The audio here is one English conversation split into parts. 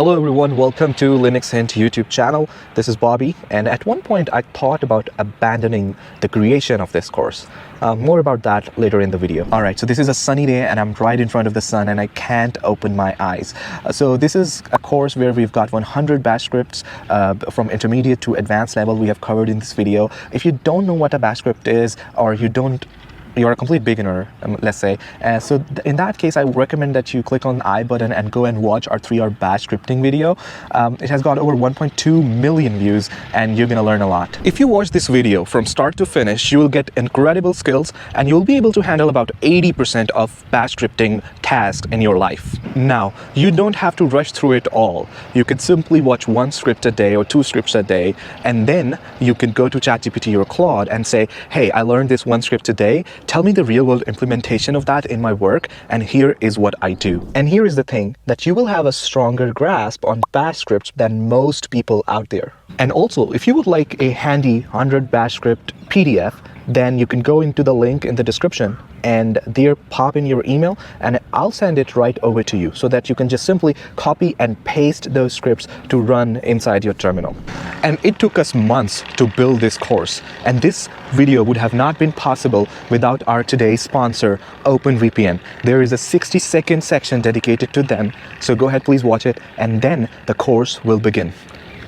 Hello everyone, welcome to Linux Hint YouTube channel. This is Bobby, and at one point I thought about abandoning the creation of this course. More about that later in the video. Alright, so this is a sunny day and I'm right in front of the sun and I can't open my eyes. So this is a course where we've got 100 bash scripts from intermediate to advanced level we have covered in this video. If you don't know what a bash script is, or you're a complete beginner, let's say. So in that case, I recommend that you click on the I button and go and watch our 3-hour bash scripting video. It has got over 1.2 million views and you're gonna learn a lot. If you watch this video from start to finish, you will get incredible skills and you'll be able to handle about 80% of bash scripting tasks in your life. Now, you don't have to rush through it all. You can simply watch 1 script a day or 2 scripts a day, and then you can go to ChatGPT or Claude and say, hey, I learned this 1 script today. Tell me the real-world implementation of that in my work, and here is what I do. And here is the thing, that you will have a stronger grasp on bash scripts than most people out there. And also, if you would like a handy 100 bash script PDF, then you can go into the link in the description and there pop in your email and I'll send it right over to you so that you can just simply copy and paste those scripts to run inside your terminal. And it took us months to build this course, and this video would have not been possible without our today's sponsor, OpenVPN. There is a 60-second section dedicated to them, so go ahead, please watch it, and then the course will begin.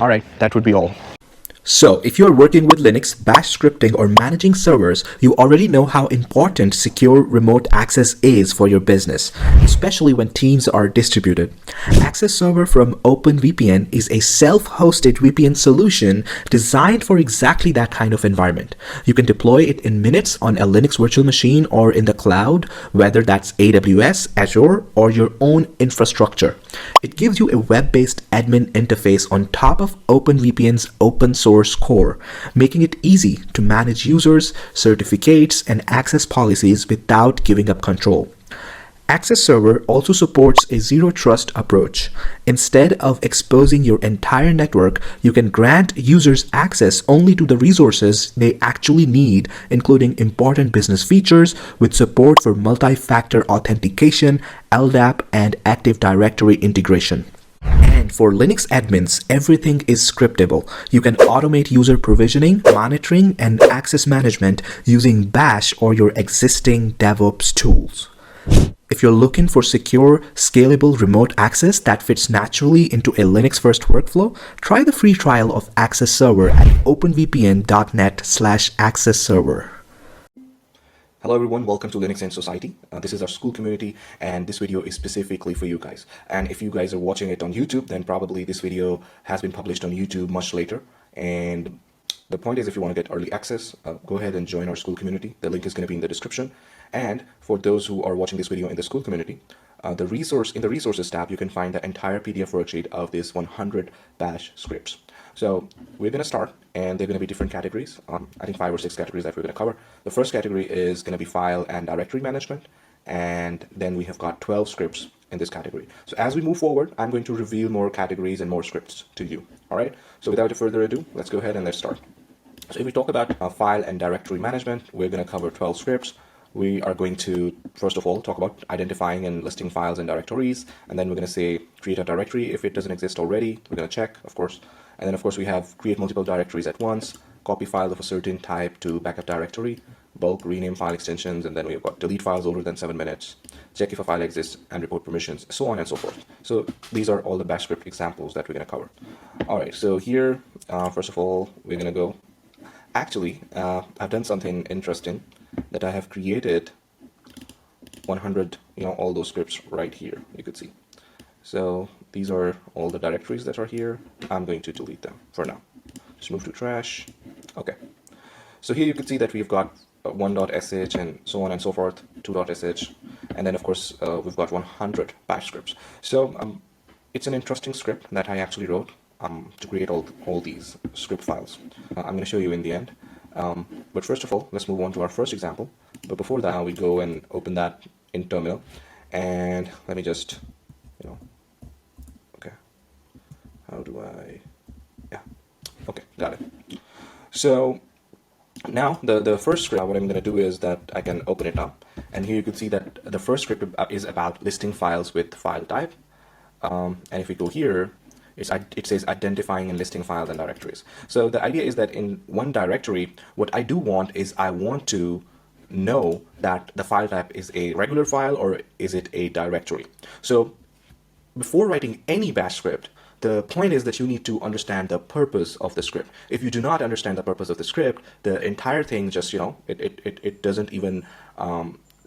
All right, that would be all. So, if you're working with Linux, bash scripting, or managing servers, you already know how important secure remote access is for your business, especially when teams are distributed. Access Server from OpenVPN is a self-hosted VPN solution designed for exactly that kind of environment. You can deploy it in minutes on a Linux virtual machine or in the cloud, whether that's AWS, Azure, or your own infrastructure. It gives you a web-based admin interface on top of OpenVPN's open source core, making it easy to manage users, certificates, and access policies without giving up control. Access Server also supports a zero-trust approach. Instead of exposing your entire network, you can grant users access only to the resources they actually need, including important business features with support for multi-factor authentication, LDAP, and Active Directory integration. And for Linux admins, everything is scriptable. You can automate user provisioning, monitoring, and access management using Bash or your existing DevOps tools. If you're looking for secure, scalable remote access that fits naturally into a Linux-first workflow, try the free trial of Access Server at openvpn.net/accessserver. Hello everyone, welcome to Linux and Society. This is our school community and this video is specifically for you guys. And if you guys are watching it on YouTube, then probably this video has been published on YouTube much later. And the point is, if you want to get early access, go ahead and join our school community. The link is going to be in the description. And for those who are watching this video in the school community, in the resources tab, you can find the entire PDF worksheet of these 100 bash scripts. So we're going to start, and they're going to be different categories. I think 5 or 6 categories that we're going to cover. The first category is going to be file and directory management, and then we have got 12 scripts in this category. So as we move forward, I'm going to reveal more categories and more scripts to you. All right. So without further ado, let's go ahead and let's start. So if we talk about file and directory management, we're going to cover 12 scripts. We are going to, first of all, talk about identifying and listing files and directories. And then we're going to say create a directory if it doesn't exist already. We're going to check, of course. And then, of course, we have create multiple directories at once, copy files of a certain type to backup directory, bulk rename file extensions, and then we've got delete files older than 7 minutes, check if a file exists, and report permissions, so on and so forth. So these are all the bash script examples that we're going to cover. All right, so here, first of all, we're going to go. Actually, I've done something interesting that I have created 100, all those scripts right here, you could see. So these are all the directories that are here. I'm going to delete them for now. Just move to trash. Okay. So here you can see that we've got 1.sh and so on and so forth, 2.sh, and then of course we've got 100 bash scripts. So it's an interesting script that I actually wrote to create all these script files. I'm going to show you in the end. But first of all, let's move on to our first example. But before that, we go and open that in terminal, and let me just, okay. How do I? Yeah. Okay, got it. So now the first script, what I'm going to do is that I can open it up, and here you can see that the first script is about listing files with file type. And if we go here, It says identifying and listing files and directories. So the idea is that in one directory, what I do want is I want to know that the file type is a regular file or is it a directory. So before writing any bash script, the point is that you need to understand the purpose of the script. If you do not understand the purpose of the script, the entire thing just, it doesn't even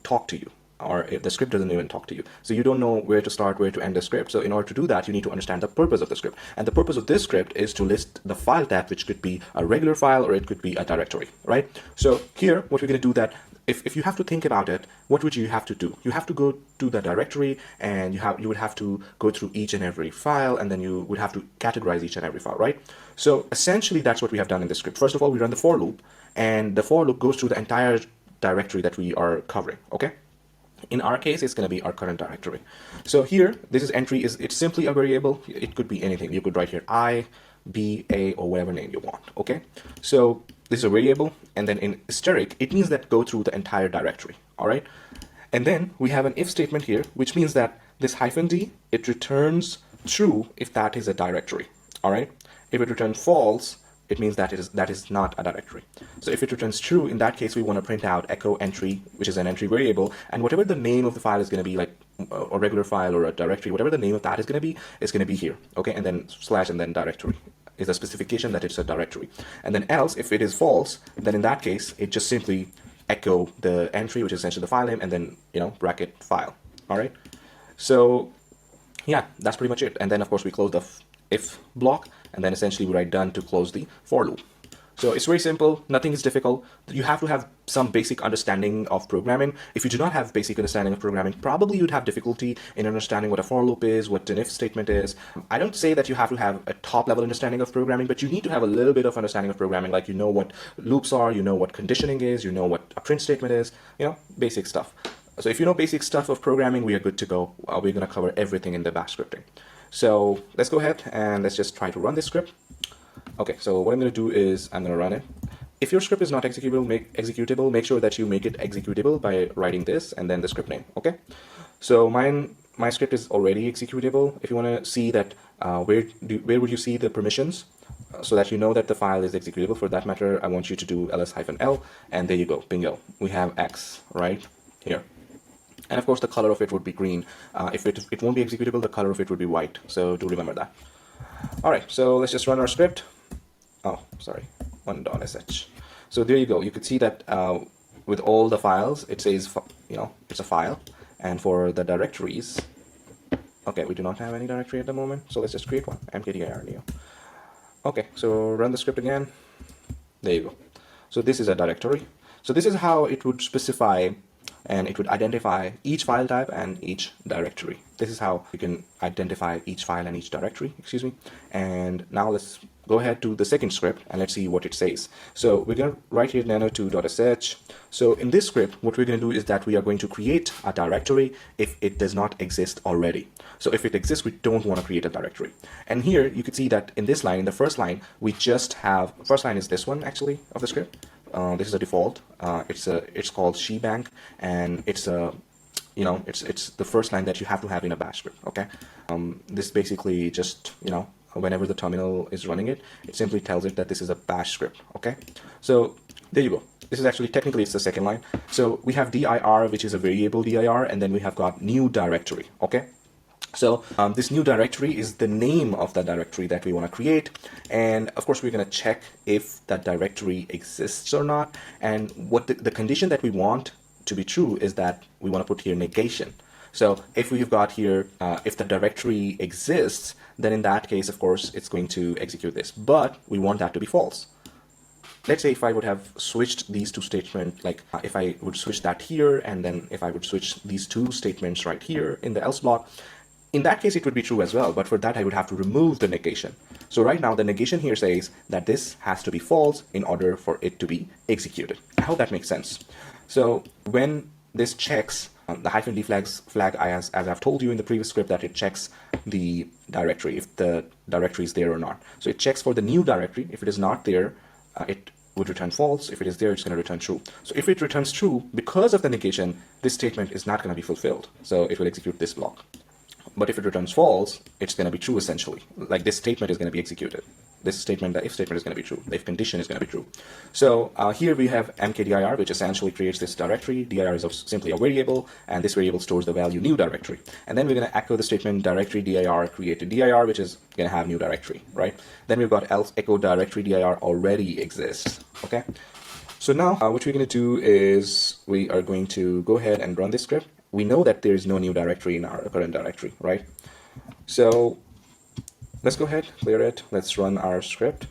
talk to you, or the script doesn't even talk to you. So you don't know where to start, where to end the script. So in order to do that, you need to understand the purpose of the script. And the purpose of this script is to list the file type, which could be a regular file or it could be a directory, right? So here, what we're going to do that, if you have to think about it, what would you have to do? You have to go to the directory and you would have to go through each and every file, and then you would have to categorize each and every file, right? So essentially that's what we have done in this script. First of all, we run the for loop, and the for loop goes through the entire directory that we are covering, okay? In our case, it's going to be our current directory. So here, this is entry, it's simply a variable. It could be anything. You could write here I, B, A, or whatever name you want, okay? So this is a variable, and then in asterisk, it means that go through the entire directory, all right? And then we have an if statement here, which means that this -d, it returns true if that is a directory, all right? If it returns false, it means that that is not a directory. So if it returns true, in that case, we want to print out echo entry, which is an entry variable, and whatever the name of the file is going to be, like a regular file or a directory, whatever the name of that is going to be here, okay? And then slash and then directory is a specification that it's a directory. And then else, if it is false, then in that case, it just simply echo the entry, which is essentially the file name, and then, bracket file, all right? So yeah, that's pretty much it. And then of course we close the if block, and then essentially we write done to close the for loop. So it's very simple, nothing is difficult. You have to have some basic understanding of programming. If you do not have basic understanding of programming, probably you'd have difficulty in understanding what a for loop is, what an if statement is. I don't say that you have to have a top level understanding of programming, but you need to have a little bit of understanding of programming, like you know what loops are, you know what conditioning is, you know what a print statement is, basic stuff. So if you know basic stuff of programming, we are good to go. We're going to cover everything in the bash scripting. So let's go ahead and let's just try to run this script. Okay, so what I'm going to do is I'm going to run it. If your script is not executable, make sure that you make it executable by writing this and then the script name, okay? So my script is already executable. If you want to see that, where would you see the permissions? So that you know that the file is executable. For that matter, I want you to do ls-l, and there you go, bingo. We have X right here. And of course, the color of it would be green. If it won't be executable, the color of it would be white. So do remember that. All right, so let's just run our script. Oh, sorry, 1.sh. So there you go. You could see that with all the files, it says, it's a file. And for the directories, okay, we do not have any directory at the moment. So let's just create one, mkdir new. Okay, so run the script again. There you go. So this is a directory. So this is how it would specify and it would identify each file type and each directory. This is how you can identify each file and each directory, excuse me. And now let's go ahead to the second script and let's see what it says. So we're going to write here nano2.sh. So in this script, what we're going to do is that we are going to create a directory if it does not exist already. So if it exists, we don't want to create a directory. And here you can see that in this line, in the first line, we just have, first line is this one actually of the script. This is a default. It's called shebang, and it's a it's the first line that you have to have in a bash script. Okay, this basically just whenever the terminal is running it, it simply tells it that this is a bash script. Okay, so there you go. This is actually technically it's the second line. So we have dir, which is a variable dir, and then we have got new directory. Okay. So this new directory is the name of the directory that we want to create. And of course, we're going to check if that directory exists or not. And what the condition that we want to be true is that we want to put here negation. So if we've got here, if the directory exists, then in that case, of course, it's going to execute this. But we want that to be false. Let's say if I would have switched these two statements, like if I would switch that here, and then if I would switch these two statements right here in the else block, in that case, it would be true as well, but for that, I would have to remove the negation. So right now, the negation here says that this has to be false in order for it to be executed. I hope that makes sense. So when this checks the -d flag, as I've told you in the previous script, that it checks the directory, if the directory is there or not. So it checks for the new directory. If it is not there, it would return false. If it is there, it's going to return true. So if it returns true, because of the negation, this statement is not going to be fulfilled. So it will execute this block. But if it returns false, it's going to be true essentially. Like this statement is going to be executed. This statement, the if statement is going to be true. The if condition is going to be true. So here we have mkdir, which essentially creates this directory. Dir is simply a variable, and this variable stores the value new directory. And then we're going to echo the statement directory dir created dir, which is going to have new directory, right? Then we've got else echo directory dir already exists, okay? So now what we're going to do is we are going to go ahead and run this script. We know that there is no new directory in our current directory, right? So let's go ahead, clear it. Let's run our script.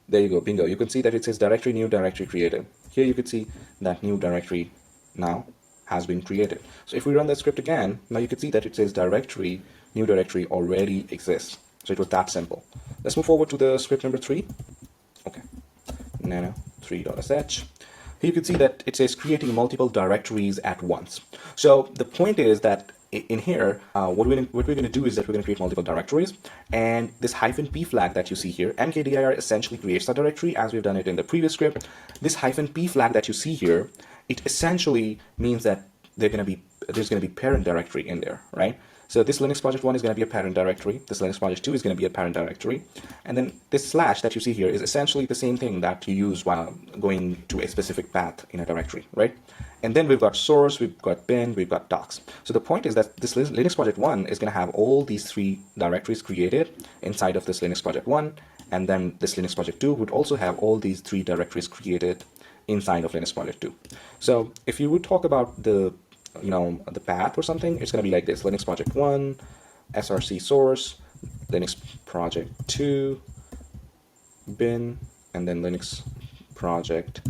There you go, bingo. You can see that it says directory, new directory created. Here you can see that new directory now has been created. So if we run that script again, now you can see that it says directory, new directory already exists. So it was that simple. Let's move forward to the script number 3. Okay, nano 3.sh. Here you can see that it says creating multiple directories at once. So the point is that in here, what we're going to do is that we're going to create multiple directories, and this -p flag that you see here, mkdir essentially creates a directory as we've done it in the previous script. This -p flag that you see here, it essentially means that there's going to be parent directory in there, right? So this Linux project 1 is going to be a parent directory. This Linux project 2 is going to be a parent directory. And then this slash that you see here is essentially the same thing that you use while going to a specific path in a directory, right? And then we've got source, we've got bin, we've got docs. So the point is that this Linux project 1 is going to have all these 3 directories created inside of this Linux project 1. And then this Linux project 2 would also have all these 3 directories created inside of Linux project 2. So if you would talk about the path or something, it's going to be like this: Linux project 1, src source, Linux project 2, bin, and then Linux project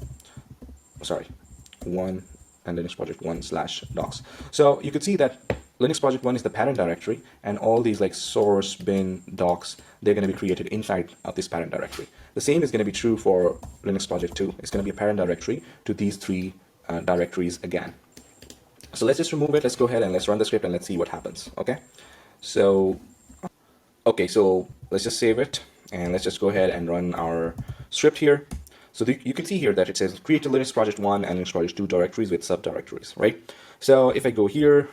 1 and Linux project 1 / docs. So you could see that Linux project 1 is the parent directory, and all these like source, bin, docs, they're going to be created inside of this parent directory. The same is going to be true for Linux project 2. It's going to be a parent directory to these 3 directories again. So let's just remove it. Let's go ahead and let's run the script and let's see what happens. Okay. So let's just save it and let's just go ahead and run our script here. So you can see here that it says create a Linux project 1 and Linux project 2 directories with subdirectories, right? So if I go here,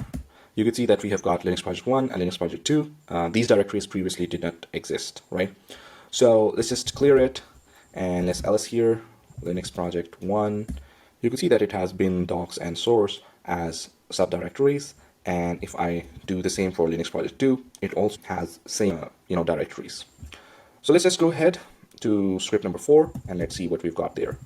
you can see that we have got Linux project 1 and Linux project 2. These directories previously did not exist, right? So let's just clear it and let's ls here, Linux project 1. You can see that it has bin, docs, and source as subdirectories, and if I do the same for Linux project 2, it also has same directories. So let's just go ahead to script number 4 and let's see what we've got there.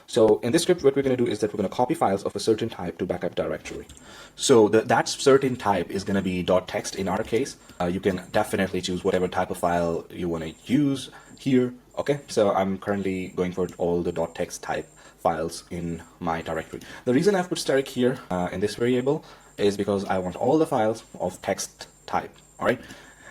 So in this script, what we're going to do is that we're going to copy files of a certain type to backup directory. So that certain type is going to be .text in our case. You can definitely choose whatever type of file you want to use here. Okay, so I'm currently going for all the .text type files in my directory. The reason I've put steric here in this variable is because I want all the files of text type. All right,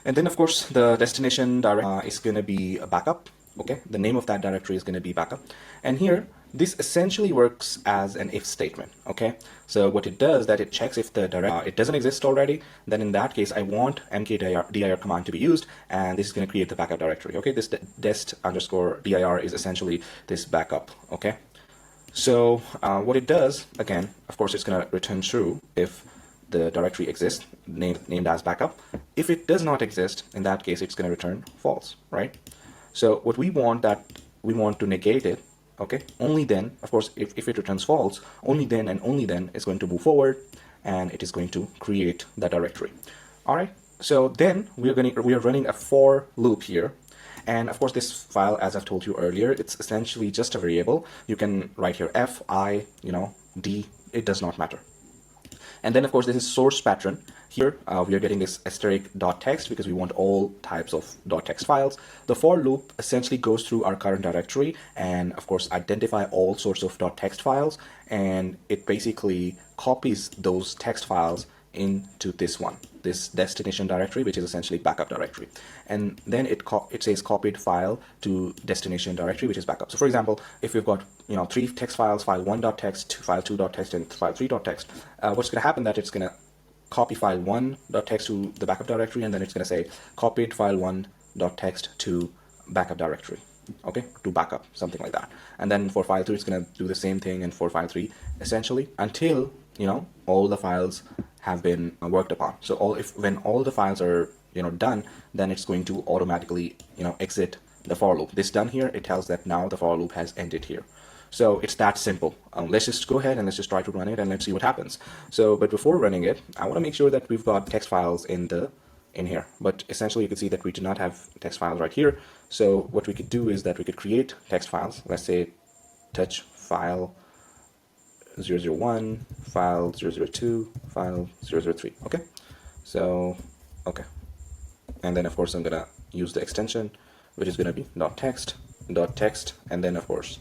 and then of course the destination directory is going to be a backup. Okay, the name of that directory is going to be backup, and here this essentially works as an if statement. Okay, so what it does that it checks if the directory it doesn't exist already. Then in that case, I want mkdir command to be used, and this is going to create the backup directory. Okay, this dest_dir is essentially this backup. Okay. So what it does, again, of course, it's going to return true if the directory exists, named as backup. If it does not exist, in that case, it's going to return false, right? So what we want to negate it, okay? Only then, of course, if it returns false, only then and only then it's going to move forward, and it is going to create the directory. All right. So then we are running a for loop here. And of course, this file, as I've told you earlier, it's essentially just a variable. You can write here f, I, d, it does not matter. And then of course, this is source pattern. Here, we are getting this *text because we want all types of .text files. The for loop essentially goes through our current directory and of course, identify all sorts of .text files. And it basically copies those text files into this destination directory, which is essentially backup directory. And then it says copied file to destination directory, which is backup. So for example, if we've got 3 text files, file 1.text, file 2.text, and file 3.text, what's going to happen that it's going to copy file 1.text to the backup directory, and then it's going to say copied file 1.text to backup directory. Okay, to backup, something like that. And then for file 2, it's going to do the same thing, and for file 3, essentially, until all the files have been worked upon. So when all the files are done, then it's going to automatically exit the for loop. This done here, it tells that now the for loop has ended here. So it's that simple. Let's just go ahead and let's just try to run it and let's see what happens. So, but before running it, I want to make sure that we've got text files in here. But essentially, you can see that we do not have text files right here. So what we could do is that we could create text files. Let's say touch file 001, file 002, file 003. Okay. So, okay. And then of course I'm gonna use the extension, which is gonna be .text, and then of course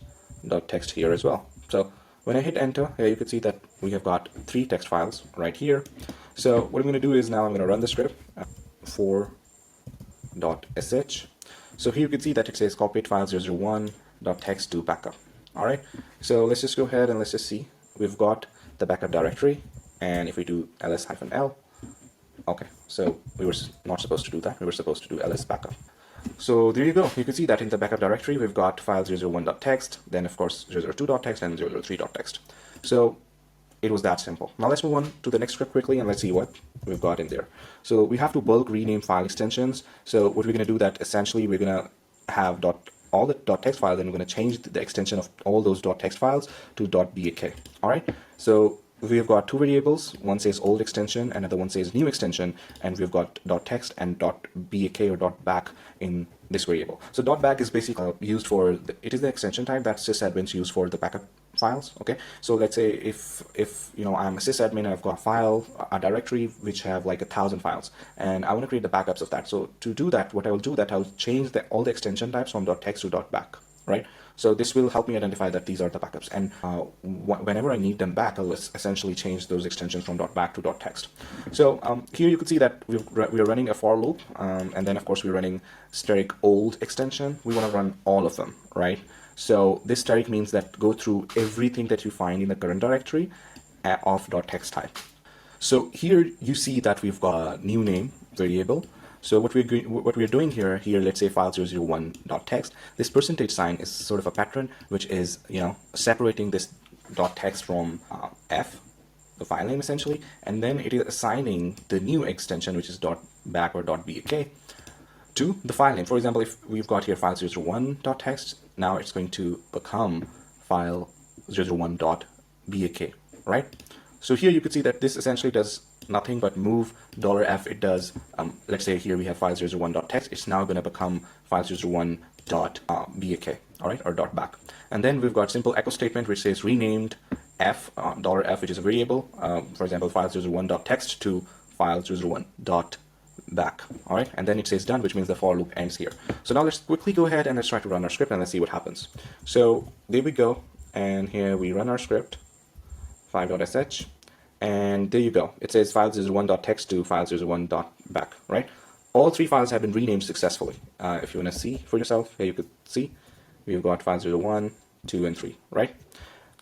.text here as well. So when I hit enter, here you can see that we have got 3 text files right here. So what I'm gonna do is now I'm gonna run the script for .sh. So here you can see that it says copy file 001 .text to backup. All right. So let's just go ahead and let's just see. We've got the backup directory, and if we do ls-l, okay, so we were not supposed to do that. We were supposed to do ls backup. So there you go. You can see that in the backup directory, we've got file 001.text, then of course 002.text and 003.text. So it was that simple. Now let's move on to the next script quickly and let's see what we've got in there. So we have to bulk rename file extensions. So what we're going to do that essentially we're going to have all the .text files, and we're going to change the extension of all those .text files to .bak. All right. So we've got 2 variables. One says old extension, another one says new extension, and we've got .text and .bak or .back in this variable. So .back is basically used for it is the extension type that sysadmins use for the backup files. Okay, so let's say if I'm a sysadmin and I've got a directory which have like 1,000 files, and I want to create the backups of that. So to do that, what I will do that I'll change all the extension types from .text to .back, right? So this will help me identify that these are the backups, and whenever I need them back, I'll essentially change those extensions from .back to .text. So here you can see that we are running a for loop, and then of course we're running steric old extension. We want to run all of them, right? So this steric means that go through everything that you find in the current directory of .text type. So here you see that we've got a new name variable. So what we're doing here, let's say file 001.text, this percentage sign is sort of a pattern, which is, separating this .text from f, the file name essentially, and then it is assigning the new extension, which is .back or .bak, to the file name. For example, if we've got here file 001.text, now it's going to become file 001.bak, right? So here you can see that this essentially does nothing but move $f. It does, let's say here we have file 001.text. It's now going to become file 001.bak, all right, or .back. And then we've got simple echo statement which says renamed f, $f, which is a variable, for example, file 001.text to file 001.back, all right, and then it says done, which means the for loop ends here. So now let's quickly go ahead and let's try to run our script and let's see what happens. So there we go, and here we run our script, 5.sh, and there you go. It says file 001.text to file 001.back, right? All 3 files have been renamed successfully. If you want to see for yourself, here you could see we've got file 01, 2, and 3, right?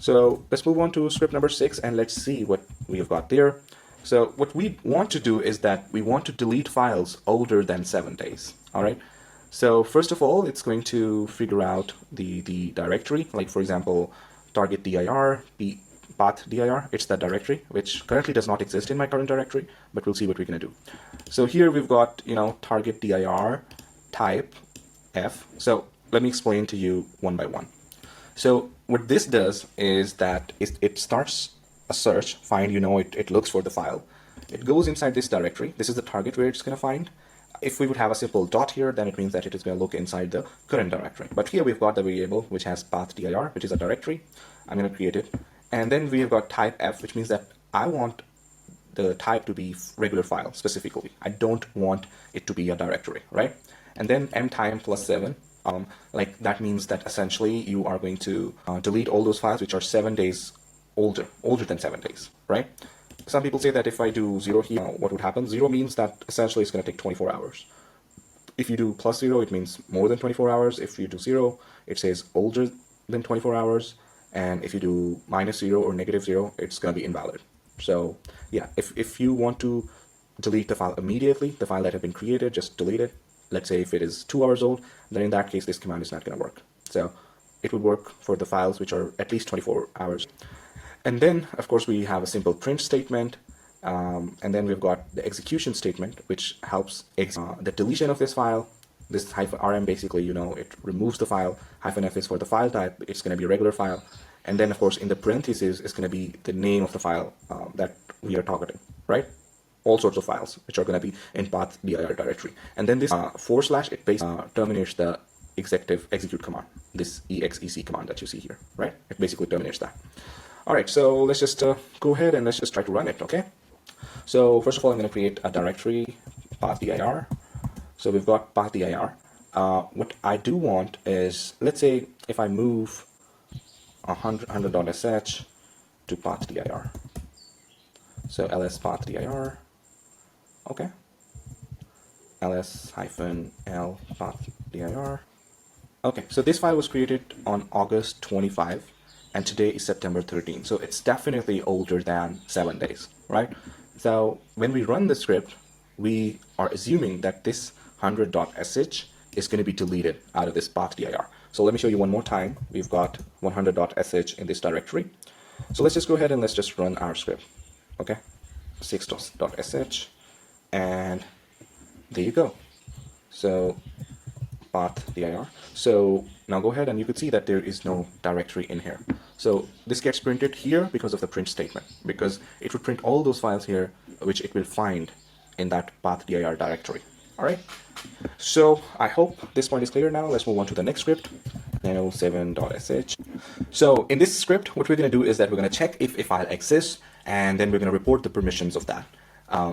So let's move on to script number 6 and let's see what we have got there. So what we want to do is that we want to delete files older than 7 days, all right? So first of all, it's going to figure out the directory, like for example, target dir, path dir, it's that directory, which currently does not exist in my current directory, but we'll see what we're going to do. So here we've got, target dir type f. So let me explain to you one by one. So what this does is that it starts a search, find, it looks for the file. It goes inside this directory. This is the target where it's going to find. If we would have a simple dot here, then it means that it is going to look inside the current directory. But here we've got the variable which has path dir, which is a directory. I'm going to create it. And then we've got type f, which means that I want the type to be regular file specifically. I don't want it to be a directory, right? And then mtime plus 7. Like that means that essentially you are going to delete all those files which are 7 days older than 7 days, right? Some people say that if I do 0 here, what would happen? 0 means that essentially it's going to take 24 hours. If you do plus 0, it means more than 24 hours. If you do 0, it says older than 24 hours. And if you do minus 0 or negative 0, it's going to be invalid. So yeah, if you want to delete the file immediately, the file that had been created, just delete it. Let's say if it is 2 hours old, then in that case, this command is not going to work. So it would work for the files which are at least 24 hours. And then, of course, we have a simple print statement. And then we've got the execution statement, which helps the deletion of this file. This -rm basically, it removes the file. -f is for the file type. It's going to be a regular file. And then, of course, in the parentheses is going to be the name of the file that we are targeting, right? All sorts of files, which are going to be in path dir directory. And then this /, it basically terminates the execute command, this exec command that you see here, right? It basically terminates that. All right, so let's just go ahead and let's just try to run it, okay? So first of all, I'm going to create a directory, path dir. So we've got path dir. What I do want is, let's say if I move 100.sh to path dir. So ls path dir, okay. ls-l path dir. Okay, so this file was created on August 25, and today is September 13. So it's definitely older than 7 days, right? So when we run the script, we are assuming that this 100.sh is going to be deleted out of this path dir. So let me show you one more time. We've got 100.sh in this directory. So let's just go ahead and let's just run our script. Okay, 6.sh, and there you go. So path dir. So now go ahead and you could see that there is no directory in here. So this gets printed here because of the print statement, because it would print all those files here, which it will find in that path dir directory. All right. So I hope this point is clear now. Let's move on to the next script, nano7.sh. So in this script, what we're going to do is that we're going to check if a file exists, and then we're going to report the permissions of that.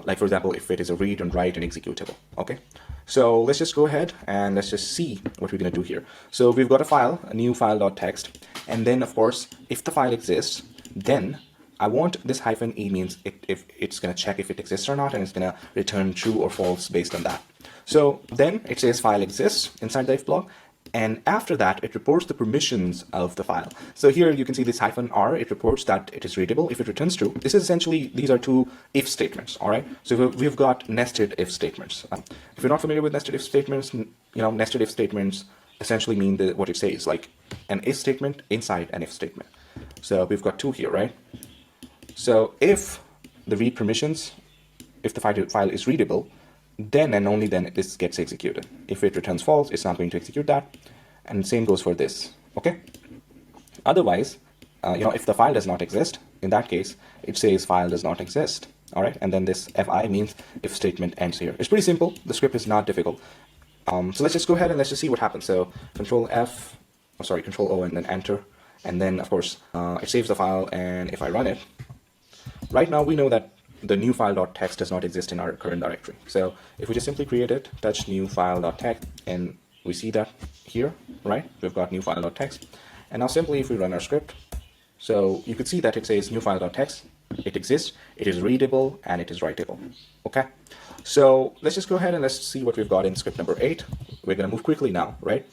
Like for example, if it is a read and write and executable. Okay. So let's just go ahead and let's just see what we're going to do here. So we've got a file, a new file.txt, and then of course, if the file exists, then I want this -e means if it's going to check if it exists or not, and it's going to return true or false based on that. So then it says file exists inside the if block, and after that it reports the permissions of the file. So here you can see this -r, it reports that it is readable if it returns true. This is essentially, these are two if statements, all right? So we've got nested if statements. If you're not familiar with nested if statements, nested if statements essentially mean what it says, like an if statement inside an if statement. So we've got two here, right? So if the read permissions, if the file is readable, then and only then this gets executed. If it returns false, it's not going to execute that. And same goes for this, okay? Otherwise, if the file does not exist, in that case, it says file does not exist, all right? And then this fi means if statement ends here. It's pretty simple. The script is not difficult. So let's just go ahead and let's just see what happens. So Control O and then enter. And then of course, it saves the file, and if I run it, right now we know that the new file.txt does not exist in our current directory. So if we just simply create it, touch new file.txt, and we see that here, right? We've got new file.txt. And now simply if we run our script, so you could see that it says new file.txt, it exists, it is readable, and it is writable. Okay. So let's just go ahead and let's see what we've got in script number 8. We're going to move quickly now, right?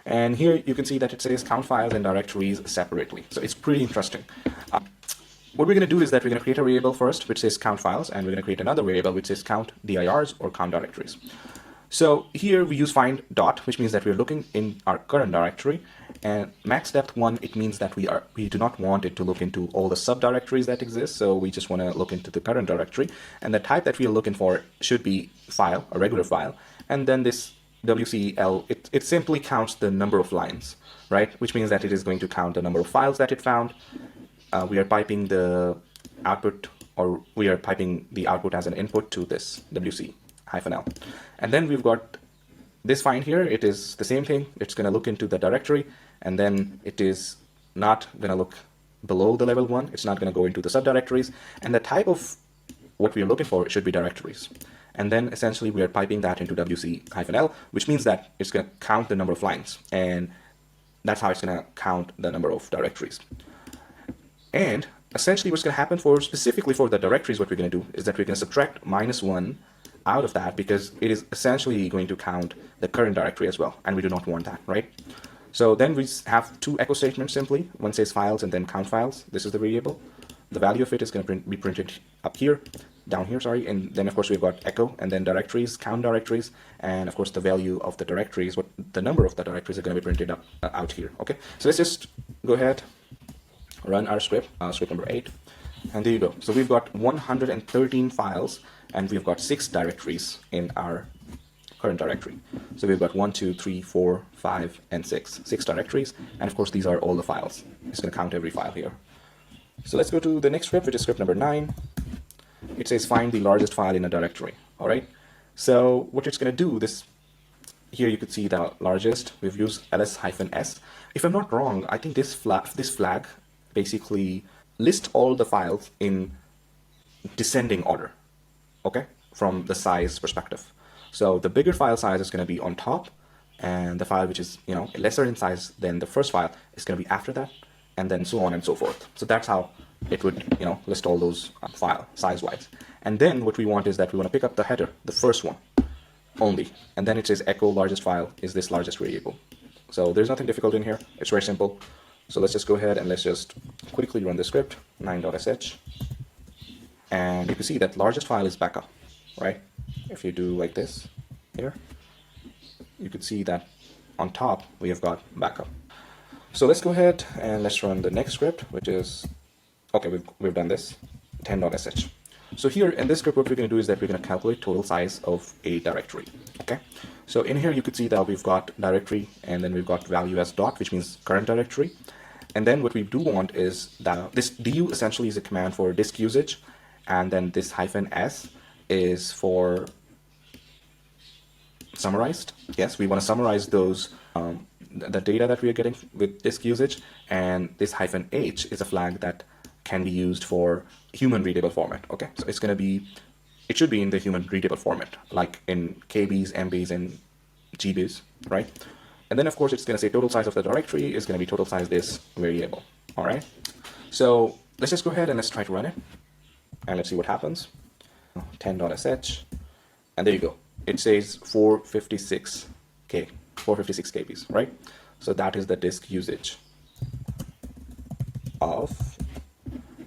And here you can see that it says count files and directories separately. So it's pretty interesting. What we're going to do is that we're going to create a variable first, which says count files, and we're going to create another variable which says count dirs or count directories. So here we use find dot, which means that we're looking in our current directory, and max depth 1, it means that we do not want it to look into all the subdirectories that exist. So we just want to look into the current directory, and the type that we are looking for should be file, a regular file, and then this WCL, it simply counts the number of lines, right? Which means that it is going to count the number of files that it found. We are piping the output, or we are piping the output as an input to this WC-L. And then we've got this find here. It is the same thing. It's going to look into the directory, and then it is not going to look below the level 1. It's not going to go into the subdirectories. And the type of what we are looking for should be directories. And then essentially we are piping that into WC-L, which means that it's going to count the number of lines. And that's how it's going to count the number of directories. And essentially what's going to happen specifically for the directories, what we're going to do is that we're going to subtract -1 out of that, because it is essentially going to count the current directory as well, and we do not want that, right? So then we have two echo statements simply. One says files and then count files. This is the variable. The value of it is going to be printed up here, down here, sorry. And then of course we've got echo and then directories, count directories, and of course the value of the directories, what the number of the directories are going to be printed up out here. Okay, so let's just go ahead, run our script, script number 8. And there you go. So we've got 113 files and we've got 6 directories in our current directory. So we've got 1, 2, 3, 4, 5, and 6. 6 directories. And of course, these are all the files. It's going to count every file here. So let's go to the next script, which is script number 9. It says find the largest file in a directory. All right. So what it's going to do, this here you could see the largest. We've used ls-s. If I'm not wrong, I think this flag basically lists all the files in descending order, okay, from the size perspective. So the bigger file size is going to be on top, and the file which is, lesser in size than the first file is going to be after that, and then so on and so forth. So that's how it would, list all those file size-wise. And then what we want is that we want to pick up the header, the first one only, and then it says echo largest file is this largest variable. So there's nothing difficult in here. It's very simple. So let's just go ahead and let's just quickly run the script 9.sh, and you can see that largest file is backup, right? If you do like this here, you could see that on top we have got backup. So let's go ahead and let's run the next script, which is, okay, we've done this 10.sh. So here in this script, what we're going to do is that we're going to calculate total size of a directory. Okay. So in here, you could see that we've got directory, and then we've got value as dot, which means current directory. And then what we do want is that this du essentially is a command for disk usage. And then this -s is for summarized. Yes, we want to summarize those, the data that we are getting with disk usage. And this -h is a flag that can be used for human readable format. Okay, so it's going to be, it should be in the human readable format, like in KBs, MBs, and GBs, right? And then of course it's going to say total size of the directory is going to be total size this variable. All right. So let's just go ahead and let's try to run it, and let's see what happens. 10.sh, and there you go. It says 456K, 456 KBs, right? So that is the disk usage of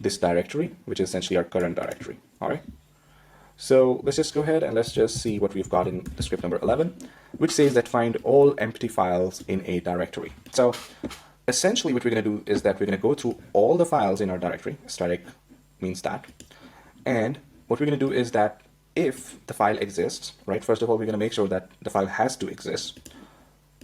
this directory, which is essentially our current directory. All right. So let's just go ahead and let's just see what we've got in the script number 11, which says that find all empty files in a directory. So essentially what we're going to do is that we're going to go through all the files in our directory. Static means that. And what we're going to do is that if the file exists, right, first of all, we're going to make sure that the file has to exist.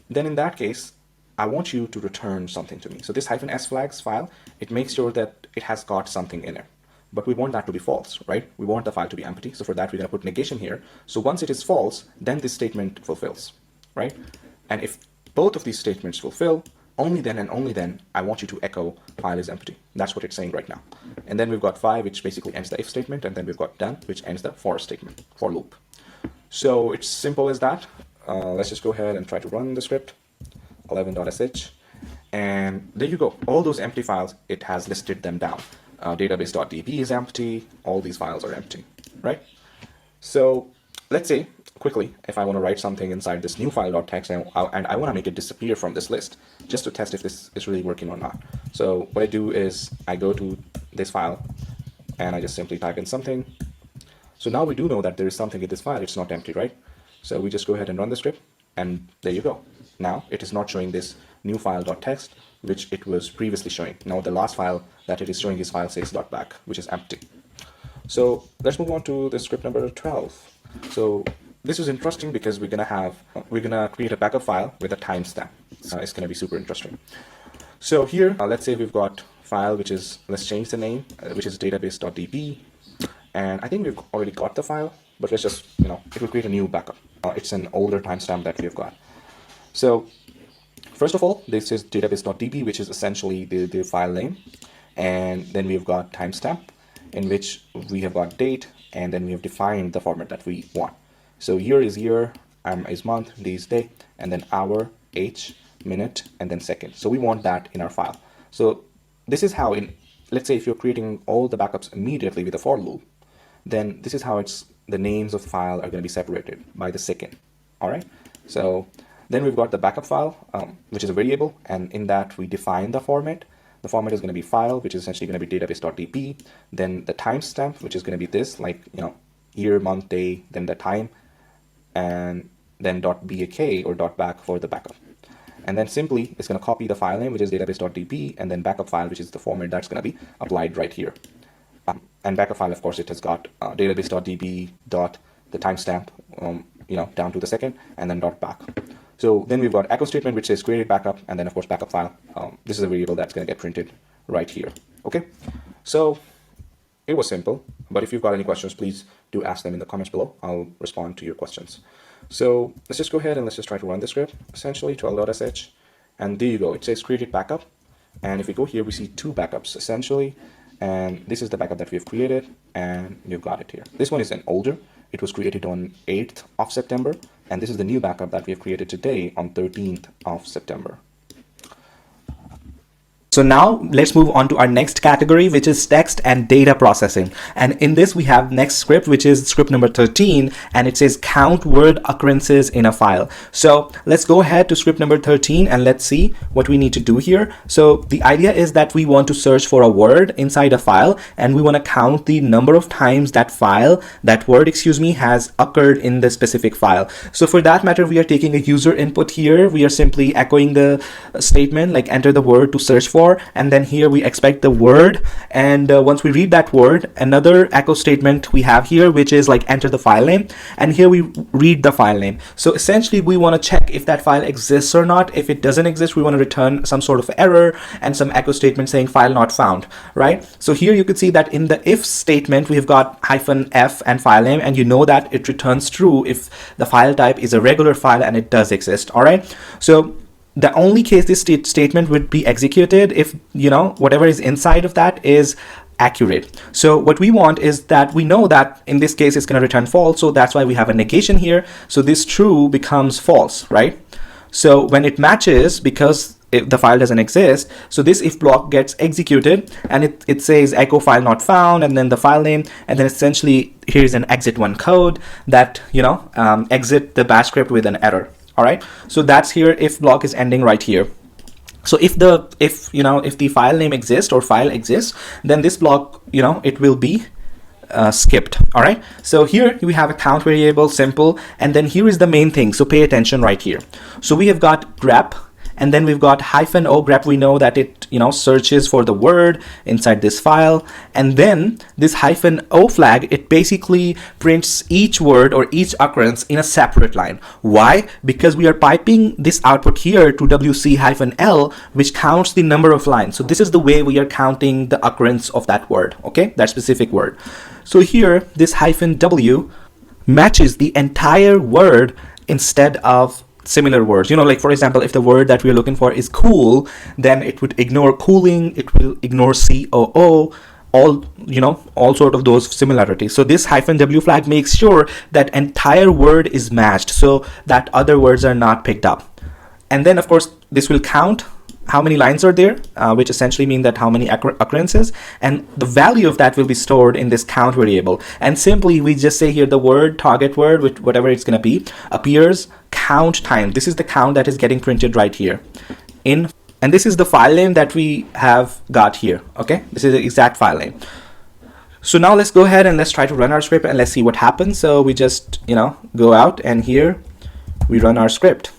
Then in that case, I want you to return something to me. So this -s flags file, it makes sure that it has got something in it. But we want that to be false, right? We want the file to be empty. So for that, we're going to put negation here. So once it is false, then this statement fulfills, right? And if both of these statements fulfill, only then and only then, I want you to echo file is empty. That's what it's saying right now. And then we've got 5, which basically ends the if statement. And then we've got done, which ends the for statement, for loop. So it's simple as that. Let's just go ahead and try to run the script. 11.sh, and there you go. All those empty files, it has listed them down. Database.db is empty. All these files are empty, right? So let's say quickly, if I want to write something inside this new file.txt and I want to make it disappear from this list, just to test if this is really working or not. So what I do is I go to this file and I just simply type in something. So now we do know that there is something in this file. It's not empty, right? So we just go ahead and run the script, and there you go. Now it is not showing this new file.txt, which it was previously showing. Now the last file that it is showing is file6.back, which is empty. So let's move on to the script number 12. So this is interesting because we're gonna create a backup file with a timestamp. It's gonna be super interesting. So here, let's say we've got file, which is, let's change the name, which is database.db. And I think we've already got the file, but let's just, it will create a new backup. It's an older timestamp that we've got. So first of all, this is database.db, which is essentially the file name. And then we've got timestamp, in which we have got date, and then we have defined the format that we want. So year is year, is month, day is day, and then hour, age, minute, and then second. So we want that in our file. So this is how, let's say if you're creating all the backups immediately with a for loop, then this is how the names of the file are going to be separated by the second. All right. So then we've got the backup file, which is a variable, and in that we define the format. The format is going to be file, which is essentially going to be database.db. Then the timestamp, which is going to be this, like, year, month, day, then the time, and then .back or .back for the backup. And then simply it's going to copy the file name, which is database.db, and then backup file, which is the format that's going to be applied right here. And backup file, of course, it has got database.db dot the timestamp, down to the second, and then dot back. So then we've got echo statement, which says created backup, and then of course backup file. This is a variable that's going to get printed right here. Okay, so it was simple, but if you've got any questions, please do ask them in the comments below. I'll respond to your questions. So let's just go ahead and let's just try to run the script, essentially 12.sh, and there you go. It says created backup, and if we go here, we see two backups essentially, and this is the backup that we have created, and you've got it here. This one is an older. It was created on 8th of September, and this is the new backup that we have created today on 13th of September. So now let's move on to our next category, which is text and data processing. And in this, we have next script, which is script number 13, and it says count word occurrences in a file. So let's go ahead to script number 13 and let's see what we need to do here. So the idea is that we want to search for a word inside a file, and we want to count the number of times that word, has occurred in the specific file. So for that matter, we are taking a user input here. We are simply echoing the statement like enter the word to search for, and then here we expect the word, and once we read that word, another echo statement we have here, which is like enter the file name, and here we read the file name. So essentially we want to check if that file exists or not. If it doesn't exist, we want to return some sort of error and some echo statement saying file not found, right? So here you can see that in the if statement we've got -f and file name, and you know that it returns true if the file type is a regular file and it does exist. All right, so the only case this statement would be executed if whatever is inside of that is accurate. So what we want is that we know that in this case it's going to return false, so that's why we have a negation here. So this true becomes false, right? So when it matches, because if the file doesn't exist, so this if block gets executed, and it says echo file not found, and then the file name, and then essentially here's an exit one code that exit the bash script with an error. All right, so that's here if block is ending right here. So if the file name exists or file exists, then this block it will be skipped. All right, so here we have a count variable, simple, and then here is the main thing, so pay attention right here. So we have got grep, and then we've got -o grep. We know that it searches for the word inside this file, and then this -o flag, it basically prints each word or each occurrence in a separate line. Why? Because we are piping this output here to wc-l, which counts the number of lines. So this is the way we are counting the occurrence of that word, okay, that specific word. So here this -w matches the entire word instead of similar words. Like for example, if the word that we're looking for is cool, then it would ignore cooling, it will ignore COO, all sort of those similarities. So this -w flag makes sure that entire word is matched so that other words are not picked up. And then of course this will count how many lines are there, which essentially mean that how many occurrences, and the value of that will be stored in this count variable. And simply we just say here the word, target word, with whatever it's going to be, appears count time. This is the count that is getting printed right here and this is the file name that we have got here. Okay, this is the exact file name. So now let's go ahead and let's try to run our script and let's see what happens. So we just go out, and here we run our script.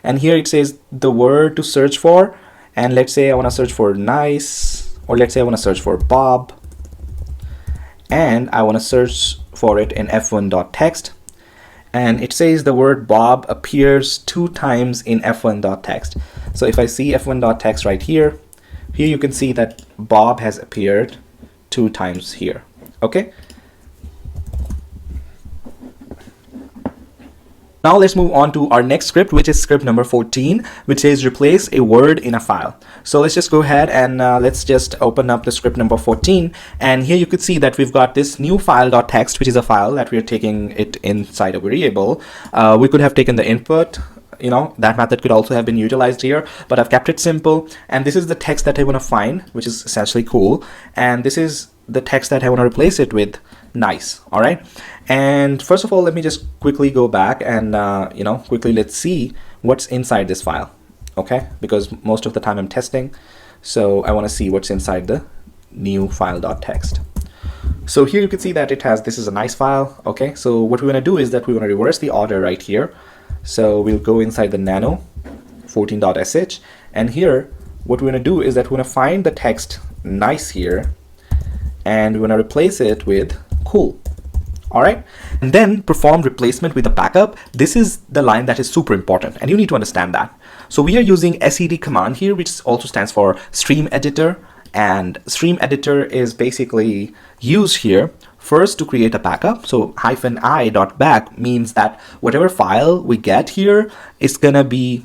And here it says the word to search for, and let's say I want to search for nice, or let's say I want to search for Bob, and I want to search for it in f1.text, and it says the word Bob appears 2 times in f1.text. So if I see f1.text right here you can see that Bob has appeared 2 times here. Okay, now let's move on to our next script, which is script number 14, which says replace a word in a file. So let's just go ahead and let's just open up the script number 14, and here you could see that we've got this new file.txt, which is a file that we're taking it inside a variable. We could have taken the input, that method could also have been utilized here, but I've kept it simple, and this is the text that I want to find, which is essentially cool, and this is the text that I want to replace it with, nice. All right, and first of all, let me just quickly go back and quickly let's see what's inside this file. Okay, because most of the time I'm testing, so I want to see what's inside the new file.txt. So here you can see that this is a nice file. Okay, so what we want to do is that we want to reverse the order right here. So we'll go inside the nano 14.sh, and here what we're going to do is that we're going to find the text nice here, and we want to replace it with cool. All right, and then perform replacement with a backup. This is the line that is super important, and you need to understand that. So we are using sed command here, which also stands for stream editor, and stream editor is basically used here first to create a backup. So -i.back means that whatever file we get here is gonna be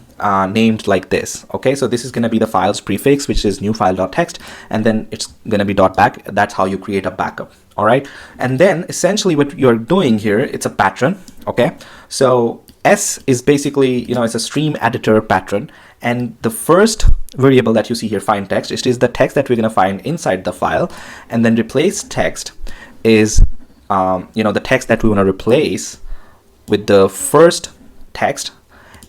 named like this. Okay, so this is gonna be the file's prefix, which is new file.txt, and then it's gonna be .back. That's how you create a backup. All right, and then essentially what you're doing here, it's a pattern. Okay, so S is basically, it's a stream editor pattern, and the first variable that you see here, find text, it is the text that we're going to find inside the file, and then replace text is the text that we want to replace with the first text,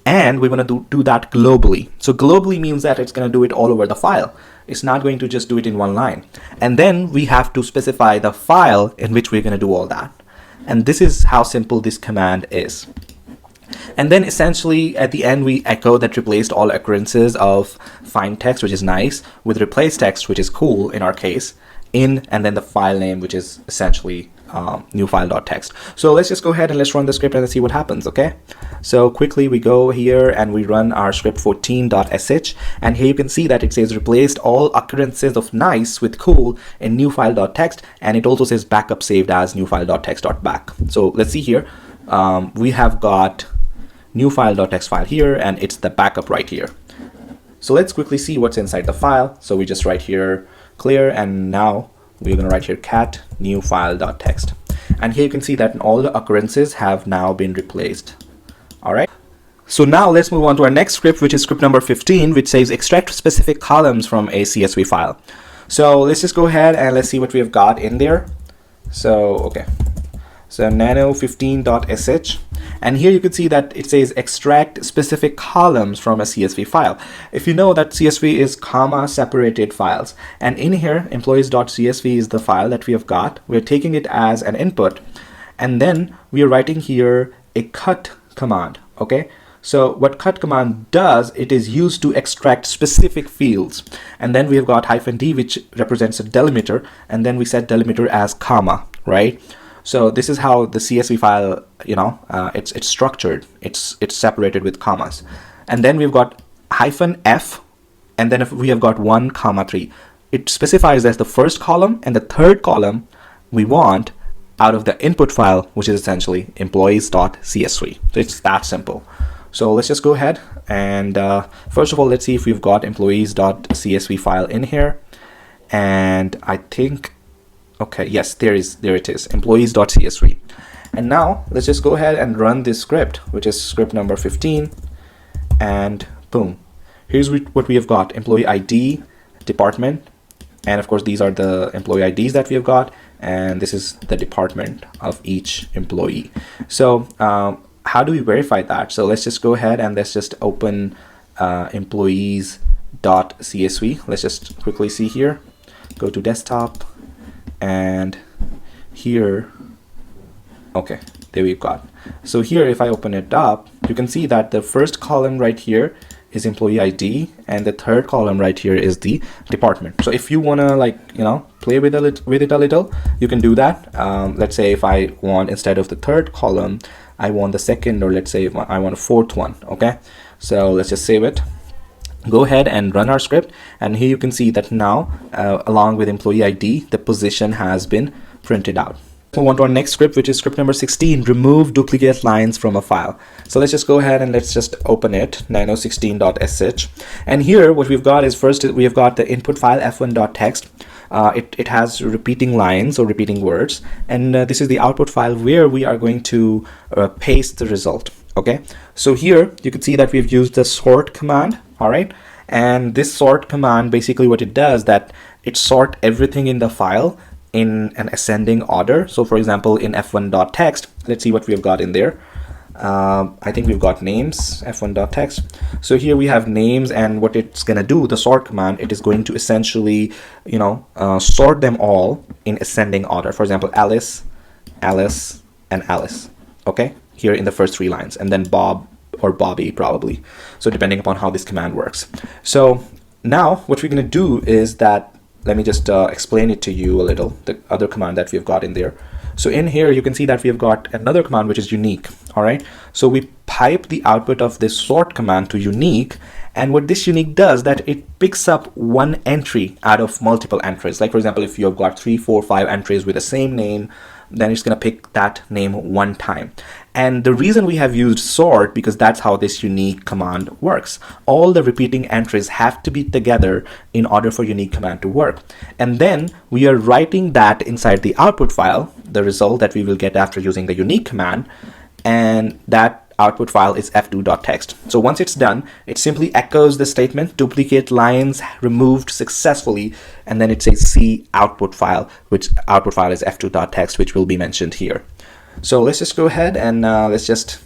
and we want to do that globally. So globally means that it's going to do it all over the file. It's not going to just do it in one line. And then we have to specify the file in which we're going to do all that. And this is how simple this command is. And then essentially at the end we echo that replaced all occurrences of find text, which is nice, with replace text, which is cool in our case, in, and then the file name, which is essentially new file.txt. So let's just go ahead and let's run the script and let's see what happens. Okay, so quickly we go here and we run our script 14.sh, and here you can see that it says replaced all occurrences of nice with cool in new file.txt, and it also says backup saved as new file.txt.back. So let's see here. We have got new file.txt file here, and it's the backup right here. So let's quickly see what's inside the file. So we just write here clear, and now we're going to write here cat new file.txt, and here you can see that all the occurrences have now been replaced. All right, so now let's move on to our next script, which is script number 15, which says extract specific columns from a CSV file. So let's just go ahead and let's see what we have got in there. So okay, so nano 15.sh, and here you can see that it says extract specific columns from a CSV file. If you know that CSV is comma separated files, and in here employees.csv is the file that we have got. We're taking it as an input, and then we are writing here a cut command. Okay, so what cut command does, it is used to extract specific fields, and then we have got -d, which represents a delimiter, and then we set delimiter as comma, right? So this is how the CSV file, it's structured. It's separated with commas. And then we've got -f, and then if we have got 1, 3. It specifies as the first column, and the third column we want out of the input file, which is essentially employees.csv. So it's that simple. So let's just go ahead and first of all, let's see if we've got employees.csv file in here. And I think, okay, yes, there it is, employees.csv. And now let's just go ahead and run this script, which is script number 15, and boom, here's what we have got: employee ID, department, and of course these are the employee IDs that we have got, and this is the department of each employee. So how do we verify that? So let's just go ahead and let's just open employees.csv. Let's just quickly see here, go to desktop, and here, okay, there we've got. So here, if I open it up, you can see that the first column right here is employee ID, and the third column right here is the department. So if you want to play with it a little, you can do that. Let's say if I want, instead of the third column, I want the second, or let's say if I want a fourth one. Okay, so let's just save it. Go ahead and run our script, and here you can see that now along with employee ID, the position has been printed out. Move on to our next script, which is script number 16, remove duplicate lines from a file. So let's just go ahead and let's just open it, nano16.sh, and here what we've got is, first we have got the input file f1.txt. It has repeating lines or repeating words, and this is the output file where we are going to paste the result. Okay, so here you can see that we've used the sort command. All right, and this sort command, basically what it does, that it sort everything in the file in an ascending order. So for example, in f1.txt, let's see what we've got in there. I think we've got names, f1.txt. So here we have names, and what it's going to do, the sort command, it is going to essentially, sort them all in ascending order. For example, Alice, Alice, and Alice. Okay, here in the first 3 lines, and then Bob or Bobby probably. So depending upon how this command works. So now what we're going to do is that, let me just explain it to you a little, the other command that we've got in there. So in here, you can see that we've got another command which is unique. All right. So we pipe the output of this sort command to unique. And what this unique does, that it picks up one entry out of multiple entries. Like for example, if you've got 3, 4, 5 entries with the same name, then it's going to pick that name one time. And the reason we have used sort, because that's how this unique command works. All the repeating entries have to be together in order for unique command to work. And then we are writing that inside the output file, the result that we will get after using the unique command, and that output file is f2.txt. So once it's done, it simply echoes the statement, duplicate lines removed successfully, and then it says C output file, which output file is f2.txt, which will be mentioned here. So let's just go ahead and let's just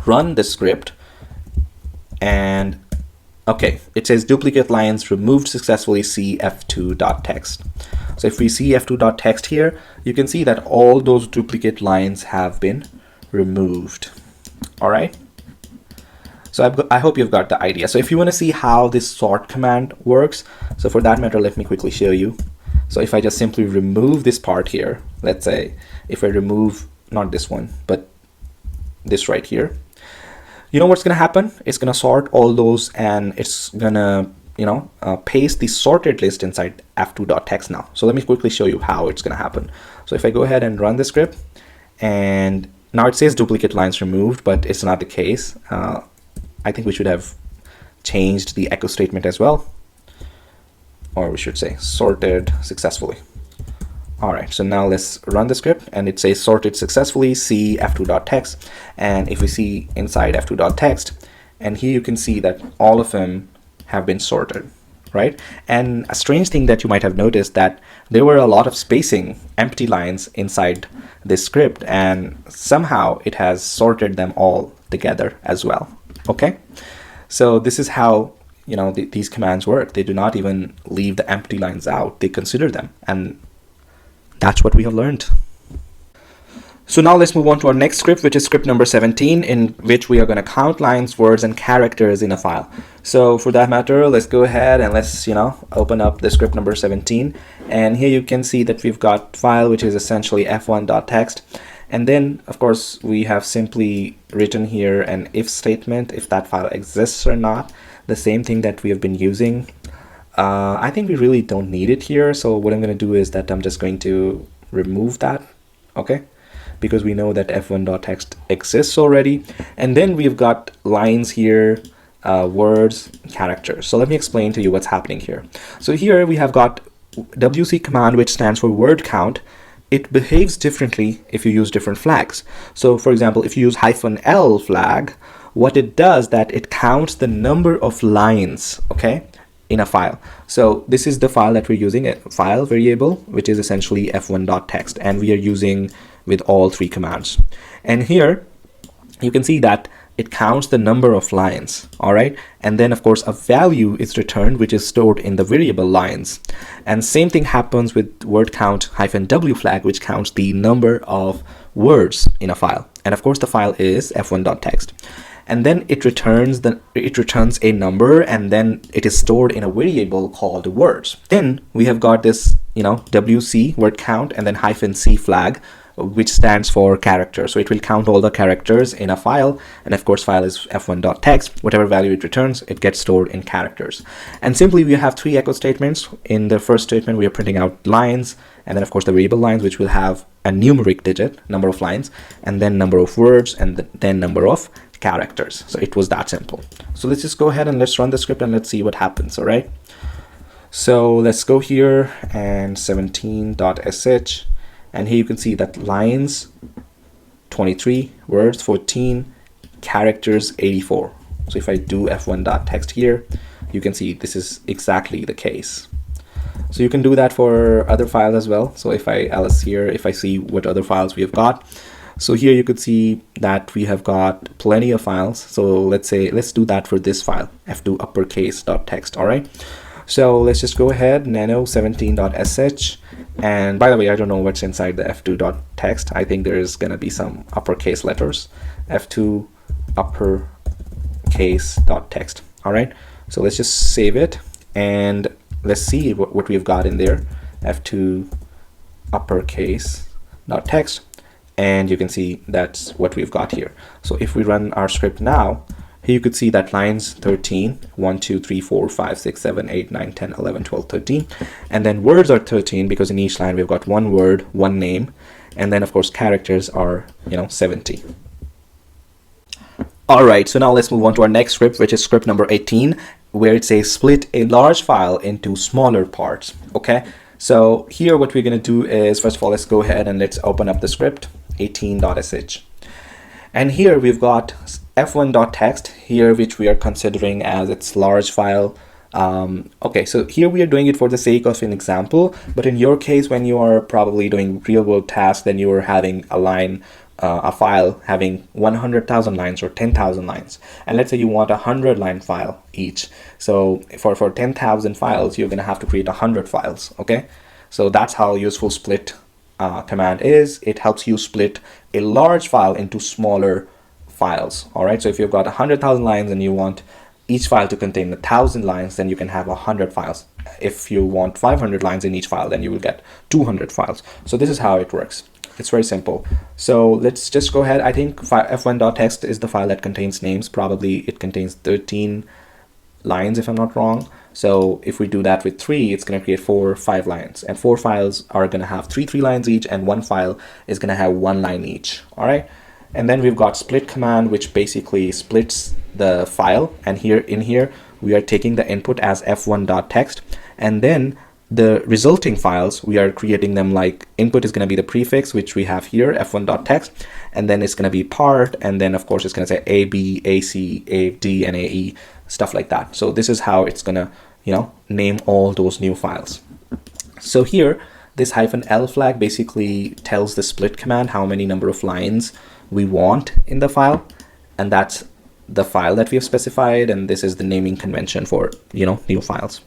run the script. And okay, it says duplicate lines removed successfully, C f2.txt. So if we see f2.txt here, you can see that all those duplicate lines have been removed. All right. So I hope you've got the idea. So if you want to see how this sort command works, so for that matter, let me quickly show you. So if I just simply remove this part here, let's say if I remove not this one, but this right here, you know what's going to happen? It's going to sort all those, and it's going to, paste the sorted list inside f2.txt now. So let me quickly show you how it's going to happen. So if I go ahead and run the script, and now it says duplicate lines removed, but it's not the case. I think we should have changed the echo statement as well, or we should say sorted successfully. All right, so now let's run the script, and it says sorted successfully, C f2.txt. And if we see inside f2.txt, and here you can see that all of them have been sorted, right? And a strange thing that you might have noticed, that there were a lot of spacing, empty lines inside this script, and somehow it has sorted them all together as well. Okay, so this is how these commands work. They do not even leave the empty lines out, they consider them, and that's what we have learned. So now let's move on to our next script, which is script number 17, in which we are going to count lines, words, and characters in a file. So for that matter, let's go ahead and let's open up the script number 17, and here you can see that we've got file which is essentially f1.txt, and then of course we have simply written here an if statement, if that file exists or not, the same thing that we have been using. I think we really don't need it here, so what I'm going to do is that I'm just going to remove that, okay, because we know that f1.txt exists already. And then we've got lines here, words, characters. So let me explain to you what's happening here. So here we have got wc command, which stands for word count. It behaves differently if you use different flags. So for example, if you use -l flag, what it does, that it counts the number of lines, okay, in a file. So this is the file that we're using, a file variable, which is essentially f1.txt, and we are using with all three commands. And here you can see that it counts the number of lines. All right, and then of course a value is returned, which is stored in the variable lines. And same thing happens with word count -w flag, which counts the number of words in a file. And of course the file is f1.txt. And then it returns a number, and then it is stored in a variable called words. Then we have got this wc word count, and then -c flag, which stands for character. So it will count all the characters in a file, and of course file is f1.txt. Whatever value it returns, it gets stored in characters. And simply we have three echo statements. In the first statement we are printing out lines, and then of course the variable lines, which will have a numeric digit, number of lines, and then number of words, and then number of characters. So it was that simple. So let's just go ahead and let's run the script and let's see what happens. All right, so let's go here and 17.sh, and here you can see that lines 23, words 14, characters 84. So if I do f1.txt here, you can see this is exactly the case. So you can do that for other files as well. So if I ls here, if I see what other files we have got, so here you could see that we have got plenty of files. So let's do that for this file, f2 uppercase.txt. All right, so let's just go ahead, nano 17.sh, and by the way, I don't know what's inside the f2.txt. I think there's gonna be some uppercase letters, f2 uppercase.txt. All right, so let's just save it, and let's see what we've got in there. F2 uppercase dot text, and you can see that's what we've got here. So if we run our script now, here you could see that lines 13, 1, 2, 3, 4, 5, 6, 7, 8, 9, 10, 11, 12, 13. And then words are 13 because in each line we've got one word, one name. And then of course characters are, 70. All right, so now let's move on to our next script, which is script number 18, where it says split a large file into smaller parts. Okay, so here what we're going to do is, first of all, let's go ahead and let's open up the script 18.sh. And here we've got f1.text here, which we are considering as its large file. Okay, so here we are doing it for the sake of an example, but in your case, when you are probably doing real world tasks, then you are having a file having 100,000 lines or 10,000 lines. And let's say you want a 100-line file each. So for 10,000 files, you're going to have to create 100 files. Okay, so that's how useful split command is. It helps you split a large file into smaller files. All right, so if you've got 100,000 lines and you want each file to contain 1,000 lines, then you can have 100 files. If you want 500 lines in each file, then you will get 200 files. So this is how it works. It's very simple. So let's just go ahead. I think f1.text is the file that contains names. Probably it contains 13 lines if I'm not wrong. So if we do that with 3, it's going to create 5 lines, and 4 files are going to have 3 lines each, and 1 file is going to have 1 line each. All right, and then we've got split command, which basically splits the file, and here we are taking the input as f1.text, and then the resulting files, we are creating them like input is going to be the prefix, which we have here, f1.text, and then it's going to be part, and then of course it's going to say a, b, a, c, a, d, and a, e, stuff like that. So this is how it's going to, name all those new files. So here, this -l flag basically tells the split command how many number of lines we want in the file, and that's the file that we have specified, and this is the naming convention for, new files.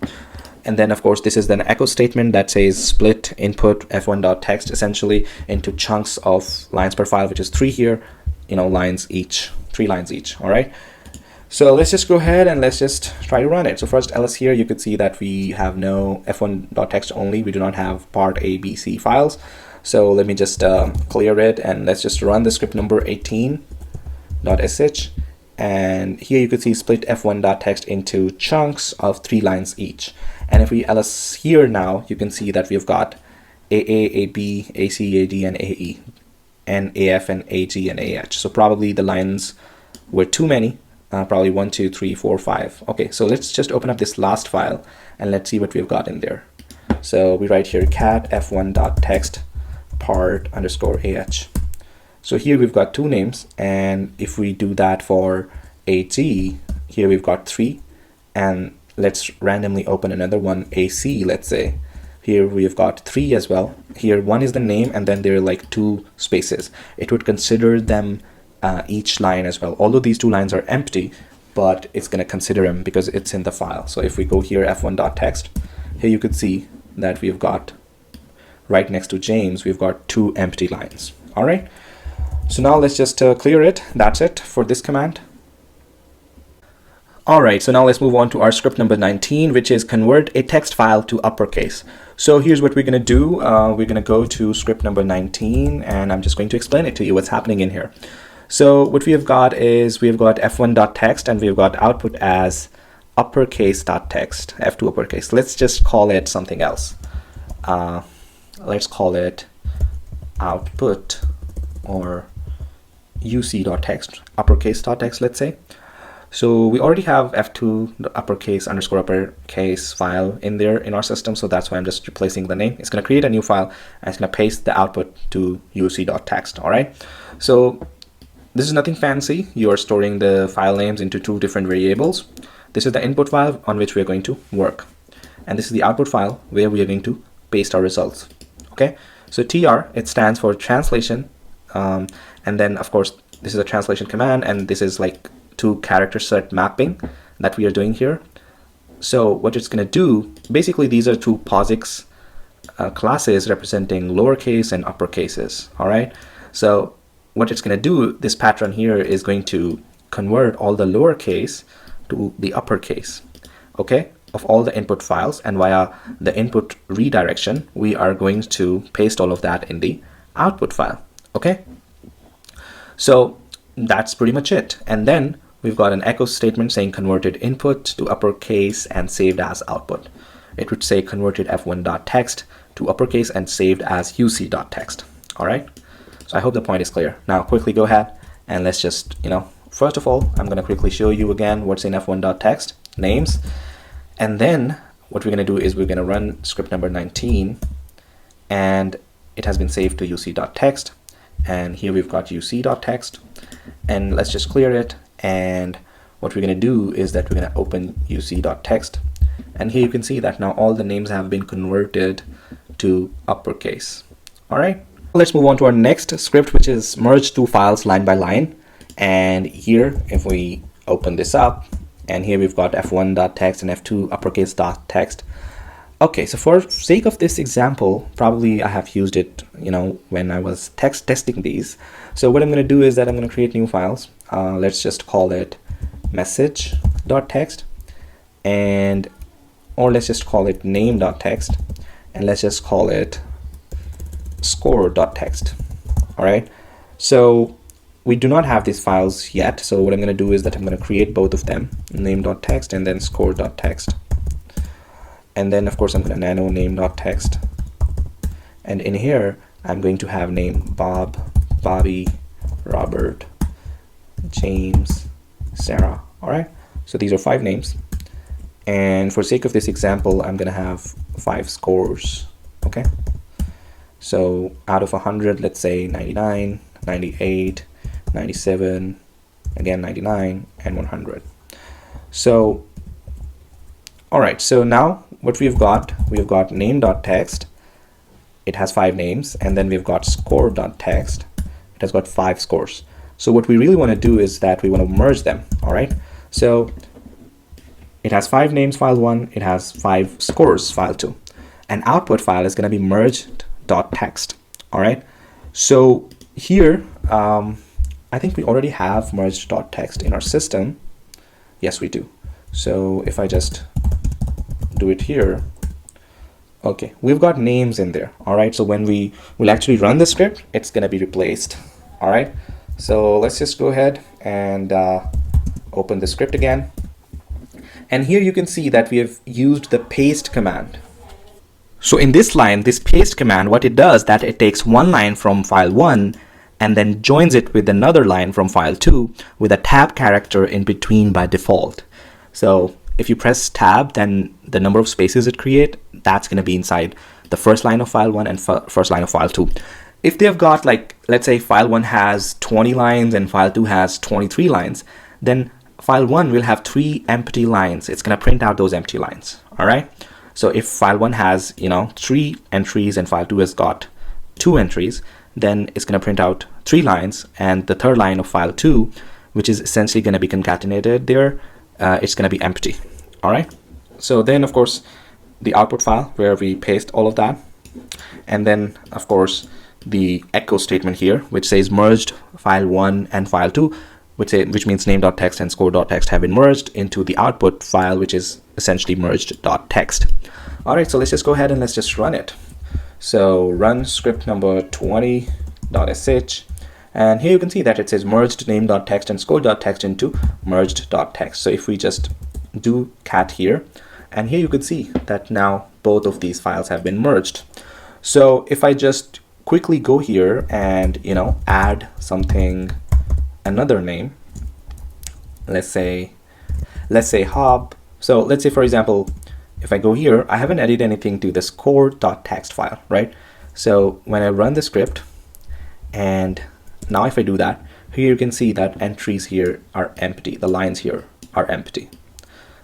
And then of course this is an echo statement that says split input f1.text essentially into chunks of lines per file, which is 3 here, lines each, 3 lines each. All right, so let's just go ahead and let's just try to run it. So first ls here, you could see that we have no f1.text only, we do not have part a, b, c files. So let me just clear it, and let's just run the script number 18.sh. And here you could see split f1.text into chunks of 3 lines each. And if we ls here now, you can see that we've got AA, AB, AC, AD, and AE, and AF, and AG, and AH. So probably the lines were too many, probably 1, 2, 3, 4, 5. Okay, so let's just open up this last file and let's see what we've got in there. So we write here cat f1.text part underscore AH. So here we've got 2 names, and if we do that for AG, here we've got 3, and let's randomly open another one, AC, let's say. Here we've got 3 as well. Here 1 is the name, and then there are like 2 spaces. It would consider them each line as well. Although these 2 lines are empty, but it's going to consider them because it's in the file. So if we go here f1.text, here you could see that we've got right next to James, we've got 2 empty lines. All right. So now let's just clear it. That's it for this command. All right, so now let's move on to our script number 19, which is convert a text file to uppercase. So here's what we're going to do. We're going to go to script number 19, and I'm just going to explain it to you what's happening in here. So what we have got is we've got f1.text, and we've got output as uppercase.text, f2 uppercase. Let's just call it something else. Let's call it output or uc.text, uppercase.text, let's say. So we already have f2 uppercase underscore uppercase file in there in our system, so that's why I'm just replacing the name. It's going to create a new file, and it's going to paste the output to uc.text. All right, so this is nothing fancy. You are storing the file names into 2 different variables. This is the input file on which we are going to work, and this is the output file where we are going to paste our results. Okay, so tr, it stands for translation, and then of course this is a translation command, and this is like 2 character set mapping that we are doing here. So what it's going to do, basically these are 2 POSIX classes representing lowercase and uppercases. All right, so what it's going to do, this pattern here is going to convert all the lowercase to the uppercase. Okay, of all the input files, and via the input redirection, we are going to paste all of that in the output file. Okay, so that's pretty much it. And then we've got an echo statement saying converted input to uppercase and saved as output. It would say converted f1.text to uppercase and saved as uc.text. All right, so I hope the point is clear. Now quickly go ahead and let's just, first of all, I'm going to quickly show you again what's in f1.text, names. And then what we're going to do is we're going to run script number 19, and it has been saved to uc.text. And here we've got uc.text, and let's just clear it. And what we're going to do is that we're going to open uc.text. And here you can see that now all the names have been converted to uppercase. All right, let's move on to our next script, which is merge two files line by line. And here, if we open this up, and here we've got f1.text and f2 uppercase.text. Okay, so for sake of this example, probably I have used it, when I was testing these. So what I'm going to do is that I'm going to create new files. Let's just call it message.text, or let's just call it name.text, and let's just call it score.text. All right, so we do not have these files yet. So what I'm going to do is that I'm going to create both of them, name.text and then score.text. And then of course I'm going to nano name.text. And in here, I'm going to have name Bob, Bobby, Robert, James, Sarah. All right, so these are 5 names. And for sake of this example, I'm going to have 5 scores. Okay, so out of 100, let's say 99, 98, 97, again 99, and 100. So all right, so now what we've got name.text. It has 5 names, and then we've got score.text. It has got 5 scores. So what we really want to do is that we want to merge them. All right, so it has 5 names, file 1. It has 5 scores, file 2. An output file is going to be merged.text. All right, so here I think we already have merged.text in our system. Yes, we do. So if I just do it here, okay, we've got names in there. All right, so when we will actually run the script, it's going to be replaced. All right, so let's just go ahead and open the script again. And here you can see that we have used the paste command. So in this line, this paste command, what it does, that it takes one line from file 1 and then joins it with another line from file 2 with a tab character in between by default. So if you press tab, then the number of spaces it creates, that's going to be inside the first line of file 1 and first line of file 2. If they've got, like, let's say file 1 has 20 lines and file 2 has 23 lines, then file 1 will have 3 empty lines. It's going to print out those empty lines. All right. So if file 1 has, 3 entries and file 2 has got 2 entries, then it's going to print out 3 lines, and the third line of file 2, which is essentially going to be concatenated there, it's going to be empty. All right. So then, of course, the output file where we paste all of that, and then, of course, the echo statement here, which says merged file 1 and file 2, which means name.text and score.text have been merged into the output file, which is essentially merged.text. All right, so let's just go ahead and let's just run it. So run script number 20.sh, and here you can see that it says merged name.text and score.text into merged.text. So if we just do cat here, and here you can see that now both of these files have been merged. So if I just quickly go here and add something, another name, let's say Hob. So let's say, for example, if I go here, I haven't added anything to the score.text file, right? So when I run the script, and now if I do that, here you can see that entries here are empty. The lines here are empty.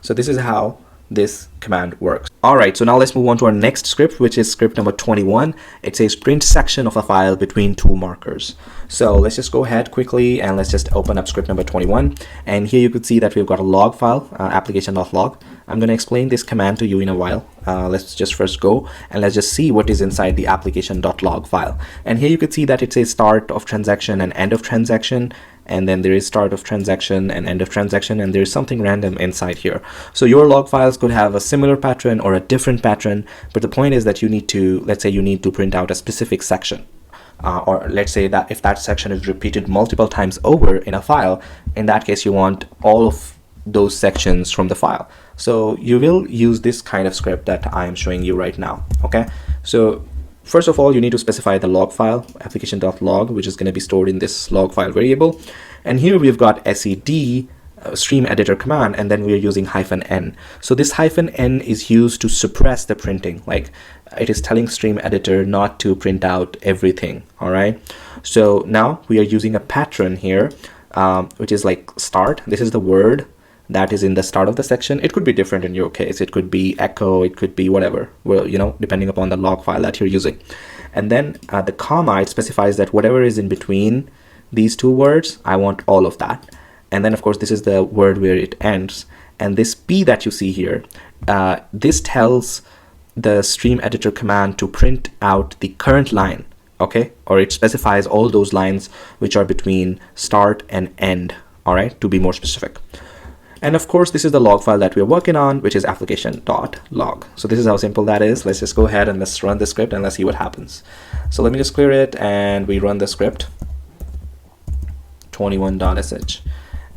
So this is how this command works. All right, so now let's move on to our next script, which is script number 21. It says print section of a file between 2 markers. So let's just go ahead quickly and let's just open up script number 21. And here you could see that we've got a log file, application.log. I'm going to explain this command to you in a while. Let's just first go and let's just see what is inside the application.log file. And here you could see that it says start of transaction and end of transaction. and then there is start of transaction and end of transaction, and there's something random inside here. So your log files could have a similar pattern or a different pattern, but the point is that you need to, let's say you need to print out a specific section. Or let's say that if that section is repeated multiple times over in a file, in that case you want all of those sections from the file. So you will use this kind of script that I am showing you right now. Okay, so first of all, you need to specify the log file, application.log, which is going to be stored in this log file variable. And here we've got sed stream editor command, and then we are using -n. So this -n is used to suppress the printing, like it is telling stream editor not to print out everything. All right, so now we are using a pattern here, which is like start. This is the word that is in the start of the section. It could be different in your case. It could be echo, it could be whatever, well, you know, depending upon the log file that you're using. And then the comma, it specifies that whatever is in between these two words, I want all of that. And then of course this is the word where it ends, and this P that you see here, this tells the stream editor command to print out the current line, okay, or it specifies all those lines which are between start and end, all right, to be more specific. And of course this is the log file that we're working on, which is application.log. So this is how simple that is. Let's just go ahead and let's run the script and let's see what happens. So let me just clear it, and we run the script 21.sh.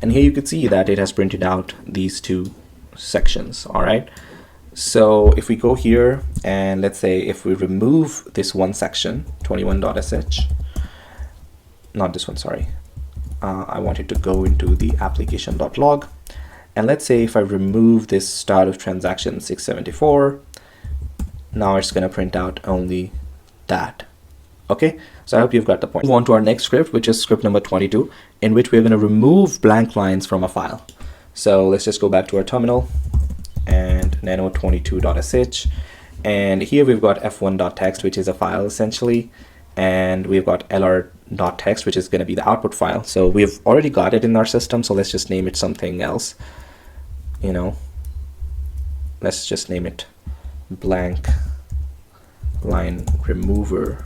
And here you can see that it has printed out these two sections. All right, so if we go here and let's say if we remove this one section, 21.sh, not this one, sorry, I wanted to go into the application.log, and let's say if I remove this start of transaction 674, now it's going to print out only that. Okay, so I hope you've got the point. Move on to our next script, which is script number 22, in which we're going to remove blank lines from a file. So let's just go back to our terminal and nano22.sh, and here we've got f1.txt, which is a file essentially, and we've got lr.txt, which is going to be the output file. So we've already got it in our system, so let's just name it something else. You know, let's just name it blank line remover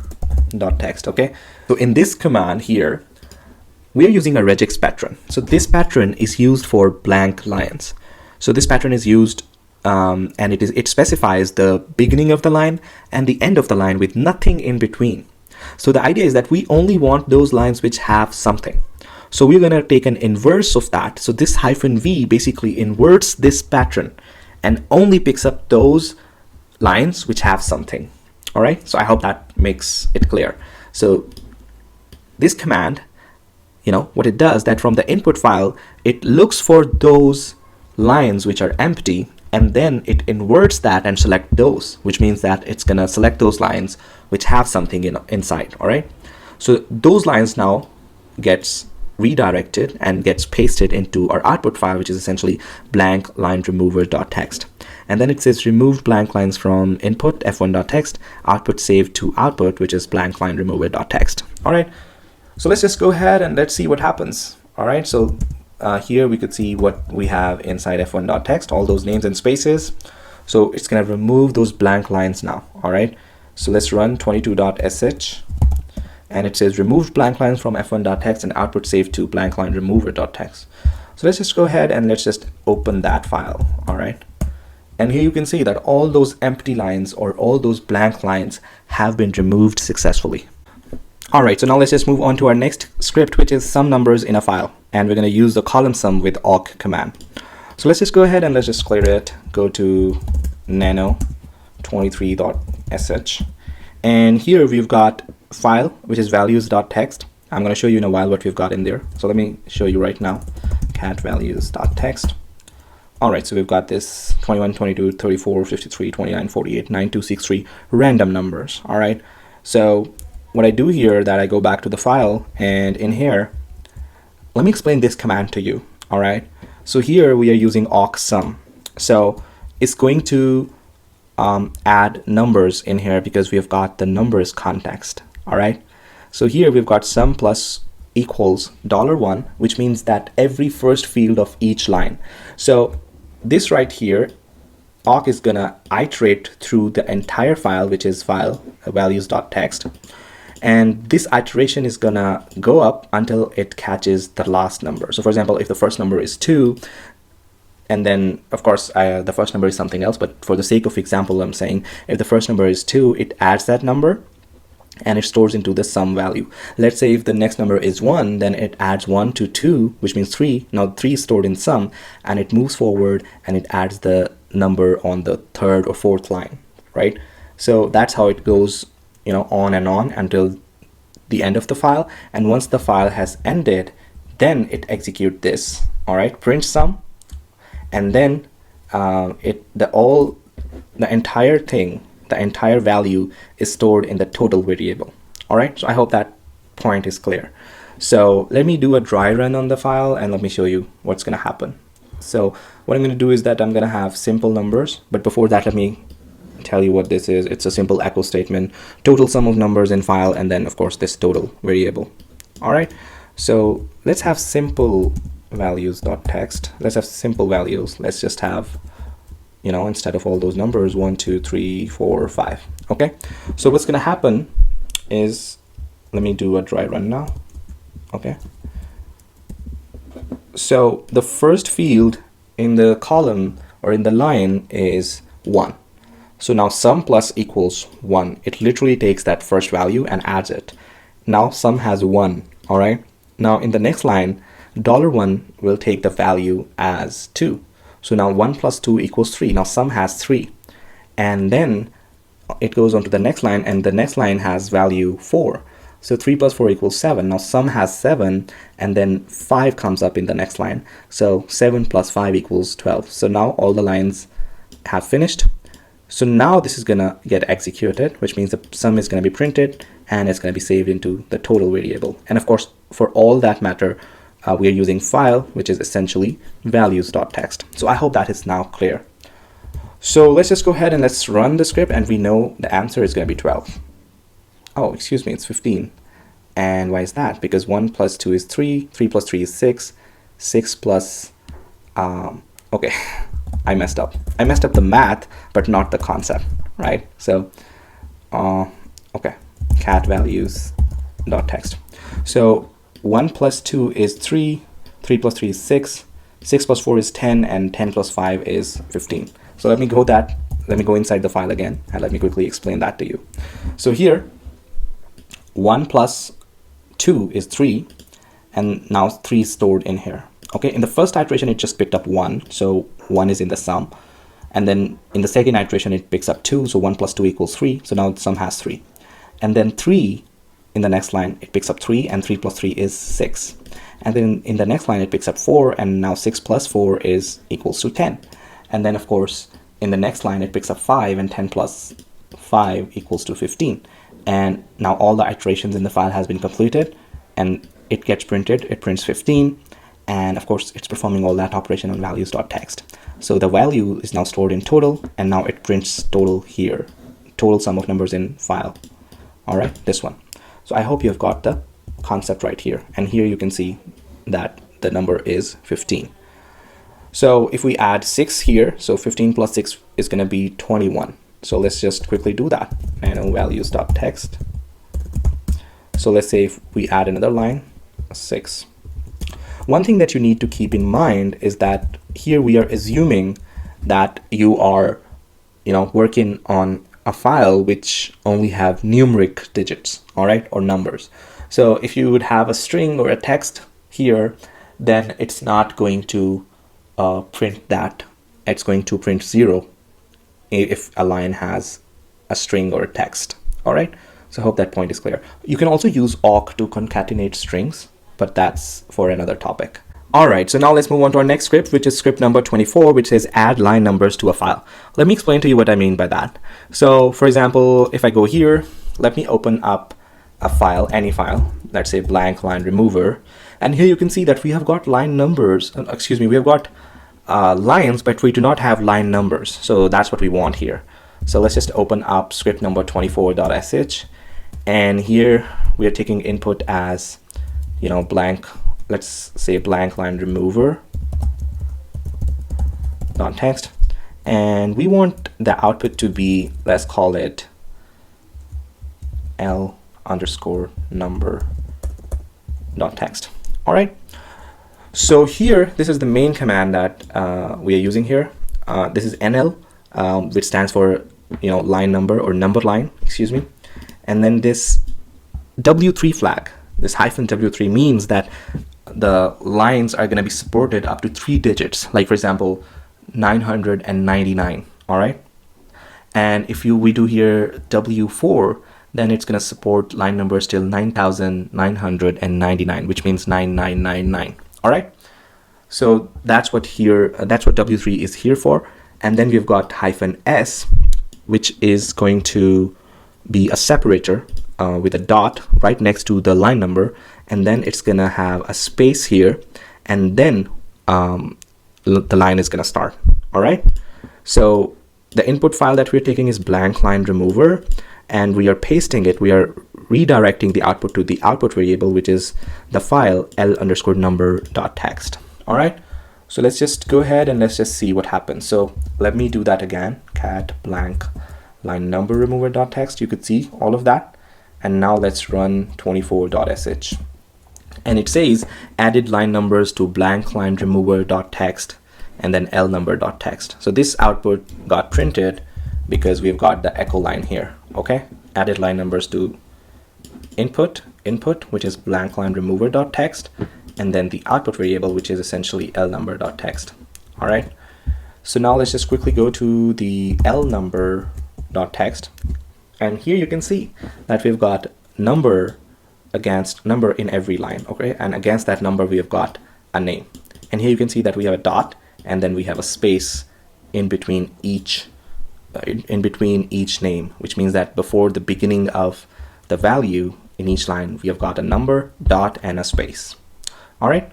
.txt. Okay, so in this command here we're using a regex pattern. So this pattern is used for blank lines. So this pattern is used and it specifies the beginning of the line and the end of the line with nothing in between. So the idea is that we only want those lines which have something. So we're going to take an inverse of that. So this -v basically inverts this pattern and only picks up those lines which have something. All right, so I hope that makes it clear. So this command, you know, what it does, that from the input file, it looks for those lines which are empty, and then it inverts that and select those, which means that it's gonna select those lines which have something inside. All right, so those lines now gets redirected and gets pasted into our output file, which is essentially blank line remover.txt. And then it says removed blank lines from input f1.txt, output saved to output, which is blank line remover.txt. All right, so let's just go ahead and let's see what happens. All right, so here we could see what we have inside f1.txt, all those names and spaces. So it's going to remove those blank lines now. All right, so let's run 22.sh, and it says removed blank lines from f1.txt and output saved to blank line remover.txt. So let's just go ahead and let's just open that file. All right, and here you can see that all those empty lines or all those blank lines have been removed successfully. All right, so now let's just move on to our next script, which is sum numbers in a file, and we're going to use the column sum with awk command. So let's just go ahead and let's just clear it, go to nano23.sh, and here we've got file, which is values.txt. I'm going to show you in a while what we've got in there. So let me show you right now, cat values.txt. All right, so we've got this 21, 22, 34, 53, 29, 48, 9263 random numbers. All right, so what I do here, that I go back to the file, and in here, let me explain this command to you. All right, so here we are using awk sum. So it's going to add numbers in here because we have got the numbers context. All right, so here we've got sum plus equals $1, which means that every first field of each line. So this right here, awk is gonna iterate through the entire file, which is file values.txt, And this iteration is gonna go up until it catches the last number. So for example, if the first number is 2, and then of course the first number is something else, but for the sake of example, I'm saying if the first number is 2, it adds that number and it stores into the sum value. Let's say if the next number is 1, then it adds 1 to 2, which means 3. Now 3 is stored in sum, and it moves forward and it adds the number on the third or fourth line, right? So that's how it goes, you know, on and on until the end of the file. And once the file has ended, then it executes this, all right, print sum, and then the entire thing, the entire value is stored in the total variable. All right, so I hope that point is clear. So let me do a dry run on the file and let me show you what's going to happen. So what I'm going to do is that I'm going to have simple numbers, but before that, let me tell you what this is. It's a simple echo statement, total sum of numbers in file, and then of course this total variable. All right, so let's have simple values.text. Let's have simple values. Let's just have, you know, instead of all those numbers, 1, 2, 3, 4, 5. Okay, so what's going to happen is, let me do a dry run now. Okay, so the first field in the column or in the line is 1. So now sum plus equals 1. It literally takes that first value and adds it. Now sum has 1. All right, now in the next line, $1 will take the value as 2. So now 1 plus 2 equals 3. Now sum has 3. And then it goes on to the next line, and the next line has value 4. So 3 plus 4 equals 7. Now sum has 7, and then 5 comes up in the next line. So 7 plus 5 equals 12. So now all the lines have finished. So now this is going to get executed, which means the sum is going to be printed and it's going to be saved into the total variable. And of course, for all that matter, we are using file, which is essentially values.text. So I hope that is now clear. So let's just go ahead and let's run the script, and we know the answer is going to be 12. Oh, excuse me, it's 15. And why is that? Because 1 plus 2 is 3, 3 plus 3 is 6, 6 plus, okay, I messed up. I messed up the math, but not the concept, right? So, okay, cat values.text. So 1 plus 2 is 3, 3 plus 3 is 6, 6 plus 4 is 10, and 10 plus 5 is 15. So let me go inside the file again, and let me quickly explain that to you. So here, 1 plus 2 is 3, and now 3 is stored in here. Okay, in the first iteration, it just picked up 1, so 1 is in the sum. And then in the second iteration, it picks up 2, so 1 plus 2 equals 3, so now the sum has 3. And then 3, in the next line, it picks up 3, and 3 plus 3 is 6. And then in the next line, it picks up 4, and now 6 plus 4 is equals to 10. And then, of course, in the next line, it picks up 5, and 10 plus 5 equals to 15. And now all the iterations in the file has been completed, and it gets printed. It prints 15, and of course, it's performing all that operation on values.text. So the value is now stored in total, and now it prints total here, total sum of numbers in file. All right, this one. So I hope you've got the concept right here. And here you can see that the number is 15. So if we add 6 here, so 15 plus 6 is going to be 21. So let's just quickly do that. And values.text. So let's say if we add another line, 6. One thing that you need to keep in mind is that here we are assuming that you are, working on a file which only have numeric digits, all right, or numbers. So if you would have a string or a text here, then it's not going to print that. It's going to print 0 if a line has a string or a text, all right? So I hope that point is clear. You can also use awk to concatenate strings, but that's for another topic. All right, so now let's move on to our next script, which is script number 24, which says add line numbers to a file. Let me explain to you what I mean by that. So for example, if I go here, let me open up a file, any file, let's say blank line remover. And here you can see that we have got line numbers, we have got lines, but we do not have line numbers. So that's what we want here. So let's just open up script number 24.sh. And here we are taking input as, blank, let's say blank line remover .text. And we want the output to be, let's call it li. underscore number dot text. All right. So here, this is the main command that we are using here. This is NL, which stands for line number or number line, excuse me. And then this W3 flag, this hyphen W3 means that the lines are going to be supported up to 3 digits. Like for example, 999. All right. And if we do here W4, then it's going to support line numbers till 9,999, which means 9999. All right. So that's what W3 is here for. And then we've got hyphen S, which is going to be a separator with a dot right next to the line number. And then it's going to have a space here. And then the line is going to start. All right. So the input file that we're taking is blank line remover, and we are pasting it. We are redirecting the output to the output variable, which is the file l_number.txt. All right. So let's just go ahead and let's just see what happens. So let me do that again. Cat blank line number remover.txt. You could see all of that. And now let's run 24.sh. And it says added line numbers to blank line remover.txt and then l_number.txt. So this output got printed because we've got the echo line here. Okay. Added line numbers to input, which is blank line remover.txt, and then the output variable, which is essentially l_number.txt. All right. So now let's just quickly go to the l_number.txt. And here you can see that we've got number against number in every line. Okay. And against that number, we have got a name. And here you can see that we have a dot, and then we have a space in between each name, which means that before the beginning of the value in each line, we have got a number, dot, and a space. All right.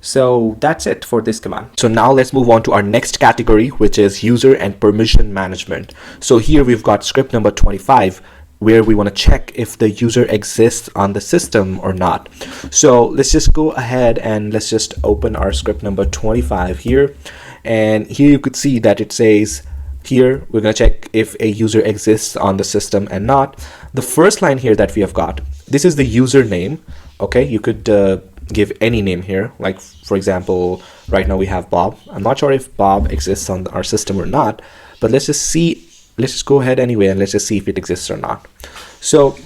So that's it for this command. So now let's move on to our next category, which is user and permission management. So here we've got script number 25, where we want to check if the user exists on the system or not. So let's just go ahead and let's just open our script number 25 here. And here you could see that it says here we're going to check if a user exists on the system and not. The first line here that we have got, this is the username. Okay, you could give any name here. Like for example, right now we have Bob. I'm not sure if Bob exists on our system or not, but let's just see. Let's just go ahead anyway and let's just see if it exists or not. So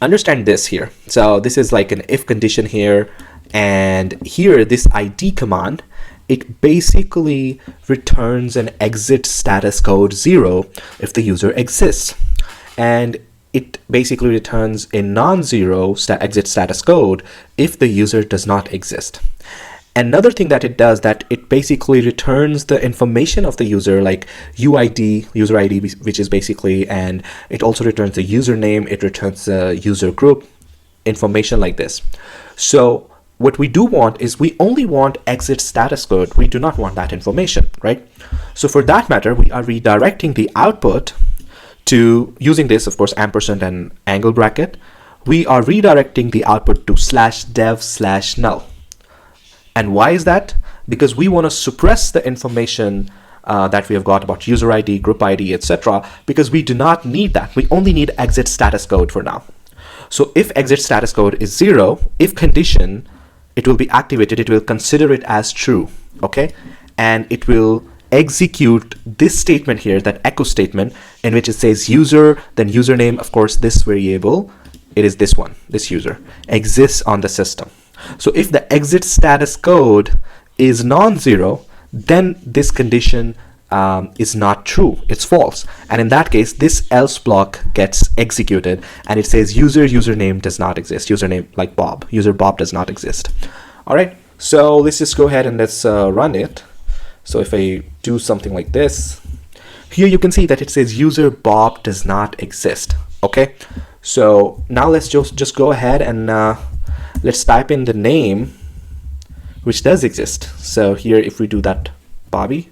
understand this here. So this is like an if condition here, and here this ID command, it basically returns an exit status code 0 if the user exists, and it basically returns a non-zero exit status code if the user does not exist. Another thing that it does, that it basically returns the information of the user, like UID, user ID, which is basically, and it also returns the username, it returns the user group, information like this. So what we do want is we only want exit status code. We do not want that information, right? So for that matter, we are redirecting the output to, using this, of course, ampersand and angle bracket, we are redirecting the output to /dev/null. And why is that? Because we want to suppress the information that we have got about user ID, group ID, etc. because we do not need that. We only need exit status code for now. So if exit status code is 0, if condition, it will be activated. It will consider it as true. Okay. And it will execute this statement here, that echo statement, in which it says user, then username, of course, this variable, it is this one, this user, exists on the system. So if the exit status code is non-zero, then this condition is not true, it's false. And in that case, this else block gets executed and it says username does not exist, username like Bob, user Bob does not exist. All right, so let's just go ahead and let's run it. So if I do something like this, here you can see that it says user Bob does not exist. Okay, so now let's just go ahead and let's type in the name which does exist. So here if we do that, Bobby,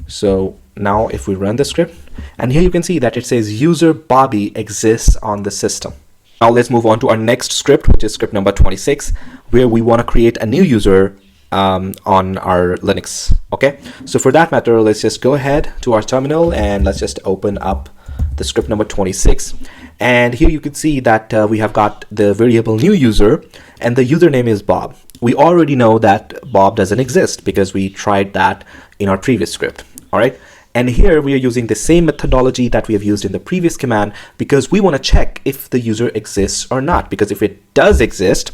so now if we run the script, and here you can see that it says user Bobby exists on the system. Now let's move on to our next script, which is script number 26, where we want to create a new user on our Linux. Okay, so for that matter, let's just go ahead to our terminal and let's just open up the script number 26. And here you can see that we have got the variable new user and the username is Bob. We already know that Bob doesn't exist because we tried that in our previous script. All right. And here we are using the same methodology that we have used in the previous command because we want to check if the user exists or not. Because if it does exist,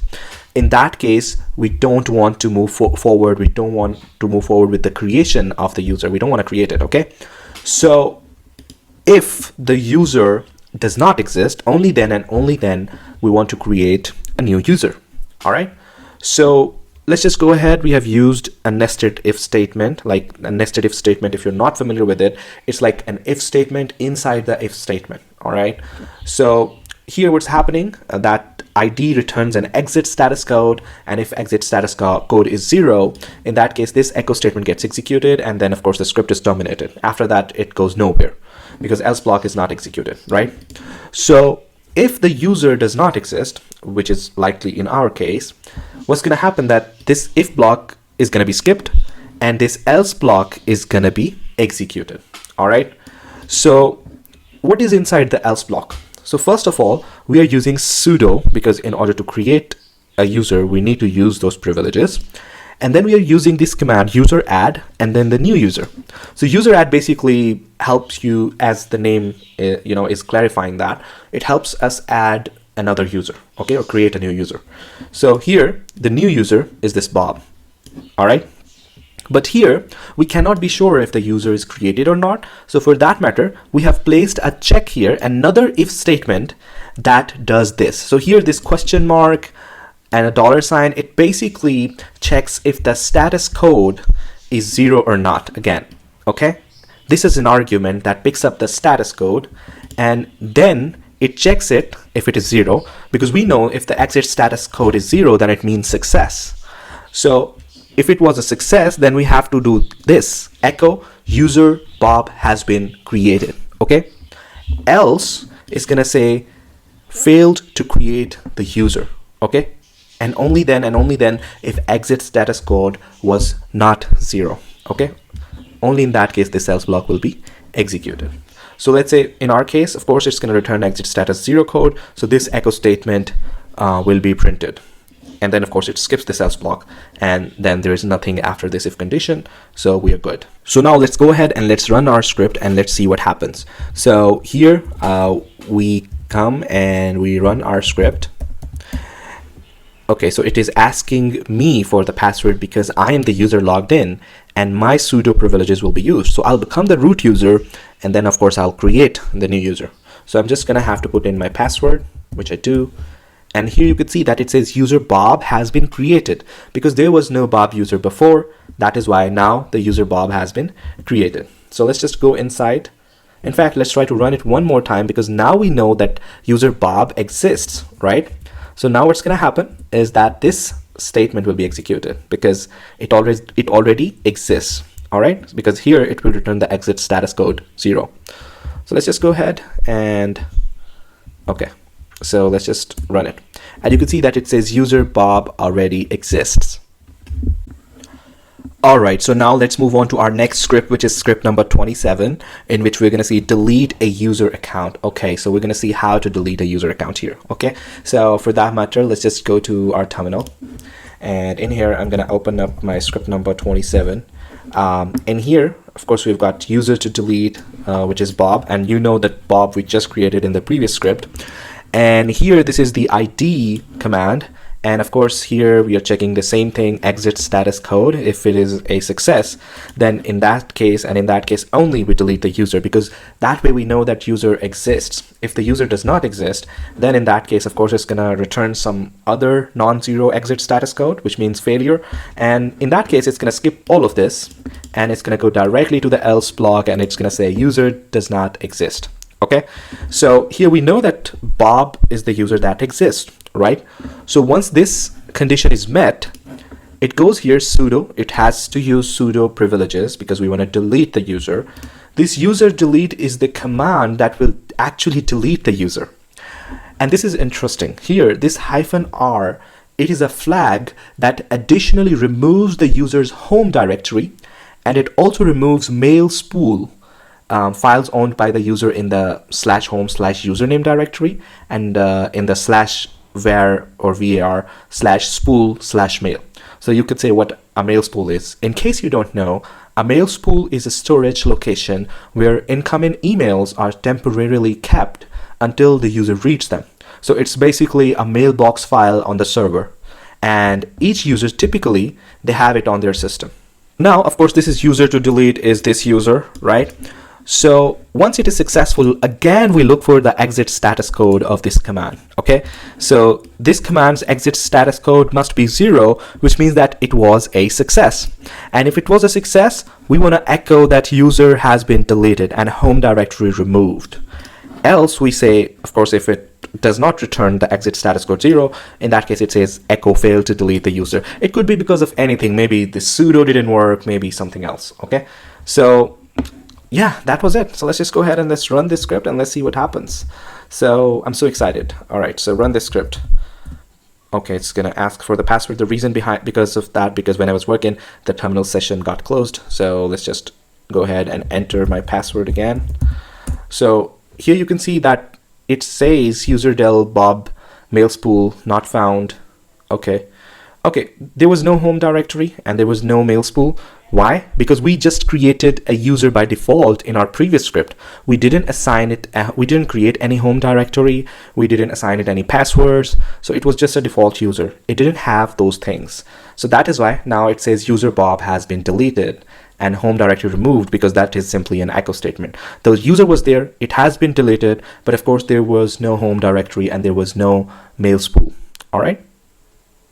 in that case, we don't want to move forward. We don't want to move forward with the creation of the user. We don't want to create it. Okay. So if the user does not exist, only then and only then we want to create a new user. All right. So let's just go ahead. We have used a nested if statement. Like a nested if statement, if you're not familiar with it, it's like an if statement inside the if statement. All right. So here what's happening, that ID returns an exit status code, and if exit status code is 0, in that case this echo statement gets executed, and then of course the script is terminated. After that it goes nowhere because else block is not executed, right? So if the user does not exist, which is likely in our case, what's going to happen that this if block is going to be skipped and this else block is going to be executed. All right. So what is inside the else block? So first of all, we are using sudo because in order to create a user, we need to use those privileges. And then we are using this command user add and then the new user. So user add basically helps you, as the name is clarifying that, it helps us add another user, okay, or create a new user. So here the new user is this Bob. All right. But here we cannot be sure if the user is created or not. So for that matter, we have placed a check here, another if statement that does this. So here this question mark and a $sign, it basically checks if the status code is 0 or not again. Okay. This is an argument that picks up the status code and then it checks it if it is 0, because we know if the exit status code is 0, then it means success. So if it was a success, then we have to do this echo user Bob has been created. Okay. Else is going to say failed to create the user. Okay. And only then if exit status code was not 0. Okay. Only in that case this else block will be executed. So let's say in our case, of course, it's going to return exit status 0 code. So this echo statement will be printed. And then of course it skips this else block, and then there is nothing after this if condition. So we are good. So now let's go ahead and let's run our script and let's see what happens. So here we come and we run our script. Okay, so it is asking me for the password because I am the user logged in and my sudo privileges will be used. So I'll become the root user and then of course I'll create the new user. So I'm just gonna have to put in my password, which I do. And here you can see that it says user Bob has been created because there was no Bob user before. That is why now the user Bob has been created. So let's just go inside. In fact, let's try to run it one more time because now we know that user Bob exists, right? So now what's going to happen is that this statement will be executed because it already exists. All right, because here it will return the exit status code 0. So let's just go ahead and okay. So let's just run it. And you can see that it says user Bob already exists. All right, so now let's move on to our next script, which is script number 27, in which we're going to see delete a user account. Okay, so we're going to see how to delete a user account here. Okay, so for that matter, let's just go to our terminal. And in here, I'm going to open up my script number 27. In here, of course, we've got user to delete, which is Bob. And you know that Bob we just created in the previous script. And here, this is the ID command. And of course, here we are checking the same thing, exit status code. If it is a success, then in that case, and in that case only, we delete the user, because that way we know that user exists. If the user does not exist, then in that case, of course, it's going to return some other non-zero exit status code, which means failure. And in that case, it's going to skip all of this, and it's going to go directly to the else block, and it's going to say user does not exist. Okay, so here we know that Bob is the user that exists, right? So once this condition is met, it goes here sudo. It has to use sudo privileges because we want to delete the user. This user delete is the command that will actually delete the user. And this is interesting. Here, this -r, it is a flag that additionally removes the user's home directory, and it also removes mail spool files owned by the user in the /home/username directory, and in the /var or var/spool/mail. So you could say what a mail spool is. In case you don't know, a mail spool is a storage location where incoming emails are temporarily kept until the user reads them. So it's basically a mailbox file on the server, and each user typically they have it on their system. Now, of course, this is user to delete is this user, right? So once it is successful, again, we look for the exit status code of this command. Okay, so this command's exit status code must be 0, which means that it was a success. And if it was a success, we want to echo that user has been deleted and home directory removed. Else we say, of course, if it does not return the exit status code 0, in that case it says echo failed to delete the user. It could be because of anything. Maybe the sudo didn't work, maybe something else. Okay, so yeah, that was it. So let's just go ahead and let's run this script and let's see what happens. So I'm so excited. All right, so run this script. Okay, it's gonna ask for the password. The reason because when I was working, the terminal session got closed. So let's just go ahead and enter my password again. So here you can see that it says user del bob mail spool not found. Okay, there was no home directory and there was no mail spool. Why? Because we just created a user by default in our previous script. We didn't assign it, we didn't create any home directory, we didn't assign it any passwords, so it was just a default user. It didn't have those things. So that is why now it says user Bob has been deleted and home directory removed, because that is simply an echo statement. The user was there, it has been deleted, but of course there was no home directory and there was no mail spool. All right.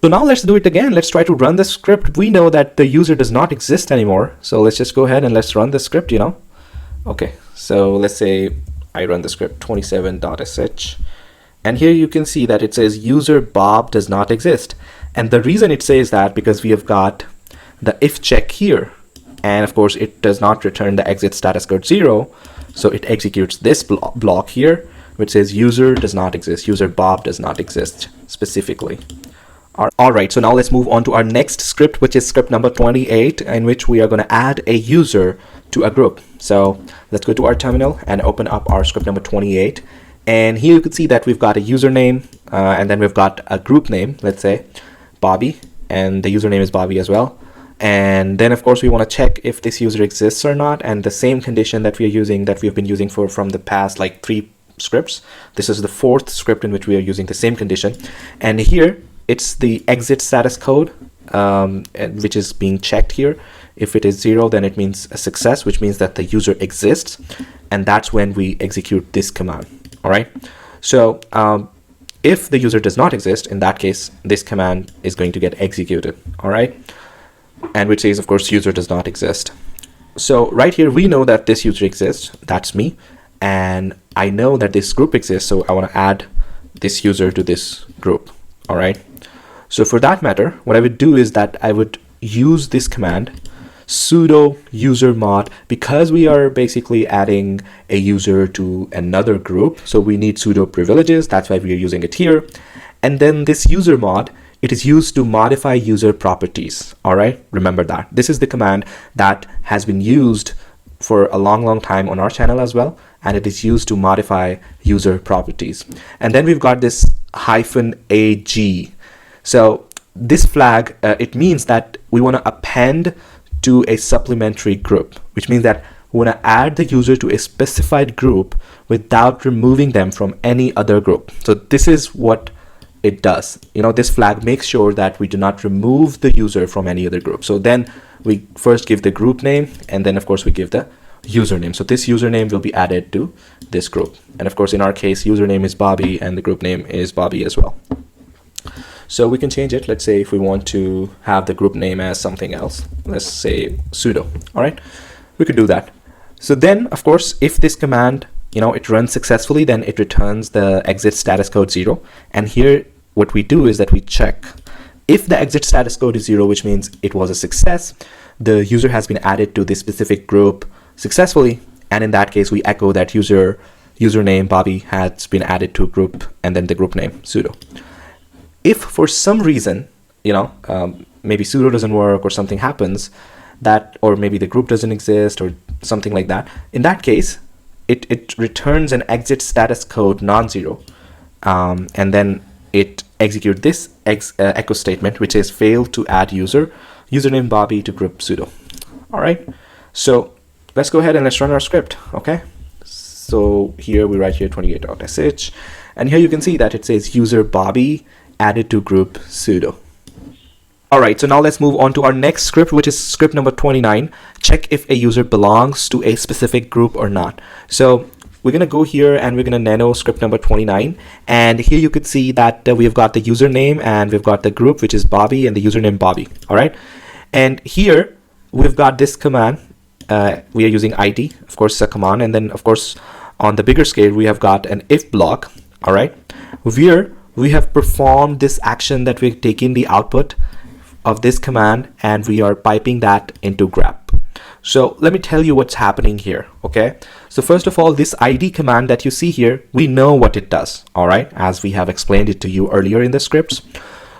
So now let's do it again. Let's try to run the script. We know that the user does not exist anymore. So let's just go ahead and let's run the script, Okay, so let's say I run the script 27.sh. And here you can see that it says user Bob does not exist. And the reason it says that because we have got the if check here. And of course, it does not return the exit status code 0. So it executes this block here, which says user does not exist. User Bob does not exist specifically. All right, so now let's move on to our next script, which is script number 28, in which we are going to add a user to a group. So let's go to our terminal and open up our script number 28. And here you can see that we've got a username and then we've got a group name, let's say Bobby, and the username is Bobby as well. And then of course we want to check if this user exists or not, and the same condition that we've been using from the past like 3 scripts. This is the 4th script in which we are using the same condition. And here it's the exit status code, which is being checked here. If it is 0, then it means a success, which means that the user exists. And that's when we execute this command. All right. So if the user does not exist, in that case, this command is going to get executed. All right. And which says, of course, user does not exist. So right here, we know that this user exists. That's me. And I know that this group exists. So I want to add this user to this group. All right. So for that matter, what I would do is that I would use this command sudo user mod, because we are basically adding a user to another group. So we need sudo privileges. That's why we are using it here. And then this user mod, it is used to modify user properties. All right. Remember that this is the command that has been used for a long time on our channel as well. And it is used to modify user properties. And then we've got this -ag. So this flag, it means that we want to append to a supplementary group, which means that we want to add the user to a specified group without removing them from any other group. So this is what it does. This flag makes sure that we do not remove the user from any other group. So then we first give the group name, and then of course we give the username. So this username will be added to this group. And of course, in our case, username is Bobby and the group name is Bobby as well. So we can change it. Let's say if we want to have the group name as something else, let's say sudo. All right, we could do that. So then, of course, if this command, it runs successfully, then it returns the exit status code 0. And here, what we do is that we check if the exit status code is 0, which means it was a success. The user has been added to this specific group successfully. And in that case, we echo that username Bobby has been added to a group, and then the group name sudo. If for some reason, maybe sudo doesn't work or something happens, or maybe the group doesn't exist, or something like that. In that case, it returns an exit status code non-zero, and then it executes this echo statement, which is failed to add username Bobby to group sudo. All right, so let's go ahead and let's run our script. Okay, so here we write here 28.sh, and here you can see that it says user Bobby added to group sudo. All right, so now let's move on to our next script, which is script number 29. Check if a user belongs to a specific group or not. So we're going to go here and we're going to nano script number 29. And here you could see that we've got the username and we've got the group, which is Bobby, and the username Bobby. All right. And here we've got this command. We are using ID, of course, it's a command. And then, of course, on the bigger scale, we have got an if block. All right. Where we have performed this action that we've taken the output of this command and we are piping that into grep. So let me tell you what's happening here. Okay, so first of all, this ID command that you see here, we know what it does. All right, as we have explained it to you earlier in the scripts.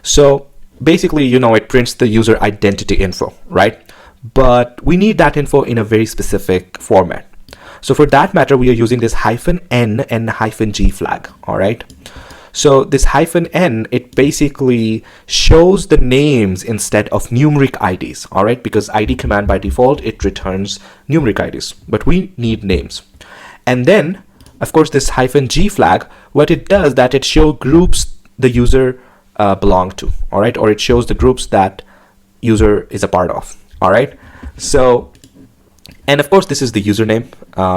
So basically, you know, it prints the user identity info, right? But we need that info in a very specific format. So for that matter, we are using this -n and -g flag. All right. So this -n, it basically shows the names instead of numeric IDs, all right? Because ID command by default, it returns numeric IDs, but we need names. And then, of course, this -g flag, what it does that it shows groups the user belong to, all right? Or it shows the groups that user is a part of, all right? So, and of course, this is the username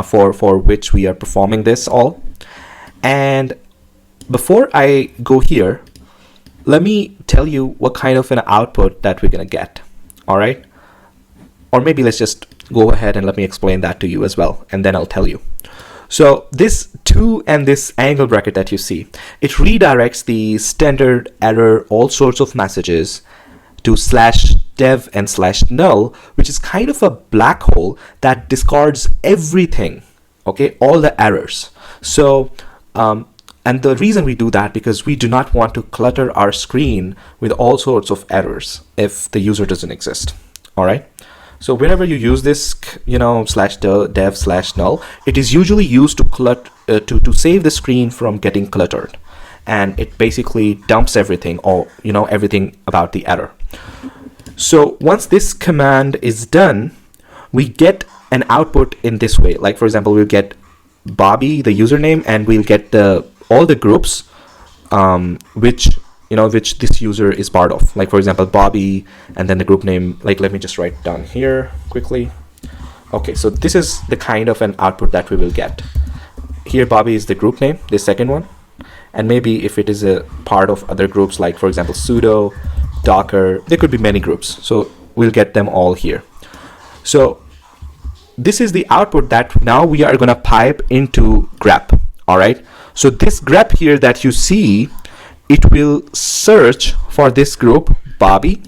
for which we are performing this all. And before I go here, let me tell you what kind of an output that we're going to get. All right. Or maybe let's just go ahead and let me explain that to you as well. And then I'll tell you. So this to and this angle bracket that you see, it redirects the standard error, all sorts of messages to /dev and /null, which is kind of a black hole that discards everything. Okay. All the errors. So, and the reason we do that because we do not want to clutter our screen with all sorts of errors if the user doesn't exist. All right. So whenever you use this, you know, /dev /null, it is usually used to save the screen from getting cluttered, and it basically dumps everything, or you know, everything about the error. So once this command is done, we get an output in this way. Like for example, we'll get Bobby, the username, and we'll get all the groups which this user is part of. Like for example, Bobby, and then the group name. Like let me just write down here quickly. Okay, so this is the kind of an output that we will get. Here Bobby is the group name, the second one, and maybe if it is a part of other groups, like for example sudo, docker, there could be many groups, so we'll get them all here. So this is the output that now we are going to pipe into grep. All right, so this grep here that you see, it will search for this group Bobby.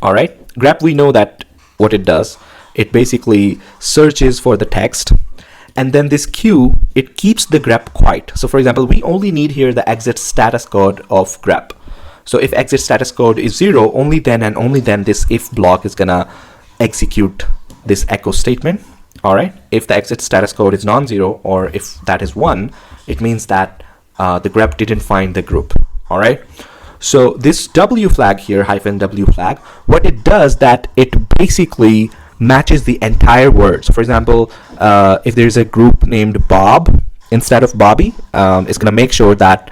All right, grep, we know that what it does, it basically searches for the text, and then this queue, it keeps the grep quiet. So for example, we only need here the exit status code of grep. So if exit status code is 0, only then and only then this if block is gonna execute this echo statement. All right, if the exit status code is non-zero, or if that is 1, it means that the grep didn't find the group. All right, so this W flag here, -W flag, what it does that it basically matches the entire word. So for example, if there's a group named Bob instead of Bobby, it's going to make sure that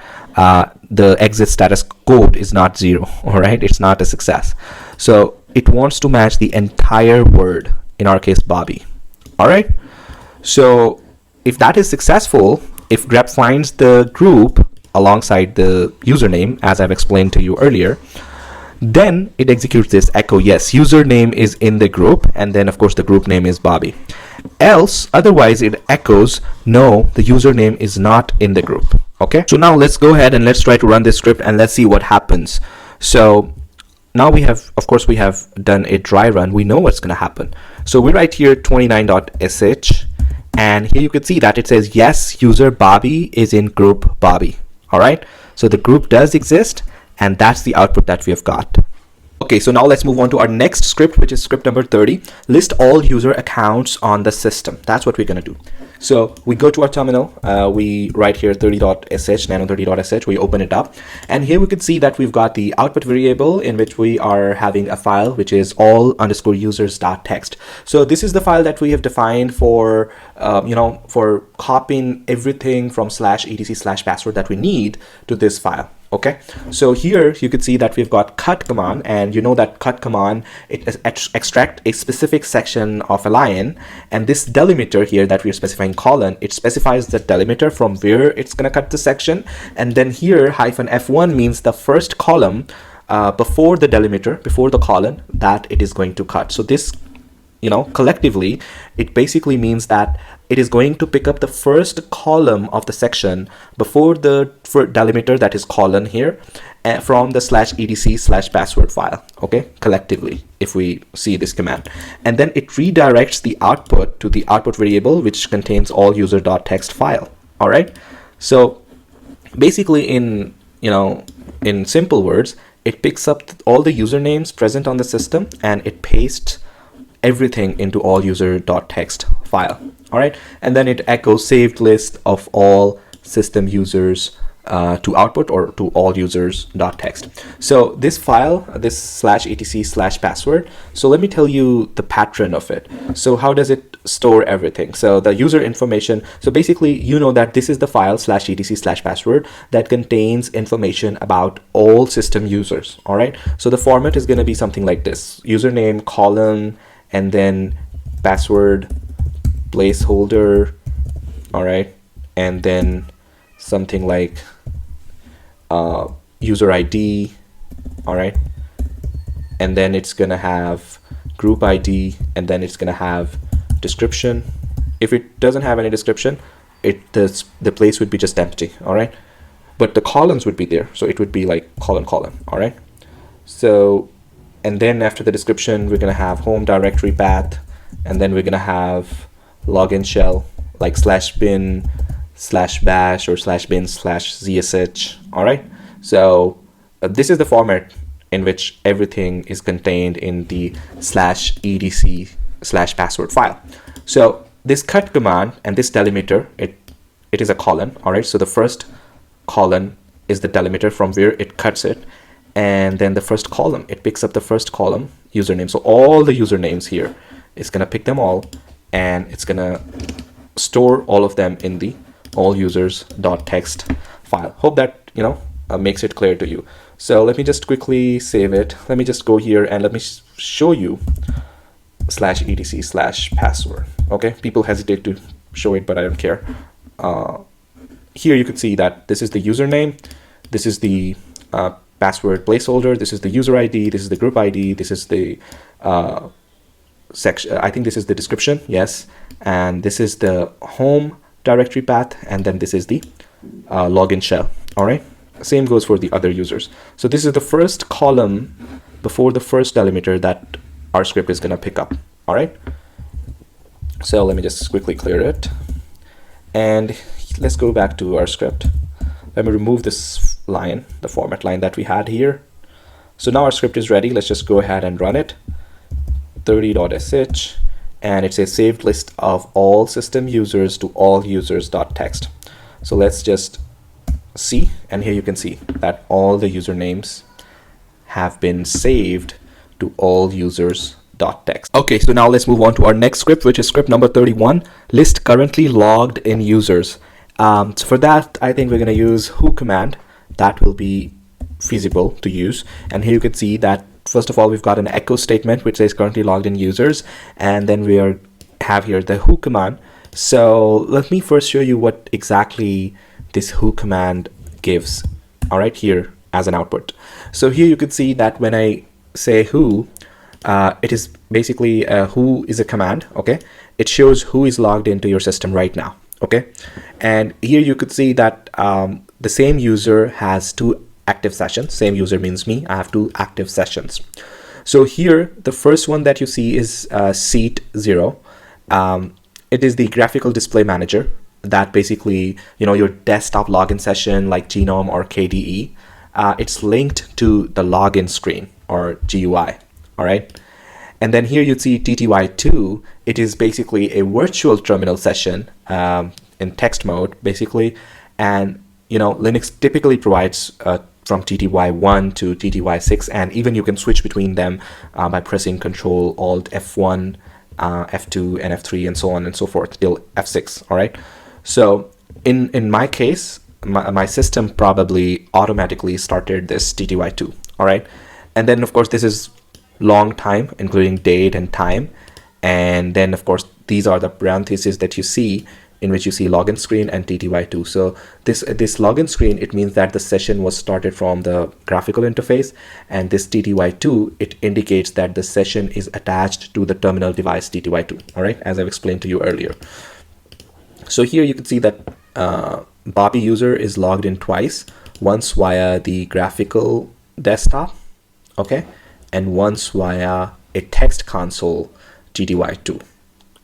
the exit status code is not 0. All right, it's not a success. So it wants to match the entire word, in our case Bobby. All right, so if that is successful, if grep finds the group alongside the username, as I've explained to you earlier, then it executes this echo, yes, username is in the group, and then of course the group name is Bobby. Else, otherwise it echoes, no, the username is not in the group. Okay, so now let's go ahead and let's try to run this script and let's see what happens. So now we have, of course, we have done a dry run. We know what's going to happen. So we write here 29.sh, and here you can see that it says, yes, user Bobby is in group Bobby. All right, so the group does exist, and that's the output that we have got. Okay, so now let's move on to our next script, which is script number 30. List all user accounts on the system. That's what we're going to do. So we go to our terminal, we write here 30.sh, nano30.sh, we open it up, and here we can see that we've got the output variable in which we are having a file which is all_users.txt. So this is the file that we have defined for for copying everything from /etc/password that we need to this file. Okay, so here you could see that we've got cut command, and you know that cut command, it extract a specific section of a line, and this delimiter here that we're specifying colon, it specifies the delimiter from where it's going to cut the section, and then here -f1 means the first column before the delimiter, before the colon, that it is going to cut. So this, collectively, it basically means that it is going to pick up the first column of the section before the delimiter, that is colon here, from the /etc/password file. Okay, collectively, if we see this command, and then it redirects the output to the output variable which contains all user.txt file. All right, so basically, in simple words, it picks up all the usernames present on the system and it pastes everything into all user.txt file. All right, and then it echoes saved list of all system users to output, or to all users.txt. So this file, this /etc/password, so let me tell you the pattern of it. So how does it store everything? So the user information, so basically that this is the file /etc/password that contains information about all system users. All right, so the format is going to be something like this: username colon, and then password placeholder, all right, and then something like user ID, all right, and then it's gonna have group ID, and then it's gonna have description. If it doesn't have any description, the place would be just empty, all right, but the columns would be there, so it would be like colon, all right. So, and then after the description, we're gonna have home directory path, and then we're gonna have login shell like /bin/bash or /bin/zsh. all right, so this is the format in which everything is contained in the /etc/password file. So this cut command and this delimiter, it is a colon. All right, so the first colon is the delimiter from where it cuts it, and then the first column, it picks up the first column username. So all the usernames here, it's gonna pick them all, and it's gonna store all of them in the all users.txt file. Hope that makes it clear to you. So let me just quickly save it. Let me just go here and let me show you /etc/password. Okay, people hesitate to show it, but I don't care. Here you could see that this is the username, this is the password placeholder, this is the user ID, this is the group ID, this is the section, I think this is the description, yes, and this is the home directory path, and then this is the login shell. All right, same goes for the other users. So this is the first column before the first delimiter that our script is going to pick up. All right, so let me just quickly clear it, and let's go back to our script. Let me remove this line, the format line that we had here. So now our script is ready. Let's just go ahead and run it. 30.sh, and it's a saved list of all system users to all users.txt. So let's just see, and here you can see that all the usernames have been saved to all users.txt. Okay, so now let's move on to our next script, which is script number 31, list currently logged in users. So for that, I think we're going to use who command. That will be feasible to use, and here you can see that first of all, we've got an echo statement which says currently logged in users, and then we have here the who command. So let me first show you what exactly this who command gives, all right, here as an output. So here you could see that when I say who, it is basically who is a command. Okay, it shows who is logged into your system right now. Okay, and here you could see that the same user has two active sessions. Same user means me. I have two active sessions. So here, the first one that you see is seat 0. It is the graphical display manager that basically, your desktop login session like Genome or KDE. It's linked to the login screen. or GUI, all right? And then here you'd see TTY2. It is basically a virtual terminal session in text mode, basically. And, Linux typically provides from TTY1 to TTY6, and even you can switch between them by pressing Control Alt F1, F2, and F3, and so on and so forth till F6, all right? So in my case, my system probably automatically started this TTY2, all right? And then, of course, this is long time, including date and time. And then, of course, these are the parentheses that you see, in which you see login screen and TTY2. So this login screen, it means that the session was started from the graphical interface, and this TTY2, it indicates that the session is attached to the terminal device TTY2, all right, as I've explained to you earlier. So here you can see that Bobby user is logged in twice, once via the graphical desktop, okay, and once via a text console TTY2,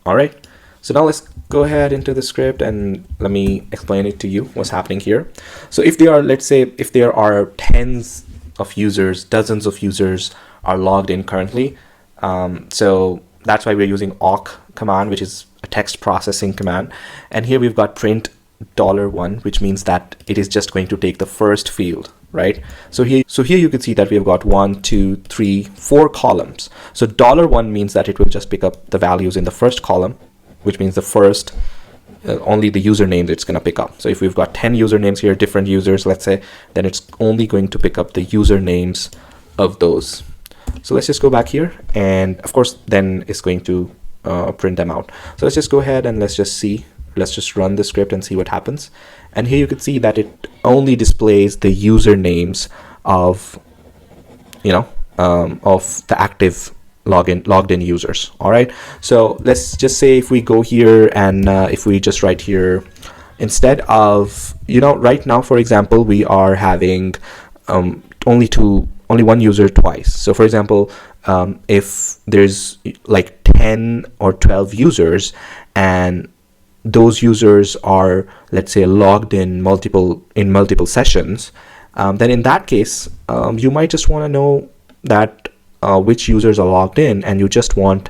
all right. So now let's go ahead into the script and let me explain it to you what's happening here. So if there are, let's say, if there are tens of users, dozens of users are logged in currently, so that's why we're using awk command, which is a text processing command. And here we've got print $1, which means that it is just going to take the first field, right? So here you can see that we've got 1, 2, 3, 4 columns. So $1 means that it will just pick up the values in the first column, which means the first, only the username it's going to pick up. So if we've got 10 usernames here, different users, let's say, then it's only going to pick up the usernames of those. So let's just go back here, and of course, then it's going to print them out. So let's just go ahead and let's just run the script and see what happens. And here you can see that it only displays the usernames of, of the active logged in users, all right? So let's just say if we go here and if we just write here, instead of, right now, for example, we are having only one user twice. So for example, if there's like 10 or 12 users and those users are, let's say, logged in multiple sessions, then in that case, you might just want to know that which users are logged in, and you just want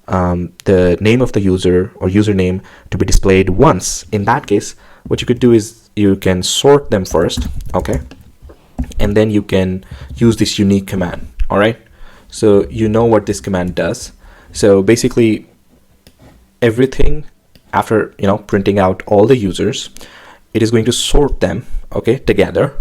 the name of the user or username to be displayed once. In that case, what you could do is you can sort them first, okay, and then you can use this unique command, all right? So you know what this command does. So basically, everything after printing out all the users, it is going to sort them, okay, together,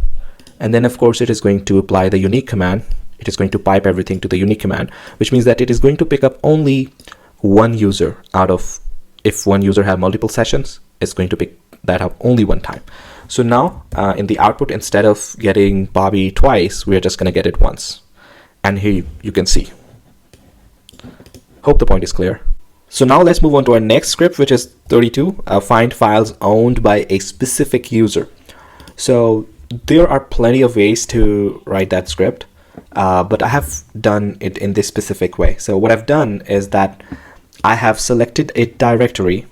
and then of course it is going to apply the unique command. It is going to pipe everything to the unique command, which means that it is going to pick up only one user out of, if one user have multiple sessions, it's going to pick that up only one time. So now in the output, instead of getting Bobby twice, we're just going to get it once. And here you can see. Hope the point is clear. So now let's move on to our next script, which is 32, find files owned by a specific user. So there are plenty of ways to write that script. But I have done it in this specific way. So what I've done is that I have selected a directory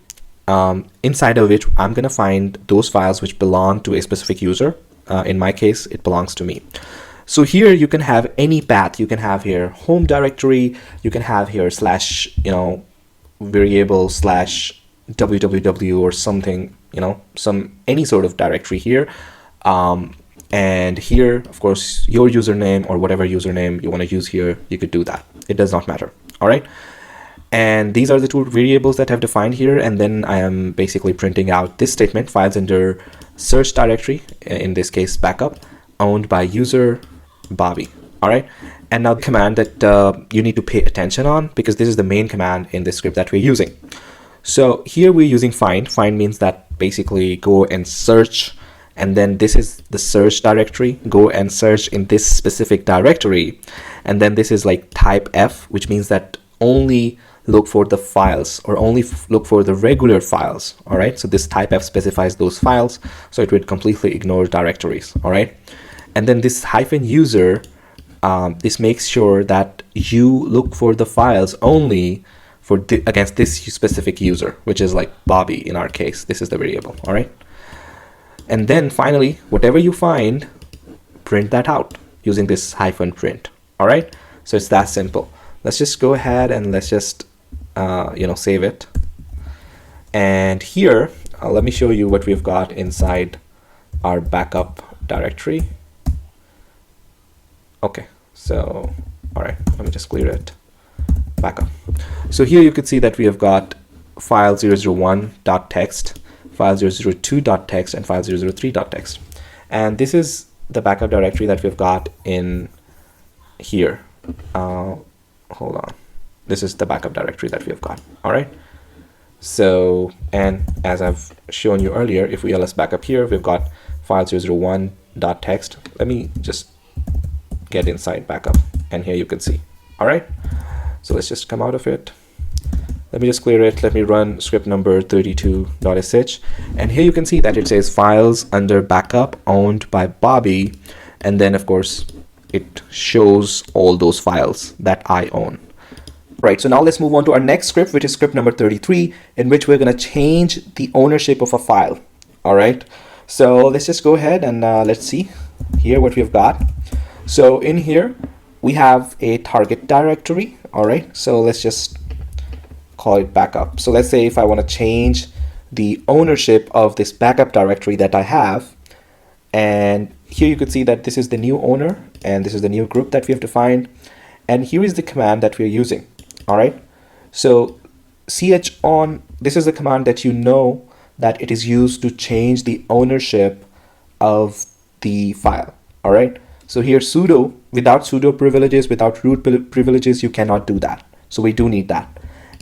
inside of which I'm going to find those files which belong to a specific user. In my case, it belongs to me. So here you can have any path. You can have here home directory. You can have here slash, variable slash www or something, any sort of directory here. And here, of course, your username or whatever username you want to use here, you could do that. It does not matter. All right. And these are the two variables that I've defined here. And then I am basically printing out this statement, files under search directory, in this case, backup, owned by user Bobby. All right. And now the command that you need to pay attention on, because this is the main command in this script that we're using. So here we're using find. Find means that basically go and search. And then this is the search directory. Go and search in this specific directory. And then this is like type F, which means that only look for the files or only look for the regular files. All right. So this type F specifies those files. So it would completely ignore directories. All right. And then this -user, this makes sure that you look for the files only for against this specific user, which is like Bobby in our case. This is the variable. All right. And then finally, whatever you find, print that out using this -print. All right. So it's that simple. Let's just go ahead and let's just save it. And here, let me show you what we've got inside our backup directory. Okay, so all right, let me just clear it. Backup. So here you could see that we have got file 001.txt, file 002.txt, and file 003.txt. And this is the backup directory that we've got in here. Hold on. This is the backup directory that we have got. All right. So, and as I've shown you earlier, if we ls backup here, we've got file 001.txt. Let me just get inside backup, and here you can see. All right. So let's just come out of it. Let me just clear it. Let me run script number 32.sh. And here you can see that it says files under backup owned by Bobby. And then of course, it shows all those files that I own. Right, so now let's move on to our next script, which is script number 33, in which we're going to change the ownership of a file. All right, so let's just go ahead and let's see here what we've got. So in here, we have a target directory. All right, so let's just call it backup. So let's say if I want to change the ownership of this backup directory that I have, and here you could see that this is the new owner and this is the new group that we have defined, and here is the command that we're using. All right, so chown, this is a command that you know that it is used to change the ownership of the file. All right, so here sudo, without sudo privileges, without root privileges, you cannot do that. So we do need that.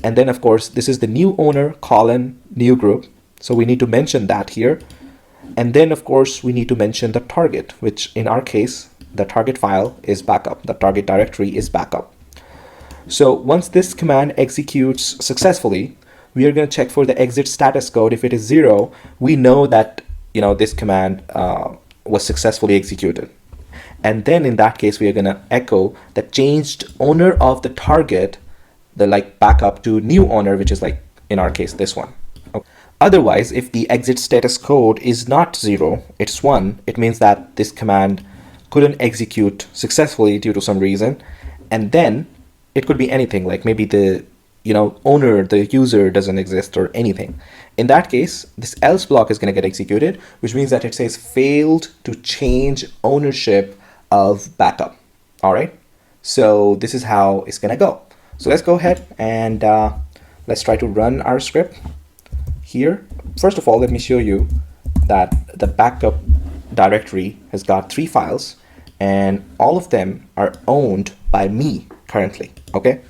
And then of course, this is the new owner colon new group. So we need to mention that here. And then of course, we need to mention the target, which in our case, the target file is backup. The target directory is backup. So once this command executes successfully, we are going to check for the exit status code. If it is 0, we know that this command was successfully executed. And then in that case, we are going to echo the changed owner of the target, the backup to new owner, which is in our case this one. Okay. Otherwise, if the exit status code is not 0, it's 1, it means that this command couldn't execute successfully due to some reason. And then it could be anything, like maybe the owner, the user doesn't exist or anything. In that case, this else block is going to get executed, which means that it says failed to change ownership of backup. All right, so this is how it's going to go. So let's go ahead and let's try to run our script here. First of all, let me show you that the backup directory has got 3 files, and all of them are owned by me currently. Okay,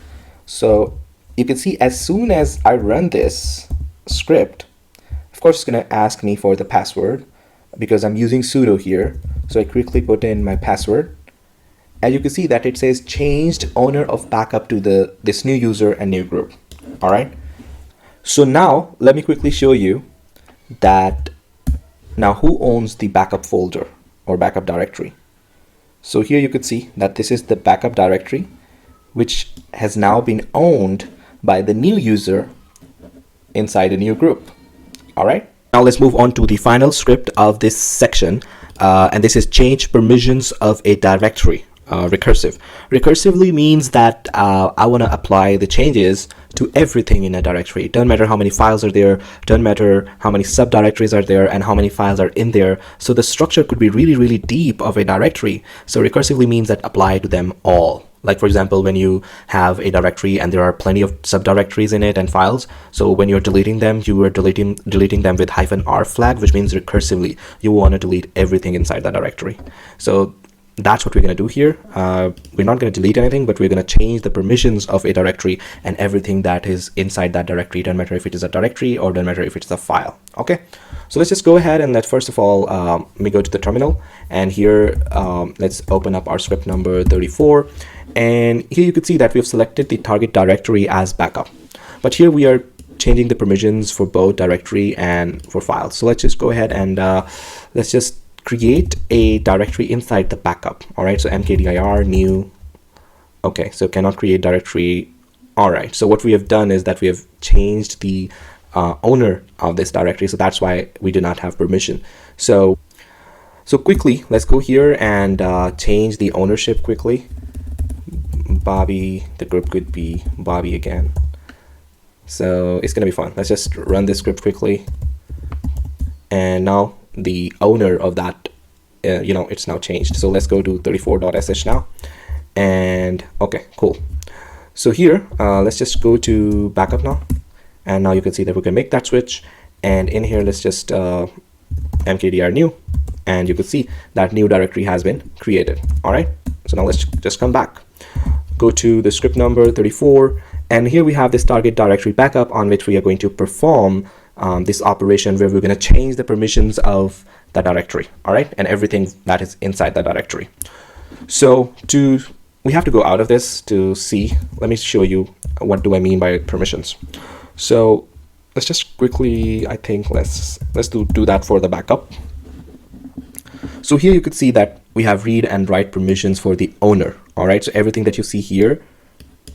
so you can see as soon as I run this script, of course it's going to ask me for the password because I'm using sudo here. So I quickly put in my password, and you can see that it says changed owner of backup to this new user and new group. All right, so now let me quickly show you that now who owns the backup folder or backup directory. So here you could see that this is the backup directory, which has now been owned by the new user inside a new group. All right, now let's move on to the final script of this section, and this is change permissions of a directory. Recursive. Recursively means that I want to apply the changes to everything in a directory. It doesn't matter how many files are there, doesn't matter how many subdirectories are there and how many files are in there. So the structure could be really, really deep of a directory. So recursively means that apply to them all. Like for example, when you have a directory and there are plenty of subdirectories in it and files, so when you're deleting them, you are deleting them with -r flag, which means recursively you want to delete everything inside that directory. So that's what we're going to do here. We're not going to delete anything, but we're going to change the permissions of a directory and everything that is inside that directory. Doesn't matter if it is a directory or doesn't matter if it's a file. Okay, so let's just go ahead and let's first of all let me go to the terminal, and here let's open up our script number 34, and here you can see that we've selected the target directory as backup, but here we are changing the permissions for both directory and for files. So let's just go ahead and let's just create a directory inside the backup. All right, so mkdir new. Okay, so cannot create directory. All right, so what we have done is that we have changed the owner of this directory, so that's why we do not have permission. So quickly let's go here and change the ownership quickly. Bobby, the group could be Bobby again. So it's gonna be fun. Let's just run this script quickly. And now the owner of that, it's now changed. So let's go to 34.sh now. And okay, cool. So here, let's just go to backup now. And now you can see that we can make that switch. And in here, let's just mkdir new. And you can see that new directory has been created. All right. So now let's just come back. Go to the script number 34. And here we have this target directory backup on which we are going to perform this operation where we're going to change the permissions of the directory. All right. And everything that is inside the directory. So we have to go out of this to see. Let me show you what do I mean by permissions. So let's just quickly, I think let's do that for the backup. So here you could see that we have read and write permissions for the owner. All right. So everything that you see here,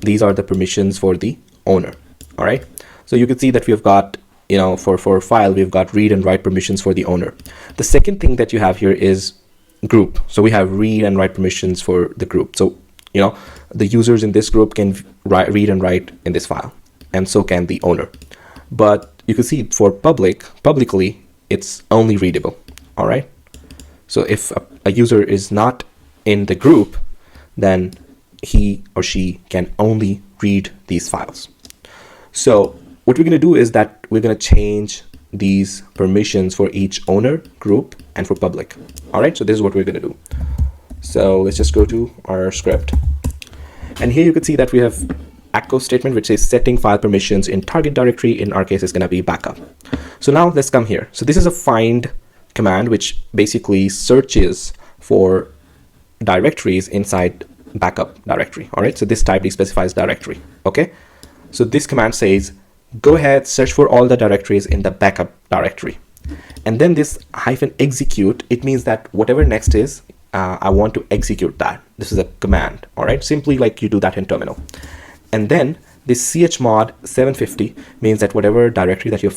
these are the permissions for the owner. All right. So you can see that we've got, for file, we've got read and write permissions for the owner. The second thing that you have here is group. So we have read and write permissions for the group. So, the users in this group can read and write in this file, and so can the owner. But you can see for publicly, it's only readable. All right. So if a user is not in the group, then he or she can only read these files. So what we're going to do is that we're going to change these permissions for each owner, group, and for public. All right. So this is what we're going to do. So let's just go to our script. And here you can see that we have echo statement, which says setting file permissions in target directory. In our case, is going to be backup. So now let's come here. So this is a find command, which basically searches for directories inside backup directory. All right. So this type specifies directory. Okay. So this command says, go ahead, search for all the directories in the backup directory. And then this -execute, it means that whatever next is, I want to execute that. This is a command. All right. Simply like you do that in terminal. And then this chmod 750 means that whatever directory that you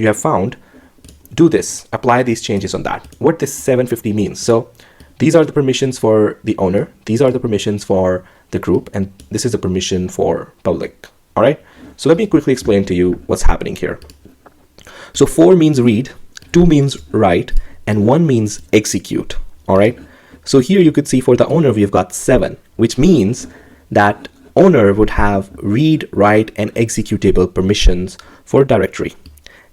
have found, do this, apply these changes on that. What this 750 means. So these are the permissions for the owner. These are the permissions for the group. And this is a permission for public. All right. So let me quickly explain to you what's happening here. So 4 means read, 2 means write, and 1 means execute. All right. So here you could see for the owner, we've got 7, which means that owner would have read, write, and executable permissions for directory.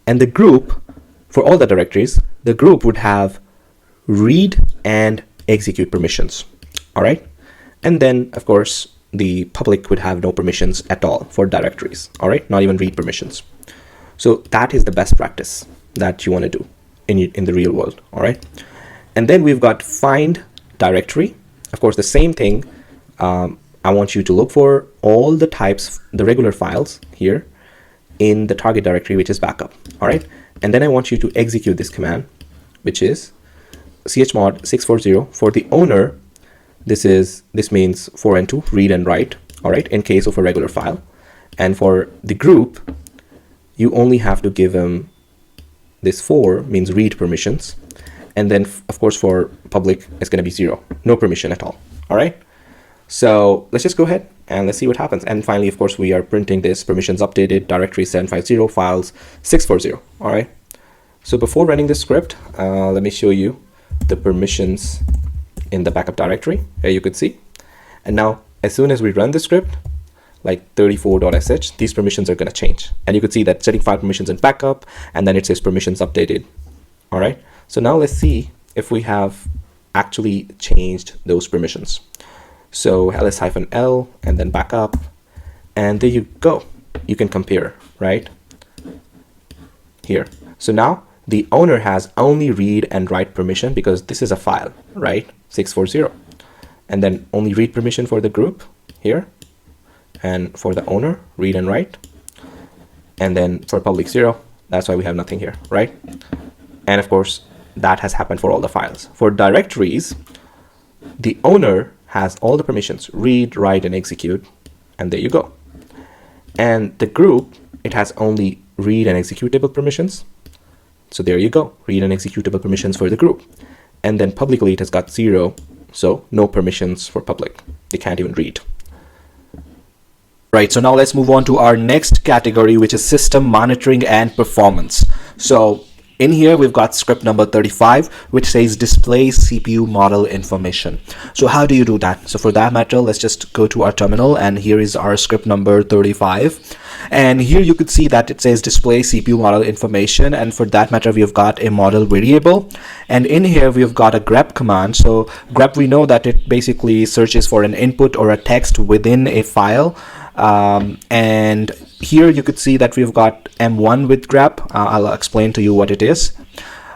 And the group, for all the directories, the group would have read and execute permissions. All right. And then, of course, the public would have no permissions at all for directories. All right. Not even read permissions. So that is the best practice that you want to do in the real world. All right. And then we've got find directory. Of course, the same thing. I want you to look for all the types, the regular files here in the target directory, which is backup. All right. And then I want you to execute this command, which is chmod 640 for the owner. This means 4 and 2, read and write. All right. In case of a regular file. And for the group, you only have to give them this 4 means read permissions. And then, of course, for public, it's going to be 0, no permission at all. All right. So let's just go ahead and let's see what happens. And finally, of course, we are printing this permissions updated directory 750 files 640. All right. So before running this script, let me show you the permissions in the backup directory. Here you could see. And now, as soon as we run the script, like 34.sh, these permissions are going to change. And you could see that setting file permissions in backup, and then it says permissions updated. All right. So now let's see if we have actually changed those permissions. So ls-l and then backup, and there you go. You can compare right here. So now the owner has only read and write permission because this is a file, right? 640. And then only read permission for the group here. And for the owner, read and write. And then for public 0, that's why we have nothing here, right? And of course, that has happened for all the files. For directories, the owner has all the permissions, read, write, and execute. And there you go. And the group, it has only read and executable permissions. So there you go, read and executable permissions for the group. And then publicly, it has got 0, so no permissions for public. They can't even read. Right, so now let's move on to our next category, which is system monitoring and performance. So in here, we've got script number 35, which says display CPU model information. So how do you do that? So for that matter, let's just go to our terminal, and here is our script number 35. And here you could see that it says display CPU model information, and for that matter we've got a model variable, and in here we've got a grep command. So grep, we know that it basically searches for an input or a text within a file, and here you could see that we've got M1 with grep. I'll explain to you what it is.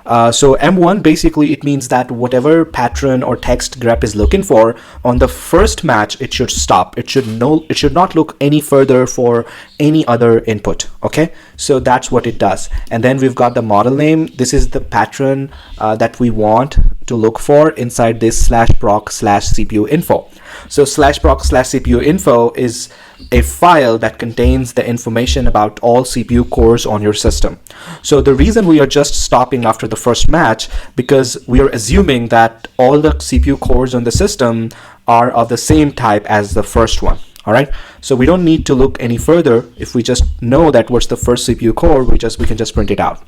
So M1, basically it means that whatever pattern or text grep is looking for, on the first match it should stop. It should not look any further for any other input. Okay, so that's what it does. And then we've got the model name. This is the pattern that we want to look for inside this /proc/cpu info. So /proc/cpu info is a file that contains the information about all CPU cores on your system. So the reason we are just stopping after the first match, because we are assuming that all the CPU cores on the system are of the same type as the first one. All right, so we don't need to look any further. If we just know that what's the first CPU core, we can just print it out.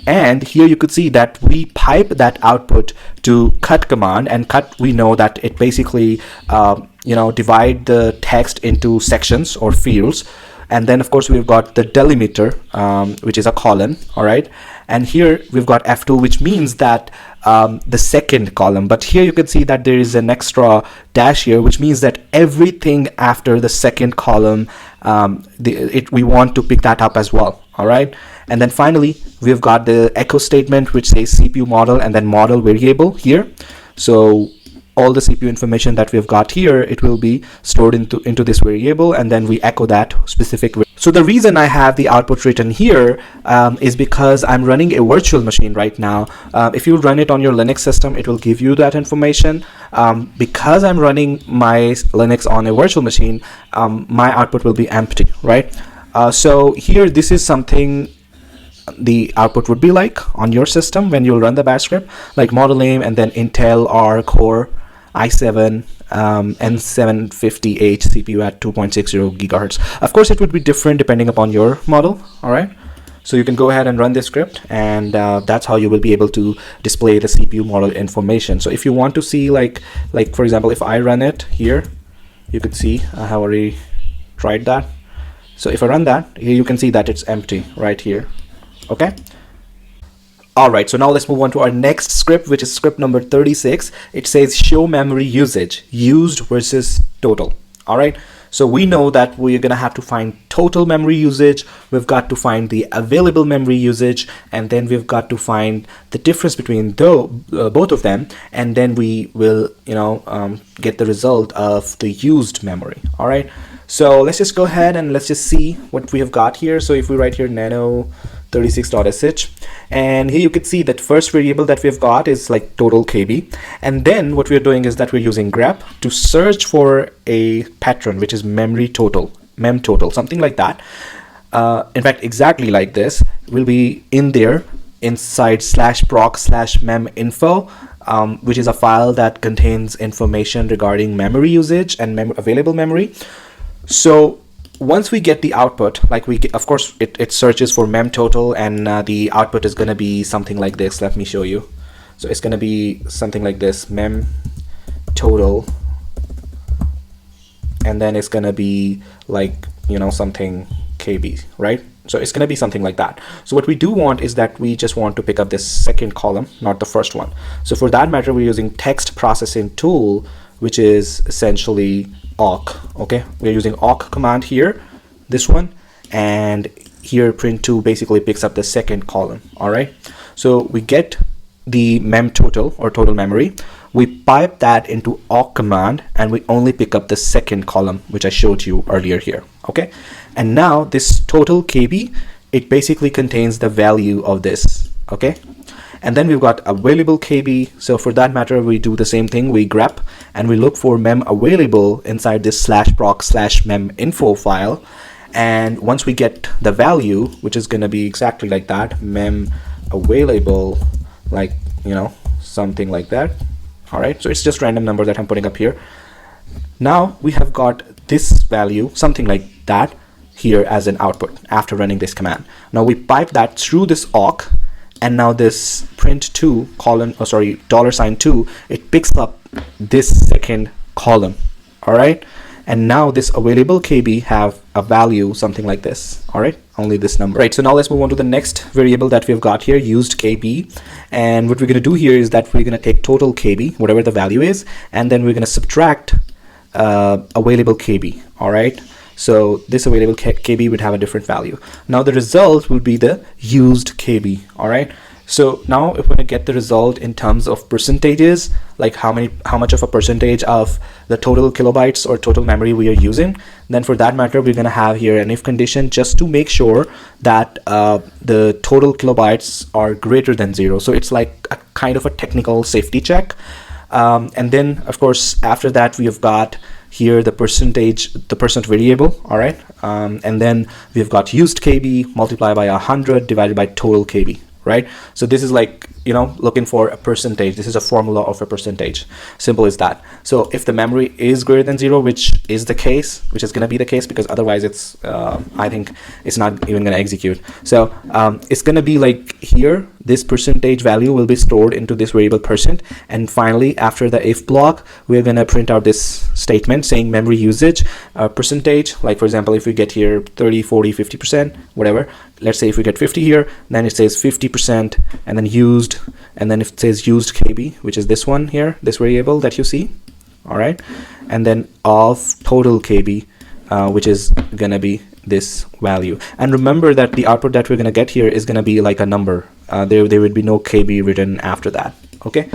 And here you could see that we pipe that output to cut command, and cut, we know that it basically divide the text into sections or fields. And then of course we've got the delimiter, which is a colon. All right, and here we've got F2, which means that the second column. But here you can see that there is an extra dash here, which means that everything after the second column, we want to pick that up as well. All right, and then finally we've got the echo statement, which says CPU model and then model variable here. So all the CPU information that we've got here, it will be stored into this variable, and then we echo that specific. So the reason I have the output written here is because I'm running a virtual machine right now. If you run it on your Linux system, it will give you that information. Because I'm running my Linux on a virtual machine, my output will be empty, right? So here, this is something the output would be like on your system when you'll run the bash script, like model name and then Intel R Core i7 N750H CPU at 2.60 gigahertz. Of course, it would be different depending upon your model. All right, so you can go ahead and run this script, and that's how you will be able to display the CPU model information. So if you want to see, like for example, if I run it here, you could see I have already tried that. So if I run that, here you can see that it's empty right here. Okay. All right, so now let's move on to our next script, which is script number 36. It says show memory usage, used versus total. All right, so we know that we're gonna have to find total memory usage. We've got to find the available memory usage, and then we've got to find the difference between both of them, and then we will, get the result of the used memory. All right, so let's just go ahead and let's just see what we have got here. So if we write here nano 36.sh, and here you can see that first variable that we've got is like total KB, and then what we're doing is that we're using grep to search for a pattern which is memory total, mem total, something like that. In fact, exactly like this will be in there inside /proc/mem info, which is a file that contains information regarding memory usage and available memory. So once we get the output, of course it searches for mem total, and the output is going to be something like this. Let me show you. So it's going to be something like this, mem total, and then it's going to be like something KB, right? So it's going to be something like that. So what we do want is that we just want to pick up this second column, not the first one. So for that matter, we're using text processing tool, which is essentially awk. Okay, we're using awk command here, this one, and here print2 basically picks up the second column. All right, so we get the mem total or total memory, we pipe that into awk command, and we only pick up the second column, which I showed you earlier here. Okay, and now this total KB, it basically contains the value of this. Okay, and then we've got available KB. So for that matter, we do the same thing. We grep and we look for mem available inside this /proc/mem info file. And once we get the value, which is going to be exactly like that, mem available, like, something like that. All right, so it's just random number that I'm putting up here. Now we have got this value, something like that, here as an output after running this command. Now we pipe that through this awk, and now this print2 colon, oh sorry, $2, it picks up this second column. All right, and now this available KB have a value something like this. All right, only this number. Right, so now let's move on to the next variable that we've got here, used KB. And what we're going to do here is that we're going to take total KB, whatever the value is, and then we're going to subtract available KB. All right, so this available KB would have a different value. Now the result will be the used KB. All right, so now if we're going to get the result in terms of percentages, like how much of a percentage of the total kilobytes or total memory we are using, then for that matter we're going to have here an if condition just to make sure that the total kilobytes are greater than 0. So it's like a kind of a technical safety check. And then of course after that we have got here the percentage, the percent variable. All right, and then we've got used KB multiplied by 100 divided by total KB. Right, so this is like, you know, looking for a percentage. This is a formula of a percentage, simple as that. So if the memory is greater than 0, which is the case, which is going to be the case, because otherwise it's I think it's not even going to execute. So it's going to be like here, this percentage value will be stored into this variable %, and finally after the if block we're going to print out this statement saying memory usage percentage. Like for example, if we get here 30, 40, 50%, whatever, let's say if we get 50 here, then it says 50%, and then used, and then if it says used KB, which is this one here, this variable that you see. All right, and then of total KB, which is gonna be this value. And remember that the output that we're gonna get here is gonna be like a number. There would be no KB written after that. Okay,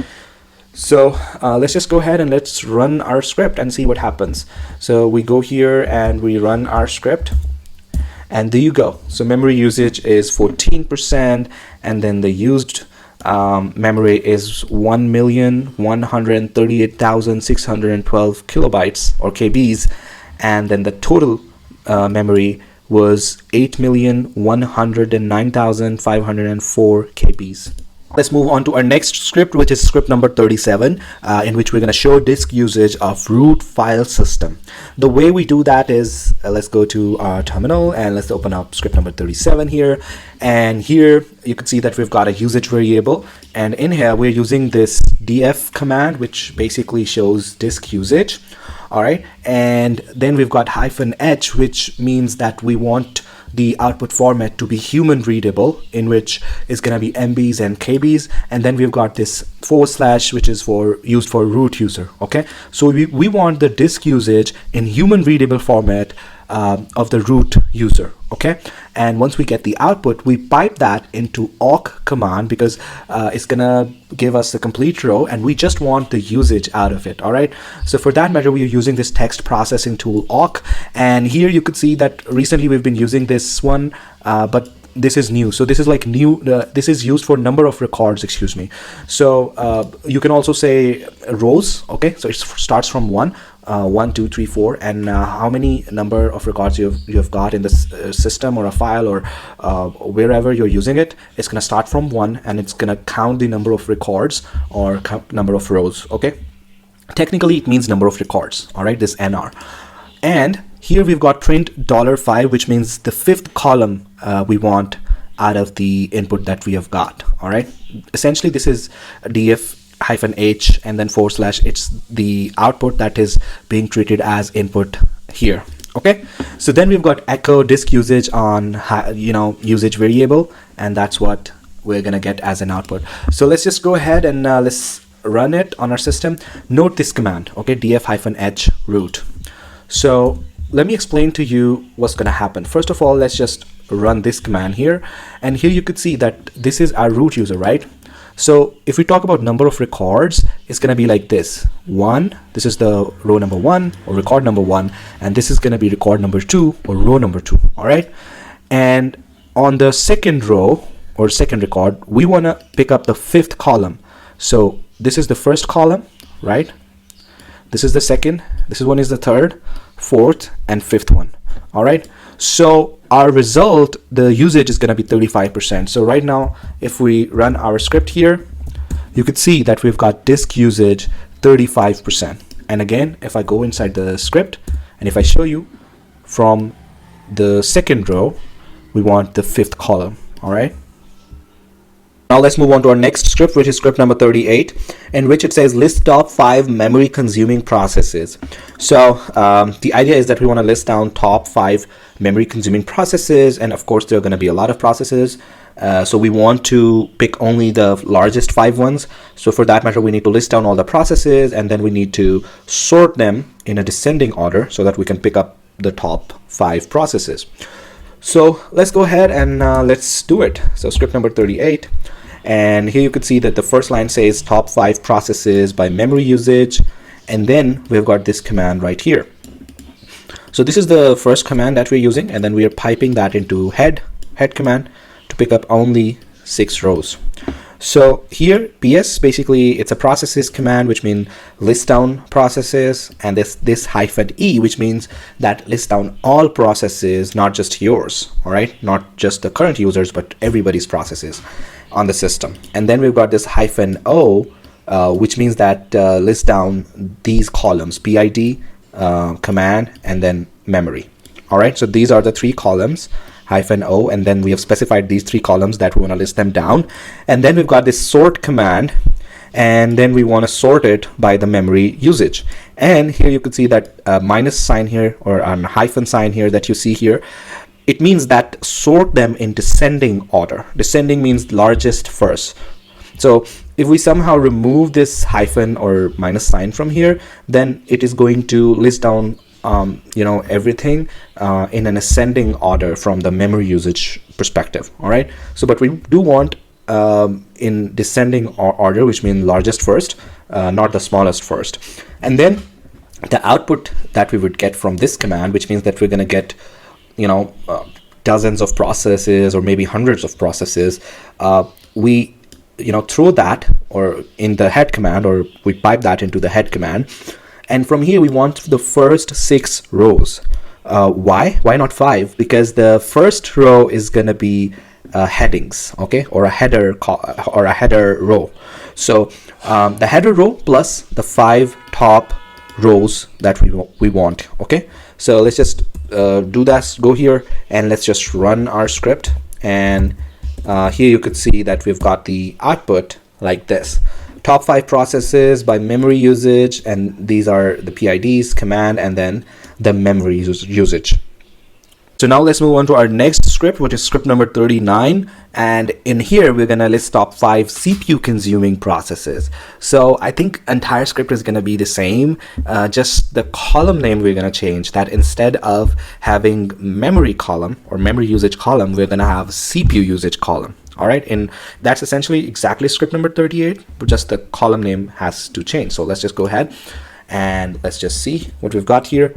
so let's just go ahead and let's run our script and see what happens. So we go here and we run our script, and there you go. So memory usage is 14%, and then the used memory is 1,138,612 kilobytes or KBs, and then the total memory was 8,109,504 KBs. Let's move on to our next script, which is script number 37, in which we're going to show disk usage of root file system. The way we do that is, let's go to our terminal and let's open up script number 37 here. And here you can see that we've got a usage variable, and in here we're using this df command, which basically shows disk usage. All right, and then we've got -h, which means that we want the output format to be human readable, in which is going to be MBs and KBs, and then we've got this /, which is used for root user. Okay, so we want the disk usage in human readable format of the root user. Okay, and once we get the output, we pipe that into awk command, because it's gonna give us the complete row, and we just want the usage out of it. All right, so for that matter we are using this text processing tool awk, and here you could see that recently we've been using this one, but this is new. So this is like new, this is used for number of records, excuse me. So you can also say rows. Okay, so it starts from 1, 1, 2, 3, 4, and how many number of records you've got in this system or a file or wherever you're using it. It's gonna start from 1, and it's gonna count the number of records or number of rows. Okay, technically it means number of records. All right, this NR. And here we've got print $5, which means the 5th column we want out of the input that we have got. All right, essentially this is df -h and then /, it's the output that is being treated as input here. Okay, so then we've got echo disk usage on usage variable, and that's what we're gonna get as an output. So let's just go ahead and let's run it on our system. Note this command, okay, df -h root. So let me explain to you what's going to happen. First of all, let's just run this command here, and here you could see that this is our root user, right? So if we talk about number of records, it's going to be like this: 1, this is the row number 1 or record number 1, and this is going to be record number 2 or row number 2. All right, and on the second row or second record, we want to pick up the 5th column. So this is the first column, right? This is the second, this one is the third, 4th, and 5th one. All right, so our result, the usage is going to be 35%. So right now, if we run our script here, you could see that we've got disk usage 35%. And again, if I go inside the script And if I show you from the second row, we want the fifth column. All right. Now let's move on to our next script, which is script number 38, in which it says list top 5 memory consuming processes. So the idea is that we want to list down top 5 memory consuming processes, and of course there are going to be a lot of processes. So we want to pick only the largest 5 ones. So for that matter, we need to list down all the processes, and then we need to sort them in a descending order so that we can pick up the top 5 processes. So let's go ahead and let's do it. So script number 38. And here you could see that the first line says top 5 processes by memory usage, and then we've got this command right here. So this is the first command that we're using, and then we are piping that into head command to pick up only 6 rows. So here PS, basically it's a processes command, which means list down processes, and this -e, which means that list down all processes, not just yours, all right, not just the current users, but everybody's processes on the system. And then we've got this -o, which means that list down these columns, PID, command, and then memory. All right, so these are the 3 columns, -o, and then we have specified these 3 columns that we want to list them down. And then we've got this sort command, and then we want to sort it by the memory usage. And here you could see that minus sign here, or a hyphen sign here that you see here. It means that sort them in descending order. Descending means largest first. So if we somehow remove this hyphen or minus sign from here, then it is going to list down everything in an ascending order from the memory usage perspective. All right. So, but we do want in descending order, which means largest first, not the smallest first. And then the output that we would get from this command, which means that we're going to get dozens of processes or maybe hundreds of processes, we throw that or in the head command, or we pipe that into the head command. And from here we want the first 6 rows. Why not 5? Because the first row is going to be headings, okay, or a header row. So the header row plus the 5 top rows that we want. Okay, so let's just do that. Go here and let's just run our script. And here you could see that we've got the output like this: top 5 processes by memory usage, and these are the PIDs, command, and then the memory usage. So now let's move on to our next script, which is script number 39. And in here, we're going to list top 5 CPU consuming processes. So I think entire script is going to be the same. Just the column name we're going to change. That instead of having memory column or memory usage column, we're going to have CPU usage column. All right. And that's essentially exactly script number 38, but just the column name has to change. So let's just go ahead and let's just see what we've got here.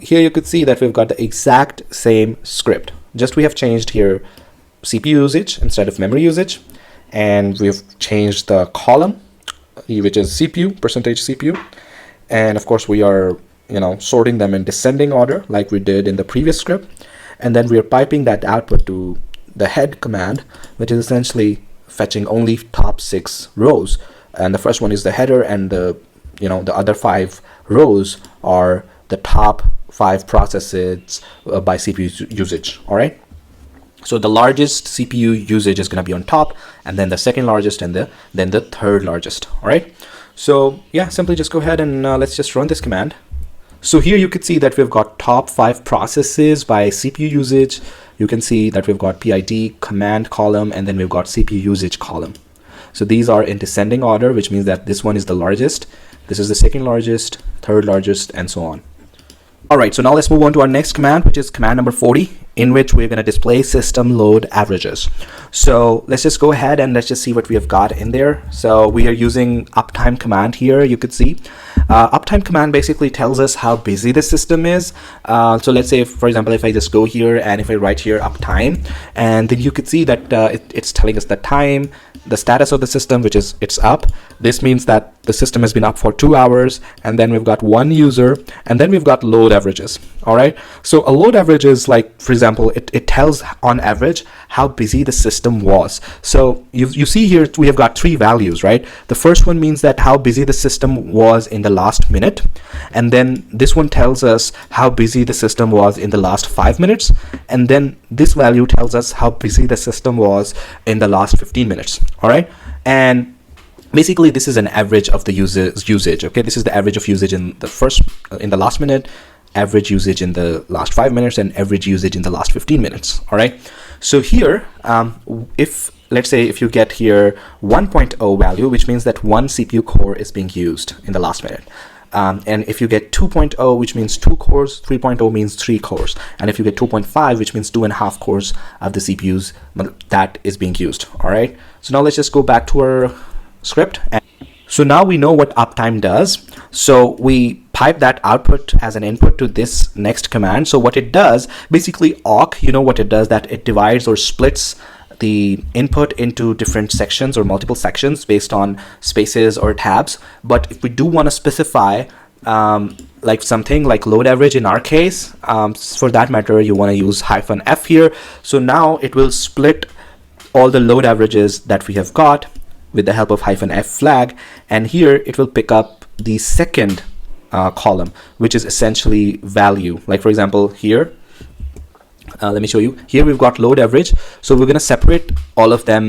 Here you could see that we've got the exact same script, just we have changed here CPU usage instead of memory usage, and we've changed the column, which is CPU, %CPU, and of course we are sorting them in descending order like we did in the previous script. And then we are piping that output to the head command, which is essentially fetching only top 6 rows, and the first one is the header, and the other 5 rows are the top 5 processes by CPU usage. All right, so the largest CPU usage is going to be on top, and then the second largest, and then the third largest. All right, so yeah, simply just go ahead and let's just run this command. So here you could see that we've got top 5 processes by CPU usage. You can see that we've got PID, command column, and then we've got CPU usage column. So these are in descending order, which means that this one is the largest, this is the second largest, third largest, and so on. All right, so now let's move on to our next command, which is command number 40, in which we're going to display system load averages. So let's just go ahead and let's just see what we have got in there. So we are using uptime command here. You could see uptime command basically tells us how busy the system is. So let's say, for example, if I just go here and if I write here uptime, and then you could see that it's telling us the time, the status of the system, which is it's up. This means that the system has been up for 2 hours, and then we've got one user, and then we've got load averages. All right, so a load average is like, for example, it tells on average how busy the system was. So you see here we have got 3 values, right? The first one means that how busy the system was in the last minute, and then this one tells us how busy the system was in the last 5 minutes, and then this value tells us how busy the system was in the last 15 minutes. All right, and basically this is an average of the usage. Okay, this is the average of usage in the last minute, average usage in the last 5 minutes, and average usage in the last 15 minutes. All right, so here if let's say if you get here 1.0 value, which means that 1 CPU core is being used in the last minute. And if you get 2.0, which means 2 cores, 3.0 means 3 cores. And if you get 2.5, which means 2.5 cores of the CPUs that is being used. All right, so now let's just go back to our script. And so now we know what uptime does. So we pipe that output as an input to this next command. So what it does, basically awk, you know what it does, that it divides or splits the input into different sections or multiple sections based on spaces or tabs. But if we do want to specify like something like load average in our case, for that matter, you want to use -f here. So now it will split all the load averages that we have got with the help of -f flag, and here it will pick up the second column, which is essentially value. Like for example here, let me show you. Here we've got load average, so we're going to separate all of them.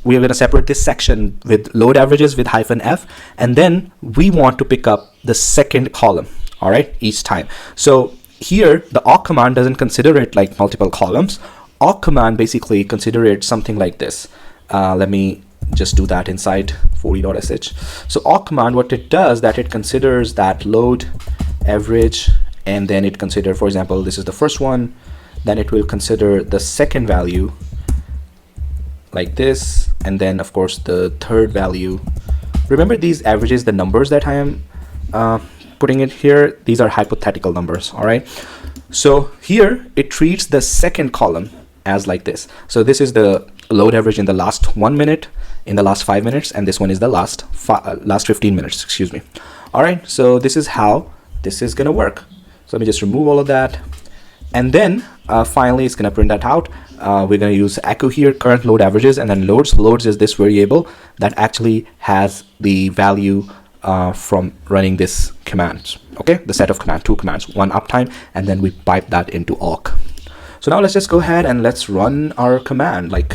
We are going to separate this section with load averages with -f, and then we want to pick up the second column, all right, each time. So here the awk command doesn't consider it like multiple columns. Awk command basically consider it something like this. Let me just do that inside 40.sh. So awk command, what it does, that it considers that load average, and then it consider, for example, this is the first one, then it will consider the second value like this, and then of course the third value. Remember these averages, the numbers that I am putting it here, these are hypothetical numbers. All right, so here it treats the second column as like this. So this is the load average in the last 1 minute, in the last 5 minutes, and this one is the last 15 minutes, excuse me. All right, so this is how this is gonna work. So let me just remove all of that, and then finally it's gonna print that out. We're gonna use echo here, current load averages, and then loads is this variable that actually has the value from running this command. Okay, the set of two commands, one uptime, and then we pipe that into awk. So now let's just go ahead and let's run our command like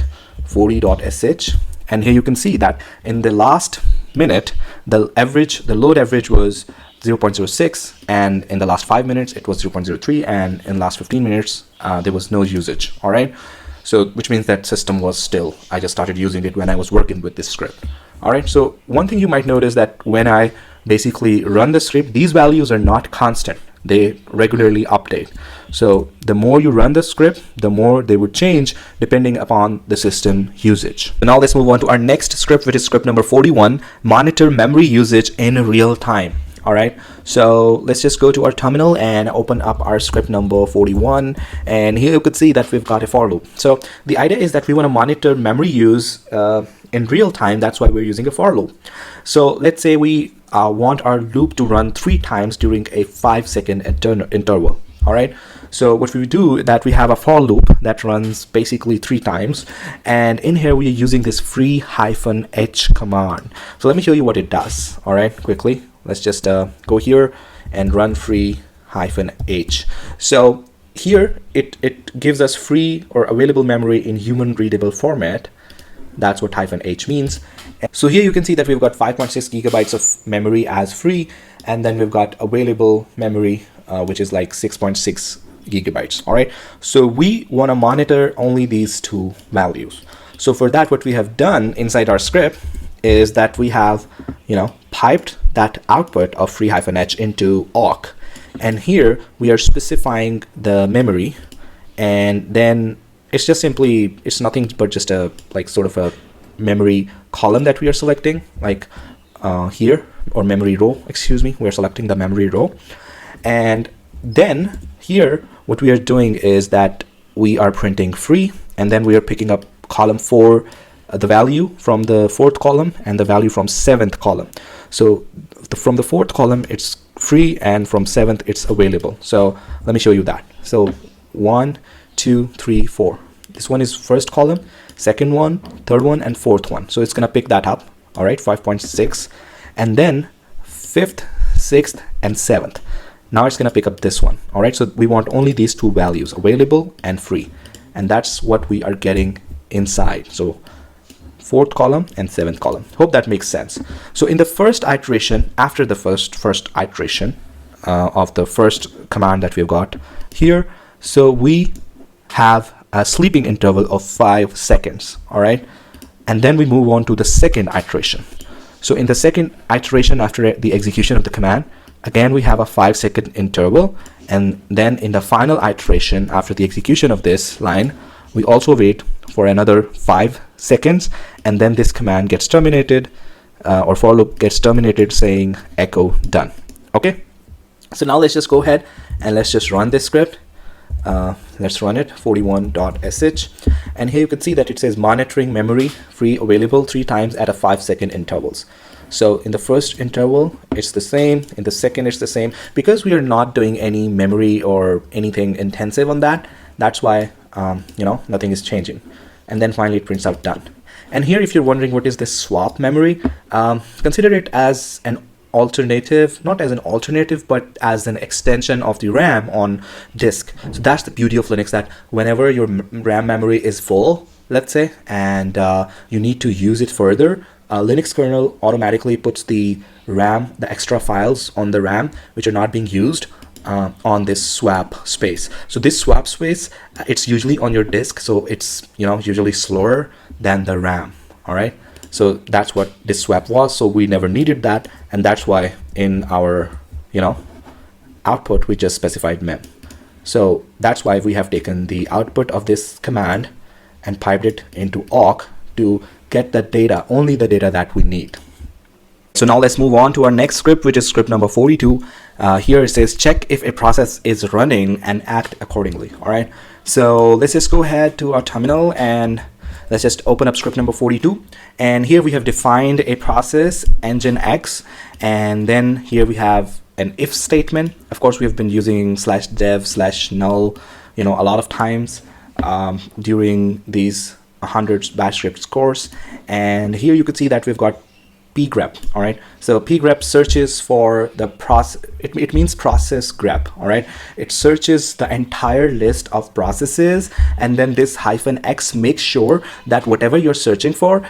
40.sh, and here you can see that in the last minute the load average was 0.06, and in the last 5 minutes it was 0.03, and in the last 15 minutes there was no usage. All right, so which means that system was still. I just started using it when I was working with this script. All right, so one thing you might notice that when I basically run the script, these values are not constant, they regularly update. So the more you run the script, the more they would change depending upon the system usage. So now let's move on to our next script, which is script number 41, monitor memory usage in real time. All right, so let's just go to our terminal and open up our script number 41, and here you could see that we've got a for loop. So the idea is that we want to monitor memory use in real time. That's why we're using a for loop. So let's say we want our loop to run 3 times during a 5-second interval. All right, so what we do is that we have a for loop that runs basically 3 times, and in here we are using this free -h command. So let me show you what it does. All right, quickly, let's just go here and run free -h. So here it gives us free or available memory in human readable format. That's what -h means. So here you can see that we've got 5.6 gigabytes of memory as free, and then we've got available memory which is like 6.6 gigabytes. All right, so we want to monitor only these 2 values. So for that, what we have done inside our script is that we have, piped that output of free -h into awk, and here we are specifying the memory, and then it's just simply, it's nothing but just a sort of a memory column that we are selecting, like here, or memory row, excuse me, we're selecting the memory row. And then here what we are doing is that we are printing free, and then we are picking up column 4 the value from the fourth column and the value from seventh column. So from the fourth column it's free, and from seventh it's available. So let me show you that. So 1, 2, 3, 4. This one is first column, second one, third one, and fourth one. So it's gonna pick that up. All right, 5.6, and then fifth, sixth, and seventh. Now it's gonna pick up this one. All right, so we want only these two values, available and free, and that's what we are getting inside. So fourth column and seventh column. Hope that makes sense. So in the first iteration, after the first iteration of the first command that we've got here, so we have a sleeping interval of 5 seconds. All right, and then we move on to the second iteration. So in the second iteration, after the execution of the command, again we have a 5-second interval, and then in the final iteration after the execution of this line, we also wait for another 5 seconds, and then this command gets terminated, or for loop gets terminated, saying echo done. Okay, so now let's just go ahead and let's just run this script. Let's run it, 41.sh, and here you can see that it says monitoring memory free available 3 times at a 5-second intervals. So in the first interval it's the same, in the second it's the same, because we are not doing any memory or anything intensive on that. That's why nothing is changing, and then finally it prints out done. And here, if you're wondering what is this swap memory, consider it as an alternative, not as an alternative, but as an extension of the RAM on disk. So that's the beauty of Linux, that whenever your RAM memory is full, let's say, and you need to use it further, Linux kernel automatically puts the RAM, the extra files on the RAM which are not being used, on this swap space. So this swap space, it's usually on your disk, so it's usually slower than the RAM. All right, so that's what this swap was. So we never needed that, and that's why in our output we just specified mem. So that's why we have taken the output of this command and piped it into awk to get the data, only the data that we need. So now let's move on to our next script, which is script number 42. Here it says check if a process is running and act accordingly. All right, so let's just go ahead to our terminal and let's just open up script number 42. And here we have defined a process nginx, and then here we have an if statement. Of course, we have been using /dev/null a lot of times during these 100 bash scripts course. And here you could see that we've got pgrep. All right, so pgrep searches for the process. It means process grep. All right, it searches the entire list of processes, and then this -x makes sure that whatever you're searching for,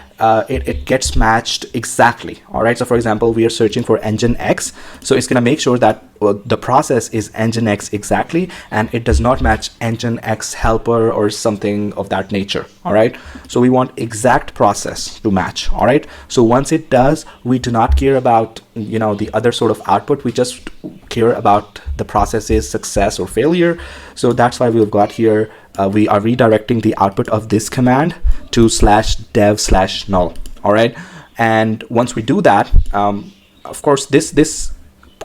it gets matched exactly. All right, so for example, we are searching for nginx, so it's going to make sure that the process is nginx exactly, and it does not match nginx helper or something of that nature. All right, so we want exact process to match. All right, so once it does, we do not care about the other sort of output. We just care about the process's success or failure. So that's why we've got here, we are redirecting the output of this command to /dev/null. All right, and once we do that, of course this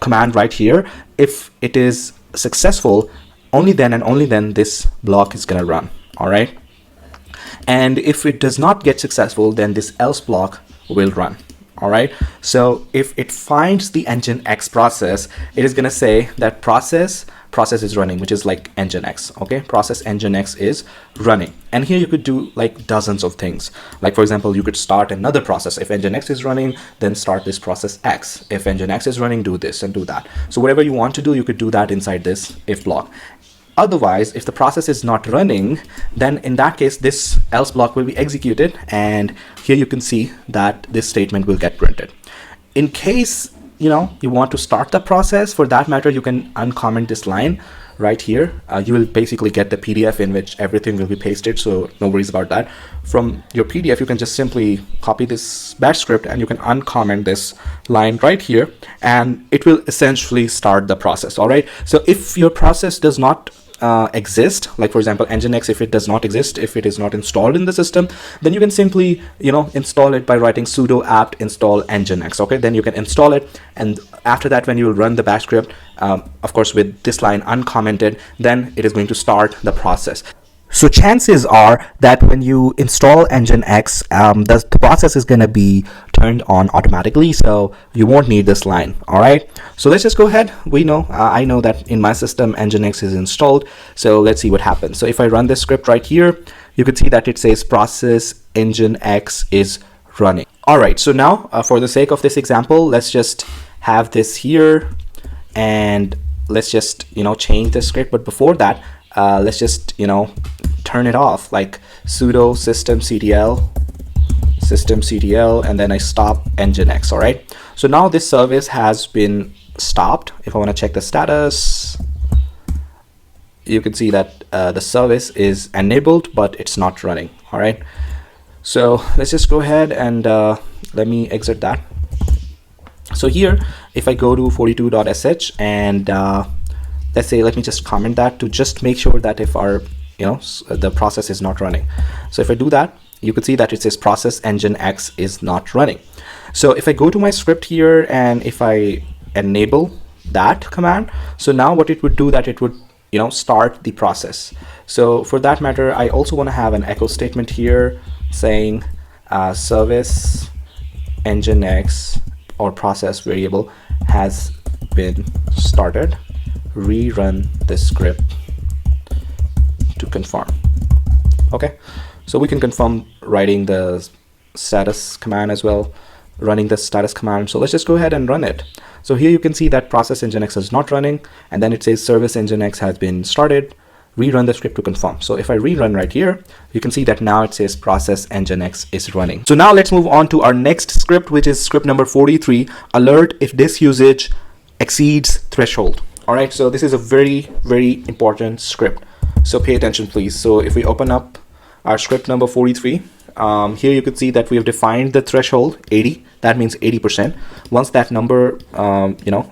command right here, if it is successful, only then and only then this block is going to run. All right, and if it does not get successful, then this else block will run. All right, so if it finds the nginx process, it is going to say that process is running, which is like nginx. Okay, process nginx is running. And here you could do like dozens of things. Like for example, you could start another process. If nginx is running, then start this process x. If nginx is running, do this and do that. So whatever you want to do, you could do that inside this if block. Otherwise, if the process is not running, then in that case, this else block will be executed, and here you can see that this statement will get printed. In case you want to start the process, for that matter, you can uncomment this line right here. You will basically get the PDF in which everything will be pasted, so no worries about that. From your PDF, you can just simply copy this bash script and you can uncomment this line right here, and it will essentially start the process. All right, so if your process does not exist, like for example nginx, if it does not exist, if it is not installed in the system, then you can simply install it by writing sudo apt install nginx. Okay, then you can install it, and after that, when you run the bash script, of course with this line uncommented, then it is going to start the process. So chances are that when you install Nginx, the process is going to be turned on automatically, so you won't need this line. All right. So let's just go ahead. We know I know that in my system Nginx is installed. So let's see what happens. So if I run this script right here, you can see that it says process Nginx is running. All right. So now for the sake of this example, let's just have this here, and let's just change the script. But before that, let's just turn it off, like sudo systemctl, and then I stop Nginx. All right. So now this service has been stopped. If I want to check the status, you can see that the service is enabled, but it's not running. All right. So let's just go ahead and let me exit that. So here, if I go to 42.sh and let's say, let me just comment that to just make sure that if our the process is not running. So if I do that, you could see that it says process Nginx is not running. So if I go to my script here and if I enable that command, so now what it would do, that it would start the process. So for that matter, I also want to have an echo statement here saying service Nginx or process variable has been started. Rerun the script to confirm. Okay, so we can confirm writing the status command as well, running the status command. So let's just go ahead and run it. So here you can see that process Nginx is not running, and then it says service Nginx has been started. Rerun the script to confirm. So if I rerun right here, you can see that now it says process Nginx is running. So now let's move on to our next script, which is script number 43, alert if disk usage exceeds threshold. All right, so this is a very, very important script. So pay attention, please. So if we open up our script number 43, here you could see that we have defined the threshold 80. That means 80%. Once that number,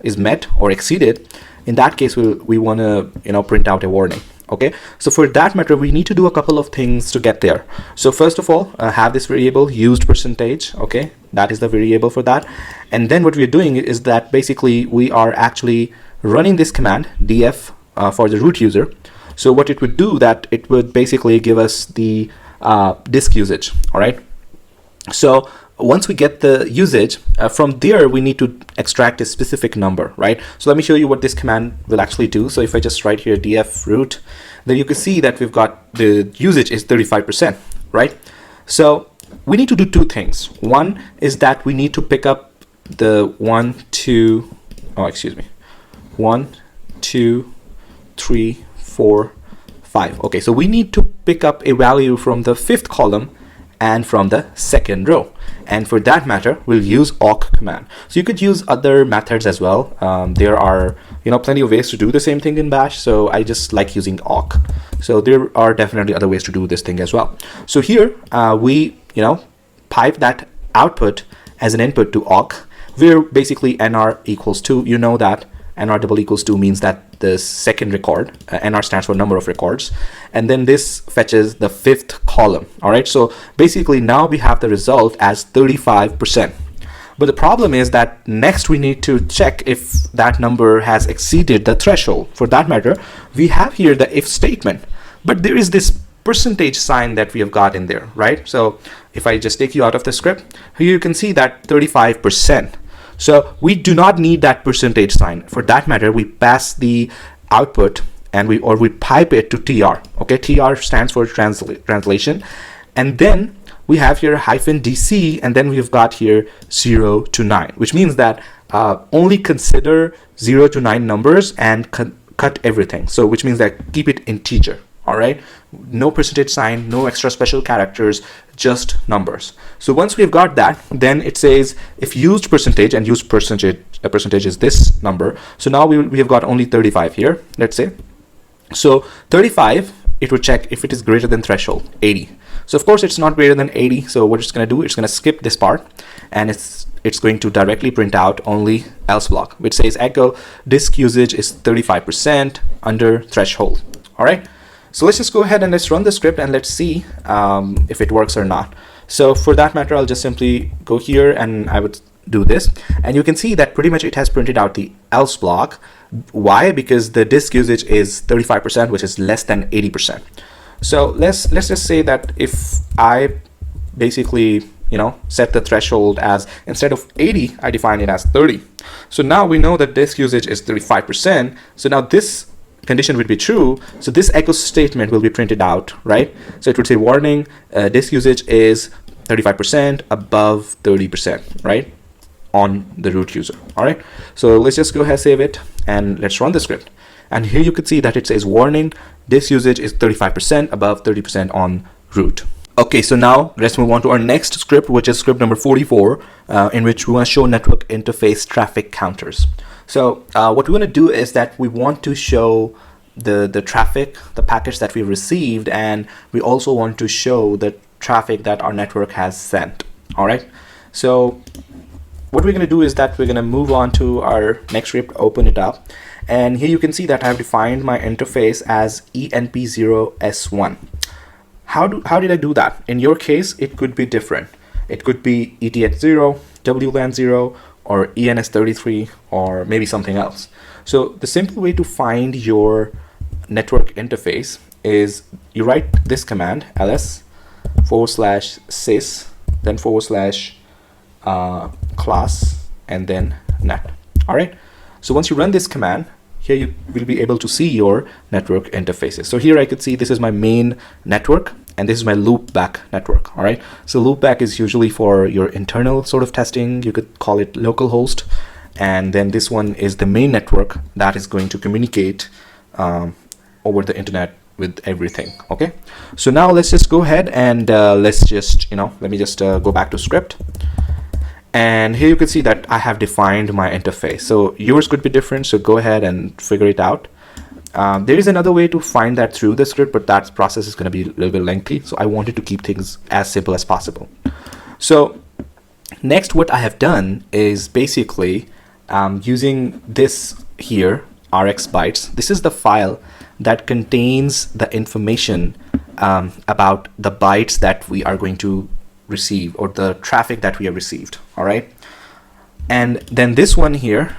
is met or exceeded, in that case, we want to, print out a warning. Okay, so for that matter, we need to do a couple of things to get there. So first of all, have this variable used percentage. Okay, that is the variable for that. And then what we're doing is that basically we are actually running this command df for the root user. So what it would do, that it would basically give us the disk usage. All right. So once we get the usage, from there we need to extract a specific number, right? So let me show you what this command will actually do. So if I just write here df root, then you can see that we've got the usage is 35%, right? So we need to do two things. One is that we need to pick up the 1, 2, 1, 2, 3, 4, 5. Okay, so we need to pick up a value from the fifth column and from the second row. And for that matter, we'll use awk command. So you could use other methods as well. There are plenty of ways to do the same thing in bash, so I just like using awk. So there are definitely other ways to do this thing as well. So here we pipe that output as an input to awk, where basically nr equals 2. You know that nr double equals 2 means that the second record, nr stands for number of records, and then this fetches the fifth column. All right, so basically now we have the result as 35%. But the problem is that next we need to check if that number has exceeded the threshold. For that matter, we have here the if statement, but there is this percentage sign that we have got in there, right? So if I just take you out of the script, here you can see that 35%. So we do not need that percentage sign. For that matter, we pass the output and we pipe it to tr. Okay, tr stands for translation, and then we have here -dc, and then we've got here 0 to 9, which means that only consider 0 to 9 numbers and cut everything. So which means that keep it integer. All right, no percentage sign, no extra special characters, just numbers. So once we've got that, then it says if used percentage, and used percentage is this number. So now we have got only 35 here, let's say. So 35, it would check if it is greater than threshold 80. So of course it's not greater than 80. So what it's going to do, it's going to skip this part, and it's going to directly print out only else block, which says echo disk usage is 35% under threshold. All right. So let's just go ahead and let's run the script and let's see if it works or not. So for that matter, I'll just simply go here and I would do this, and you can see that pretty much it has printed out the else block. Why? Because the disk usage is 35%, which is less than 80%. So let's just say that if I basically, set the threshold as, instead of 80, I define it as 30. So now we know that disk usage is 35%. So now this condition would be true. So this echo statement will be printed out, right? So it would say, warning, disk usage is 35% above 30%, right? On the root user. All right. So let's just go ahead, save it, and let's run the script. And here you could see that it says, warning, disk usage is 35% above 30% on root. Okay, so now let's move on to our next script, which is script number 44, in which we want to show network interface traffic counters. So what we want to do is that we want to show the traffic, the packets that we received, and we also want to show the traffic that our network has sent. All right. So what we're going to do is that we're going to move on to our next script, open it up. And here you can see that I've defined my interface as ENP0S1. How did I do that? In your case, it could be different. It could be ETH0, WLAN0, or ENS33, or maybe something else. So the simple way to find your network interface is you write this command, ls/sys, then /class, and then net. All right. So once you run this command, here you will be able to see your network interfaces. So here I could see this is my main network, and this is my loopback network. All right. So loopback is usually for your internal sort of testing. You could call it localhost. And then this one is the main network that is going to communicate over the internet with everything. Okay. So now let's just go ahead and let's just, let me just go back to script. And here you can see that I have defined my interface. So yours could be different. So go ahead and figure it out. There is another way to find that through the script, but that process is going to be a little bit lengthy. So I wanted to keep things as simple as possible. So next, what I have done is basically using this here, RX bytes. This is the file that contains the information about the bytes that we are going to receive, or the traffic that we have received. All right. And then this one here,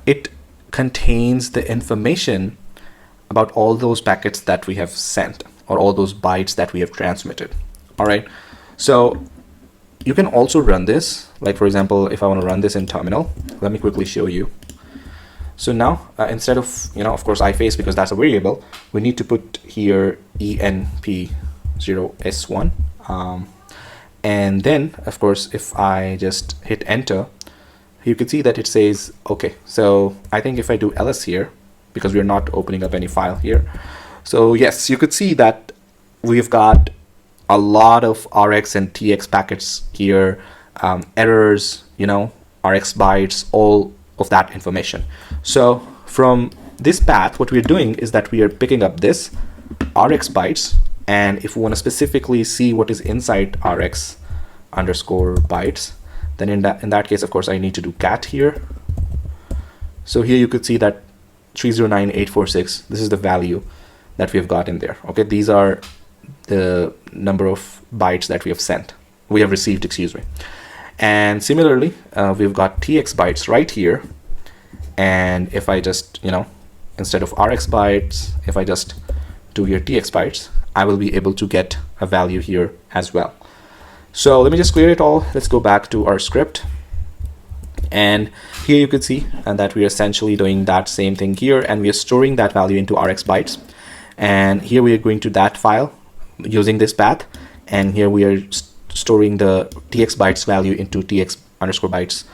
it contains the information about all those packets that we have sent, or all those bytes that we have transmitted. All right. So you can also run this, like for example, if I want to run this in terminal, let me quickly show you. So now instead of, of course, iFace, because that's a variable, we need to put here ENP0S1. And then, of course, if I just hit enter, you can see that it says, okay, so I think if I do ls here, because we're not opening up any file here. So yes, you could see that we've got a lot of RX and TX packets here, errors, RX bytes, all of that information. So from this path, what we're doing is that we are picking up this RX bytes, and if we want to specifically see what is inside RX underscore bytes, then in that case, of course, I need to do cat here. So here you could see that 309846, this is the value that we have got in there. Okay, these are the number of bytes that we have received, excuse me. And similarly, we've got TX bytes right here. And if I just, instead of RX bytes, if I just do here TX bytes, I will be able to get a value here as well. So let me just clear it all. Let's go back to our script. And here you could see that we are essentially doing that same thing here, and we are storing that value into RX bytes. And here we are going to that file using this path. And here we are storing the TX bytes value into TX underscore bytes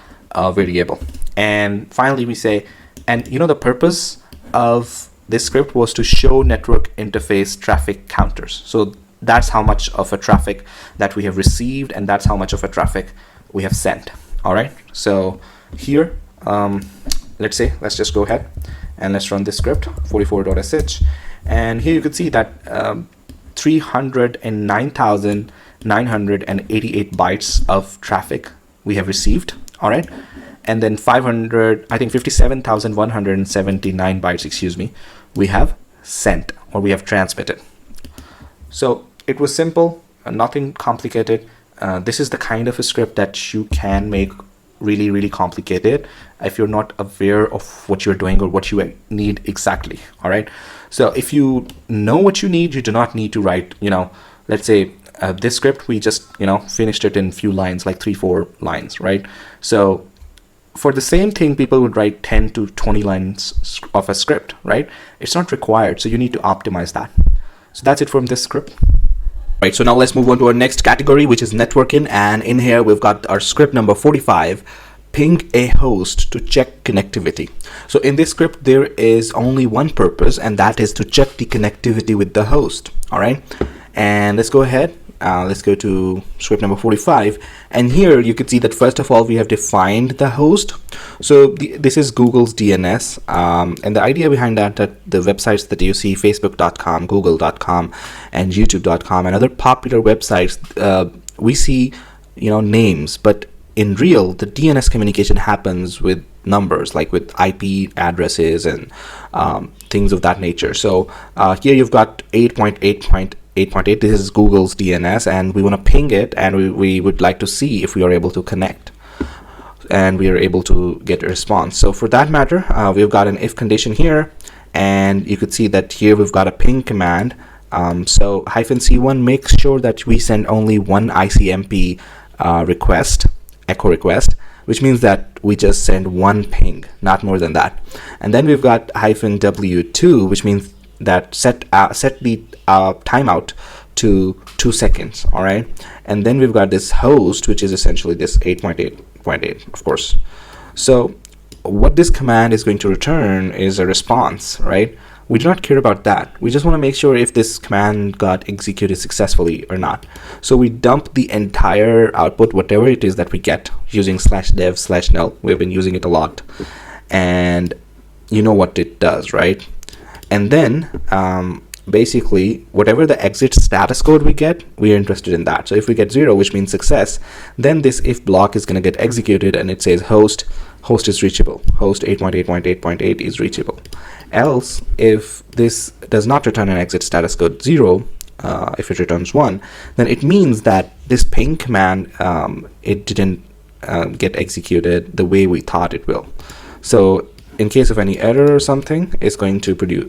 variable. And finally we say, and the purpose of this script was to show network interface traffic counters. So that's how much of a traffic that we have received, and that's how much of a traffic we have sent. All right. So here, let's just go ahead and let's run this script 44.sh. And here you can see that 309,988 bytes of traffic we have received. All right. And then 57,179 bytes, excuse me, we have sent, or we have transmitted. So it was simple, nothing complicated. This is the kind of a script that you can make really complicated if you're not aware of what you're doing or what you need exactly. All right, so if you know what you need, you do not need to write, let's say this script, we just finished it in few lines, like 3-4 lines, right? So for the same thing, people would write 10 to 20 lines of a script, right? It's not required, so you need to optimize that. So that's it from this script. Right, so now let's move on to our next category, which is networking. And in here, we've got our script number 45, ping a host to check connectivity. So in this script, there is only one purpose, and that is to check the connectivity with the host. All right, and let's go ahead. Let's go to script number 45, and here you can see that first of all we have defined the host. So this is Google's DNS, and the idea behind that the websites that you see, facebook.com, google.com, and youtube.com, and other popular websites, we see names, but in real the DNS communication happens with numbers, like with IP addresses and things of that nature. So here you've got 8.8.8. This is Google's DNS, and we want to ping it, and we would like to see if we are able to connect and we are able to get a response. So for that matter, we've got an if condition here, and you could see that here we've got a ping command. So -c1 makes sure that we send only one ICMP request, echo request, which means that we just send one ping, not more than that. And then we've got -w2, which means that set the timeout to 2 seconds. All right, and then we've got this host, which is essentially this 8.8.8, of course. So what this command is going to return is a response, right? We do not care about that. We just want to make sure if this command got executed successfully or not. So we dump the entire output, whatever it is that we get, using /dev/null. We've been using it a lot, and you know what it does, right? And then basically whatever the exit status code we get, we are interested in that. So if we get 0, which means success, then this if block is going to get executed, and it says host is reachable, host 8.8.8.8 is reachable. Else, if this does not return an exit status code 0, if it returns 1, then it means that this ping command, it didn't get executed the way we thought it will. So in case of any error or something, it's going to produce,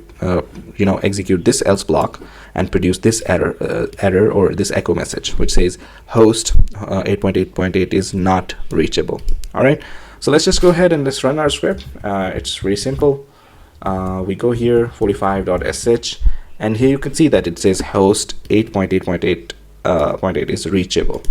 execute this else block and produce this error or this echo message, which says host 8.8.8 is not reachable. All right, so let's just go ahead and let's run our script. It's very simple. We go here 45.sh, and here you can see that it says host 8.8.8 is reachable.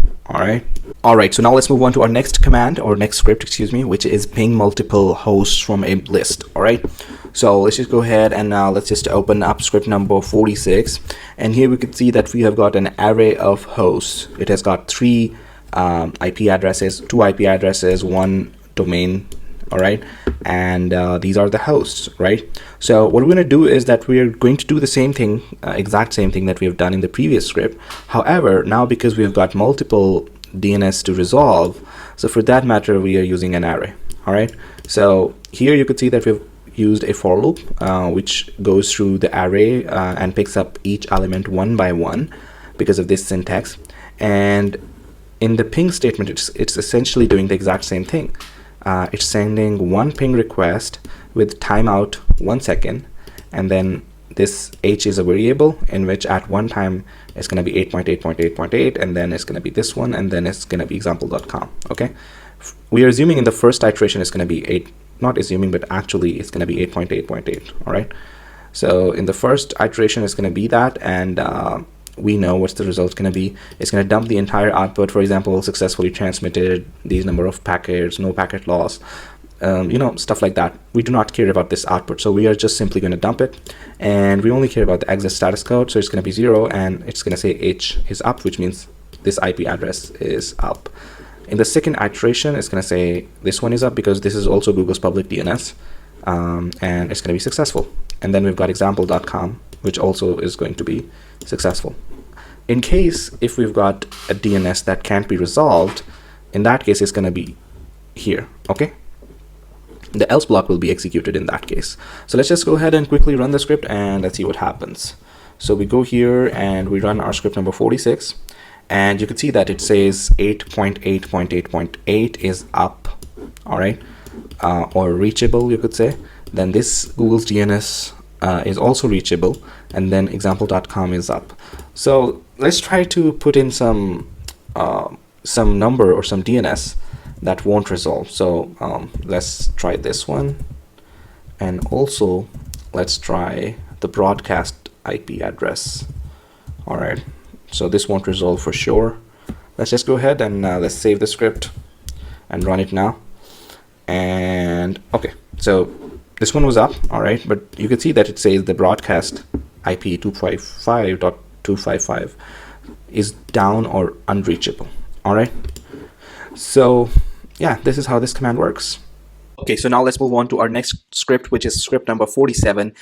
All right, so now let's move on to our next command, or next script, excuse me, which is ping multiple hosts from a list. All right, so let's just go ahead and let's just open up script number 46, and here we can see that we have got an array of hosts. It has got 3 IP addresses, 2 IP addresses, 1 domain. All right, and these are the hosts, right? So what we're going to do is that we're going to do the same thing, exact same thing that we have done in the previous script. However, now because we've got multiple DNS to resolve, so for that matter we are using an array. All right, so here you could see that we've used a for loop which goes through the array and picks up each element one by one because of this syntax. And in the ping statement, it's essentially doing the exact same thing. It's sending one ping request with timeout 1 second, and then this h is a variable in which at one time it's going to be 8.8.8.8, and then it's going to be this one, and then it's going to be example.com. Okay, we are assuming in the first iteration it's going to be 8, not assuming, but actually it's going to be 8.8.8. all right, so in the first iteration it's going to be that, and we know what's the result going to be. It's going to dump the entire output. For example, successfully transmitted, these number of packets, no packet loss, stuff like that. We do not care about this output, so we are just simply going to dump it, and we only care about the exit status code. So it's going to be 0, and it's going to say h is up, which means this IP address is up. In the second iteration, it's going to say this one is up because this is also Google's public DNS, and it's going to be successful. And then we've got example.com, which also is going to be successful. In case if we've got a DNS that can't be resolved, in that case it's going to be here. Okay, the else block will be executed in that case. So let's just go ahead and quickly run the script, and let's see what happens. So we go here and we run our script number 46, and you can see that it says 8.8.8.8 is up. all right, or reachable, you could say, then this Google's DNS is also reachable, and then example.com is up. So let's try to put in some number or some DNS that won't resolve. So let's try this one, and also let's try the broadcast IP address. All right, so this won't resolve for sure. Let's just go ahead and let's save the script and run it now. And okay, so this one was up, all right, but you can see that it says the broadcast IP 255.255 is down or unreachable. All right, so yeah, this is how this command works. Okay, so now let's move on to our next script, which is script number 47,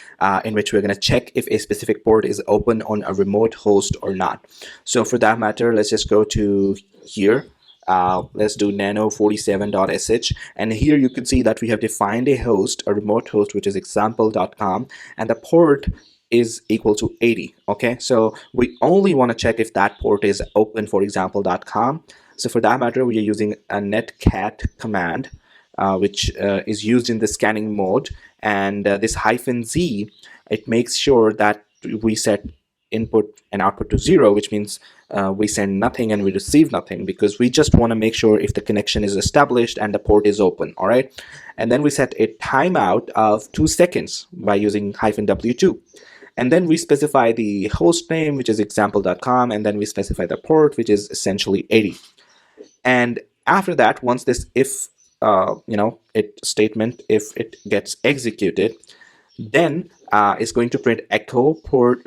in which we're going to check if a specific port is open on a remote host or not. So for that matter, let's just go to here. Let's do nano47.sh, and here you can see that we have defined a host, a remote host, which is example.com, and the port is equal to 80. Okay, so we only want to check if that port is open for example.com. So for that matter, we are using a netcat command, which is used in the scanning mode, and this -z, it makes sure that we set input and output to 0, which means we send nothing and we receive nothing, because we just want to make sure if the connection is established and the port is open. All right, and then we set a timeout of 2 seconds by using -w2, and then we specify the host name, which is example.com, and then we specify the port, which is essentially 80. And after that, once this if statement, if it gets executed, then it's going to print echo port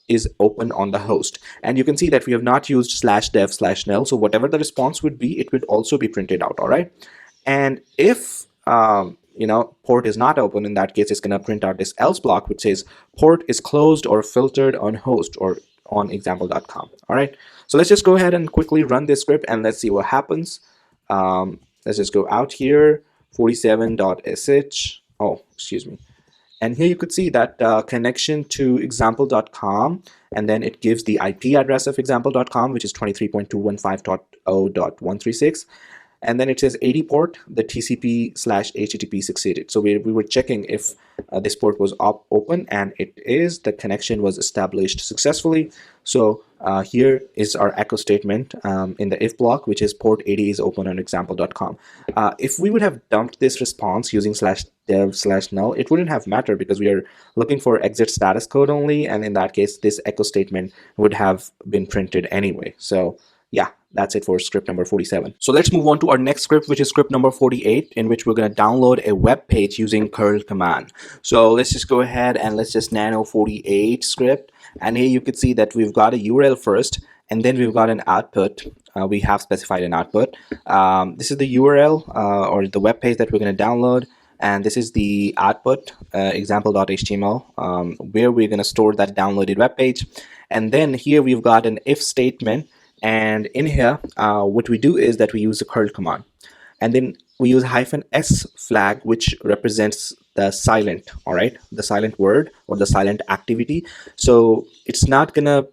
is open on the host. And you can see that we have not used /dev/null, so whatever the response would be, it would also be printed out. All right, and if port is not open, in that case it's going to print out this else block, which says port is closed or filtered on host or on example.com. All right, so let's just go ahead and quickly run this script and let's see what happens. Let's just go out here, 47.sh. Oh, excuse me. And here you could see that connection to example.com, and then it gives the IP address of example.com, which is 23.215.0.136. And then it says 80 port, the TCP/HTTP succeeded. So we were checking if this port was open, and it is. The connection was established successfully. So here is our echo statement in the if block, which is port 80 is open on example.com. If we would have dumped this response using /dev/null, it wouldn't have mattered, because we are looking for exit status code only, and in that case, this echo statement would have been printed anyway. So yeah, that's it for script number 47. So let's move on to our next script, which is script number 48, in which we're going to download a web page using curl command. So let's just go ahead and let's just nano 48 script. And here you can see that we've got a URL first, and then we've got an output. We have specified an output. This is the URL or the web page that we're going to download. And this is the output, example.html, where we're going to store that downloaded web page. And then here we've got an if statement. And in here, what we do is that we use the curl command, and then we use -s flag, which represents the silent, all right, the silent word or the silent activity. So it's not gonna,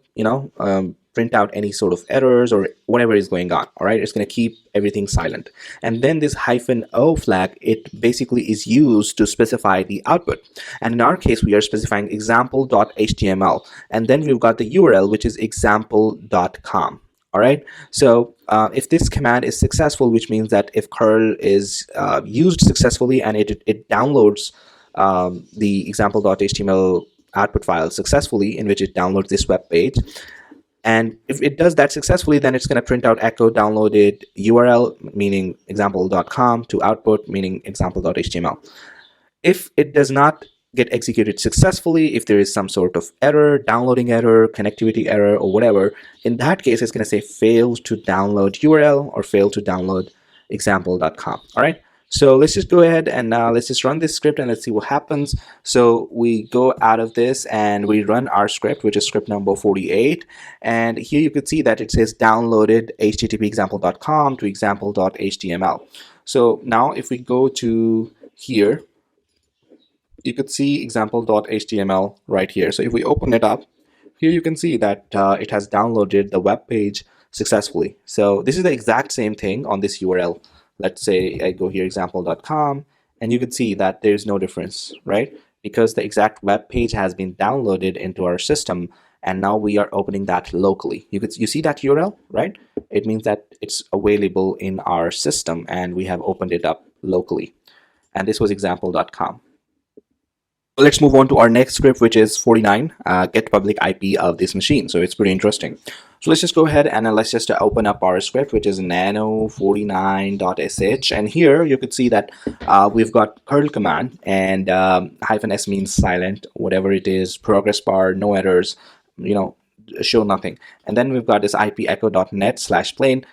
print out any sort of errors or whatever is going on. All right, it's gonna keep everything silent. And then this -o flag, it basically is used to specify the output. And in our case, we are specifying example.html, and then we've got the URL, which is example.com. All right, so if this command is successful, which means that if curl is used successfully and it downloads the example.html output file successfully, in which it downloads this web page, and if it does that successfully, then it's going to print out echo downloaded URL, meaning example.com, to output, meaning example.html. If it does not get executed successfully, if there is some sort of error, downloading error, connectivity error, or whatever, in that case, it's going to say failed to download URL or failed to download example.com. All right, so let's just go ahead and let's just run this script and let's see what happens. So we go out of this and we run our script, which is script number 48. And here you could see that it says downloaded http example.com to example.html. So now if we go to here, you could see example.html right here. So if we open it up, here you can see that it has downloaded the web page successfully. So this is the exact same thing on this URL let's say I go here example.com, and you can see that there's no difference, right? Because the exact web page has been downloaded into our system, and now we are opening that locally. You see that URL, right? It means that it's available in our system and we have opened it up locally. And this was example.com. Let's move on to our next script, which is 49, get public IP of this machine. So it's pretty interesting. So let's just go ahead and let's just open up our script, which is nano49.sh. And here you could see that we've got curl command, and -s means silent, whatever it is, progress bar, no errors, show nothing. And then we've got this IP echo.net/plain,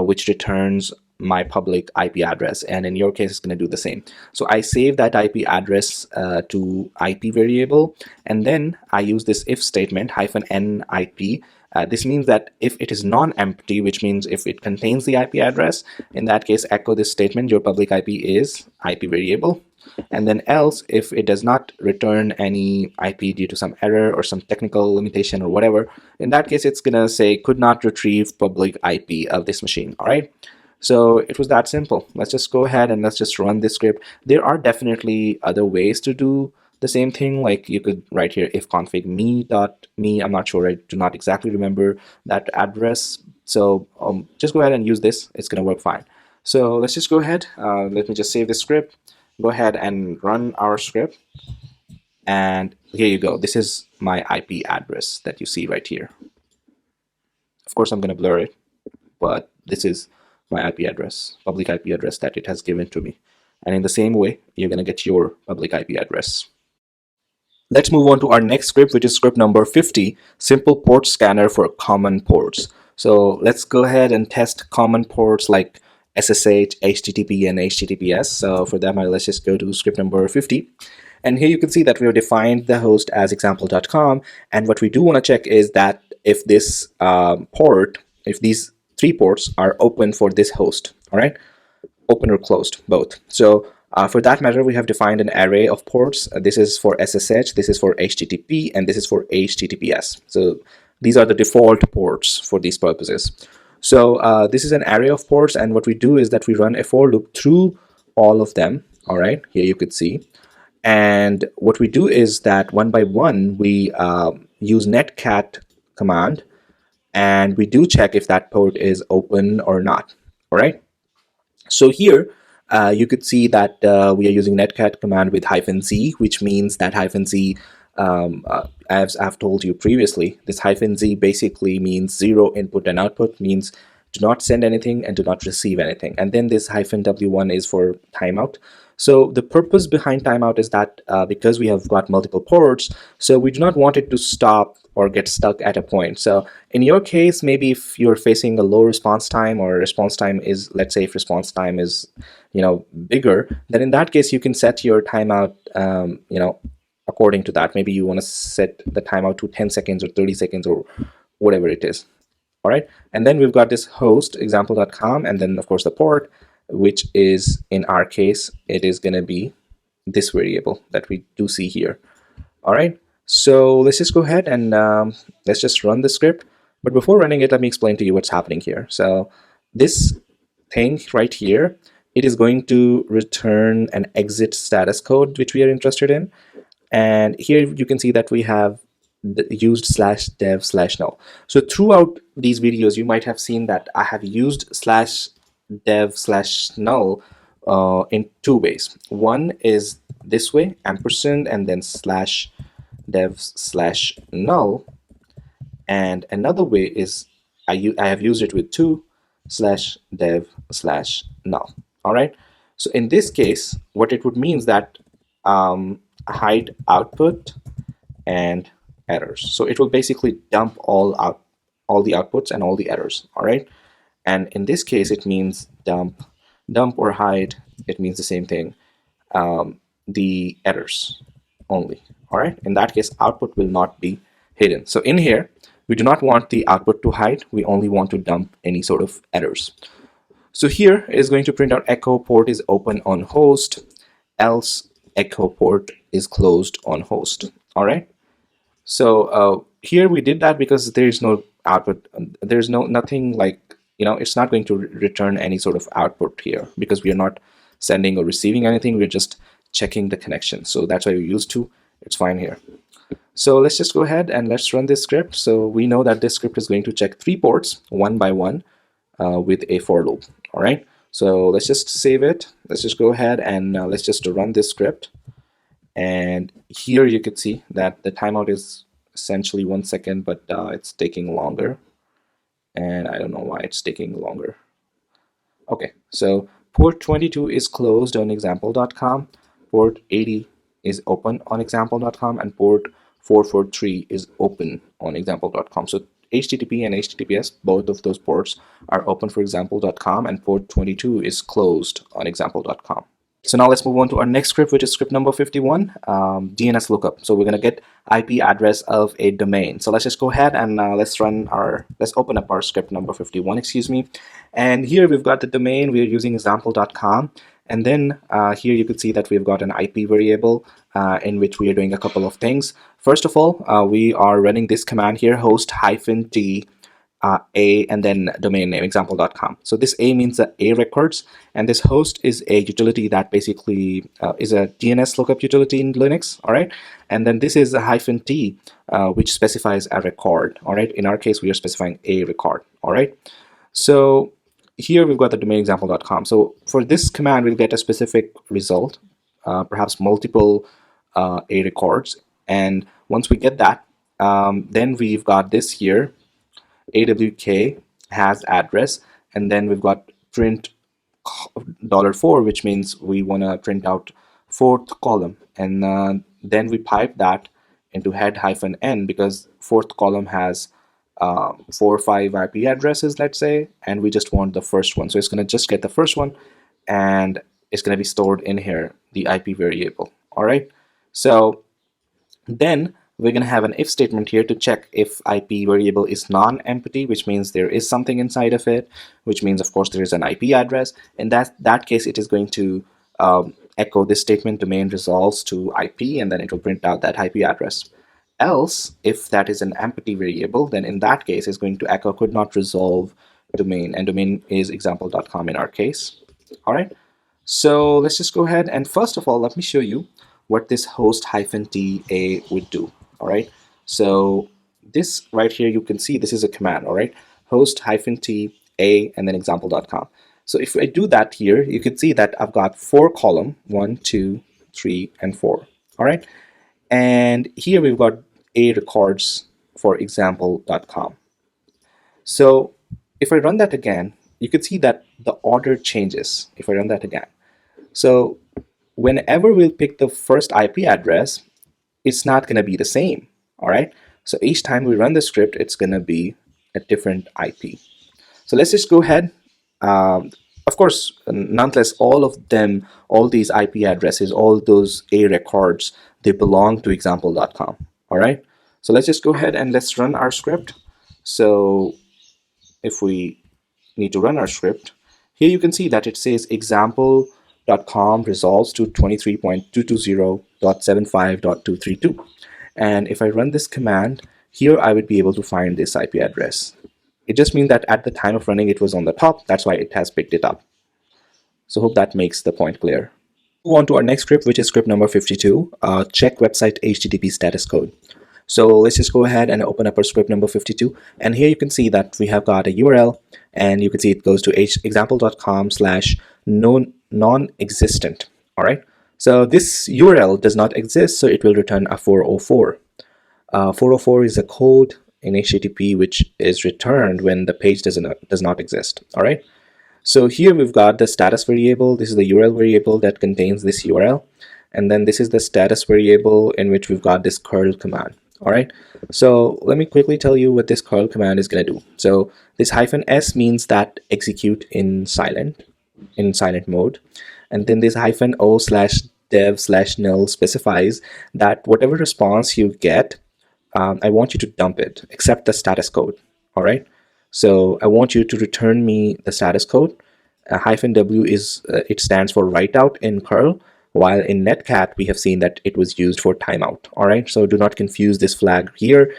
which returns my public IP address, and in your case it's going to do the same. So I save that IP address to IP variable, and then I use this if statement -nip. This means that if it is non-empty, which means if it contains the IP address, in that case echo this statement, your public IP is IP variable. And then else, if it does not return any IP due to some error or some technical limitation or whatever, in that case it's gonna say could not retrieve public IP of this machine. All right, so it was that simple. Let's just go ahead and let's just run this script. There are definitely other ways to do the same thing. Like you could write here if config me.me. I'm not sure, I do not exactly remember that address. So just go ahead and use this, it's gonna work fine. So let's just go ahead, let me just save this script, go ahead and run our script, and here you go. This is my IP address that you see right here. Of course I'm gonna blur it, but this is my IP address, public IP address that it has given to me. And in the same way, you're gonna get your public IP address. Let's move on to our next script, which is script number 50, simple port scanner for common ports. So let's go ahead and test common ports like SSH, HTTP, and HTTPS. So for that, let's just go to script number 50. And here you can see that we have defined the host as example.com. And what we do want to check is that if this if these 3 ports are open for this host, all right, open or closed, both. So for that matter, we have defined an array of ports. This is for SSH, this is for HTTP, and this is for HTTPS. So these are the default ports for these purposes. So this is an array of ports, and what we do is that we run a for loop through all of them. All right, here you could see. And what we do is that one by one, we use netcat command, and we do check if that port is open or not. All right. So here you could see that we are using netcat command with -z, which means that -z, as I've told you previously, this -z basically means 0 input and output, means do not send anything and do not receive anything. And then this -w1 is for timeout. So the purpose behind timeout is that because we have got multiple ports, so we do not want it to stop or get stuck at a point. So in your case, maybe if you're facing a low response time, or response time is, let's say if response time is, bigger, then in that case you can set your timeout, according to that. Maybe you want to set the timeout to 10 seconds or 30 seconds or whatever it is. All right, and then we've got this host example.com, and then of course the port, which is, in our case, it is going to be this variable that we do see here. All right, so let's just go ahead and let's just run the script. But before running it, let me explain to you what's happening here. So this thing right here, it is going to return an exit status code, which we are interested in. And here you can see that we have used /dev/null. So throughout these videos, you might have seen that I have used /dev/null in 2 ways. One is this way, ampersand, and then /dev/null. And another way is I have used it with 2 /dev/null. All right. So in this case, what it would mean is that hide output and errors. So it will basically dump all the outputs and all the errors. All right. And in this case, it means dump or hide. It means the same thing. The errors only. All right. In that case, output will not be hidden. So in here, we do not want the output to hide. We only want to dump any sort of errors. So here is going to print out echo port is open on host, else echo port is closed on host. All right. So here we did that because there is no output. There's nothing like it's not going to return any sort of output here because we are not sending or receiving anything. We're just checking the connection. So that's why we used to. It's fine here. So let's just go ahead and let's run this script. So we know that this script is going to check 3 ports one by one with a for loop. All right. So let's just save it. Let's just go ahead and let's just run this script. And here you can see that the timeout is essentially 1 second, but it's taking longer. And I don't know why it's taking longer. Okay, so port 22 is closed on example.com, port 80 is open on example.com, and port 443 is open on example.com. So HTTP and HTTPS, both of those ports are open for example.com, and port 22 is closed on example.com. So now let's move on to our next script, which is script number 51, DNS lookup. So we're going to get IP address of a domain. So let's just go ahead and let's open up our script number 51, excuse me. And here we've got the domain. We're using example.com. And then here you can see that we've got an IP variable in which we are doing a couple of things. First of all, we are running this command here, host-t a and then domain name example.com. So this A means the A records, and this host is a utility that basically is a DNS lookup utility in Linux. All right, and then this is a -t, which specifies a record. All right, in our case we are specifying a record. All right, so here we've got the domain example.com. So for this command we'll get a specific result, perhaps multiple A records, and once we get that, then we've got this here, awk has address, and then we've got print $4, which means we want to print out 4th column, and then we pipe that into head-n because 4th column has 4 or 5 IP addresses, let's say, and we just want the first one. So it's going to just get the first one, and it's going to be stored in here, the IP variable. All right, so then we're going to have an if statement here to check if IP variable is non-empty, which means there is something inside of it, which means of course there is an IP address. In that case, it is going to echo this statement, domain resolves to IP, and then it will print out that IP address. Else, if that is an empty variable, then in that case it's going to echo could not resolve domain, and domain is example.com in our case. All right, so let's just go ahead and first of all let me show you what this host-t-a would do. All right, so this right here, you can see this is a command. All right, host-t-a and then example.com. So if I do that here, you can see that I've got 4 column, 1, 2, 3, and 4. All right, and here we've got A records for example.com. So if I run that again, you can see that the order changes if I run that again. So whenever we'll pick the first IP address, it's not going to be the same. All right, so each time we run the script, it's going to be a different IP. So let's just go ahead. Of course, nonetheless, all of them, all these IP addresses, all those A records, they belong to example.com. All right, so let's just go ahead and let's run our script. So if we need to run our script, here you can see that it says example.com resolves to 23.220.75.232. And if I run this command, here I would be able to find this IP address. It just means that at the time of running, it was on the top. That's why it has picked it up. So hope that makes the point clear. Move on to our next script, which is script number 52, check website HTTP status code. So let's just go ahead and open up our script number 52. And here you can see that we have got a URL, and you can see it goes to example.com/non-existent. All right. So this URL does not exist, so it will return a 404. 404 is a code in HTTP which is returned when the page does not exist. All right. So here we've got the status variable. This is the URL variable that contains this URL, and then this is the status variable in which we've got this curl command. All right, so let me quickly tell you what this curl command is going to do. So this -s means that execute in silent mode, and then this -o/dev/null specifies that whatever response you get, I want you to dump it except the status code. All right, so I want you to return me the status code. -w is it stands for write out in curl, while in netcat we have seen that it was used for timeout. All right, so do not confuse this flag here.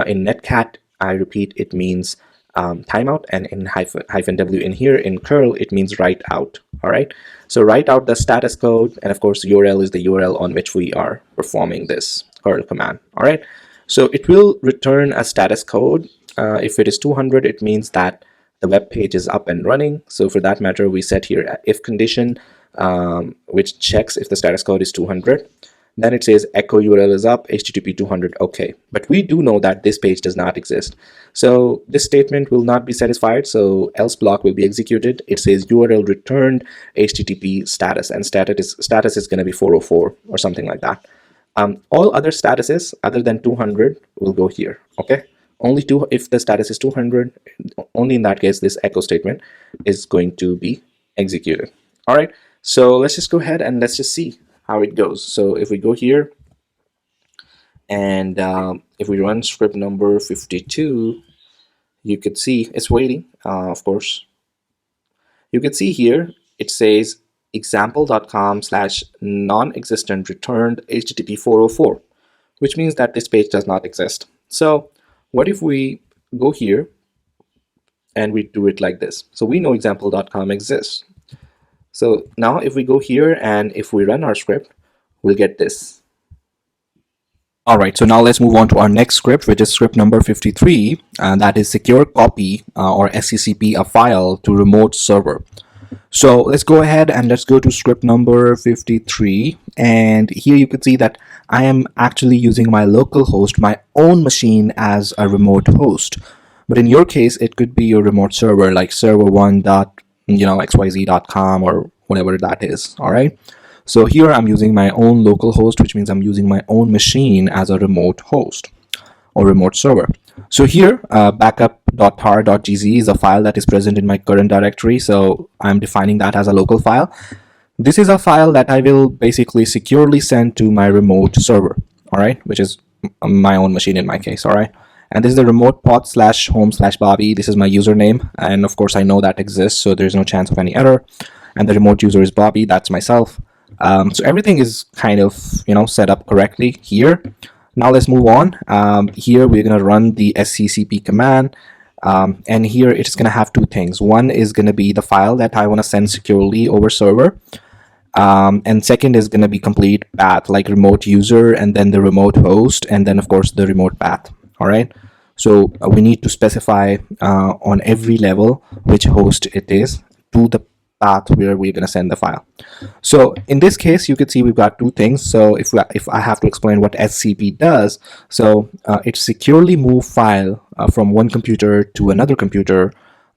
In netcat, I repeat, it means timeout, and in hyphen W in here in curl, it means write out. All right. So write out the status code, and of course URL is the URL on which we are performing this curl command. All right. So it will return a status code. If it is 200, it means that the web page is up and running. So for that matter, we set here a if condition, which checks if the status code is 200. Then it says echo URL is up, HTTP 200, okay. But we do know that this page does not exist. So this statement will not be satisfied, so else block will be executed. It says URL returned HTTP status, and status is going to be 404 or something like that. All other statuses other than 200 will go here, okay? Only if the status is 200, only in that case, this echo statement is going to be executed. All right, so let's just go ahead and let's just see how it goes. So if we go here and if we run script number 52, you could see it's waiting, of course. You can see here it says example.com/non-existent returned HTTP 404, which means that this page does not exist. So what if we go here and we do it like this? So we know example.com exists. So now if we go here and if we run our script, we'll get this. All right, so now let's move on to our next script, which is script number 53, and that is secure copy or SCCP a file to remote server. So let's go ahead and let's go to script number 53, and here you can see that I am actually using my local host, my own machine, as a remote host. But in your case, it could be your remote server like server1.xyz.com or whatever that is. All right. So here I'm using my own local host, which means I'm using my own machine as a remote host or remote server. So here backup.tar.gz is a file that is present in my current directory. So I'm defining that as a local file. This is a file that I will basically securely send to my remote server. All right. Which is my own machine in my case. All right. And this is the remote path/home/Bobby. This is my username. And of course, I know that exists, so there's no chance of any error. And the remote user is Bobby. That's myself. So everything is kind of, set up correctly here. Now let's move on. Here we're going to run the SCCP command. And here it's going to have two things. One is going to be the file that I want to send securely over server. And second is going to be complete path, like remote user and then the remote host and then of course the remote path. All right, so we need to specify on every level which host it is to the path where we're going to send the file. So in this case, you can see we've got two things. So if I have to explain what SCP does, so it securely move file from one computer to another computer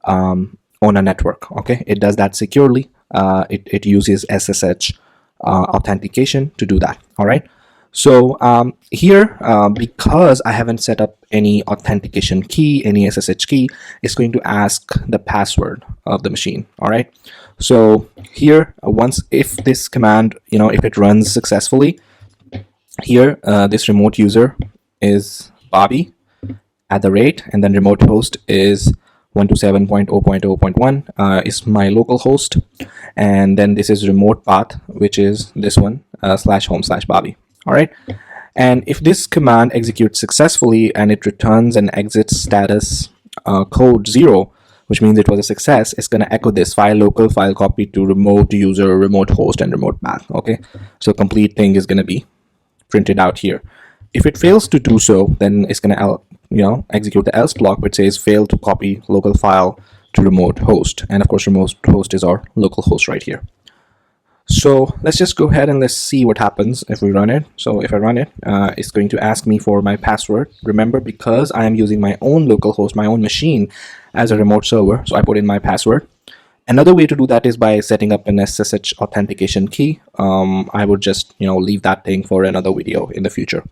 on a network. Okay, it does that securely. It uses SSH authentication to do that. All right. So here, because I haven't set up any authentication key, any SSH key, it's going to ask the password of the machine. All right. So here, if this command, if it runs successfully, here this remote user is Bobby @ and then remote host is 127.0.0.1 is my local host, and then this is remote path, which is this one /home/Bobby. All right, and if this command executes successfully and it returns an exit status code 0, which means it was a success, it's going to echo this file local, file copy to remote user, remote host, and remote path. Okay, so complete thing is going to be printed out here. If it fails to do so, then it's going to execute the else block, which says fail to copy local file to remote host, and of course remote host is our local host right here. So let's just go ahead and let's see what happens if we run it. So if I run it, it's going to ask me for my password. Remember, because I am using my own local host, my own machine as a remote server, so I put in my password. Another way to do that is by setting up an SSH authentication key. I would just leave that thing for another video in the future.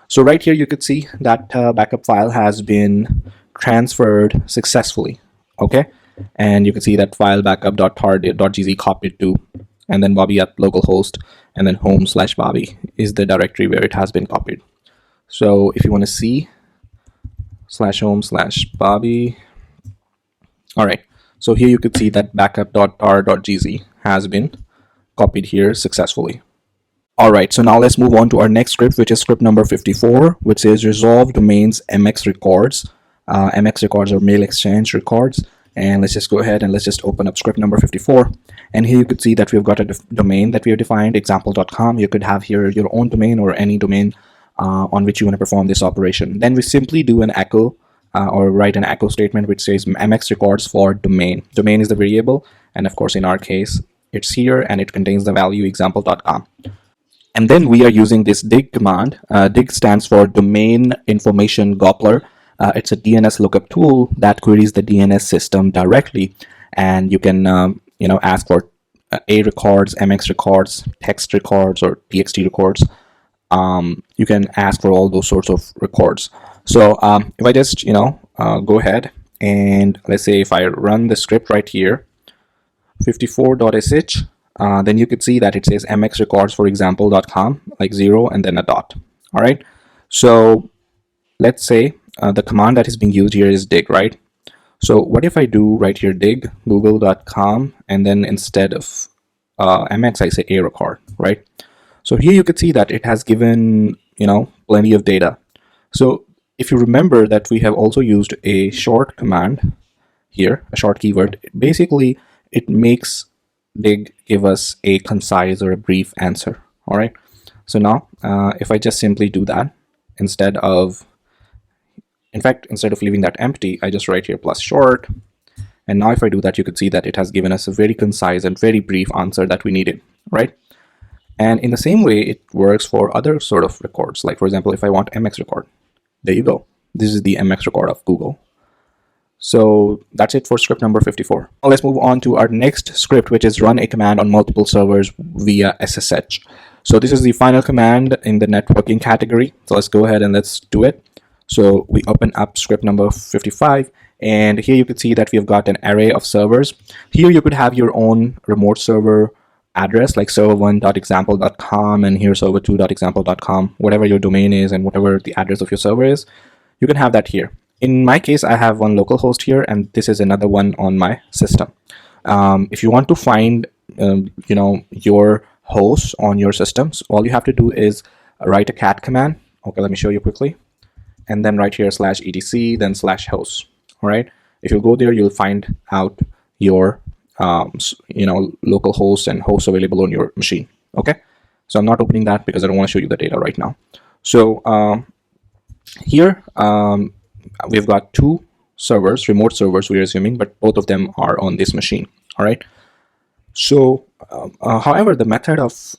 So right here you could see that backup file has been transferred successfully. Okay, and you can see that file backup.tar.gz copied to, and then Bobby at localhost, and then home/Bobby is the directory where it has been copied. So if you want to see /home/Bobby, all right. So here you could see that backup.tar.gz has been copied here successfully. All right, so now let's move on to our next script, which is script number 54, which says resolve domains mx records MX records or mail exchange records. And let's just go ahead and let's just open up script number 54. And here you could see that we've got a domain that we have defined, example.com. You could have here your own domain or any domain on which you want to perform this operation. Then we simply do an echo or write an echo statement which says MX records for domain. Domain is the variable, and of course in our case it's here and it contains the value example.com. And then we are using this dig command. Dig stands for Domain Information Gobbler. It's a DNS lookup tool that queries the DNS system directly, and you can ask for A records, MX records, text records, or TXT records. You can ask for all those sorts of records. So if I just go ahead and let's say if I run the script right here, 54.sh, then you could see that it says MX records for example.com, like 0 and then a dot. All right. So let's say the command that is being used here is dig, right? So what if I do right here dig google.com and then instead of MX I say A record, right? So here you could see that it has given plenty of data. So if you remember that we have also used a short command here, a short keyword, basically it makes dig give us a concise or a brief answer. All right. So now if I just simply do that, instead of leaving that empty, I just write here plus short. And now if I do that, you could see that it has given us a very concise and very brief answer that we needed, right? And in the same way, it works for other sort of records. Like for example, if I want MX record, there you go. This is the MX record of Google. So that's it for script number 54. Now let's move on to our next script, which is run a command on multiple servers via SSH. So this is the final command in the networking category. So let's go ahead and let's do it. So we open up script number 55, and here you could see that we've got an array of servers. Here you could have your own remote server address like server1.example.com and here server2.example.com, whatever your domain is and whatever the address of your server is, you can have that here. In my case, I have one local host here, and this is another one on my system. If you want to find your hosts on your systems, all you have to do is write a cat command. Okay, let me show you quickly. And then right here /etc, then /hosts. All right. If you go there, you'll find out your local hosts and hosts available on your machine. Okay. So I'm not opening that because I don't want to show you the data right now. So here we've got two servers, remote servers, we're assuming, but both of them are on this machine. All right. So however, the method of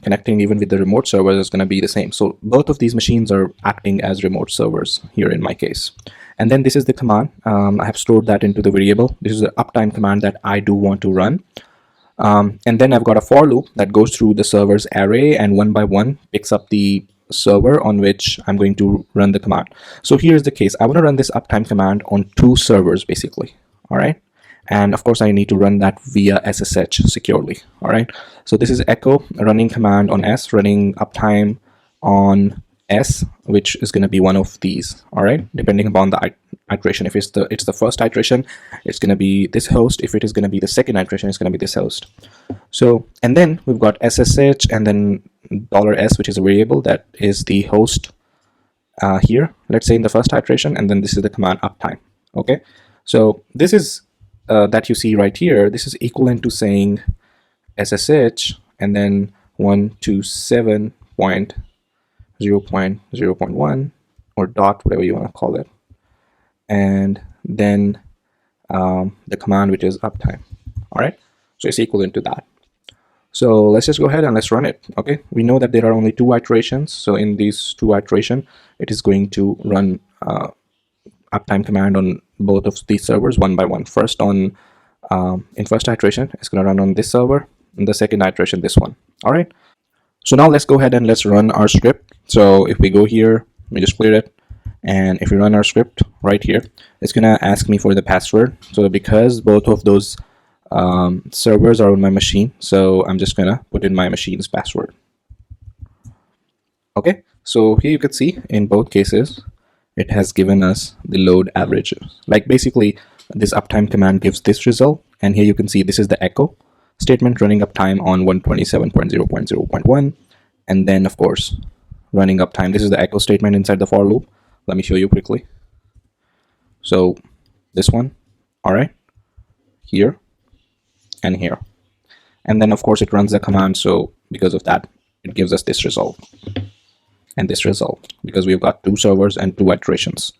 connecting even with the remote servers is going to be the same. So both of these machines are acting as remote servers here in my case. And then this is the command. I have stored that into the variable. This is the uptime command that I do want to run. And then I've got a for loop that goes through the server's array and one by one picks up the server on which I'm going to run the command. So here's the case. I want to run this uptime command on two servers basically. All right. And of course I need to run that via SSH securely. All right. So this is echo running command on S, running uptime on S, which is going to be one of these. All right. Depending upon the iteration. If it's the first iteration, it's going to be this host. If it is going to be the second iteration, it's going to be this host. So, and then we've got SSH and then $s, which is a variable that is the host here, let's say in the first iteration, and then this is the command uptime. Okay. So this is that you see right here, this is equivalent to saying SSH and then 127.0.0.1 or dot, whatever you want to call it, and then the command which is uptime. All right, so it's equivalent to that. So let's just go ahead and let's run it. Okay, we know that there are only two iterations, so in these two iterations it is going to run uptime command on both of these servers one by one. First on in first iteration it's going to run on this server, in the second iteration this one. All right, so now let's go ahead and let's run our script. So if we go here, let me just clear it, and if we run our script right here, it's going to ask me for the password. So because both of those servers are on my machine, so I'm just going to put in my machine's password. Okay, so here you can see in both cases it has given us the load average. Like basically this uptime command gives this result, and here you can see this is the echo statement running uptime on 127.0.0.1, and then of course running uptime. This is the echo statement inside the for loop. Let me show you quickly. So this one, all right, here and here. And then of course it runs the command. So because of that, it gives us this result and this result, because we've got two servers and two iterations.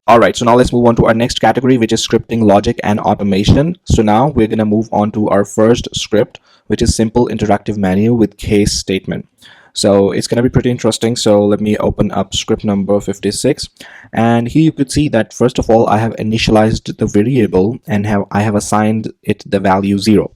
All right, so now let's move on to our next category, which is scripting logic and automation. So now we're going to move on to our first script, which is simple interactive menu with case statement. So it's going to be pretty interesting. So let me open up script number 56. And here you could see that first of all, I have initialized the variable and I have assigned it the value 0.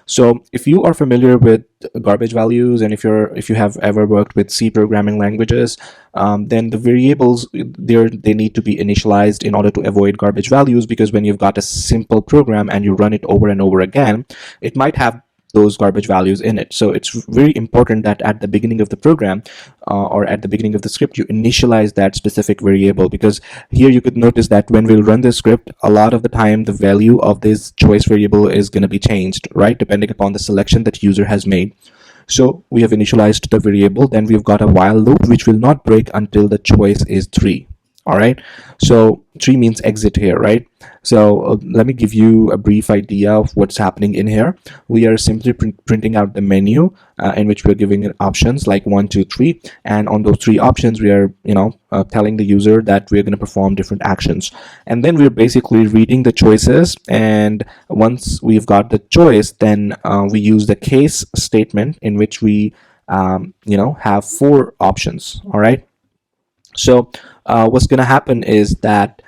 So if you are familiar with garbage values, and if you have ever worked with C programming languages, then the variables they need to be initialized in order to avoid garbage values, because when you've got a simple program and you run it over and over again, it might have those garbage values in it. So it's very important that at the beginning of the program or at the beginning of the script, you initialize that specific variable, because here you could notice that when we'll run the script, a lot of the time the value of this choice variable is going to be changed, right, depending upon the selection that user has made. So we have initialized the variable, then we've got a while loop which will not break until the choice is 3. All right, so 3 means exit here, right? So let me give you a brief idea of what's happening in here. We are simply printing out the menu in which we're giving it options like 1, 2, 3, and on those 3 options we are telling the user that we're going to perform different actions, and then we're basically reading the choices, and once we've got the choice, then we use the case statement in which we have 4 options. All right, so what's going to happen is that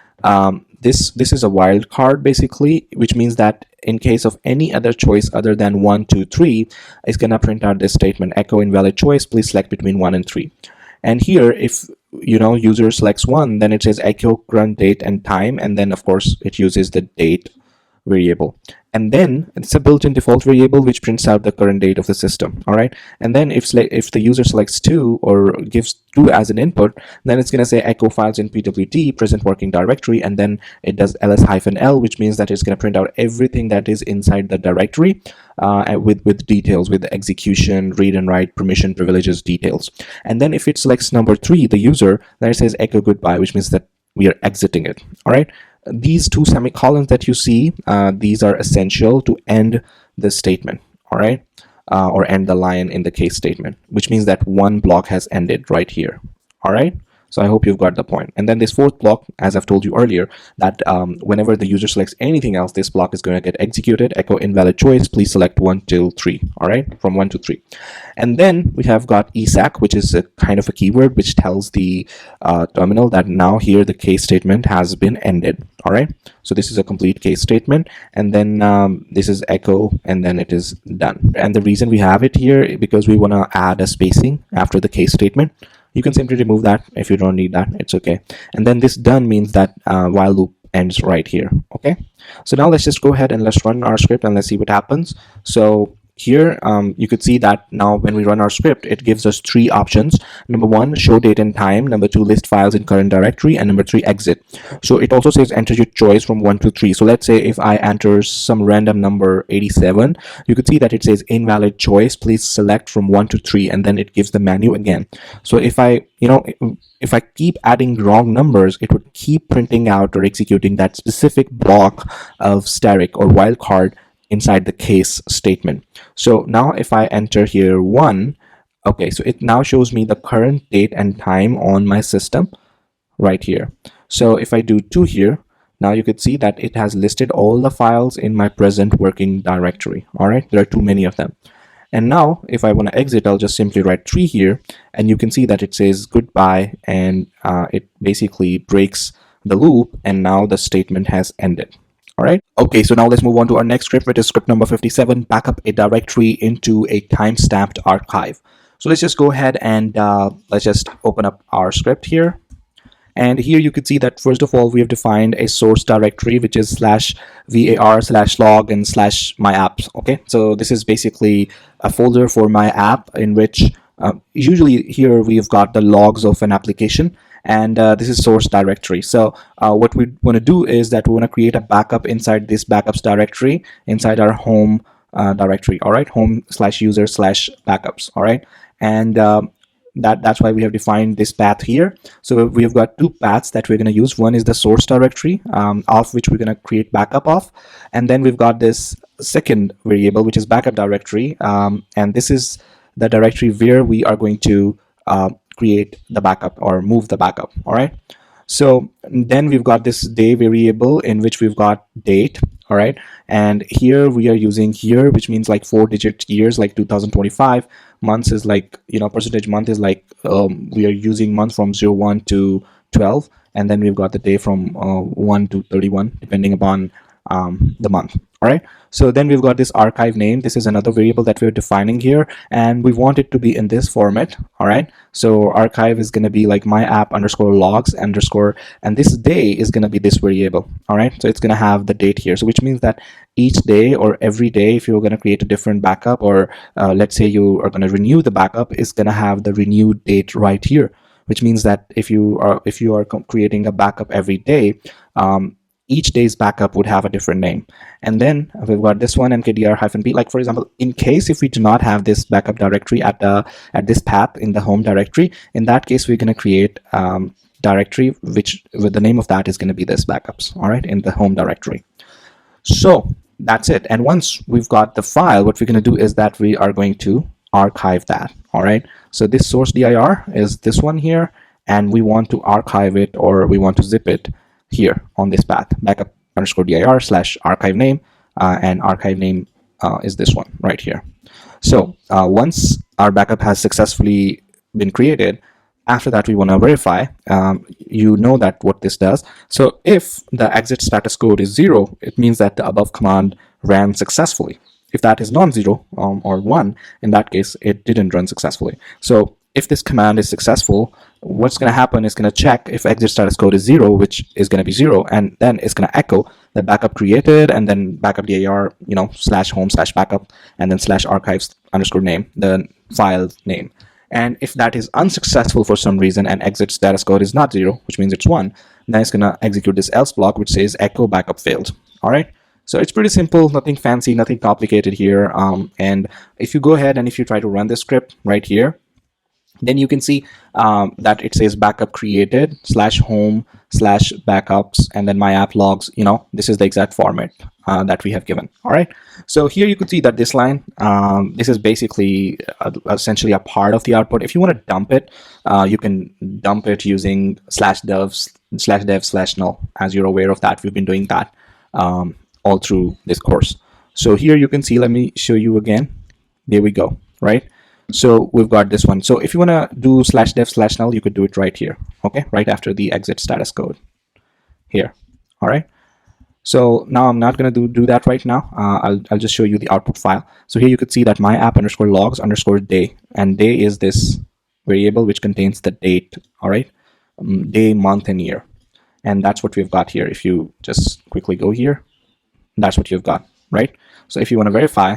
this is a wild card basically, which means that in case of any other choice other than 1, 2, 3, it's going to print out this statement: echo invalid choice, please select between 1 and 3. And here, if user selects 1, then it says echo current date and time, and then of course it uses the date variable, and then it's a built-in default variable which prints out the current date of the system. All right, and then if the user selects 2 or gives 2 as an input, then it's going to say echo files in pwd present working directory, and then it does ls-l, which means that it's going to print out everything that is inside the directory with details, with execution, read and write, permission, privileges, details. And then if it selects number 3, the user, then it says echo goodbye, which means that we are exiting it. All right, these 2 semicolons that you see, these are essential to end the statement. All right, or end the line in the case statement, which means that one block has ended right here. All right, so I hope you've got the point. And then this 4th block, as I've told you earlier, that whenever the user selects anything else, this block is going to get executed. Echo invalid choice, please select 1 till 3. All right, from 1 to 3. And then we have got esac, which is a kind of a keyword which tells the terminal that now here the case statement has been ended. All right, so this is a complete case statement, and then this is echo, and then it is done. And the reason we have it here because we want to add a spacing after the case statement. You can simply remove that if you don't need that, it's okay. And then this done means that while loop ends right here. Okay, so now let's just go ahead and let's run our script and let's see what happens. So here you could see that now when we run our script, it gives us 3 options. Number 1, show date and time. Number 2, list files in current directory, and number 3, exit. So it also says enter your choice from 1 to 3. So let's say if I enter some random number 87, you could see that it says invalid choice, please select from 1 to 3, and then it gives the menu again. So if I if I keep adding wrong numbers, it would keep printing out or executing that specific block of static or wildcard inside the case statement. So now if I enter here 1, okay, so it now shows me the current date and time on my system right here. So if I do 2 here, now you could see that it has listed all the files in my present working directory. All right, there are too many of them. And now if I want to exit, I'll just simply write 3 here, and you can see that it says goodbye, and it basically breaks the loop, and now the statement has ended. All right. Okay, so now let's move on to our next script, which is script number 57, backup a directory into a time-stamped archive. So let's just go ahead and let's just open up our script here. And here you could see that first of all, we have defined a source directory, which is /var/log and /myapps. Okay, so this is basically a folder for my app in which usually here we've got the logs of an application, and this is source directory. So what we want to do is that we want to create a backup inside this backups directory inside our home directory. All right, home/user/backups. All right, and that's why we have defined this path here. So we have got two paths that we're going to use. One is the source directory, of which we're going to create backup of, and then we've got this second variable, which is backup directory, and this is the directory where we are going to create the backup or move the backup. All right. So then we've got this day variable in which we've got date. All right. And here we are using year, which means like 4-digit years, like 2025. Months is like, percentage month is like, we are using months from 01 to 12. And then we've got the day from 1 to 31, depending upon the month. All right. So then we've got this archive name. This is another variable that we're defining here, and we want it to be in this format. All right. So archive is going to be like my app underscore logs underscore, and this day is going to be this variable. All right. So it's going to have the date here. So which means that each day or every day, if you're going to create a different backup, or let's say you are going to renew the backup, is going to have the renewed date right here. Which means that if you are creating a backup every day, each day's backup would have a different name. And then we've got this one, mkdir-b. Like for example, in case if we do not have this backup directory at this path in the home directory, in that case we're going to create directory which with the name of that is going to be this backups. All right, in the home directory. So that's it. And once we've got the file, what we're going to do is that we are going to archive that. All right. So this source dir is this one here, and we want to archive it, or we want to zip it here on this path, backup underscore dir slash archive name, and archive name is this one right here. So once our backup has successfully been created, after that we want to verify, that what this does. So if the exit status code is 0, it means that the above command ran successfully. If that is non-zero or 1, in that case it didn't run successfully. So if this command is successful, what's going to happen is going to check if exit status code is 0, which is going to be 0, and then it's going to echo the backup created, and then backup dir, slash home slash backup, and then slash archives underscore name, the file name. And if that is unsuccessful for some reason and exit status code is not 0, which means it's 1, then it's going to execute this else block which says echo backup failed. All right. So it's pretty simple, nothing fancy, nothing complicated here. And if you go ahead and if you try to run this script right here, then you can see that it says backup created slash home slash backups, and then my app logs. This is the exact format that we have given. All right. So here you could see that this line, this is basically essentially a part of the output. If you want to dump it, you can dump it using /dev/null. As you're aware of that, we've been doing that all through this course. So here you can see, let me show you again. There we go. Right. So we've got this one. So if you want to do /dev/null, you could do it right here. Okay, right after the exit status code here. All right. So now I'm not going to do that right now. I'll just show you the output file. So here you could see that my app underscore logs underscore day, and day is this variable which contains the date. All right, day, month, and year, and that's what we've got here. If you just quickly go here, that's what you've got, right? So if you want to verify,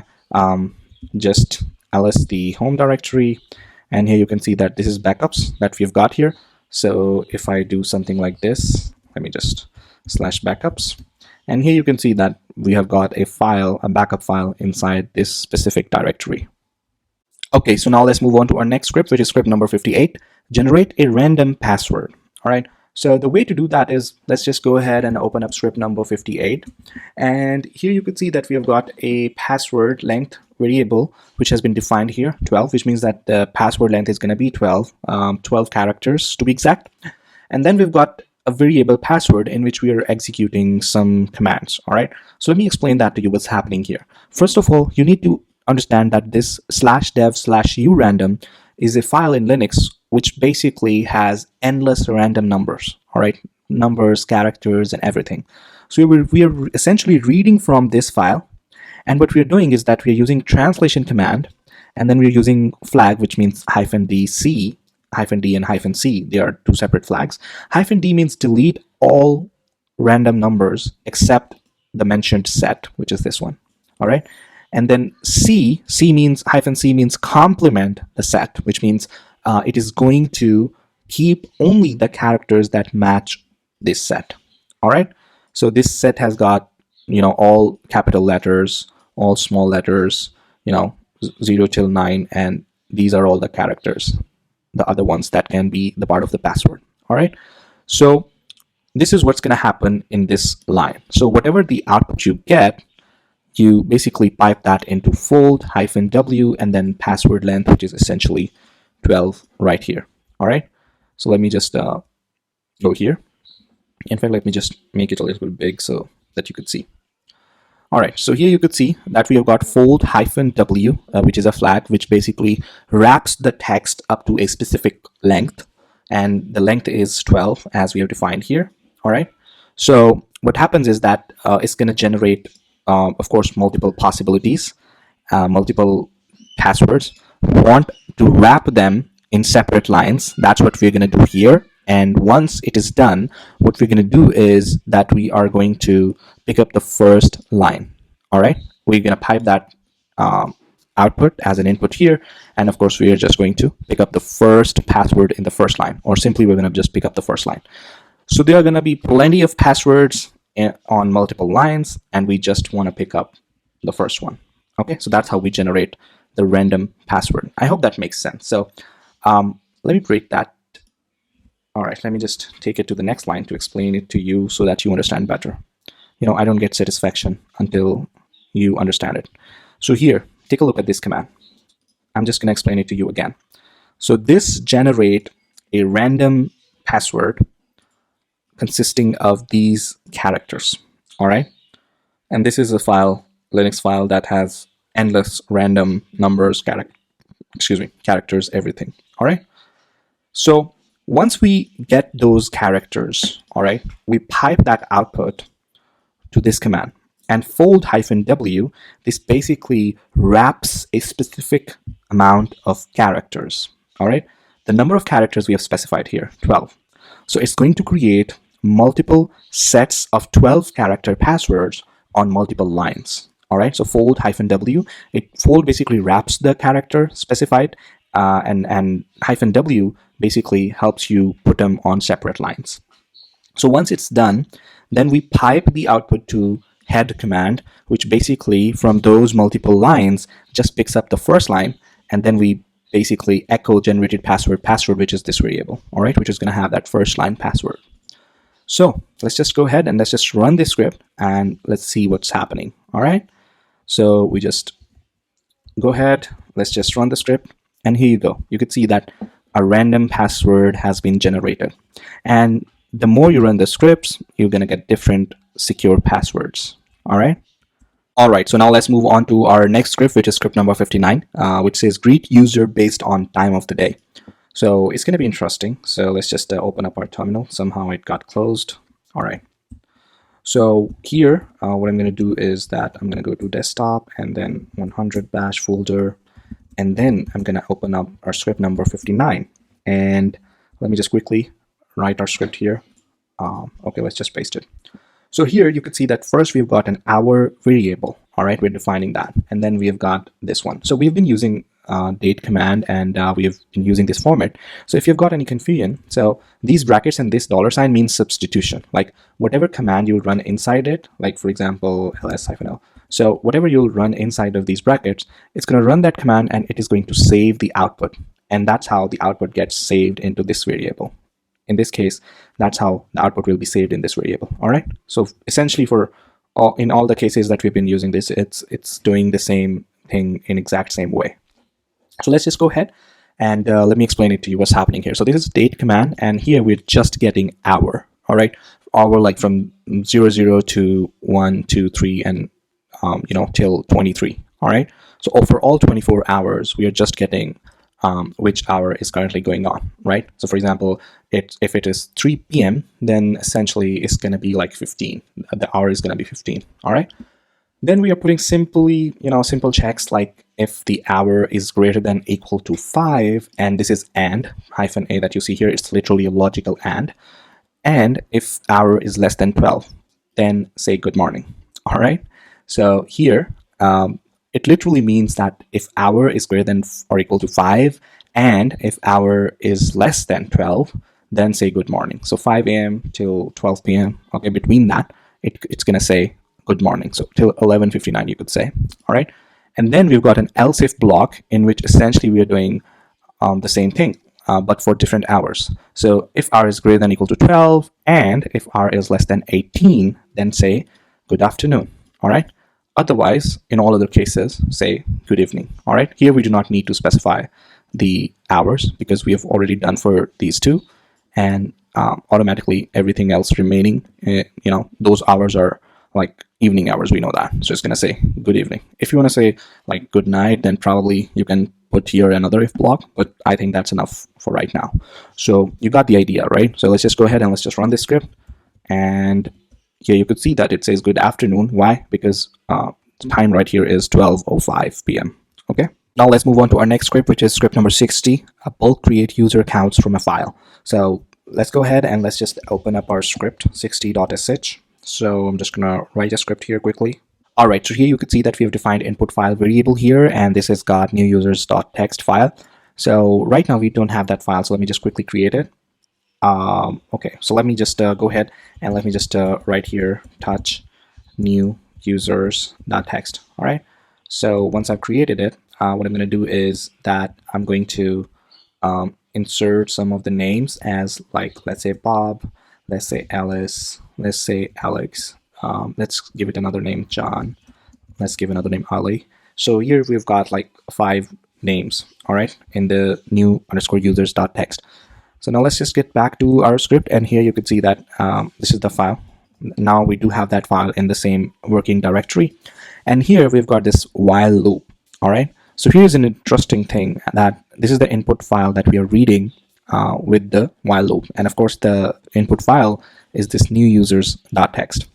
just ls the home directory, and here you can see that this is backups that we've got here. So if I do something like this, let me just /backups, and here you can see that we have got a file, a backup file inside this specific directory. Okay, so now let's move on to our next script, which is script number 58, generate a random password. All right. So the way to do that is, let's just go ahead and open up script number 58. And here you could see that we have got a password length variable, which has been defined here, 12, which means that the password length is going to be 12 characters to be exact. And then we've got a variable password in which we are executing some commands. All right. So let me explain that to you, what's happening here. First of all, you need to understand that this /dev/urandom is a file in Linux which basically has endless random numbers. All right, numbers, characters, and everything. So we are essentially reading from this file, and what we are doing is that we are using translation command, and then we're using flag, which means -d and -c. They are two separate flags. -d means delete all random numbers except the mentioned set, which is this one. All right. And then C means -c means complement the set, which means it is going to keep only the characters that match this set. All right. So this set has got, all capital letters, all small letters, 0 till 9, and these are all the characters the other ones that can be the part of the password. All right. So this is what's going to happen in this line. So whatever the output you get, you basically pipe that into fold-w and then password length, which is essentially 12 right here. All right. So let me just go here. In fact, let me just make it a little bit big so that you could see. All right, so here you could see that we have got fold-w, which is a flag which basically wraps the text up to a specific length, and the length is 12 as we have defined here. All right, so what happens is that it's going to generate, of course, multiple possibilities, multiple passwords. We want to wrap them in separate lines. That's what we're going to do here. And once it is done, what we're going to do is that we are going to pick up the first line. All right, we're going to pipe that output as an input here. And of course, we are just going to pick up the first password in the first line, or simply we're going to just pick up the first line. So there are going to be plenty of passwords on multiple lines, and we just want to pick up the first one. Okay, so that's how we generate the random password. I hope that makes sense. So let me break that. All right, let me just take it to the next line to explain it to you so that you understand better. You know, I don't get satisfaction until you understand it. So here, take a look at this command. I'm just going to explain it to you again. So this generate a random password consisting of these characters. All right, and this is a file, Linux file, that has endless random numbers, characters, everything. All right, so once we get those characters, all right, we pipe that output to this command, and fold-w, this basically wraps a specific amount of characters. All right, the number of characters we have specified here, 12. So it's going to create multiple sets of 12 character passwords on multiple lines. All right, so fold-w, fold basically wraps the character specified, and -w basically helps you put them on separate lines. So once it's done, then we pipe the output to head command, which basically from those multiple lines just picks up the first line, and then we basically echo generated password, which is this variable, all right, which is going to have that first line password. So let's just go ahead and let's just run this script and let's see what's happening. All right, so we just go ahead, let's just run the script, and here you go. You could see that a random password has been generated, and the more you run the scripts, you're going to get different secure passwords. All right. All right, so now let's move on to our next script, which is script number 59, which says greet user based on time of the day. So it's going to be interesting. So let's just open up our terminal. Somehow it got closed. All right. So here, what I'm going to do is that I'm going to go to desktop and then 100 bash folder. And then I'm going to open up our script number 59. And let me just quickly write our script here. Okay, let's just paste it. So here you could see that first we've got an hour variable. All right, we're defining that. And then we have got this one. So we've been using date command, and we have been using this format. So if you've got any confusion, so these brackets and this $ means substitution. Like whatever command you run inside it, like for example, ls-l. So whatever you'll run inside of these brackets, it's going to run that command and it is going to save the output. And that's how the output gets saved into this variable. In this case, that's how the output will be saved in this variable. All right. So essentially, in all the cases that we've been using this, it's doing the same thing in exact same way. So let's just go ahead and let me explain it to you what's happening here. So this is date command, and here we're just getting hour. All right, hour like from 00 to 1, 2, 3, and till 23. All right. So for all 24 hours, we are just getting which hour is currently going on, right? So for example, if it is 3 p.m., then essentially it's going to be like 15. The hour is going to be 15, all right? Then we are putting simple checks like if the hour is greater than equal to 5, and this is and, -a that you see here, it's literally a logical and if hour is less than 12, then say good morning, all right? So here, it literally means that if hour is greater than or equal to 5, and if hour is less than 12, then say good morning. So 5 a.m. till 12 p.m. Okay, between that, it's going to say good morning. So till 11:59, you could say. All right. And then we've got an else if block in which essentially we are doing the same thing. but for different hours. So if r is greater than or equal to 12, and if r is less than 18, then say good afternoon. All right. Otherwise, in all other cases, say good evening. All right. Here we do not need to specify the hours because we have already done for these two, and automatically everything else remaining, those hours are like evening hours. We know that. So it's going to say good evening. If you want to say like good night, then probably you can put here another if block, but I think that's enough for right now. So you got the idea, right? So let's just go ahead and let's just run this script. And here you could see that it says good afternoon. Why? Because the time right here is 12:05 p.m. Okay. Now let's move on to our next script, which is script number 60, a bulk create user accounts from a file. So let's go ahead and let's just open up our script 60.sh. So I'm just gonna write a script here quickly. All right, so here you can see that we have defined input file variable here, and this has got new users.txt file. So right now we don't have that file, so let me just quickly create it. Okay, so let me just go ahead and let me just write here touch new users.txt. All right, so once I've created it, what I'm going to do is that I'm going to insert some of the names as like, let's say Bob, let's say Alice, let's say Alex, let's give it another name, John, let's give another name, Ali. So here we've got like 5 names, all right, in the new underscore users.txt. So now let's just get back to our script, and here you can see that this is the file. Now we do have that file in the same working directory, and here we've got this while loop. All right, so here's an interesting thing, that this is the input file that we are reading with the while loop, and of course the input file is this new users.txt.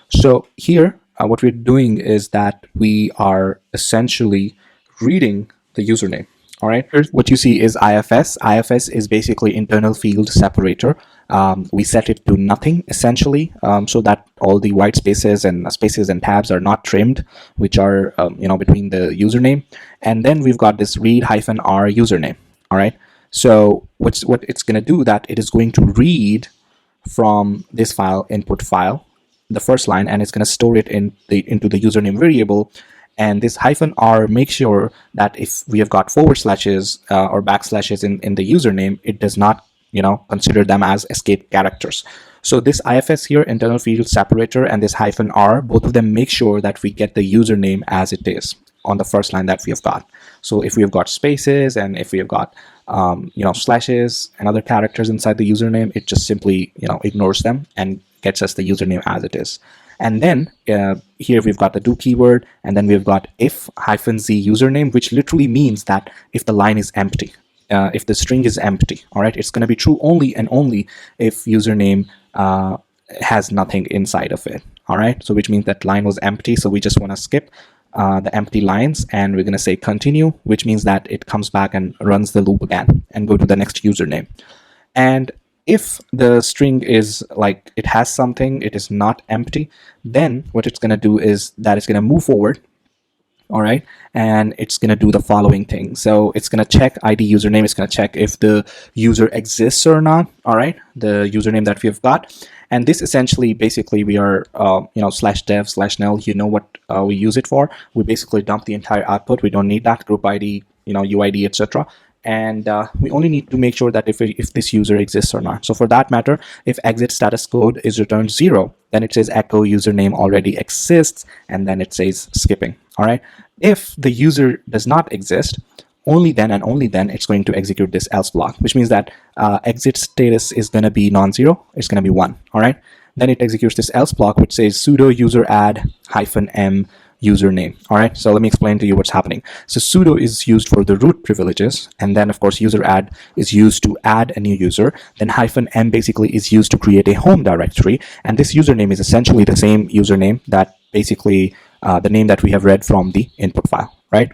So here what we're doing is that we are essentially reading the username. All right, here's what you see is IFS. IFS is basically internal field separator. We set it to nothing essentially, so that all the white spaces and tabs are not trimmed, which are between the username. And then we've got this read-r username. All right, so what it's going to do, that it is going to read from this file, input file, the first line, and it's going to store it into the username variable. And this -r makes sure that if we have got forward slashes or backslashes in the username, it does not consider them as escape characters. So this IFS here, internal field separator, and this -r, both of them make sure that we get the username as it is on the first line that we have got. So if we have got spaces and if we have got slashes and other characters inside the username, it just simply ignores them and gets us the username as it is. And then here we've got the do keyword, and then we've got if -z username, which literally means that if the line is empty, if the string is empty, all right, it's going to be true only and only if username has nothing inside of it. All right, so which means that line was empty, so we just want to skip the empty lines, and we're going to say continue, which means that it comes back and runs the loop again and go to the next username. And if the string is like it has something, it is not empty, then what it's going to do is that it's going to move forward, all right, and it's going to do the following thing. So it's going to check ID username, it's going to check if the user exists or not, all right, the username that we've got. And this essentially, basically, we are /dev/nil, what we use it for. We basically dump the entire output. We don't need that group ID, UID, etc. And we only need to make sure that if this user exists or not. So for that matter, if exit status code is returned 0, then it says echo username already exists, and then it says skipping. All right. If the user does not exist, only then and only then it's going to execute this else block, which means that exit status is going to be non-zero. It's going to be 1. All right. Then it executes this else block, which says sudo user add -m username. All right, so let me explain to you what's happening. So sudo is used for the root privileges, and then of course user add is used to add a new user. Then -m basically is used to create a home directory, and this username is essentially the same username that basically the name that we have read from the input file, right?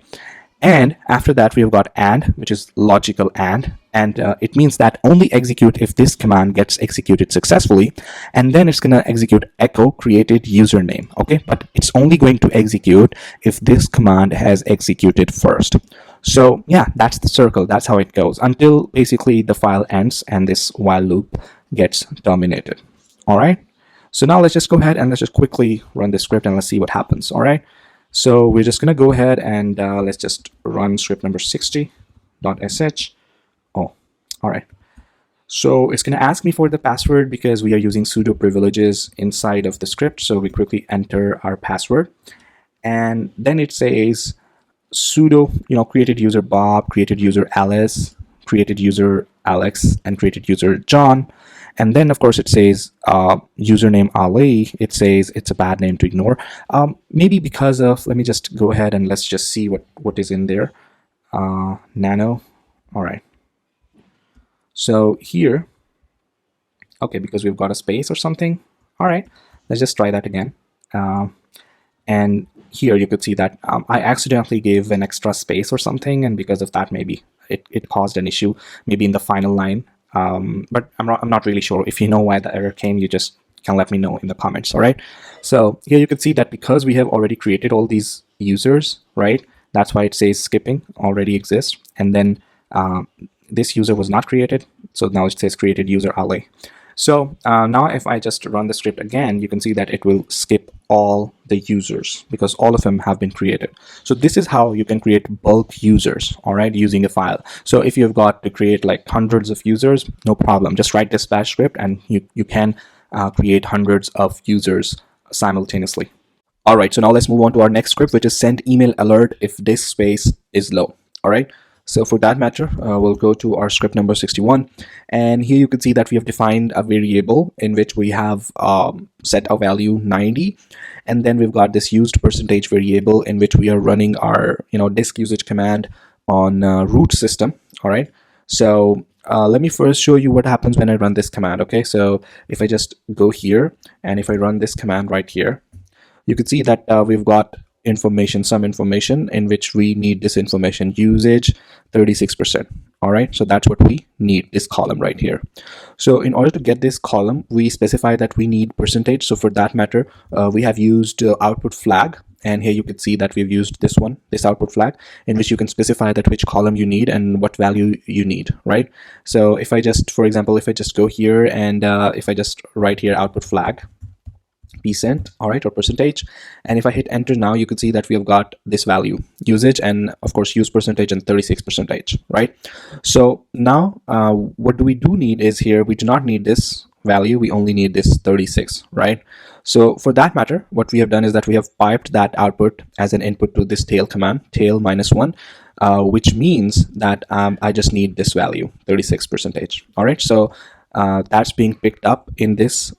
And after that, we've got and, which is logical and it means that only execute if this command gets executed successfully, and then it's going to execute echo created username, okay? But it's only going to execute if this command has executed first. So yeah, that's the circle. That's how it goes until basically the file ends and this while loop gets terminated. All right. So now let's just go ahead and let's just quickly run this script and let's see what happens. All right. So we're just going to go ahead and let's just run script number 60.sh. Oh, All right. So it's going to ask me for the password because we are using sudo privileges inside of the script. So we quickly enter our password, and then it says sudo, created user Bob, created user Alice, created user Alex, and created user John. And then of course it says username Ali. It says it's a bad name to ignore. Maybe because of, let me just go ahead and let's just see what is in there. Nano. All right. So here, okay, because we've got a space or something. All right, let's just try that again. And here you could see that I accidentally gave an extra space or something, and because of that, maybe it caused an issue, maybe in the final line. But I'm not really sure. If you know why the error came, you just can let me know in the comments. All right. So here you can see that because we have already created all these users, right? That's why it says skipping already exists, and then this user was not created, so now it says created user Ali. So now if I just run the script again, you can see that it will skip all the users because all of them have been created. So this is how you can create bulk users, all right, using a file. So if you've got to create like hundreds of users, no problem. Just write this bash script and you can create hundreds of users simultaneously. All right, so now let's move on to our next script, which is send email alert if disk space is low. All right. So for that matter, we'll go to our script number 61. And here you can see that we have defined a variable in which we have set a value 90. And then we've got this used percentage variable in which we are running our disk usage command on root system. All right. So let me first show you what happens when I run this command. Okay. So if I just go here and if I run this command right here, you can see that we've got some information in which we need this information usage 36%. All right, so that's what we need, this column right here. So in order to get this column, we specify that we need percentage. So for that matter, we have used output flag, and here you can see that we've used this output flag, in which you can specify that which column you need and what value you need, right? So if I just, for example, if I just go here and if I just write here output flag %, all right, or percentage, and if I hit enter now, you can see that we have got this value usage and of course use percentage and 36%, right? So now what do we need is here we do not need this value, we only need this 36, right? So for that matter, what we have done is that we have piped that output as an input to this tail command, tail -1, which means that I just need this value 36%. All right, so that's being picked up in this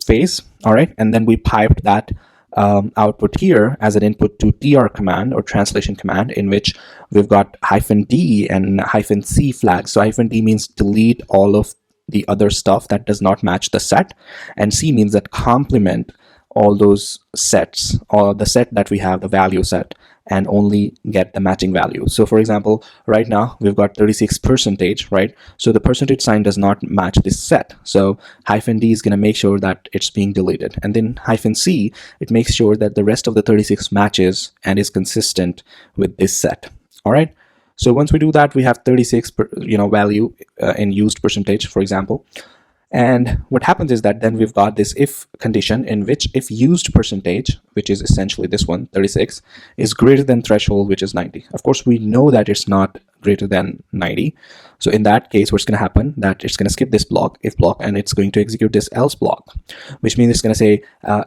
phase. All right, and then we piped that output here as an input to tr command or translation command, in which we've got -d and -c flags. So -d means delete all of the other stuff that does not match the set, and c means that complement all those sets, or the set that we have, the value set, and only get the matching value. So for example, right now we've got 36%, right? So the percentage sign does not match this set. So -d is going to make sure that it's being deleted. And then -c, it makes sure that the rest of the 36 matches and is consistent with this set. All right. So once we do that, we have 36 value in used percentage, for example. And what happens is that then we've got this if condition in which if used percentage, which is essentially this one, 36, is greater than threshold, which is 90. Of course, we know that it's not greater than 90. So in that case, what's going to happen, that it's going to skip this block, if block, and it's going to execute this else block, which means it's going to say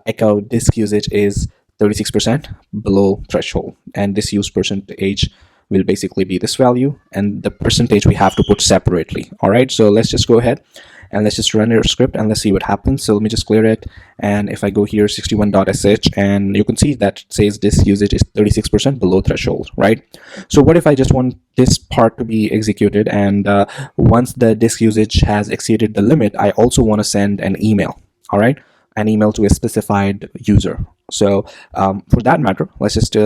echo disk usage is 36% below threshold. And this used percentage will basically be this value, and the percentage we have to put separately. All right, so let's just go ahead and let's just run our script and let's see what happens. So let me just clear it, and if I go here 61.sh, and you can see that it says this usage is 36% below threshold, right? So what if I just want this part to be executed, and once the disk usage has exceeded the limit, I also want to send an email, all right, an email to a specified user. So for that matter, let's just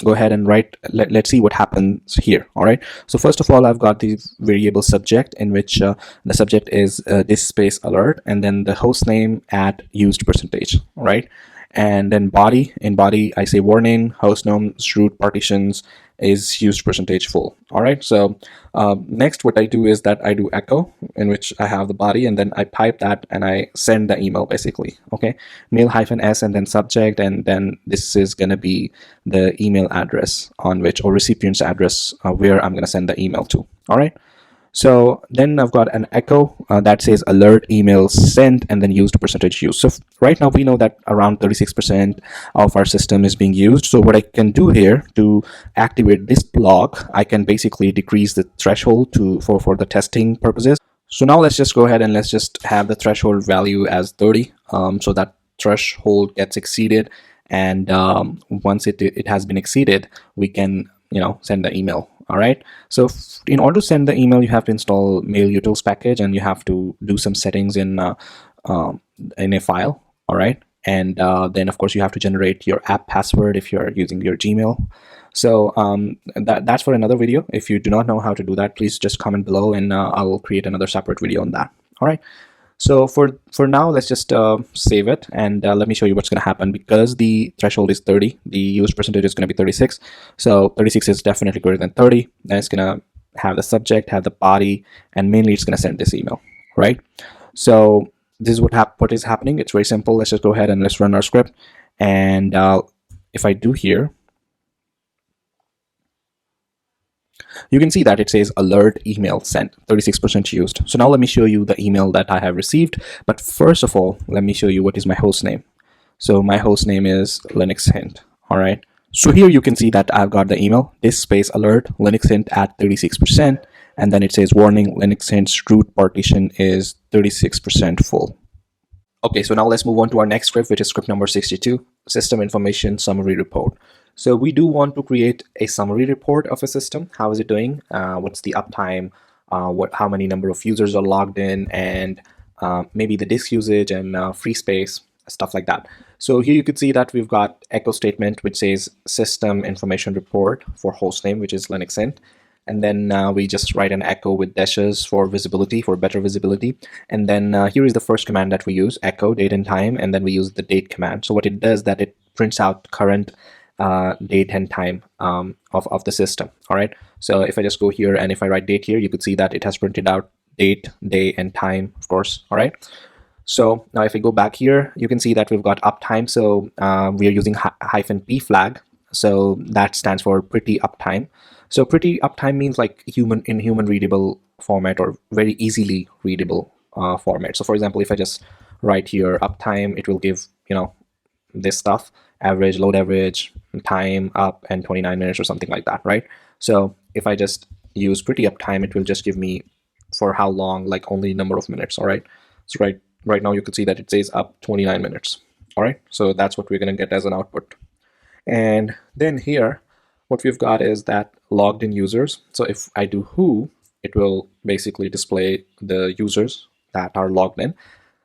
go ahead and write, let's see what happens here. All right, so first of all, I've got the variable subject, in which the subject is disk space alert, and then the host name at used percentage. All right, and then body, in body I say warning, host name root partitions is used percentage full. All right, so next what I do is that I do echo, in which I have the body, and then I pipe that and I send the email basically. Okay, mail -s and then subject, and then this is going to be the email address on which, or recipient's address where I'm going to send the email to. All right, So then I've got an echo that says alert email sent and then used percentage use. So right now we know that around 36% of our system is being used. So what I can do here to activate this block, I can basically decrease the threshold for the testing purposes. So now let's just go ahead and let's just have the threshold value as 30, so that threshold gets exceeded, and once it has been exceeded, we can send the email. All right. So in order to send the email, you have to install mail utils package, and you have to do some settings in a file. All right. And then of course you have to generate your app password if you're using your Gmail. So that's for another video. If you do not know how to do that, please just comment below, and I'll create another separate video on that. All right. So for now, let's just save it, and let me show you what's going to happen. Because the threshold is 30, the use percentage is going to be 36. So 36 is definitely greater than 30. Then it's going to have the subject, have the body, and mainly it's going to send this email, right? So this is what is happening. It's very simple. Let's just go ahead and let's run our script. And if I do here, you can see that it says alert email sent, 36% used. So now let me show you the email that I have received. But first of all, let me show you what is my host name. So my host name is Linux Hint. All right. So here you can see that I've got the email, this space alert Linux Hint at 36%. And then it says warning, Linux Hint's root partition is 36% full. Okay, so now let's move on to our next script, which is script number 62, System Information Summary Report. So we do want to create a summary report of a system. How is it doing? What's the uptime? How many number of users are logged in, and maybe the disk usage and free space, stuff like that. So here you could see that we've got echo statement, which says System Information Report for hostname, which is Linux Hint. And then we just write an echo with dashes for visibility, for better visibility. And then here is the first command that we use, echo date and time, and then we use the date command. So what it does, that it prints out current date and time of the system. All right. So if I just go here and if I write date here, you could see that it has printed out date, day, and time, of course. All right. So now if I go back here, you can see that we've got uptime. So we are using -p flag. So that stands for pretty uptime. So pretty uptime means like human readable format, or very easily readable format. So for example, if I just write here uptime, it will give, this stuff, average, load average, time up, and 29 minutes or something like that, right? So if I just use pretty uptime, it will just give me for how long, like only number of minutes. All right. So right now you could see that it says up 29 minutes. All right. So that's what we're going to get as an output. And then here, what we've got is that logged in users. So if I do who, it will basically display the users that are logged in.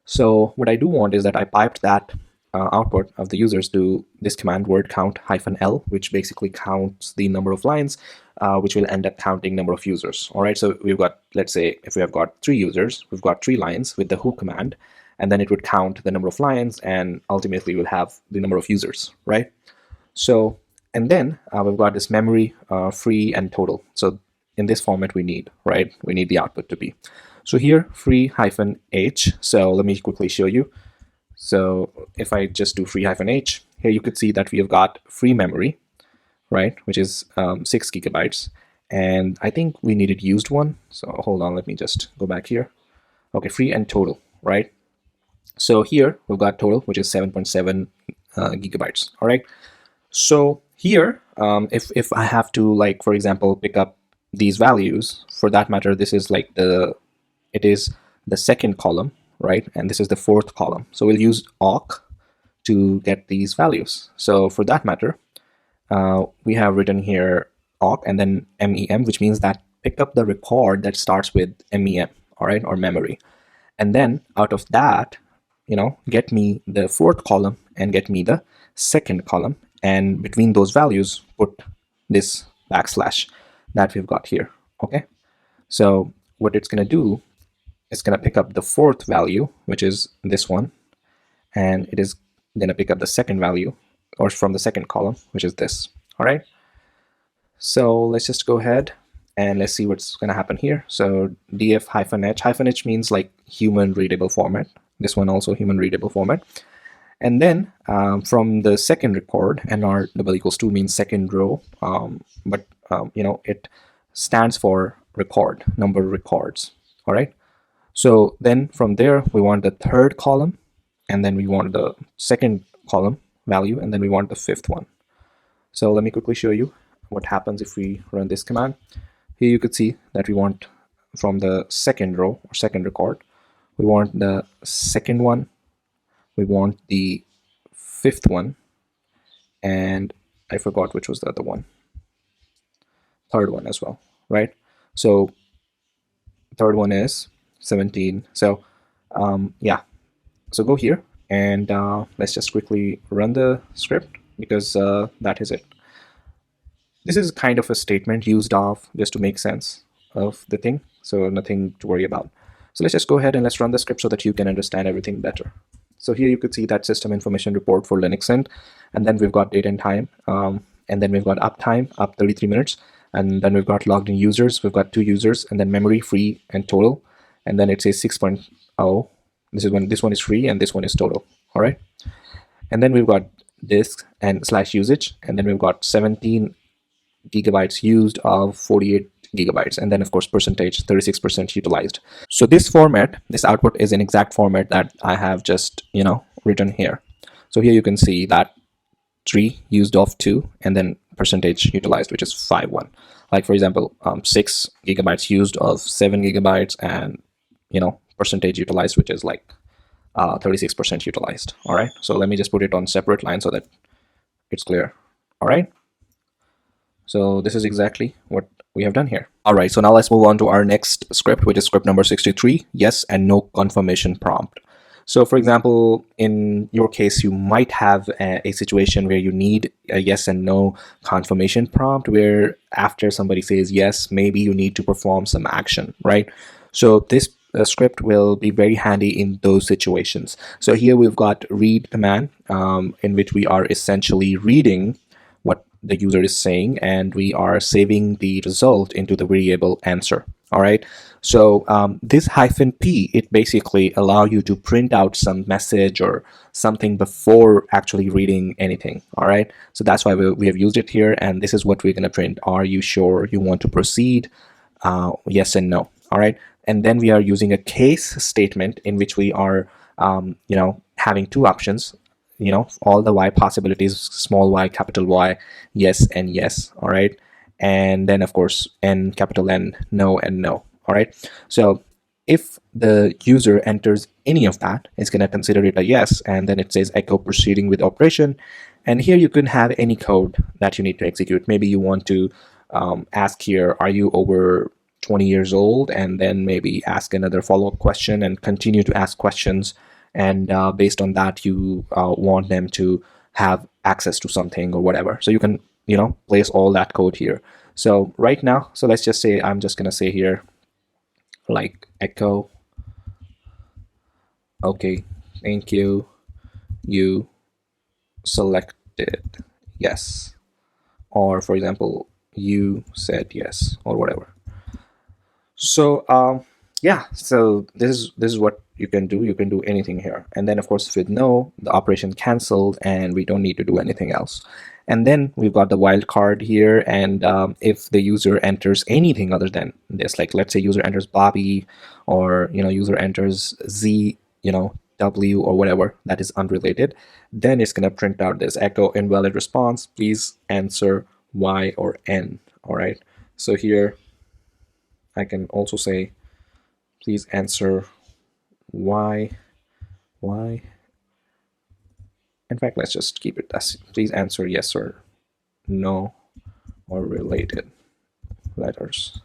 So what I do want is that I piped that output of the users to this command word count -l, which basically counts the number of lines, which will end up counting number of users. All right. So we've got, let's say if we have got 3 users, we've got 3 lines with the who command, and then it would count the number of lines, and ultimately we'll have the number of users, right? So, and then we've got this memory, free, and total. So in this format we need the output to be. So here, free -h. So let me quickly show you. So if I just do free -h, here you could see that we have got free memory, right, which is 6 gigabytes. And I think we needed used one. So hold on, let me just go back here. Okay, free and total, right? So here we've got total, which is 7.7 gigabytes. All right. So here, if I have to, like, for example, pick up these values, for that matter, this is like it is the second column, right? And this is the fourth column. So we'll use awk to get these values. So for that matter, we have written here awk and then mem, which means that pick up the record that starts with mem, all right, or memory. And then out of that, get me the fourth column and get me the second column. And between those values, put this backslash that we've got here. Okay. So what it's going to do, it's going to pick up the fourth value, which is this one. And it is going to pick up the second value, or from the second column, which is this. All right. So let's just go ahead and let's see what's going to happen here. So df -h means like human readable format. This one also human readable format. And then from the second record, nr double equals 2 means second row, but it stands for record, number of records. All right. So then from there, we want the third column, and then we want the second column value, and then we want the fifth one. So let me quickly show you what happens if we run this command. Here you could see that we want from the second row or second record, we want the second one, we want the fifth one, and I forgot which was the other one, third one as well, right? So third one is 17. So yeah, so go here and let's just quickly run the script, because that is it. This is kind of a statement used of just to make sense of the thing, so nothing to worry about. So let's just go ahead and let's run the script so that you can understand everything better. So here you could see that system information report for Linux Mint, and then we've got date and time, and then we've got uptime, up 33 minutes, and then we've got logged in users, we've got 2 users, and then memory, free, and total, and then it says 6.0. This one is free and this one is total. All right, and then we've got disk and / usage, and then we've got 17 gigabytes used of 48 gigabytes, and then of course percentage, 36% utilized. So this format, this output is an exact format that I have just written here. So here you can see that 3 used of 2, and then percentage utilized, which is 5.1. Like for example, 6 gigabytes used of 7 gigabytes, and percentage utilized, which is like 36% utilized. All right, so let me just put it on separate line so that it's clear. All right, so this is exactly what we have done here. All right, so now let's move on to our next script, which is script number 63, yes and no confirmation prompt. So for example, in your case, you might have a situation where you need a yes and no confirmation prompt, where after somebody says yes, maybe you need to perform some action, right? So this script will be very handy in those situations. So here we've got read command, in which we are essentially reading what the user is saying, and we are saving the result into the variable answer. All right, so this -p, it basically allow you to print out some message or something before actually reading anything. All right, so that's why we have used it here, and this is what we're going to print. Are you sure you want to proceed? Yes and no. All right, and then we are using a case statement in which we are having 2 options, all the y possibilities, small y, capital Y, yes and yes. All right, and then of course n, capital N, no and no. All right, so if the user enters any of that, it's going to consider it a yes, and then it says echo proceeding with operation. And here you can have any code that you need to execute. Maybe you want to ask here, are you over 20 years old, and then maybe ask another follow-up question and continue to ask questions, and based on that you want them to have access to something or whatever. So you can place all that code here. So right now, so let's just say, I'm just gonna say here like echo, okay, thank you, you selected yes, or for example, you said yes, or whatever. So yeah, so this is what you can do. You can do anything here, and then of course with no, the operation canceled and we don't need to do anything else. And then we've got the wildcard here, and if the user enters anything other than this, like let's say user enters Bobby, or user enters Z, W, or whatever that is unrelated, then it's going to print out this echo invalid response, please answer Y or N. All right, so here I can also say please answer Y. In fact, let's just keep it as please answer yes or no or related letters.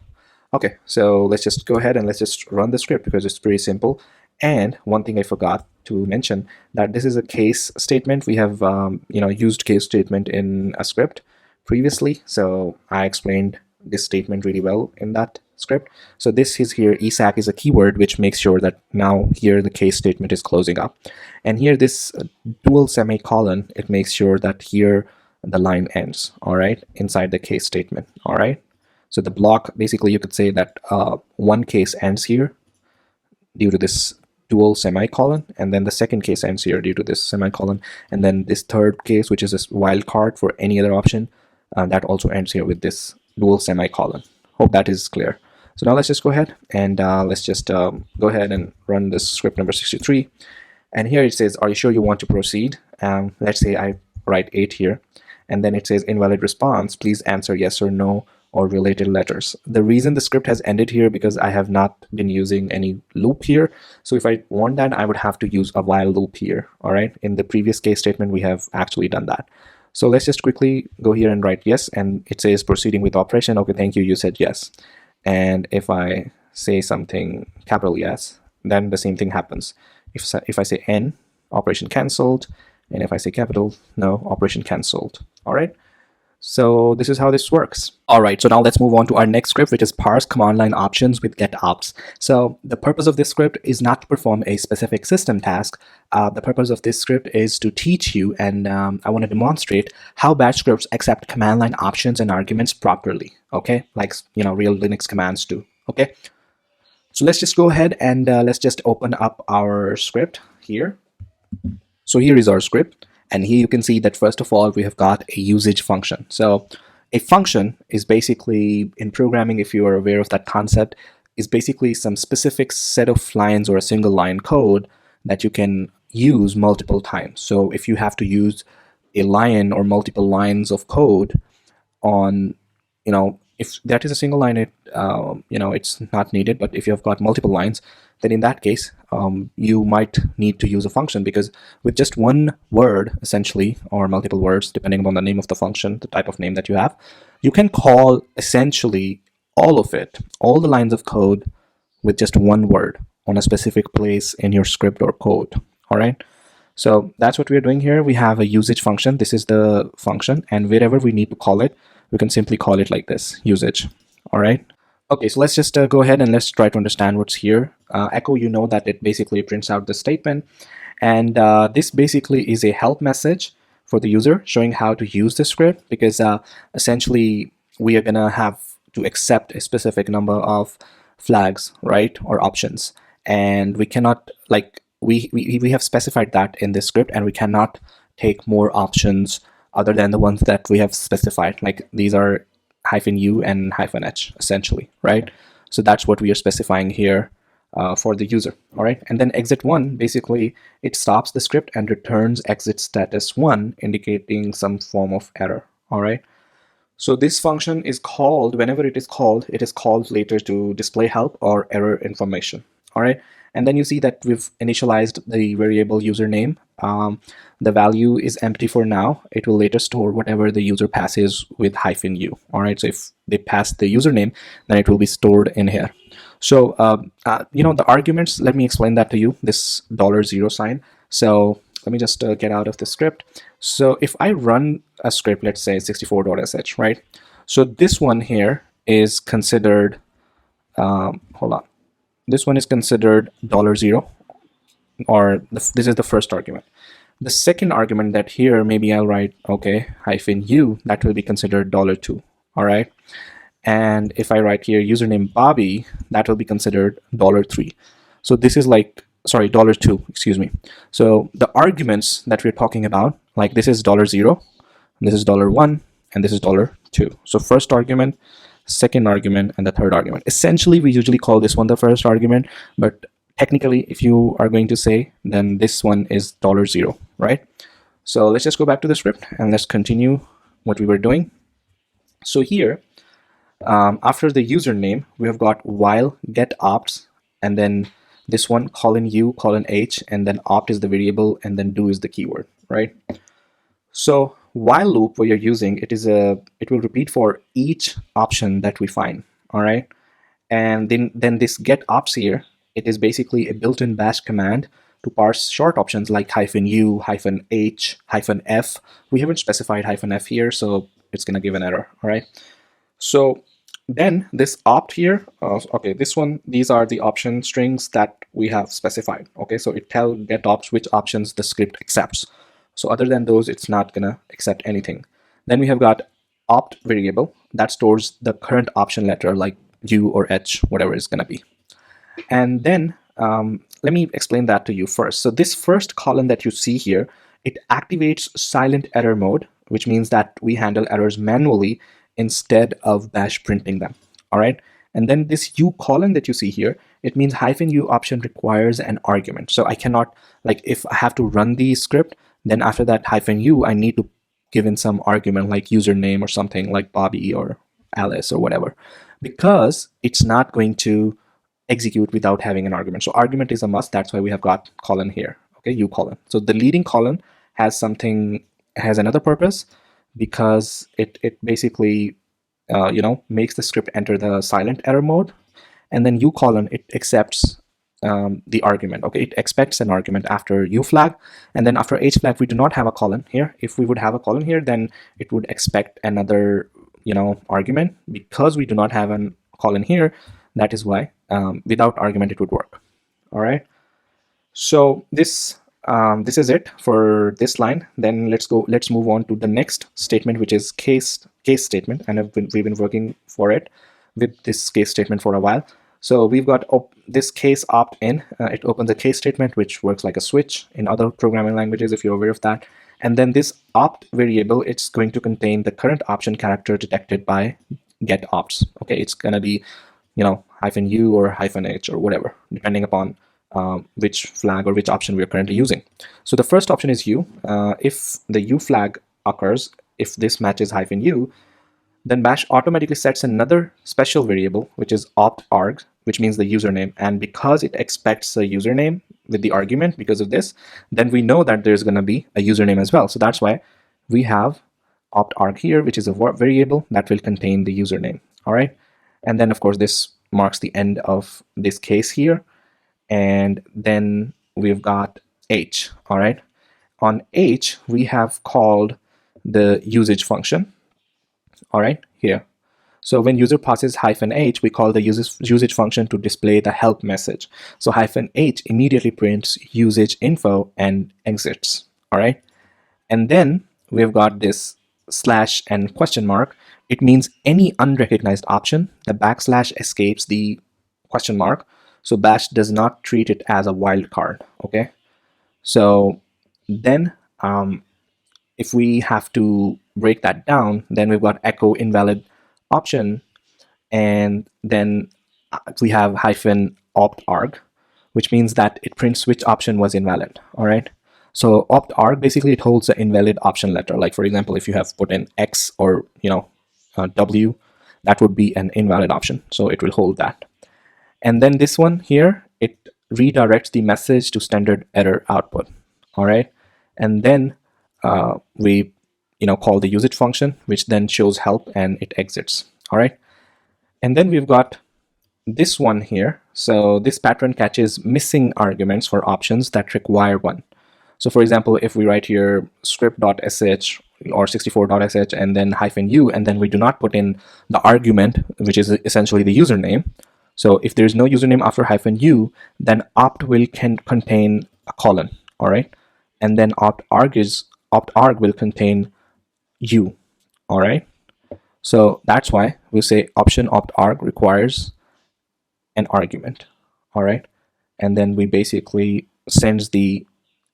Okay, so let's just go ahead and let's just run the script, because it's pretty simple. And one thing I forgot to mention, that this is a case statement. We have used case statement in a script previously, so I explained this statement really well in that script. So this is here, ESAC is a keyword which makes sure that now here the case statement is closing up, and here this dual semicolon, it makes sure that here the line ends, all right, inside the case statement. All right, so the block, basically you could say that one case ends here due to this dual semicolon, and then the second case ends here due to this semicolon, and then this third case, which is this wildcard for any other option, that also ends here with this dual semicolon. Hope that is clear. So now let's just go ahead and let's just go ahead and run this script number 63. And here it says, are you sure you want to proceed? Let's say I write 8 here. And then it says invalid response, please answer yes or no or related letters. The reason the script has ended here because I have not been using any loop here. So if I want that, I would have to use a while loop here. All right. In the previous case statement, we have actually done that. So let's just quickly go here and write yes. And it says proceeding with operation. Okay, thank you. You said yes. And if I say something capital yes, then the same thing happens. If I say N, operation canceled. And if I say capital, no, operation canceled. All right. So this is how this works. All right, so now let's move on to our next script, which is parse command line options with get ops. So the purpose of this script is not to perform a specific system task. The purpose of this script is to teach you, and I want to demonstrate how bash scripts accept command line options and arguments properly. Okay, like real Linux commands do. Okay, so let's just go ahead and let's just open up our script here. So here is our script. And here you can see that first of all, we have got a usage function. So a function is basically, in programming, if you are aware of that concept, is basically some specific set of lines or a single line code that you can use multiple times. So if you have to use a line or multiple lines of code on, if that is a single line, it's not needed. But if you have got multiple lines, then in that case, you might need to use a function, because with just one word, essentially, or multiple words, depending upon the name of the function, the type of name that you have, you can call essentially all of it, all the lines of code with just one word on a specific place in your script or code. All right. So that's what we're doing here. We have a usage function. This is the function, and wherever we need to call it, we can simply call it like this, usage. All right. Okay, so let's just go ahead and let's try to understand what's here. Echo, you know that it basically prints out the statement. And this basically is a help message for the user showing how to use the script, because essentially we are going to have to accept a specific number of flags, right, or options. And we cannot, like, we have specified that in this script, and we cannot take more options other than the ones that we have specified. Like these are -u and -h essentially, right? So that's what we are specifying here for the user. All right, and then exit 1, basically it stops the script and returns exit status 1, indicating some form of error. All right, so this function is called, whenever it is called later to display help or error information. All right, and then you see that we've initialized the variable username. The value is empty for now. It will later store whatever the user passes with -u. All right, so if they pass the username, then it will be stored in here. So the arguments, let me explain that to you, this $0 sign. So let me just get out of the script. So if I run a script, let's say 64.sh, right? So this one here is considered, hold on. This one is considered $0, or this is the first argument. The second argument that here, maybe I'll write, okay, -u, that will be considered $2. All right. And if I write here username Bobby, that will be considered $3. So this is like, sorry, $2, excuse me. So the arguments that we're talking about, like this is $0, this is $1, and this is $2. So first argument, second argument, and the third argument. Essentially, we usually call this one the first argument, but technically, if you are going to say, then this one is $0, right? So let's just go back to the script and let's continue what we were doing. So here, after the username, we have got while get opts, and then this one :u, :h, and then opt is the variable, and then do is the keyword, right? So while loop, what you're using, it will repeat for each option that we find, all right? And then this get ops here, it is basically a built-in bash command to parse short options like -u, -h, -f. We haven't specified -f here, so it's going to give an error, all right? So then this opt here, okay, this one, these are the option strings that we have specified, okay? So it tells get ops which options the script accepts. So other than those, it's not going to accept anything. Then we have got opt variable that stores the current option letter like u or h, whatever it's going to be. And then let me explain that to you first. So this first column that you see here, it activates silent error mode, which means that we handle errors manually instead of bash printing them. All right. And then this u colon that you see here, it means -u option requires an argument. So I cannot, like, if I have to run the script, then after that -u, I need to give in some argument like username or something like Bobby or Alice or whatever, because it's not going to execute without having an argument. So argument is a must. That's why we have got colon here. Okay, u colon. So the leading colon has another purpose, because it basically makes the script enter the silent error mode, and then u colon, it accepts the argument. Okay, it expects an argument after u flag, and then after h flag we do not have a colon here. If we would have a colon here, then it would expect another argument. Because we do not have a colon here, that is why without argument it would work. All right, so this is it for this line. Then let's move on to the next statement, which is case statement, and we've been working for it with this case statement for a while. So we've got this case opt-in. It opens a case statement which works like a switch in other programming languages, if you're aware of that. And then this opt variable, it's going to contain the current option character detected by get opts. Okay, it's going to be -u or -h or whatever, depending upon which flag or which option we're currently using. So the first option is u. If the u flag occurs, if this matches -u, then bash automatically sets another special variable, which is opt-arg, which means the username. And because it expects a username with the argument, because of this, then we know that there's going to be a username as well. So that's why we have opt-arg here, which is a variable that will contain the username. All right. And then, of course, this marks the end of this case here. And then we've got h. All right. On h, we have called the usage function. All right, here. So when user passes -h, we call the usage function to display the help message. So -h immediately prints usage info and exits. All right. And then we've got this slash and question mark. It means any unrecognized option. The backslash escapes the question mark. So bash does not treat it as a wildcard. Okay. So then if we have to break that down, then we've got echo invalid option, and then we have -opt-arg, which means that it prints which option was invalid. All right. So opt-arg, basically it holds the invalid option letter. Like, for example, if you have put in X or W, that would be an invalid option. So it will hold that. And then this one here, it redirects the message to standard error output. All right. And then we call the usage function, which then shows help and it exits. All right. And then we've got this one here. So this pattern catches missing arguments for options that require one. So for example, if we write here script.sh or 64.sh and then -u, and then we do not put in the argument, which is essentially the username. So if there's no username after -u, then opt will contain a colon. All right. And then opt-arg will contain u. All right. So that's why we say option opt-arg requires an argument. All right. And then we basically sends the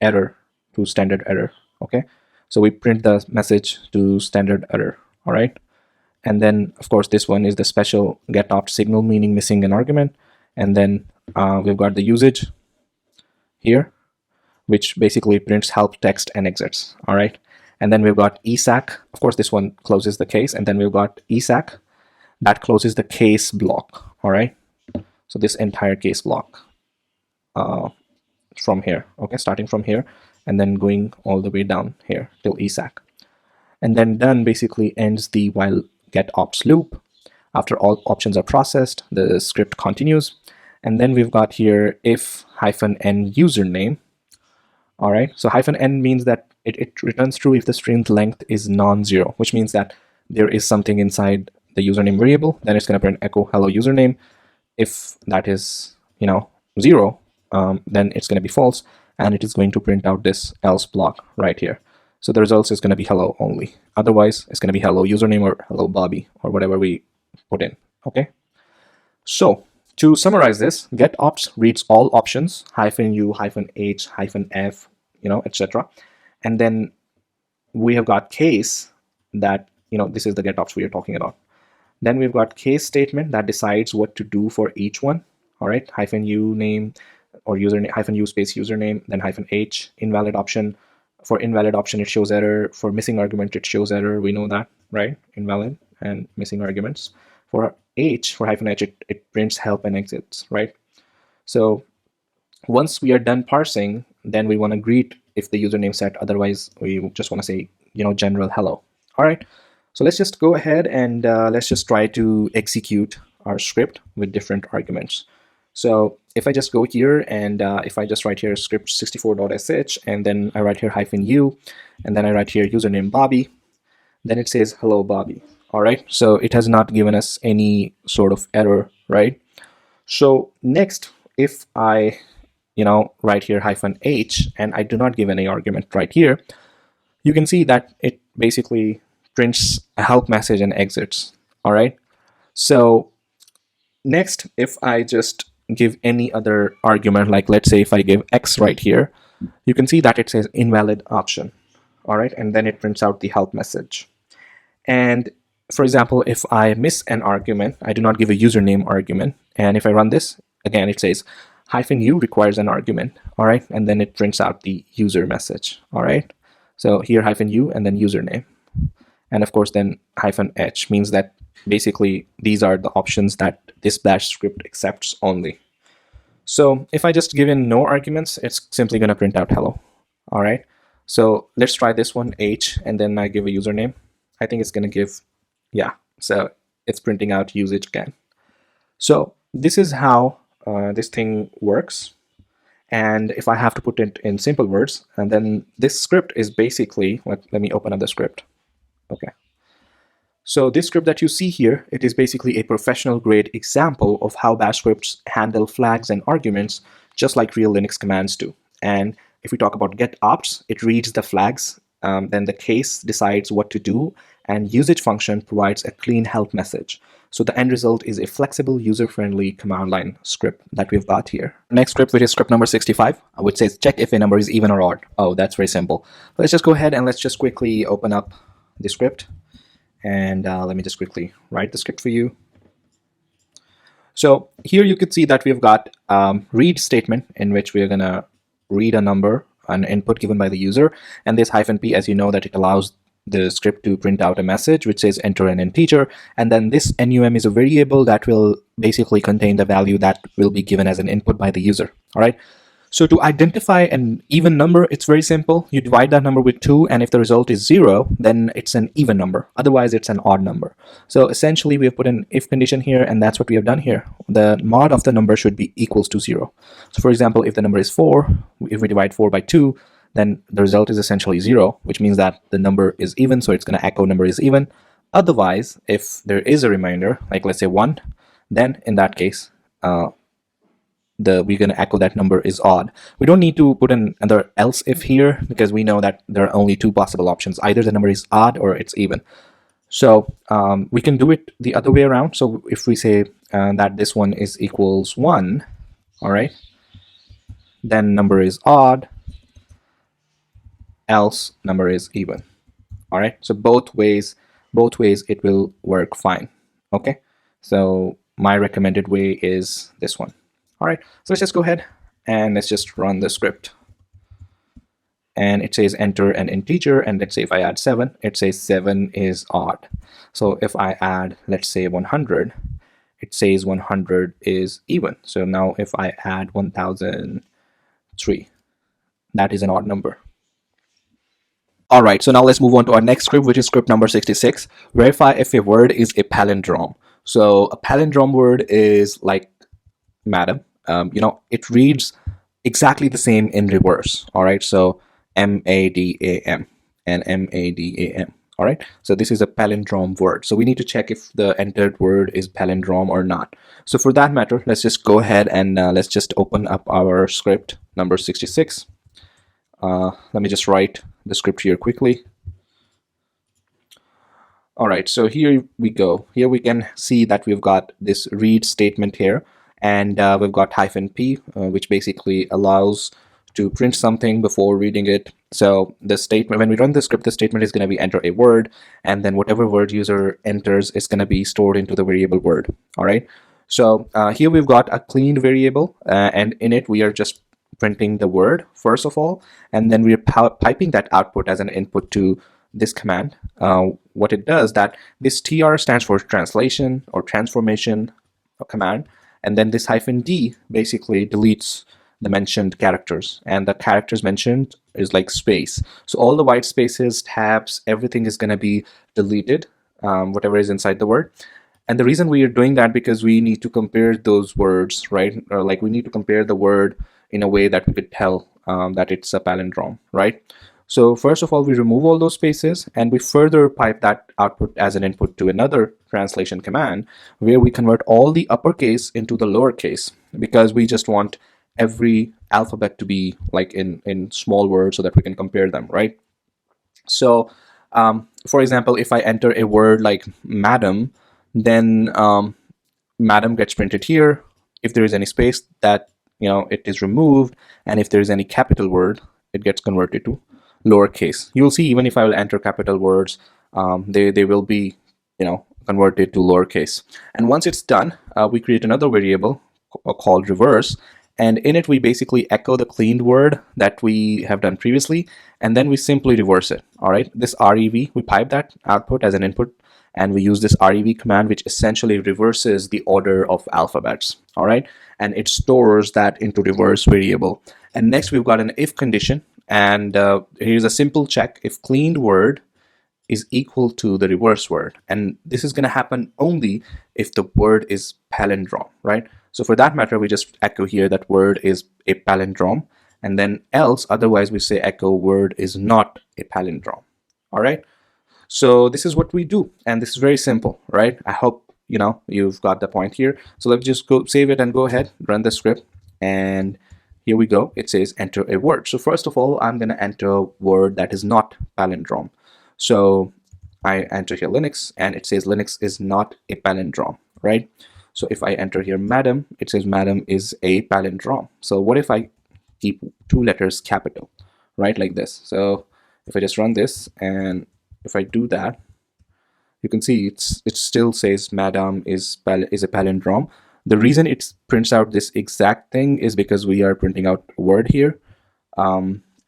error to standard error. Okay. So we print the message to standard error. All right. And then, of course, this one is the special get opt signal, meaning missing an argument. And then we've got the usage here, which basically prints help, text, and exits. All right. And then we've got ESAC. Of course, this one closes the case. And then we've got ESAC that closes the case block. All right. So this entire case block from here. Okay. Starting from here and then going all the way down here till ESAC. And then done basically ends the while get ops loop. After all options are processed, the script continues. And then we've got here if -n username. All right. So -n means that it returns true if the string's length is non-zero, which means that there is something inside the username variable. Then it's going to print echo hello username. If that is, 0, then it's going to be false, and it is going to print out this else block right here. So the results is going to be hello only. Otherwise, it's going to be hello username or hello Bobby or whatever we put in. Okay. So to summarize this, get ops reads all options -u, -h, -f, etc. And then we have got case that, this is the get ops we are talking about. Then we've got case statement that decides what to do for each one. All right, -u name or username, -u space username, then -h invalid option. For invalid option, it shows error. For missing argument, it shows error. We know that, right? Invalid and missing arguments. For h, for -h, it prints help and exits, right? So once we are done parsing, then we want to greet if the username set. Otherwise, we just want to say, general hello. All right. So let's just go ahead and let's just try to execute our script with different arguments. So if I just go here and if I just write here script 64.sh and then I write here -u and then I write here username Bobby, then it says hello Bobby. All right. So it has not given us any sort of error, right? So next, if I write here -h and I do not give any argument right here, you can see that it basically prints a help message and exits. All right. So next, if I just give any other argument, like let's say if I give x right here, you can see that it says invalid option. All right. And then it prints out the help message. And for example, if I miss an argument, I do not give a username argument. And if I run this, again, it says -u requires an argument. All right. And then it prints out the user message. All right. So here -u and then username. And of course, then -h means that basically these are the options that this bash script accepts only. So if I just give in no arguments, it's simply going to print out hello. All right. So let's try this one, h, and then I give a username. I think it's going to give, yeah. So it's printing out usage again. So this is how this thing works. And if I have to put it in simple words, and then this script is basically, let me open up the script. Okay. So this script that you see here, it is basically a professional grade example of how bash scripts handle flags and arguments, just like real Linux commands do. And if we talk about get ops, it reads the flags, then the case decides what to do, and usage function provides a clean help message. So the end result is a flexible, user-friendly command line script that we've got here. Next script, which is script number 65, which says check if a number is even or odd. Oh, that's very simple. Let's just go ahead and let's just quickly open up the script. And let me just quickly write the script for you. So here you could see that we've got read statement in which we're going to read a number, an input given by the user. And this -p, as you know, that it allows the script to print out a message which says enter an integer, and then this num is a variable that will basically contain the value that will be given as an input by the user. All right. So to identify an even number, it's very simple. You divide that number with 2, and if the result is 0, then it's an even number. Otherwise, it's an odd number. So essentially, we have put an if condition here, and that's what we have done here. The mod of the number should be equals to 0. So for example, if the number is 4, if we divide 4 by 2, then the result is essentially 0, which means that the number is even, so it's going to echo number is even. Otherwise, if there is a remainder, like let's say 1, then in that case, we're going to echo that number is odd. We don't need to put another else if here, because we know that there are only 2 possible options. Either the number is odd or it's even. So we can do it the other way around. So if we say that this one is equals 1, all right, then number is odd, else number is even. All right. So both ways it will work fine. Okay. So my recommended way is this one. All right. So let's just go ahead and let's just run the script. And it says enter an integer, and let's say if I add 7, it says 7 is odd. So if I add, let's say 100, it says 100 is even. So now if I add 1003, that is an odd number. All right, so now let's move on to our next script, which is script number 66. Verify if a word is a palindrome. So a palindrome word is like madam. It reads exactly the same in reverse. All right, so M-A-D-A-M and M-A-D-A-M. All right, so this is a palindrome word. So we need to check if the entered word is palindrome or not. So for that matter, let's just go ahead and let's just open up our script number 66. Let me just write the script here quickly. All right, so here we go. Here we can see that we've got this read statement here, and we've got -p, which basically allows to print something before reading it. So the statement, when we run the script, the statement is going to be enter a word, and then whatever word user enters is going to be stored into the variable word. All right. So here we've got a cleaned variable, and in it we are just printing the word first of all, and then we're piping that output as an input to this command. What it does, that this tr stands for translation or transformation command, and then this -d basically deletes the mentioned characters, and the characters mentioned is like space. So all the white spaces, tabs, everything is going to be deleted, whatever is inside the word. And the reason we are doing that, because we need to compare those words, right? Or like we need to compare the word in a way that we could tell that it's a palindrome, right? So first of all, we remove all those spaces, and we further pipe that output as an input to another translation command where we convert all the uppercase into the lowercase, because we just want every alphabet to be like in small words so that we can compare them, right? So for example, if I enter a word like madam, then madam gets printed here. If there is any space, that it is removed, and if there is any capital word, it gets converted to lowercase. You'll see, even if I will enter capital words, they will be converted to lowercase. And once it's done, we create another variable called reverse, and in it we basically echo the cleaned word that we have done previously, and then we simply reverse it. All right, this rev, we pipe that output as an input, and we use this rev command, which essentially reverses the order of alphabets. All right, and it stores that into reverse variable. And next we've got an if condition, and here's a simple check: if cleaned word is equal to the reverse word, and this is going to happen only if the word is palindrome, right? So for that matter, we just echo here that word is a palindrome, and then else, otherwise we say echo word is not a palindrome. All right, so this is what we do, and this is very simple, right? I hope you've got the point here. So let's just go save it and go ahead, run the script, and here we go. It says enter a word. So first of all, I'm going to enter a word that is not palindrome. So I enter here Linux, and it says Linux is not a palindrome, right? So if I enter here madam, it says madam is a palindrome. So what if I keep two letters capital, right, like this? So if I just run this, and if I do that, you can see it still says madam is a palindrome. The reason it prints out this exact thing is because we are printing out a word here,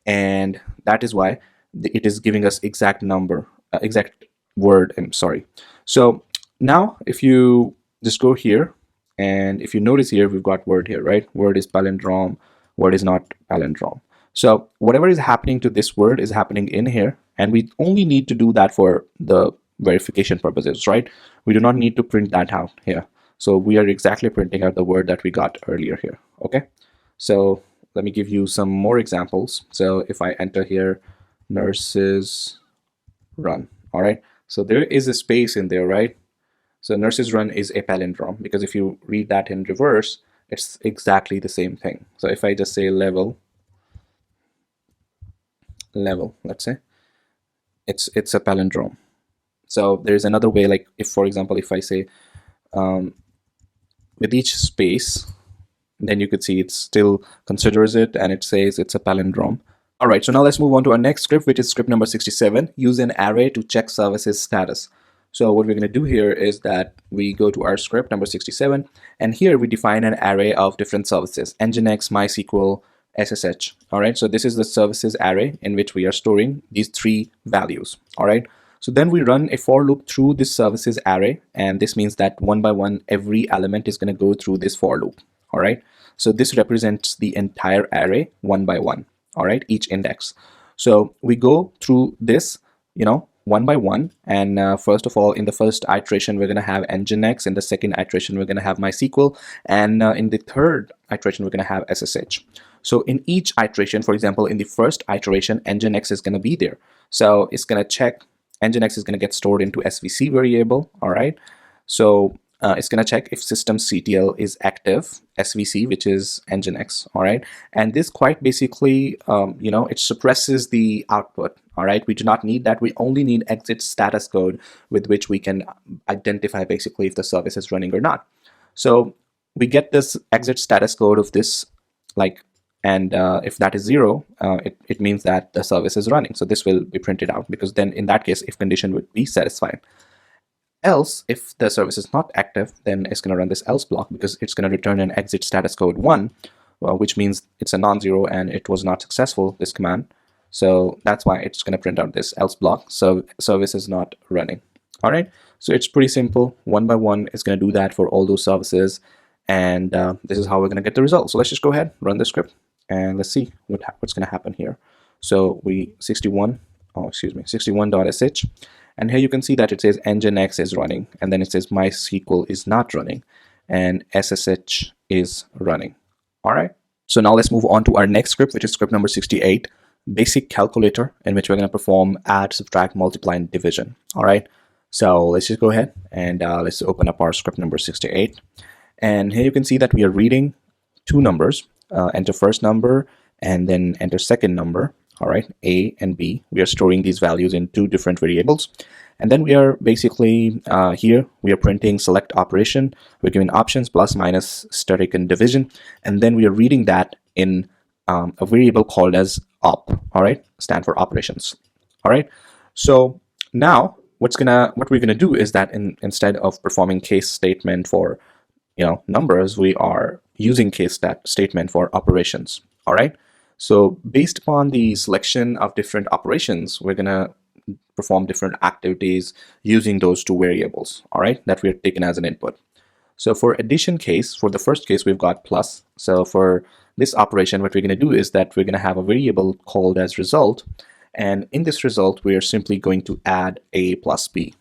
and that is why it is giving us exact number, exact word. I'm sorry. So now if you just go here, and if you notice here, we've got word here, right? Word is palindrome, word is not palindrome. So whatever is happening to this word is happening in here, and we only need to do that for the verification purposes, right? We do not need to print that out here. So we are exactly printing out the word that we got earlier here. Okay, so let me give you some more examples. So if I enter here nurses run, all right, so there is a space in there, right? So nurses run is a palindrome, because if you read that in reverse, it's exactly the same thing. So if I just say level, let's say, it's a palindrome. So there's another way, like if, for example, if I say with each space, then you could see it still considers it, and it says it's a palindrome. All right, so now let's move on to our next script, which is script number 67, use an array to check services status. So what we're going to do here is that we go to our script number 67, and here we define an array of different services: Nginx, MySQL, SSH. All right, so this is the services array in which we are storing these three values. All right, so then we run a for loop through this services array, and this means that one by one every element is going to go through this for loop. All right, so this represents the entire array one by one. All right, each index. So we go through this one by one, and first of all, in the first iteration we're going to have Nginx, in the second iteration we're going to have MySQL, and in the third iteration we're going to have SSH. So in each iteration, for example, in the first iteration, Nginx is going to be there. So it's going to check, Nginx is going to get stored into SVC variable. All right, so it's going to check if systemctl is active, SVC, which is Nginx. All right, and this quite basically it suppresses the output. All right, we do not need that. We only need exit status code, with which we can identify basically if the service is running or not. So we get this exit status code of this like And if that is 0, it means that the service is running. So this will be printed out, because then in that case, if condition would be satisfied. Else, if the service is not active, then it's going to run this else block, because it's going to return an exit status code 1, which means it's a non-zero and it was not successful, this command. So that's why it's going to print out this else block. So service is not running. All right. So it's pretty simple. One by one, it's going to do that for all those services. And this is how we're going to get the result. So let's just go ahead, run the script, and let's see what's going to happen here. So we 61.sh, and here you can see that it says nginx is running, and then it says MySQL is not running, and SSH is running. All right. So now let's move on to our next script, which is script number 68, basic calculator, in which we're going to perform add, subtract, multiply, and division. All right. So let's just go ahead and let's open up our script number 68. And here you can see that we are reading two numbers, enter first number and then enter second number. All right, A and B. We are storing these values in two different variables. And then we are basically here, we are printing select operation. We're given options, plus, minus, static, and division. And then we are reading that in a variable called as op, all right, stand for operations. All right, so now what we're gonna do is that instead of performing case statement for numbers, we are using case statement for operations. All right, so based upon the selection of different operations, we're gonna perform different activities using those two variables, all right, that we're taken as an input. So for addition case, for the first case, we've got plus. So for this operation, what we're going to do is that we're going to have a variable called as result. And in this result, we are simply going to add a plus b.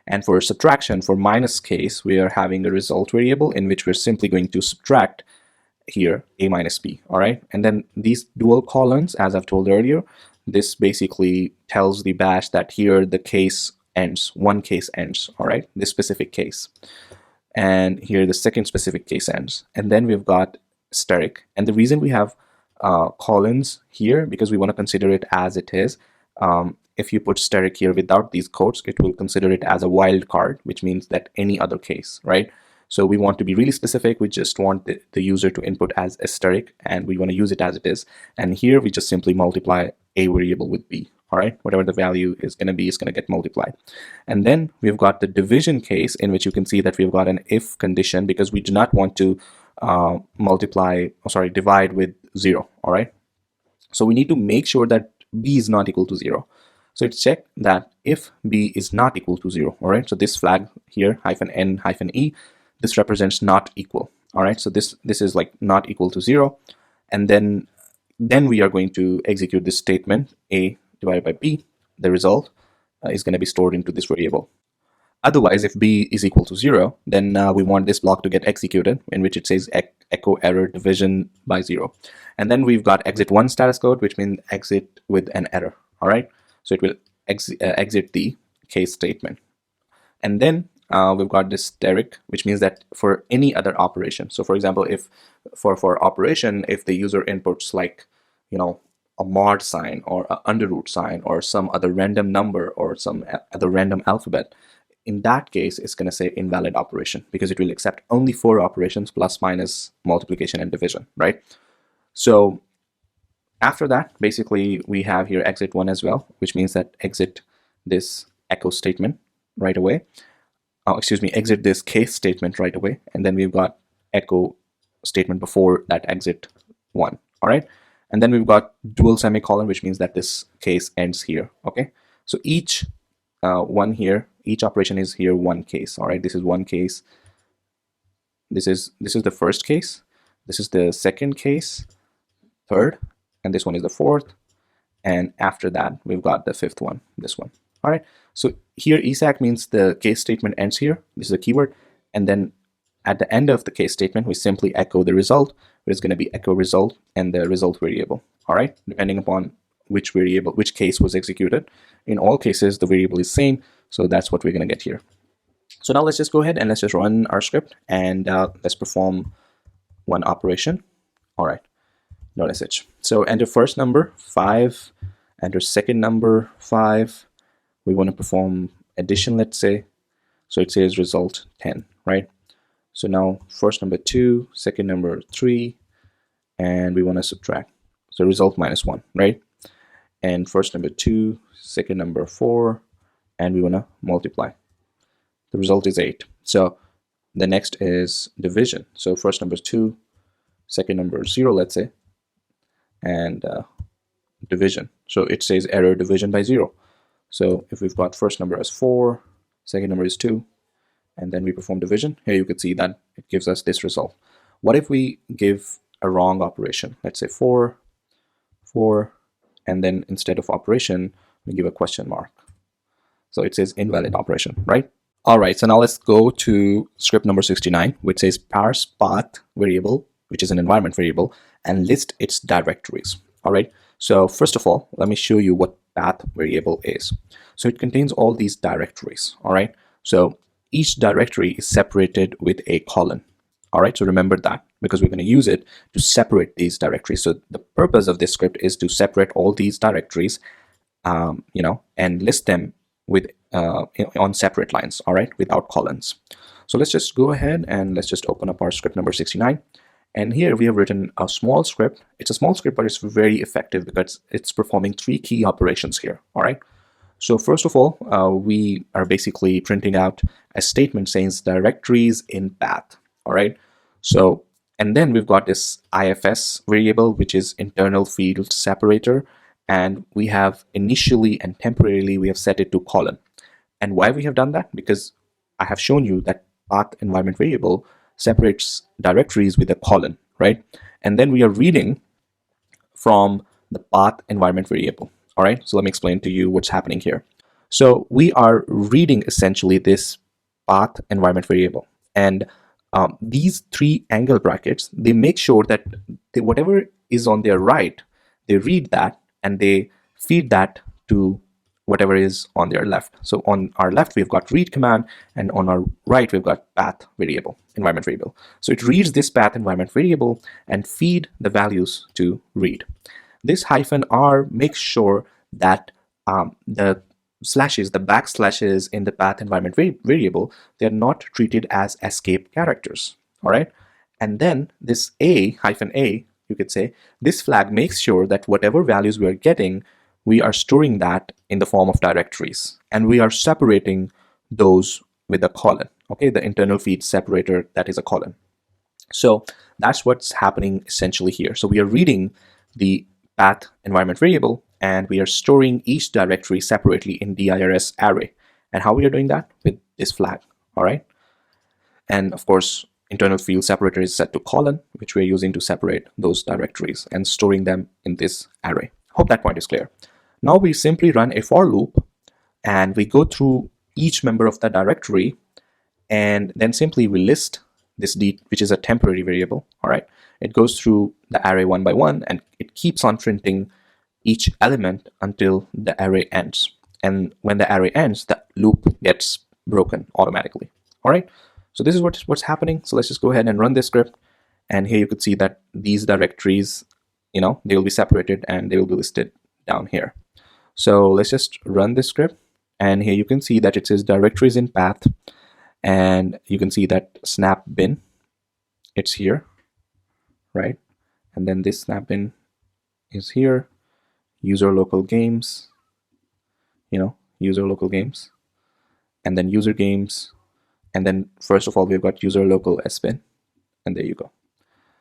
And for subtraction, for minus case, we are having a result variable in which we're simply going to subtract here a minus b. All right. And then these dual colons, as I've told earlier, this basically tells the bash that here the case ends, one case ends. All right, this specific case. And here the second specific case ends. And then we've got static. And the reason we have colons here, because we want to consider it as it is. If you put static here without these quotes, it will consider it as a wild card, which means that any other case, right? So we want to be really specific. We just want the user to input as asterisk, and we want to use it as it is. And here we just simply multiply a variable with b. All right, whatever the value is going to be is going to get multiplied. And then we've got the division case, in which you can see that we've got an if condition, because we do not want to divide with 0. All right, so we need to make sure that b is not equal to 0. So it's check that if b is not equal to 0. All right, so this flag here, -n-e, this represents not equal. All right, so this is like not equal to 0. And then we are going to execute this statement, a divided by b. The result is going to be stored into this variable. Otherwise, if b is equal to 0, then we want this block to get executed, in which it says echo error division by 0. And then we've got exit 1 status code, which means exit with an error. All right, so it will exit the case statement. And then we've got this static, which means that for any other operation. So for example, if for operation, if the user inputs like, a mod sign or an under root sign or some other random number or some other random alphabet, in that case, it's going to say invalid operation, because it will accept only 4 operations, plus, minus, multiplication, and division, right? So after that, basically, we have here exit 1 as well, which means that exit this echo statement right away. Exit this case statement right away. And then we've got echo statement before that exit 1. All right. And then we've got dual semicolon, which means that this case ends here. Okay. So each one here, each operation is here one case. All right. This is one case. This is the first case. This is the second case, third, and this one is the fourth. And after that, we've got the fifth one, this one. All right. So here ESAC means the case statement ends here. This is a keyword. And then at the end of the case statement, we simply echo the result, which is going to be echo result and the result variable. All right. Depending upon which variable, which case was executed. In all cases, the variable is same. So that's what we're going to get here. So now let's just go ahead and let's just run our script and let's perform one operation. All right. .sh. So enter first number 5, enter second number 5. We want to perform addition, let's say. So it says result 10, right? So now first number 2, second number 3, and we want to subtract. So result -1, right? And first number 2, second number 4, and we want to multiply. The result is 8. So the next is division. So first number is 2, second number is 0, let's say, and division. So it says error division by 0. So if we've got first number as 4, second number is 2, and then we perform division, here you can see that it gives us this result. What if we give a wrong operation? Let's say 4, 4, and then instead of operation, we give a question mark. So it says invalid operation, right? All right, so now let's go to script number 69, which says parse path variable, which is an environment variable, and list its directories. All right, so first of all, let me show you what path variable is. So it contains all these directories. All right, so each directory is separated with a colon. All right, so remember that, because we're going to use it to separate these directories. So the purpose of this script is to separate all these directories, and list them with on separate lines, all right, without colons. So let's just go ahead and let's just open up our script number 69. And here we have written a small script. It's a small script, but it's very effective because it's performing 3 key operations here, all right? So first of all, we are basically printing out a statement saying directories in path, all right? So, and then we've got this IFS variable, which is internal field separator. And we have initially and temporarily, we have set it to colon. And why we have done that? Because I have shown you that path environment variable separates directories with a colon, right? And then we are reading from the path environment variable. All right, so let me explain to you what's happening here. So we are reading essentially this path environment variable, and these 3 angle brackets, they make sure that whatever is on their right, they read that and they feed that to whatever is on their left. So on our left, we've got read command, and on our right, we've got path variable, environment variable. So it reads this path environment variable and feed the values to read. This -r makes sure that the slashes, the backslashes in the path environment variable, they're not treated as escape characters, all right? And then this -a, you could say, this flag makes sure that whatever values we are getting, we are storing that in the form of directories, and we are separating those with a colon, okay? The internal feed separator, that is a colon. So that's what's happening essentially here. So we are reading the path environment variable, and we are storing each directory separately in dirs array. And how we are doing that? With this flag, all right? And of course, internal field separator is set to colon, which we're using to separate those directories and storing them in this array. Hope that point is clear. Now we simply run a for loop, and we go through each member of the directory, and then simply we list this d, which is a temporary variable, all right? It goes through the array one by one, and it keeps on printing each element until the array ends. And when the array ends, the loop gets broken automatically, all right? So this is what's happening. So let's just go ahead and run this script. And here you could see that these directories, they will be separated and they will be listed down here. So let's just run this script. And here you can see that it says directories in path. And you can see that snap bin, it's here, right? And then this snap bin is here. User local games, user local games, and then user games. And then first of all, we've got user local sbin, and there you go.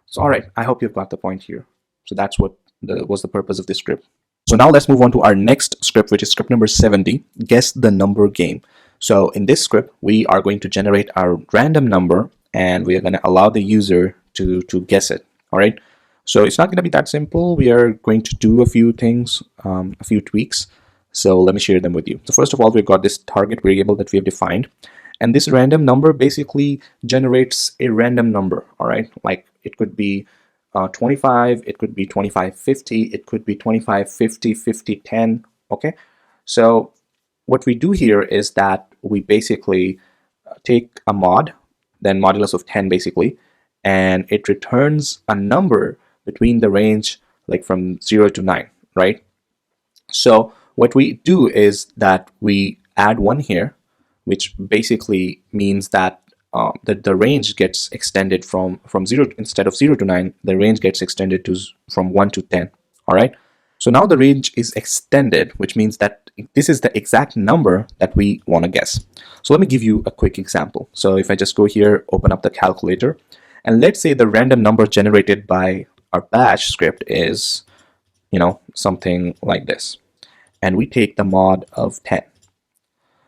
So all right, I hope you've got the point here. So that's what was the purpose of this script. So now let's move on to our next script, which is script number 70, guess the number game. So in this script, we are going to generate our random number, and we are going to allow the user to guess it, all right? So it's not going to be that simple. We are going to do a few things, a few tweaks. So let me share them with you. So first of all, we've got this target variable that we have defined. And this random number basically generates a random number, all right? Like it could be 25, it could be 2550, it could be 2550, 5010, okay? So what we do here is that we basically take a mod, then modulus of 10 basically, and it returns a number between the range like from 0 to 9, right? So what we do is that we add 1 here, which basically means that the range gets extended from 0, instead of 0 to 9, the range gets extended to from 1 to 10. All right. So now the range is extended, which means that this is the exact number that we want to guess. So let me give you a quick example. So if I just go here, open up the calculator, and let's say the random number generated by our bash script is, something like this. And we take the mod of 10.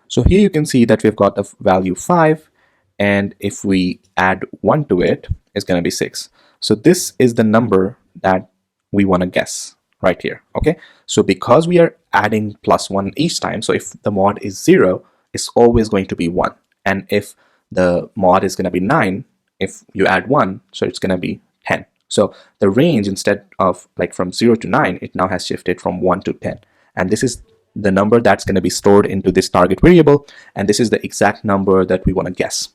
So here you can see that we've got the value 5, and if we add 1 to it, it's going to be 6. So this is the number that we want to guess right here. Okay, so because we are adding +1 each time, so if the mod is 0, it's always going to be 1. And if the mod is going to be 9, if you add 1, so it's going to be 10. So the range, instead of like from 0 to 9, it now has shifted from 1 to 10. And this is the number that's going to be stored into this target variable, and this is the exact number that we want to guess.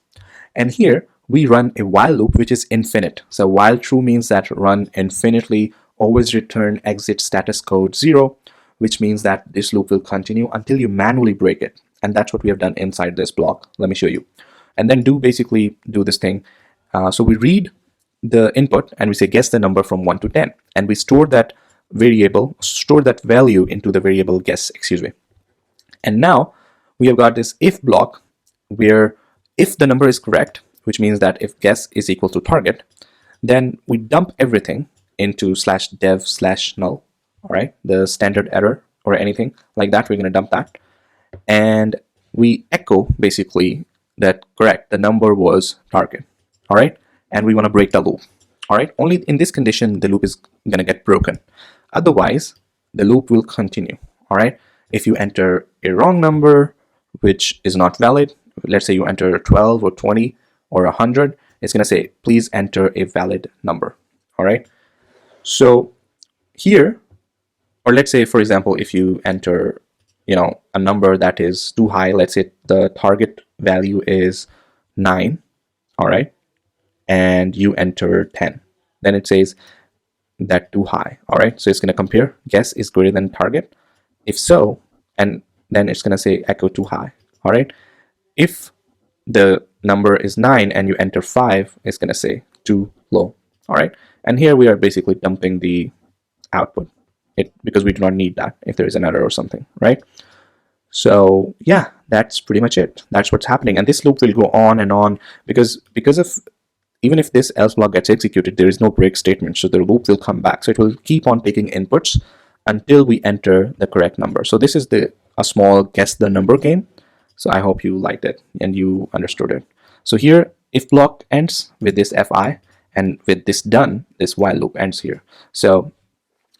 And here we run a while loop which is infinite. So while true means that run infinitely, always return exit status code 0, which means that this loop will continue until you manually break it. And that's what we have done inside this block. Let me show you. And then basically do this thing. So we read the input and we say guess the number from 1 to 10, and we store that value into the variable guess, And now we have got this if block where if the number is correct, which means that if guess is equal to target, then we dump everything into /dev/null, all right, the standard error or anything like that, we're going to dump that, and we echo basically that correct, the number was target, all right, and we want to break the loop, all right. Only in this condition the loop is going to get broken, otherwise the loop will continue, all right. If you enter a wrong number which is not valid, let's say you enter 12 or 20 or 100, it's going to say please enter a valid number, all right. So here, or let's say for example if you enter a number that is too high, let's say the target value is 9, all right, and you enter 10, then it says that too high, all right. So it's going to compare guess is greater than target, if so, and then it's going to say echo too high, all right. If the number is 9 and you enter 5, it's going to say too low, all right. And here we are basically dumping the output because we do not need that if there is an error or something, right? So yeah, that's pretty much it. That's what's happening, and this loop will go on and on because of, even if this else block gets executed, there is no break statement, so the loop will come back. So it will keep on taking inputs until we enter the correct number. So this is a small guess the number game. So I hope you liked it and you understood it. So here if block ends with this fi, and with this done, this while loop ends here. So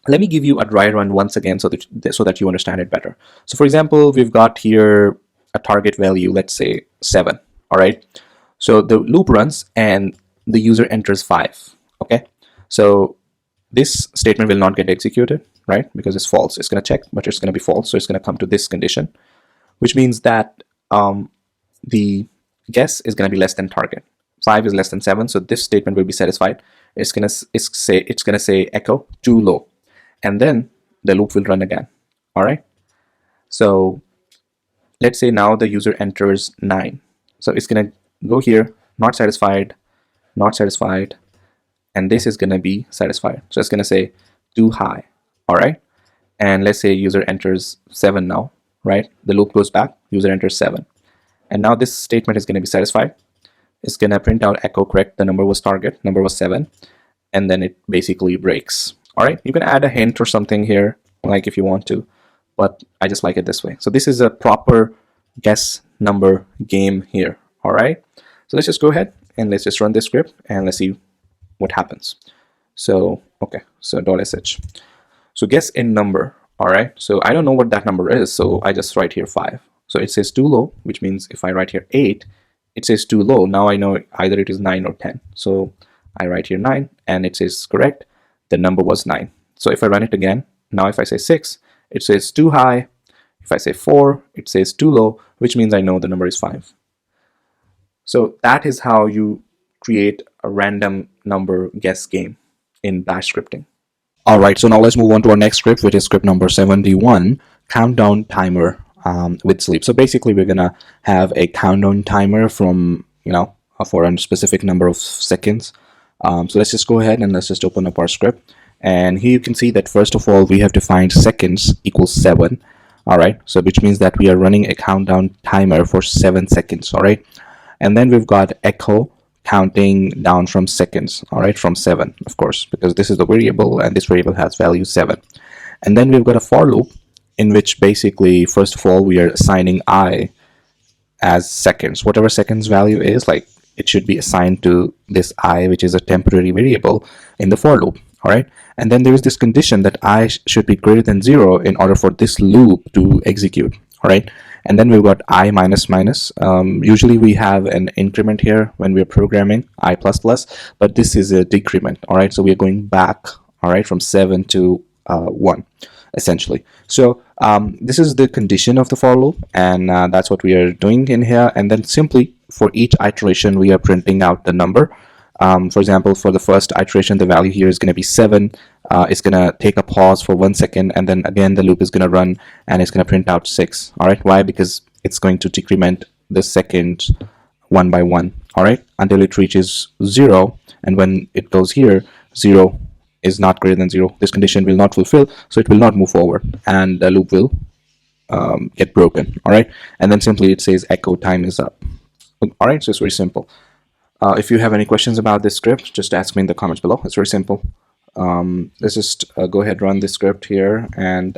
let me give you a dry run once again so that you understand it better. So for example, we've got here a target value, let's say 7, all right. So the loop runs and the user enters 5, okay. So this statement will not get executed, right, because it's false. It's going to check, but it's going to be false, so it's going to come to this condition, which means that the guess is going to be less than target. 5 is less than 7, so this statement will be satisfied. It's gonna say echo too low, and then the loop will run again, all right. So let's say now the user enters 9, so it's gonna go here, not satisfied, and this is gonna be satisfied, so it's gonna say too high, all right. And let's say user enters 7 now, right, the loop goes back, user enters 7, and now this statement is going to be satisfied. It's going to print out echo correct, the number was target, number was 7, and then it basically breaks, all right. You can add a hint or something here, like if you want to, but I just like it this way. So this is a proper guess number game here, all right. So let's just go ahead and let's just run this script and let's see what happens. So okay, so .sh, so guess in number, all right. So I don't know what that number is, so I just write here 5. So it says too low, which means if I write here 8, it says too low. Now I know either it is 9 or 10. So I write here 9 and it says correct, the number was 9. So if I run it again, now if I say 6, it says too high. If I say 4, it says too low, which means I know the number is 5. So that is how you create a random number guess game in bash scripting. All right, so now let's move on to our next script, which is script number 71, countdown timer with sleep. So basically we're gonna have a countdown timer from for a specific number of seconds. So let's just go ahead and let's just open up our script. And here you can see that first of all, we have defined seconds equals 7. All right, so which means that we are running a countdown timer for 7 seconds. All right, and then we've got echo counting down from seconds. All right, from 7, of course, because this is the variable and this variable has value 7. And then we've got a for loop in which basically, first of all, we are assigning I as seconds. Whatever seconds value is, like, it should be assigned to this I, which is a temporary variable in the for loop. All right, and then there is this condition that I should be greater than 0 in order for this loop to execute. All right, and then we've got I minus minus. Usually we have an increment here when we're programming I plus plus, but this is a decrement. All right, so we are going back, all right, from 7 to 1 essentially. So this is the condition of the for loop, and that's what we are doing in here. And then simply for each iteration we are printing out the number. For example, for the first iteration, the value here is going to be 7. It's going to take a pause for 1 second, and then again the loop is going to run and it's going to print out 6. All right, why? Because it's going to decrement the seconds one by one, all right, until it reaches 0. And when it goes here, 0 is not greater than 0. This condition will not fulfill, so it will not move forward and the loop will get broken. All right, and then simply it says echo time is up. All right, so it's very simple. If you have any questions about this script, just ask me in the comments below. It's very simple. Let's just go ahead, run this script here, and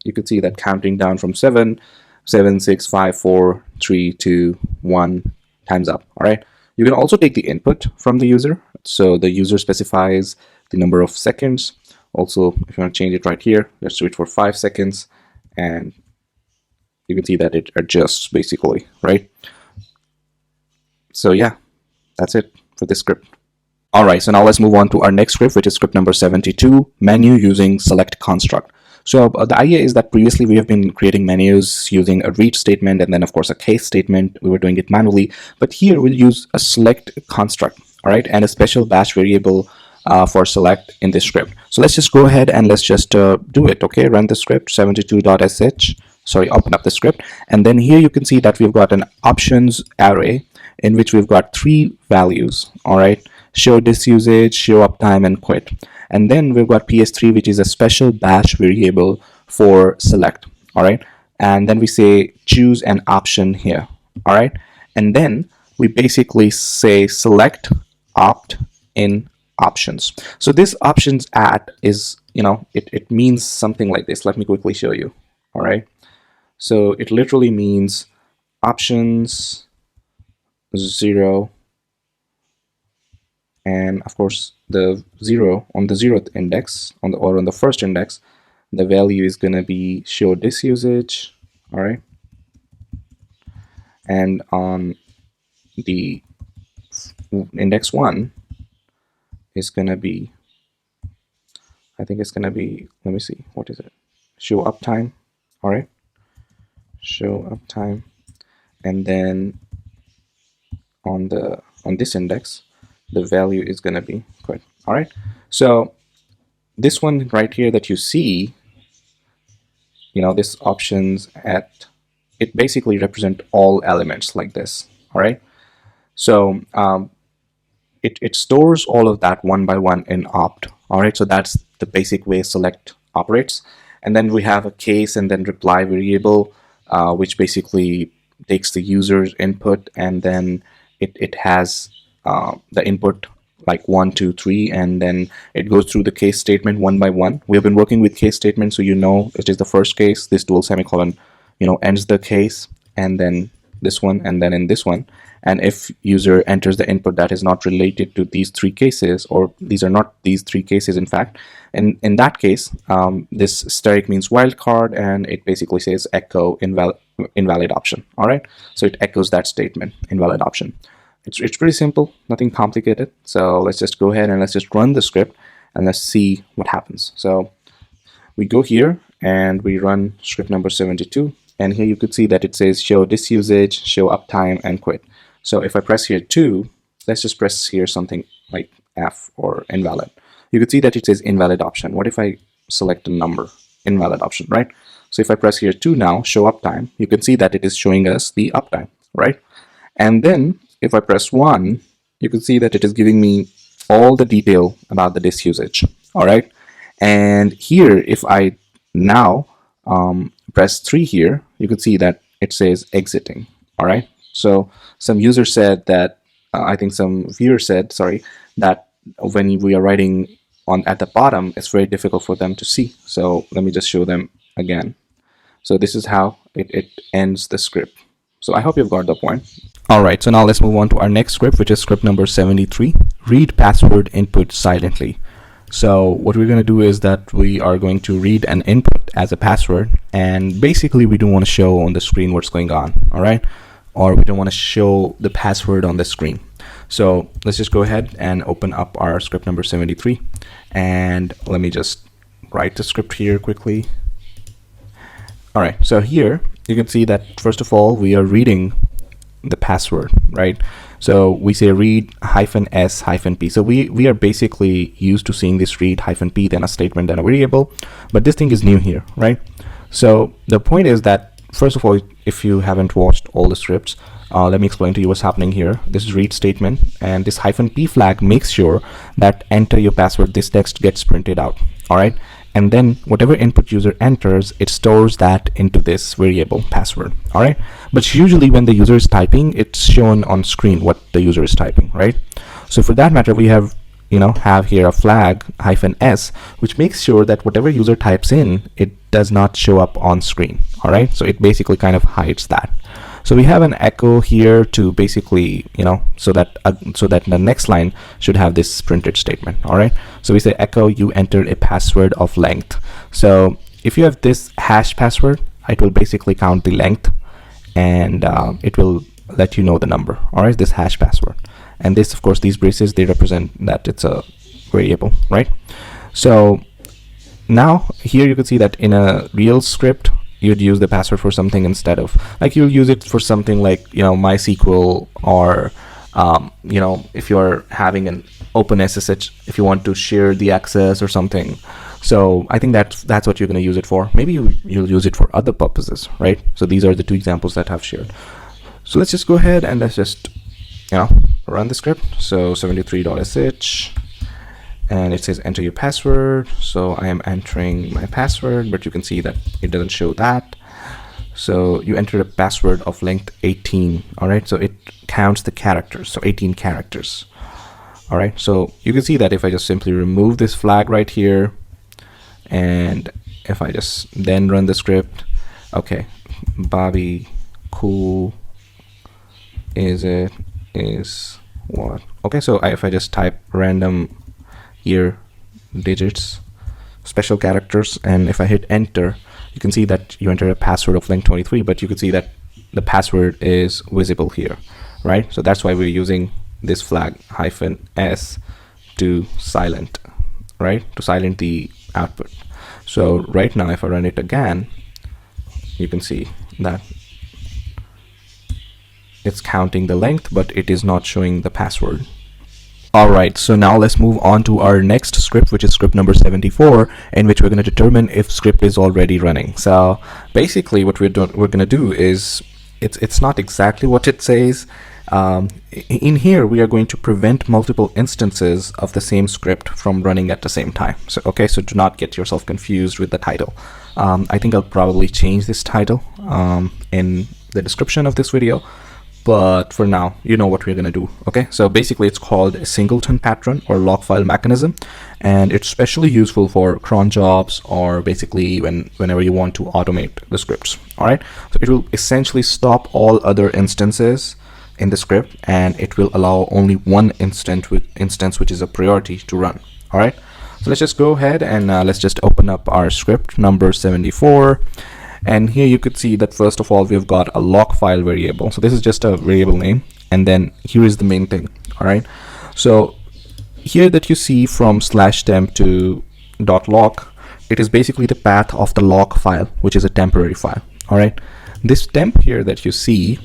you can see that counting down from 7, 7, 6, 5, 4, 3, 2, 1, time's up. All right. You can also take the input from the user. So the user specifies the number of seconds. Also, if you want to change it right here, let's do it for 5 seconds, and you can see that it adjusts basically, right? So yeah, that's it for this script. All right, so now let's move on to our next script, which is script number 72, menu using select construct. So the idea is that previously we have been creating menus using a read statement and then of course a case statement. We were doing it manually, but here we'll use a select construct, all right, and a special bash variable for select in this script. So let's just go ahead and let's just do it. Okay, run the script 72.sh. Sorry, open up the script, and then here you can see that we've got an options array in which we've got 3 values. All right, show disusage, show uptime, and quit. And then we've got ps3, which is a special bash variable for select. All right, and then we say choose an option here. All right, and then we basically say select opt in options. So this options at is, it means something like this. Let me quickly show you. All right, so it literally means options 0, and of course the 0 on the 0th index on the first index, the value is going to be show disusage. All right, and on the index 1 is going to be, I think it's going to be, let me see, what is it, show uptime. All right, show uptime, and then on this index the value is going to be quit. All right, so this one right here that you see, this options at, it basically represent all elements like this. All right, so it stores all of that one by one in opt. All right, so that's the basic way select operates. And then we have a case and then reply variable, which basically takes the user's input, and then it has the input like 1, 2, 3, and then it goes through the case statement one by one. We have been working with case statements, so it is the first case. This dual semicolon, ends the case, and then this one, and then in this one. And if user enters the input that is not related to these 3 cases, or these are not these 3 cases, in fact, and in that case, this steric means wildcard, and it basically says echo invalid option. All right, so it echoes that statement, invalid option. It's pretty simple, nothing complicated. So let's just go ahead and let's just run the script and let's see what happens. So we go here and we run script number 72, and here you could see that it says show disusage, show uptime, and quit. So if I press here 2, let's just press here something like F or invalid. You could see that it says invalid option. What if I select a number? Invalid option, right? So if I press here 2 now, show uptime, you can see that it is showing us the uptime, right? And then if I press 1, you can see that it is giving me all the detail about the disk usage. All right. And here, if I now press 3 here, you can see that it says exiting. All right. So some user said that, I think some viewer said, sorry, that when we are writing on at the bottom, it's very difficult for them to see. So let me just show them again. So this is how it ends the script. So I hope you've got the point. All right, so now let's move on to our next script, which is script number 73, read password input silently. So what we're going to do is that we are going to read an input as a password, and basically we don't want to show on the screen what's going on, all right? Or we don't want to show the password on the screen. So let's just go ahead and open up our script number 73, and let me just write the script here quickly. All right, so here you can see that first of all we are reading the password, right? So we say read -s-p. So we are basically used to seeing this read -p, then a statement, then a variable, but this thing is new here, right? So the point is that first of all, if you haven't watched all the scripts, let me explain to you what's happening here. This is read statement, and this -p flag makes sure that enter your password, this text gets printed out, all right? And then whatever input user enters, it stores that into this variable password, all right? But usually when the user is typing, it's shown on screen what the user is typing, right? So for that matter, we have here a flag -s, which makes sure that whatever user types in, it does not show up on screen, all right? So it basically kind of hides that. So we have an echo here to basically, so that the next line should have this printed statement. All right. So we say echo, you entered a password of length. So if you have this hash password, it will basically count the length, and it will let you know the number. All right, this hash password, and this, of course, these braces, they represent that it's a variable, right? So now here you can see that in a real script, you'd use the password for something instead of, like, you'll use it for something like, MySQL, or if you're having an open SSH, if you want to share the access or something. So I think that's what you're going to use it for. Maybe you'll use it for other purposes, right? So these are the two examples that I've shared. So let's just go ahead and let's just run the script. So 73.sh, and it says enter your password. So I am entering my password, but you can see that it doesn't show that. So you enter a password of length 18. All right, so it counts the characters, so 18 characters. All right, so you can see that if I just simply remove this flag right here, and if I just then run the script, okay, Bobby cool is what? Okay, so if I just type random here digits, special characters, and if I hit enter, you can see that you enter a password of length 23, but you can see that the password is visible here, right? So that's why we're using this flag -s to silent, right? To silent the output. So right now, if I run it again, you can see that it's counting the length, but it is not showing the password. All right, so now let's move on to our next script, which is script number 74, in which we're going to determine if script is already running. So basically what we're going to do is, it's not exactly what it says. In here, we are going to prevent multiple instances of the same script from running at the same time. So, okay, so do not get yourself confused with the title. I think I'll probably change this title in the description of this video. But for now, you know what we're going to do. Okay, so basically it's called a singleton pattern or log file mechanism, and it's especially useful for cron jobs, or basically whenever you want to automate the scripts. All right, so it will essentially stop all other instances in the script, and it will allow only one instance which is a priority to run. All right, so let's just go ahead and let's just open up our script number 74. And here you could see that first of all, we've got a log file variable. So this is just a variable name. And then here is the main thing. All right. So here that you see from /temp to .log, it is basically the path of the log file, which is a temporary file. All right. This temp here that you see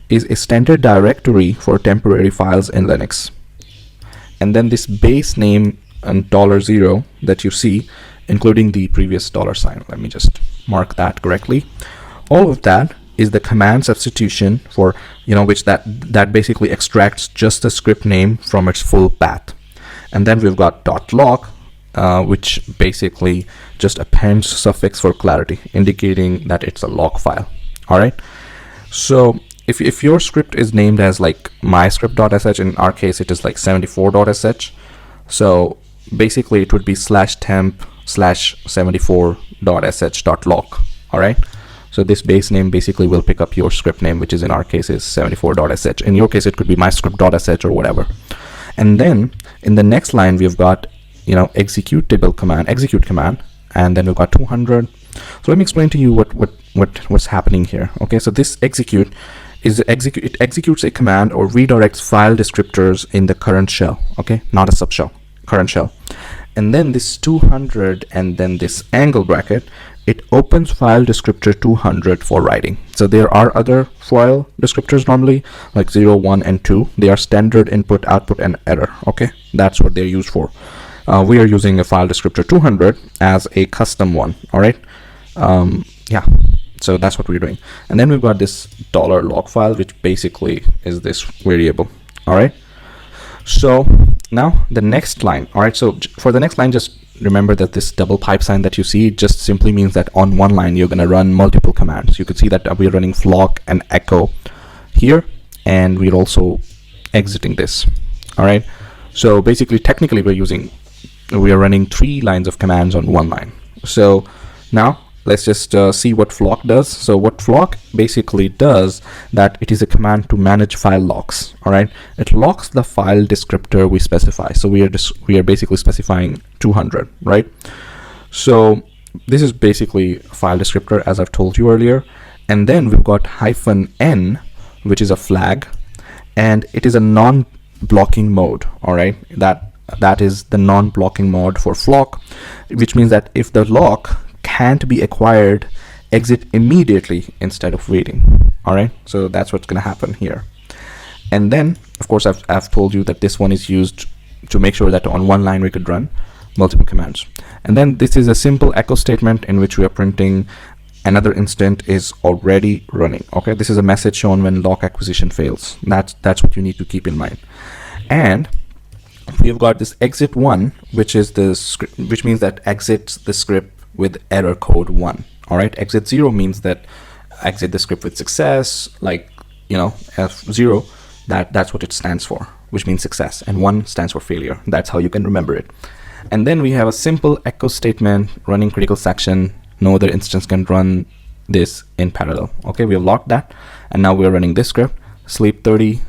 is a standard directory for temporary files in Linux. And then this base name and $0 that you see, including the previous $sign. Let me just mark that correctly. All of that is the command substitution for, which that basically extracts just the script name from its full path. And then we've got .log, which basically just appends suffix for clarity, indicating that it's a log file. All right. So if your script is named as like myscript.sh, in our case it is like 74.sh, so basically it would be /temp/74.sh.log. all right. So this base name basically will pick up your script name, which is in our case is 74.sh. In your case it could be myscript.sh or whatever. And then in the next line we've got execute command, and then we've got 200. So let me explain to you what's happening here. Okay, so this execute it executes a command or redirects file descriptors in the current shell. Okay, not a subshell, current shell. And then this 200 and then this angle bracket, it opens file descriptor 200 for writing. So there are other file descriptors normally like 0, 1 and 2. They are standard input, output and error. Okay, that's what they're used for. We are using a file descriptor 200 as a custom one. All right. Yeah, so that's what we're doing. And then we've got this $log file, which basically is this variable. All right. So now the next line. All right. So for the next line, just remember that this double pipe sign that you see just simply means that on one line you're going to run multiple commands. You could see that we're running flock and echo here, and we're also exiting this. All right. So basically, technically, we are running 3 lines of commands on one line. So now let's just see what flock does. So what flock basically does, that it is a command to manage file locks. All right, it locks the file descriptor we specify. So we are basically specifying 200, right? So this is basically a file descriptor, as I've told you earlier. And then we've got -n, which is a flag, and it is a non-blocking mode. All right, that is the non-blocking mode for flock, which means that if the lock can't be acquired, exit immediately instead of waiting. All right, so that's what's going to happen here. And then of course I've told you that this one is used to make sure that on one line we could run multiple commands. And then this is a simple echo statement in which we are printing another instant is already running. Okay, this is a message shown when lock acquisition fails. That's what you need to keep in mind. And we've got this exit 1, which is the script, which means that exits the script with error code 1. All right, exit 0 means that exit the script with success, like F0. That's what it stands for, which means success, and 1 stands for failure. That's how you can remember it. And then we have a simple echo statement running critical section. No other instance can run this in parallel. Okay, we have locked that, and now we're running this script. Sleep 30,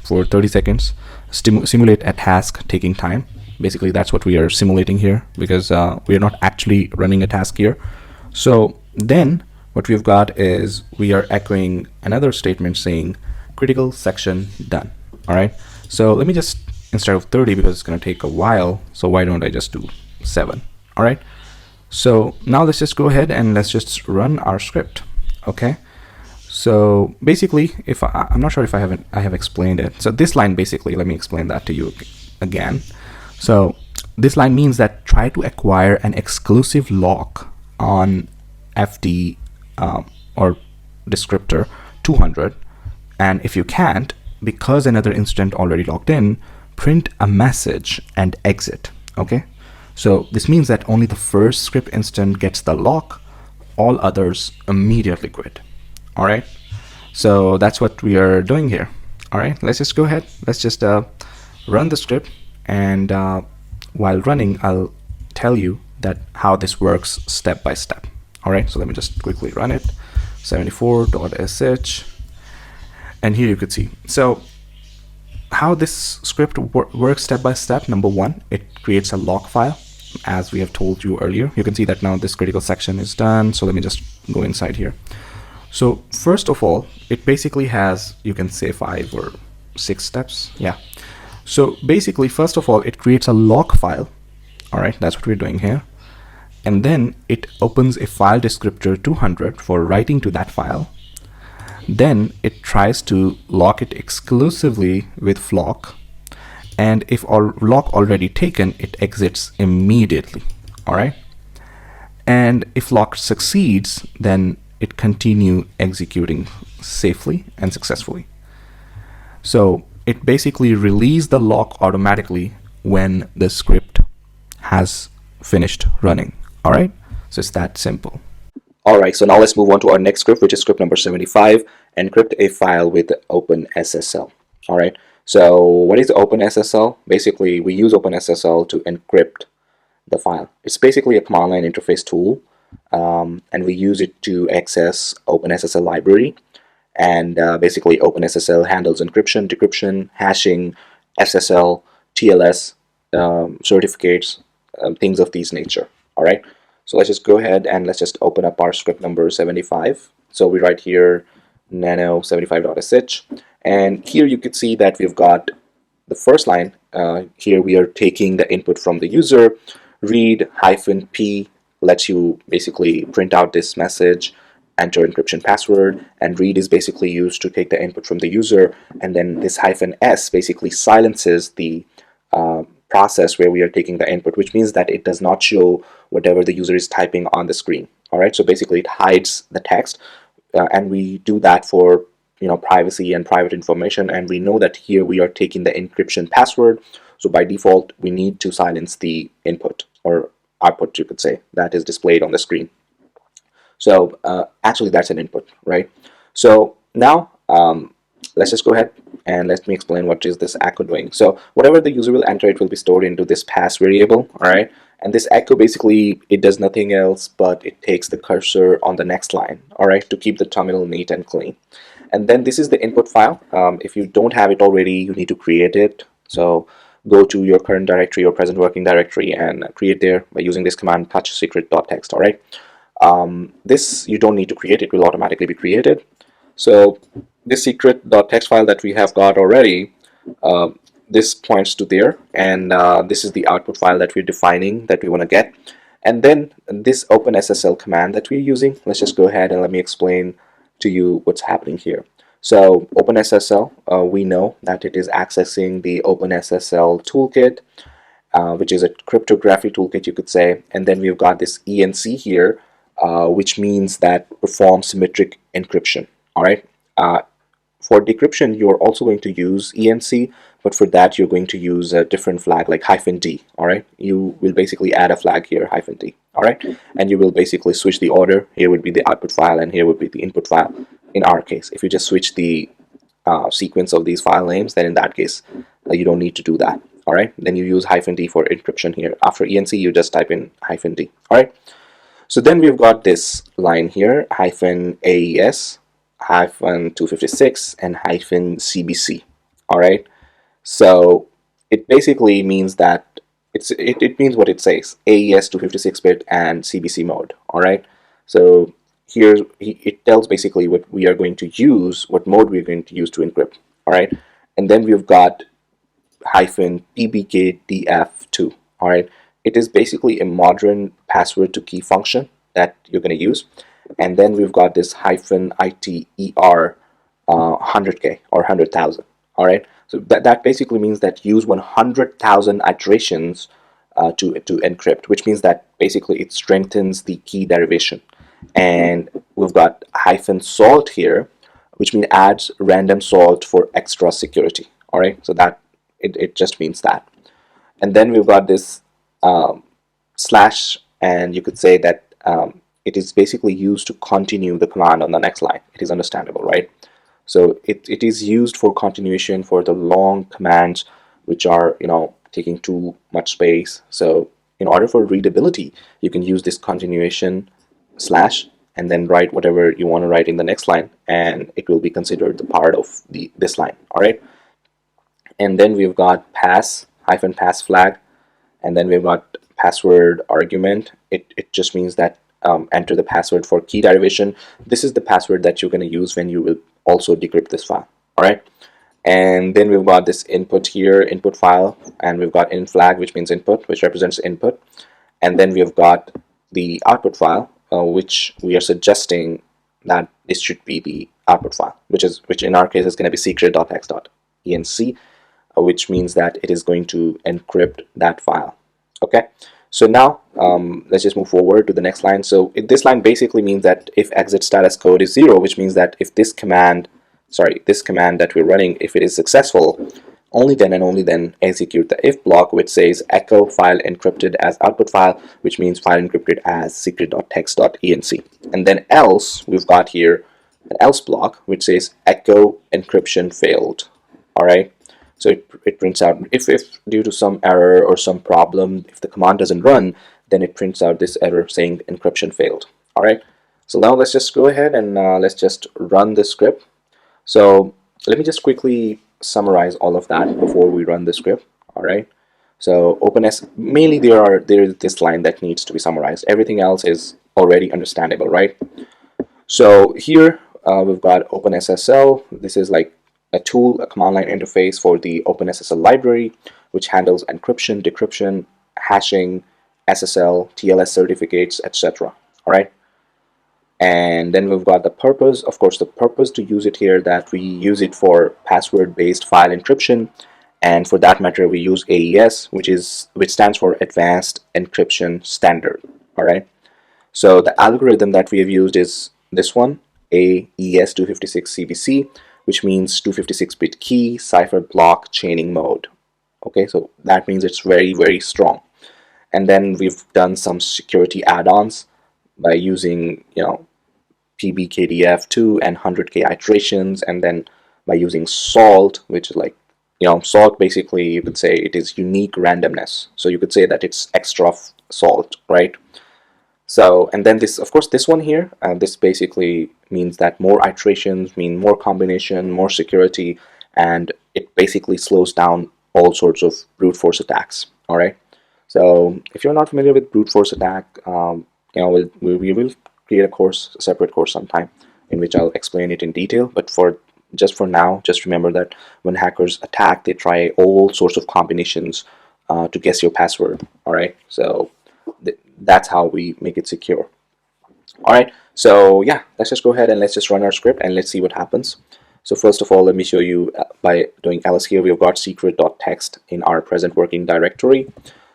for 30 seconds. Simulate a task taking time. Basically, that's what we are simulating here, because we are not actually running a task here. So then what we've got is we are echoing another statement saying critical section done. All right, so let me just, instead of 30, because it's going to take a while, so why don't I just do 7? All right, so now let's just go ahead and let's just run our script. Okay, so basically, if I'm not sure if I have explained it. So this line, basically, let me explain that to you again. So this line means that try to acquire an exclusive lock on FD or descriptor 200, and if you can't, because another instant already logged in, print a message and exit. Okay, so this means that only the first script instant gets the lock, all others immediately quit. All right, so that's what we are doing here. All right, let's just go ahead, let's just run the script, and while running I'll tell you that how this works step by step. All right, so let me just quickly run it. 74.sh, and here you could see so how this script works step by step. Number 1, it creates a log file, as we have told you earlier. You can see that now this critical section is done. So let me just go inside here. So first of all, it basically has, you can say 5 or 6 steps. Yeah, so basically, first of all, it creates a log file. All right, that's what we're doing here. And then it opens a file descriptor 200 for writing to that file. Then it tries to lock it exclusively with flock, and if lock already taken, it exits immediately. All right, and if lock succeeds, then it continue executing safely and successfully. So it basically releases the lock automatically when the script has finished running. All right, so it's that simple. All right, so now let's move on to our next script, which is script number 75, encrypt a file with OpenSSL. All right, so what is OpenSSL? Basically, we use OpenSSL to encrypt the file. It's basically a command line interface tool, and we use it to access OpenSSL library. And basically, OpenSSL handles encryption, decryption, hashing, SSL, TLS, certificates, things of these nature. All right. So let's just go ahead and let's just open up our script number 75. So we write here nano 75.sh, and here you could see that we've got the first line. Here we are taking the input from the user. Read -p lets you basically print out this message, enter encryption password, and read is basically used to take the input from the user, and then this -s basically silences the process where we are taking the input, which means that it does not show whatever the user is typing on the screen. All right, so basically it hides the text, and we do that for privacy and private information, and we know that here we are taking the encryption password, so by default we need to silence the input or output, you could say, that is displayed on the screen. So actually that's an input, right? So now let's just go ahead and let me explain what is this echo doing. So whatever the user will enter, it will be stored into this pass variable, all right? And this echo basically, it does nothing else but it takes the cursor on the next line, all right, to keep the terminal neat and clean. And then this is the input file. If you don't have it already, you need to create it. So go to your current directory or present working directory and create there by using this command touch secret.txt, all right? This you don't need to create, it will automatically be created. So this secret.txt file that we have got already, this points to there, and this is the output file that we're defining that we want to get. And then this OpenSSL command that we're using, let's just go ahead and let me explain to you what's happening here. So OpenSSL, we know that it is accessing the OpenSSL toolkit, which is a cryptography toolkit, you could say. And then we've got this ENC here, which means that performs symmetric encryption. All right. For decryption, you're also going to use ENC, but for that you're going to use a different flag like -d. All right. You will basically add a flag here, -d. All right. And you will basically switch the order. Here would be the output file, and here would be the input file. In our case, if you just switch the sequence of these file names, then in that case, you don't need to do that. All right. Then you use -d for encryption here. After ENC, you just type in -d. All right. So then we've got this line here, -AES, -256, and -CBC. All right. So it basically means that it means what it says: AES 256-bit and CBC mode. All right. So here it tells basically what we are going to use, what mode we're going to use to encrypt. All right. And then we've got -PBKDF2. All right. It is basically a modern password to key function that you're going to use. And then we've got this -ITER 100K or 100,000. All right. So that basically means that use 100,000 iterations to encrypt, which means that basically it strengthens the key derivation. And we've got -salt here, which means adds random salt for extra security. All right. So that it just means that. And then we've got this slash, and you could say that it is basically used to continue the command on the next line. It is understandable, right? So it is used for continuation for the long commands which are taking too much space. So in order for readability, you can use this continuation slash and then write whatever you want to write in the next line, and it will be considered the part of this line. All right. And then we've got pass -pass flag, and then we've got password argument. It just means that enter the password for key derivation. This is the password that you're going to use when you will also decrypt this file. All right. And then we've got this input here, input file, and we've got in flag, which means input, which represents input. And then we've got the output file, which we are suggesting that this should be the output file, which in our case is going to be secret.txt.enc, which means that it is going to encrypt that file. Okay. So now let's just move forward to the next line. So this line basically means that if exit status code is 0, which means that if this command, this command that we're running, if it is successful, only then and only then execute the if block, which says echo file encrypted as output file, which means file encrypted as secret.txt.enc. And then else, we've got here an else block, which says echo encryption failed. All right. So it prints out if due to some error or some problem, if the command doesn't run, then it prints out this error saying encryption failed. All right. So now let's just go ahead and let's just run this script. So let me just quickly summarize all of that before we run the script. All right. So mainly there is this line that needs to be summarized. Everything else is already understandable, right? So here we've got OpenSSL. This is like a tool, a command line interface for the OpenSSL library, which handles encryption, decryption, hashing, SSL, TLS certificates, etc. All right. And then we've got the purpose. Of course, the purpose to use it here, that we use it for password-based file encryption, and for that matter, we use AES, which stands for Advanced Encryption Standard. All right. So the algorithm that we have used is this one, AES 256 CBC, which means 256-bit key cipher block chaining mode. Okay, so that means it's very, very strong. And then we've done some security add-ons by using, PBKDF2 and 100K iterations, and then by using salt, which is like, salt basically you could say it is unique randomness. So you could say that it's extra salt, right? So, and then this, of course, this one here, this basically means that more iterations mean more combination, more security, and it basically slows down all sorts of brute force attacks. All right. So if you're not familiar with brute force attack, we will create a separate course sometime in which I'll explain it in detail. But for now, just remember that when hackers attack, they try all sorts of combinations to guess your password. All right. So that's how we make it secure. All right. So yeah, let's just go ahead and let's just run our script and let's see what happens. So first of all, let me show you by doing ls here. We've got secret.txt in our present working directory.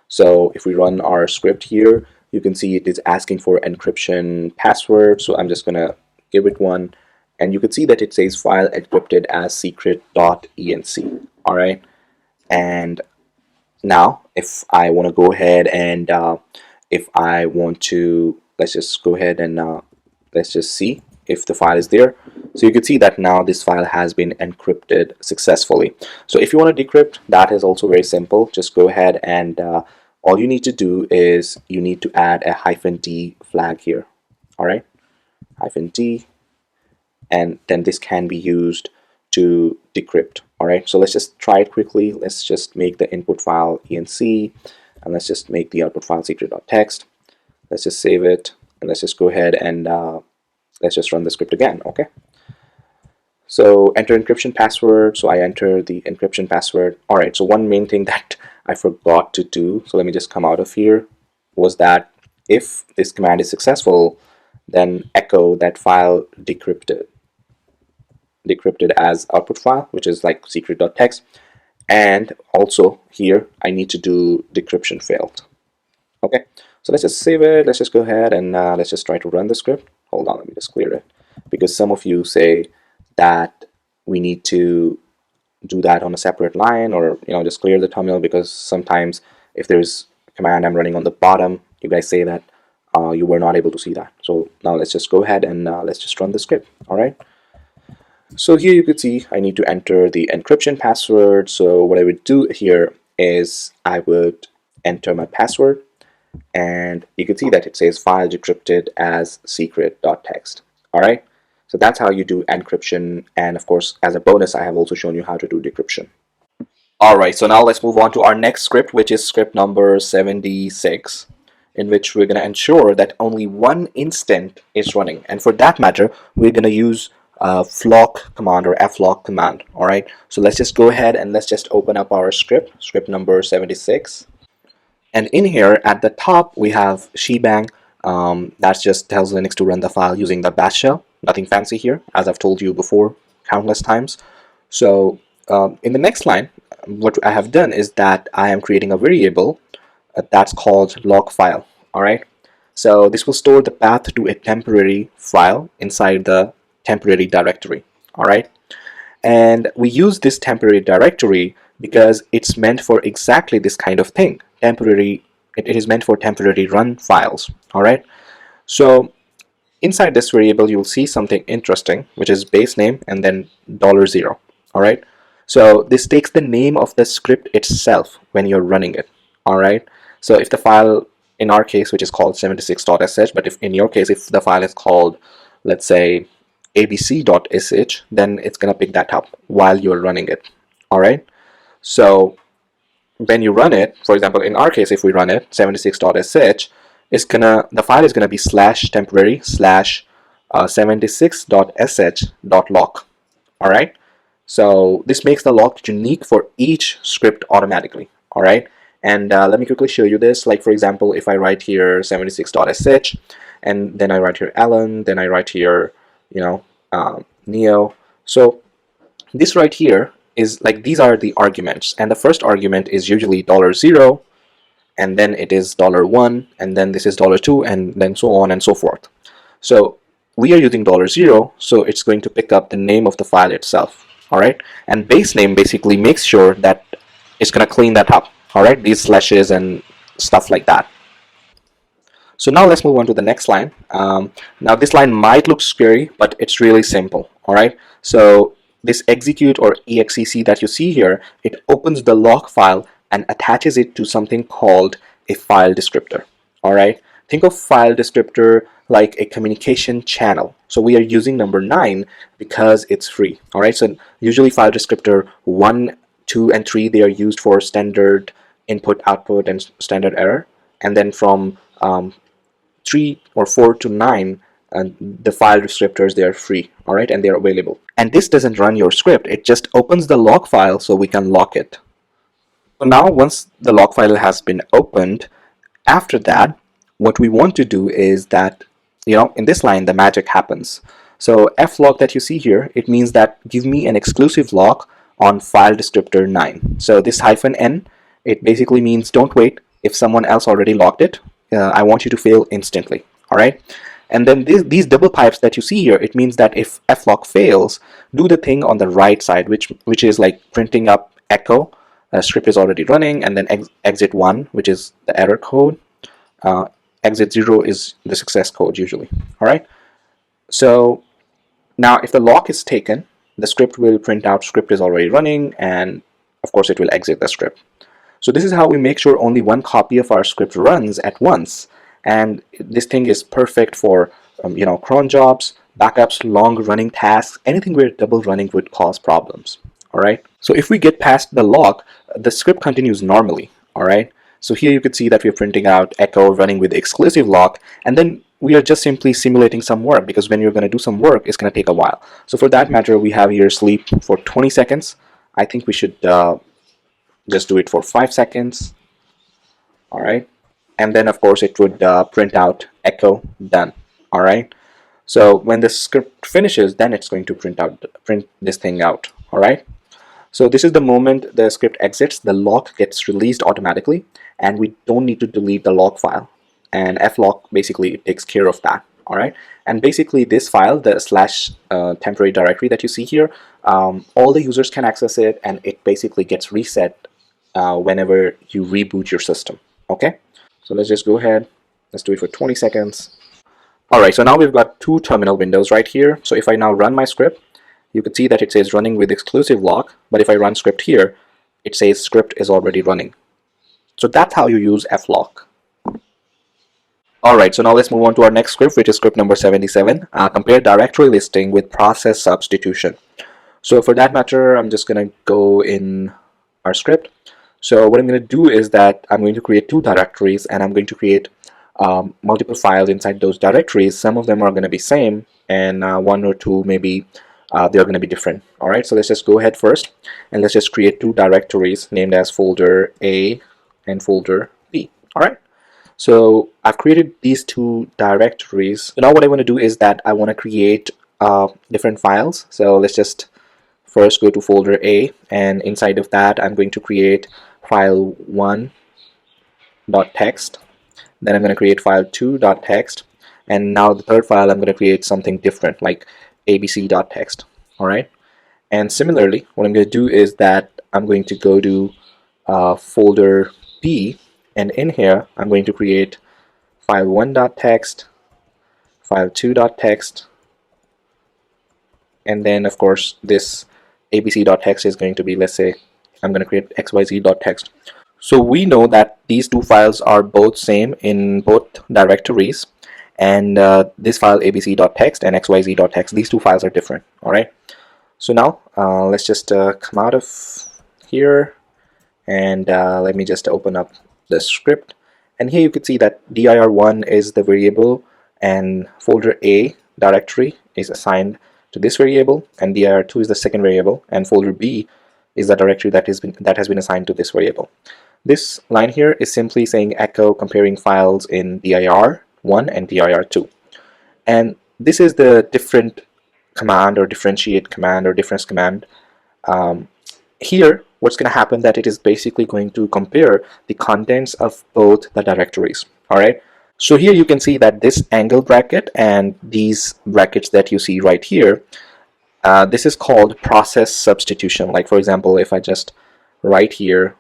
So if we run our script here, you can see it is asking for encryption password. So I'm just going to give it one. And you can see that it says file encrypted as secret.enc. All right. And now if I want to go ahead and if I want to, let's just go ahead and let's just see if the file is there. So you can see that now this file has been encrypted successfully. So if you want to decrypt, that is also very simple. Just go ahead and all you need to do is you need to add a -d flag here. All right, -d, and then this can be used to decrypt. All right, so let's just try it quickly. Let's just make the input file enc, and let's just make the output file secret.txt. Let's just save it, and let's just go ahead and let's just run the script again. Okay. So enter encryption password. So I enter the encryption password. All right. So one main thing that I forgot to do, so let me just come out of here, was that if this command is successful, then echo that file decrypted as output file, which is like secret.txt. And also here, I need to do decryption failed. Okay. So let's just save it. Let's just go ahead and let's just try to run the script. Hold on, let me just clear it, because some of you say that we need to do that on a separate line, or just clear the terminal, because sometimes if there's a command I'm running on the bottom, you guys say that you were not able to see that. So now let's just go ahead and let's just run the script. All right. So here you could see I need to enter the encryption password. So what I would do here is I would enter my password, and you can see that it says file decrypted as secret.txt. All right. So that's how you do encryption. And of course, as a bonus, I have also shown you how to do decryption. All right. So now let's move on to our next script, which is script number 76, in which we're going to ensure that only one instant is running. And for that matter, we're going to use flock command or flock command. All right. So let's just go ahead and let's just open up our script number 76. And in here at the top, we have shebang. That just tells Linux to run the file using the bash shell. Nothing fancy here, as I've told you before countless times. So in the next line, what I have done is that I am creating a variable that's called log file. All right. So this will store the path to a temporary file inside the temporary directory. All right. And we use this temporary directory because it's meant for exactly this kind of thing. It is meant for temporary run files. All right. So inside this variable, you'll see something interesting, which is base name and then $0. All right. So this takes the name of the script itself when you're running it. All right. So if the file, in our case, which is called 76.sh, but if in your case, if the file is called, let's say, abc.sh, then it's going to pick that up while you're running it. All right. So when you run it, for example, in our case, if we run it 76.sh, the file is gonna be /temporary/ 76.sh.log. All right. So this makes the log unique for each script automatically. All right. And let me quickly show you this. Like for example, if I write here 76.sh, and then I write here Alan, then I write here, Neo. So this right here is like, these are the arguments, and the first argument is usually $0, and then it is $1, and then this is $2, and then so on and so forth. So we are using $0, so it's going to pick up the name of the file itself. All right. And base name basically makes sure that it's going to clean that up. All right, these slashes and stuff like that. So now let's move on to the next line. Now this line might look scary, but it's really simple. All right. So this execute or exec that you see here, it opens the log file and attaches it to something called a file descriptor. All right. Think of file descriptor like a communication channel. So we are using number 9 because it's free. All right. So usually file descriptor 1, 2, and 3, they are used for standard input, output, and standard error. And then from 3 or 4 to 9, the file descriptors, they are free. All right, and they are available. And this doesn't run your script. It just opens the log file so we can lock it. So now once the log file has been opened, after that, what we want to do is that, in this line, the magic happens. So flog that you see here, it means that give me an exclusive lock on file descriptor 9. So this -n, it basically means don't wait. If someone else already locked it, I want you to fail instantly. All right. And then these double pipes that you see here, it means that if flog fails, do the thing on the right side, which is like printing up echo, script is already running, and then exit 1, which is the error code. Exit 0 is the success code usually. All right. So now if the lock is taken, the script will print out script is already running, and of course it will exit the script. So this is how we make sure only one copy of our script runs at once. And this thing is perfect for cron jobs, backups, long running tasks, anything where double running would cause problems. All right. So if we get past the lock, the script continues normally. All right. So here you could see that we're printing out echo running with the exclusive lock, and then we are just simply simulating some work, because when you're going to do some work, it's going to take a while. So for that matter, we have here sleep for 20 seconds. I think we should just do it for 5 seconds. All right. And then of course it would print out echo done. All right. So when the script finishes, then it's going to print this thing out. All right. So this is the moment the script exits, the lock gets released automatically, and we don't need to delete the log file. And flock basically takes care of that. All right. And basically this file, the /temporary directory that you see here, all the users can access it, and it basically gets reset whenever you reboot your system. Okay. So let's just go ahead. Let's do it for 20 seconds. All right. So now we've got 2 terminal windows right here. So if I now run my script, you could see that it says running with exclusive lock. But if I run script here, it says script is already running. So that's how you use flock. All right, so now let's move on to our next script, which is script number 77, compare directory listing with process substitution. So for that matter, I'm just going to go in our script. So what I'm going to do is that I'm going to create 2 directories, and I'm going to create multiple files inside those directories. Some of them are going to be same, and 1 or 2 maybe they're going to be different. All right, so let's just go ahead first, and let's just create 2 directories named as folder A and folder B. All right. So I've created these 2 directories. So now what I want to do is that I want to create different files. So let's just first go to folder A, and inside of that I'm going to create file 1, 1.txt. Then I'm going to create file 2.txt, and now the third file I'm going to create something different like abc.txt. All right. And similarly, what I'm going to do is that I'm going to go to folder B, and in here I'm going to create file 1.txt, file 2.txt, and then of course this abc.txt is going to be, let's say, I'm going to create xyz.txt. So we know that these two files are both same in both directories, and this file abc.txt and xyz.txt, these two files are different. All right. So now let's just come out of here, and let me just open up the script. And here you can see that dir1 is the variable, and folder A directory is assigned to this variable, and dir2 is the second variable, and folder B is the directory that has been assigned to this variable. This line here is simply saying echo comparing files in dir1 and dir2, and this is the different command or differentiate command or difference command. Here what's going to happen that it is basically going to compare the contents of both the directories. All right, so here you can see that this angle bracket and these brackets that you see right here, this is called process substitution. Like for example, if I just write here,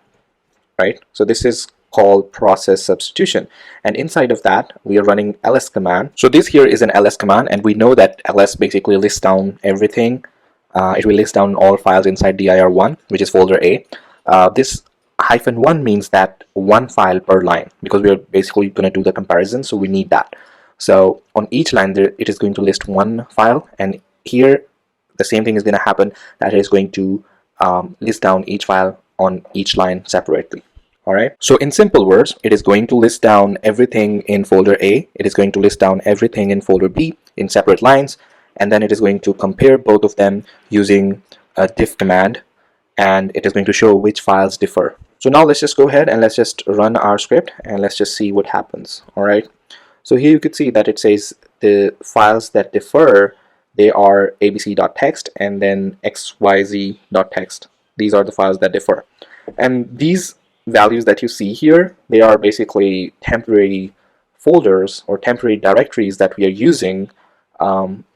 right, so this is called process substitution, and inside of that we are running ls command. So this here is an ls command, and we know that ls basically lists down everything. It will list down all files inside dir1, which is folder A. This -1 means that one file per line, because we are basically going to do the comparison, so we need that. So on each line there, it is going to list one file, and here the same thing is going to happen, that it is going to list down each file on each line separately. All right, so in simple words, it is going to list down everything in folder A, it is going to list down everything in folder B in separate lines, and then it is going to compare both of them using a diff command, and it is going to show which files differ. So now let's just go ahead and let's just run our script, and let's just see what happens. All right, so here you can see that it says the files that differ, they are abc.txt and then xyz.txt. These are the files that differ, and these values that you see here, they are basically temporary folders or temporary directories that we are using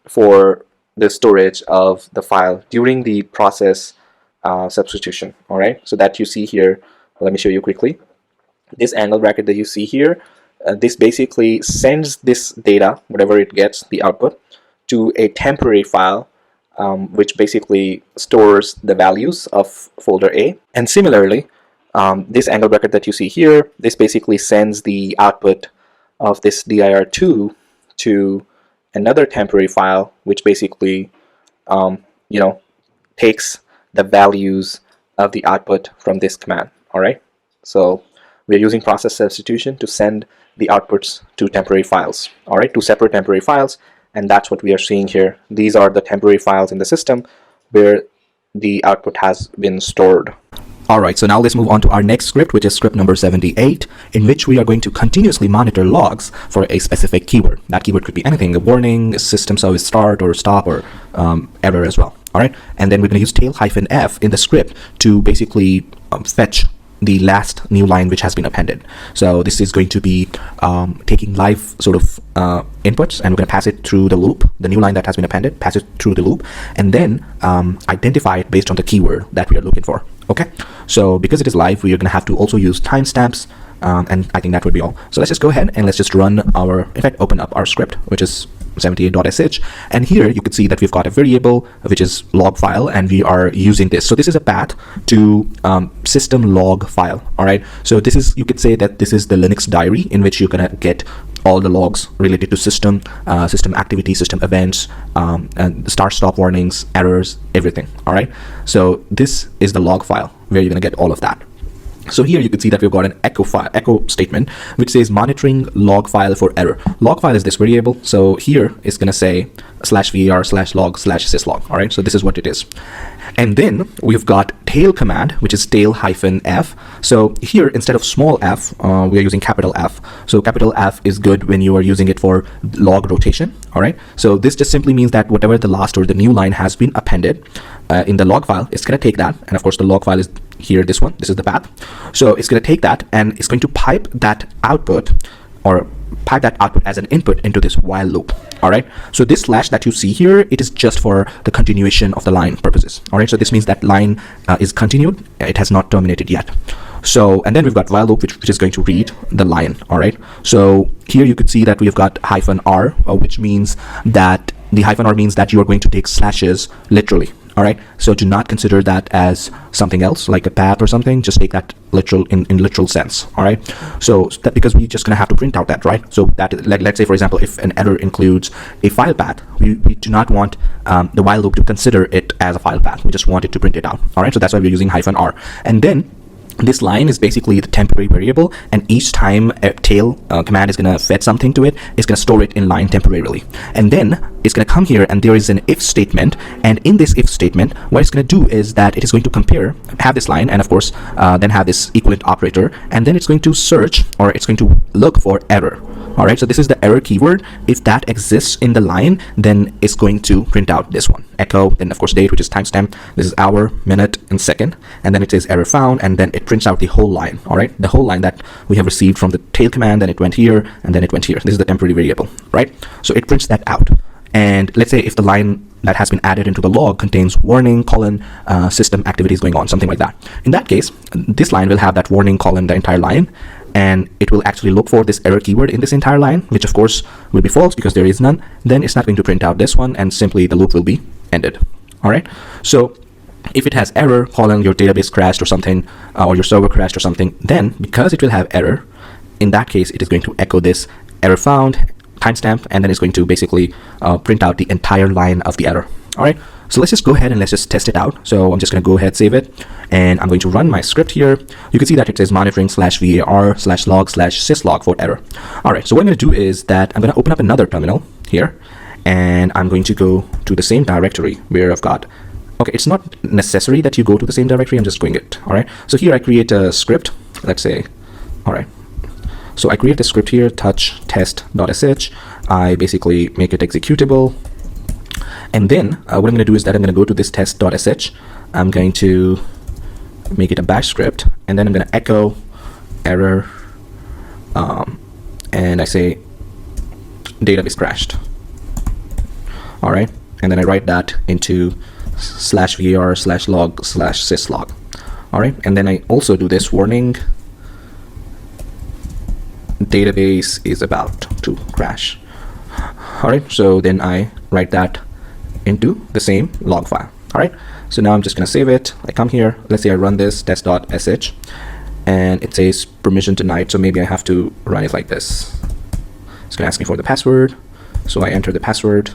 for the storage of the file during the process substitution. All right, so that you see here, let me show you quickly. This angle bracket that you see here, this basically sends this data, whatever it gets, the output, to a temporary file, which basically stores the values of folder A. And similarly, this angle bracket that you see here, this basically sends the output of this dir2 to another temporary file, which basically takes the values of the output from this command. All right, so we're using process substitution to send the outputs to temporary files. All right, to separate temporary files, and that's what we are seeing here. These are the temporary files in the system where the output has been stored. Alright, so now let's move on to our next script, which is script number 78, in which we are going to continuously monitor logs for a specific keyword. That keyword could be anything, a warning, a system service start or stop, or error as well. Alright, and then we're going to use tail-f in the script to basically fetch the last new line which has been appended. So this is going to be taking live sort of inputs, and we're going to pass it through the loop, the new line that has been appended, pass it through the loop, and then identify it based on the keyword that we are looking for. Okay, so because it is live, we are going to have to also use timestamps, and I think that would be all. So let's just go ahead and let's just run our, in fact, open up our script, which is 78.sh, and here you can see that we've got a variable which is log file, and we are using this. So this is a path to system log file. All right, so this is, you could say that this is the Linux diary in which you're gonna get all the logs related to system activity, system events, and start stop warnings, errors, everything. All right, so this is the log file where you're gonna get all of that. So here you can see that we've got an echo statement which says monitoring log file for error. Log file is this variable, so here it's going to say /var/log/syslog. All right, so this is what it is. And then we've got tail command, which is tail -f. So here, instead of small f, we are using capital F. So capital F is good when you are using it for log rotation. All right. So this just simply means that whatever the last or the new line has been appended in the log file, it's going to take that. And of course, the log file is here, this one. This is the path. So it's going to take that and it's going to pipe that output as an input into this while loop. All right. So this slash that you see here, it is just for the continuation of the line purposes. All right. So this means that line is continued. It has not terminated yet. So, and then we've got while loop, which is going to read the line. All right. So here you could see that we've got -r, which means that the -r means that you are going to take slashes literally. All right. So do not consider that as something else like a path or something. Just take that literal in literal sense. All right. So that because we're just going to have to print out that, right? So that, like, let's say, for example, if an error includes a file path, we do not want the while loop to consider it as a file path. We just want it to print it out. All right. So that's why we're using -r. And then this line is basically the temporary variable, and each time a tail command is going to fed something to it, it's going to store it in line temporarily. And then it's going to come here and there is an if statement, and in this if statement, what it's going to do is that it is going to have this line, and of course then have this equivalent operator, and then it's going to search, or it's going to look for error. All right, so this is the error keyword. If that exists in the line, then it's going to print out this one, echo, then of course date, which is timestamp. This is hour, minute, and second, and then it says error found, and then it prints out the whole line. All right, the whole line that we have received from the tail command, then it went here, and then it went here. This is the temporary variable, right? So it prints that out. And let's say if the line that has been added into the log contains warning, system activities going on, something like that. In that case, this line will have that warning, the entire line, and it will actually look for this error keyword in this entire line, which of course will be false because there is none. Then it's not going to print out this one, and simply the loop will be ended. All right. So if it has error, your database crashed or something, or your server crashed or something, then because it will have error, in that case, it is going to echo this error found, timestamp, and then it's going to basically print out the entire line of the error. All right. So let's just go ahead and let's just test it out. So I'm just going to go ahead, save it, and I'm going to run my script here. You can see that it says monitoring /var/log/syslog for error. All right. So what I'm going to do is that I'm going to open up another terminal here, and I'm going to go to the same directory where I've got. Okay, it's not necessary that you go to the same directory. I'm just going it. All right. So here I create a script. Let's say, all right. So I create a script here, touch test.sh. I basically make it executable. And then what I'm going to do is that I'm going to go to this test.sh. I'm going to make it a bash script, and then I'm going to echo error, and I say database crashed. All right. And then I write that into /var/log/syslog. All right. And then I also do this warning, database is about to crash. All right. So then I write that into the same log file. All right. So now I'm just going to save it. I come here. Let's say I run this test.sh, and it says permission denied. So maybe I have to run it like this. It's going to ask me for the password. So I enter the password.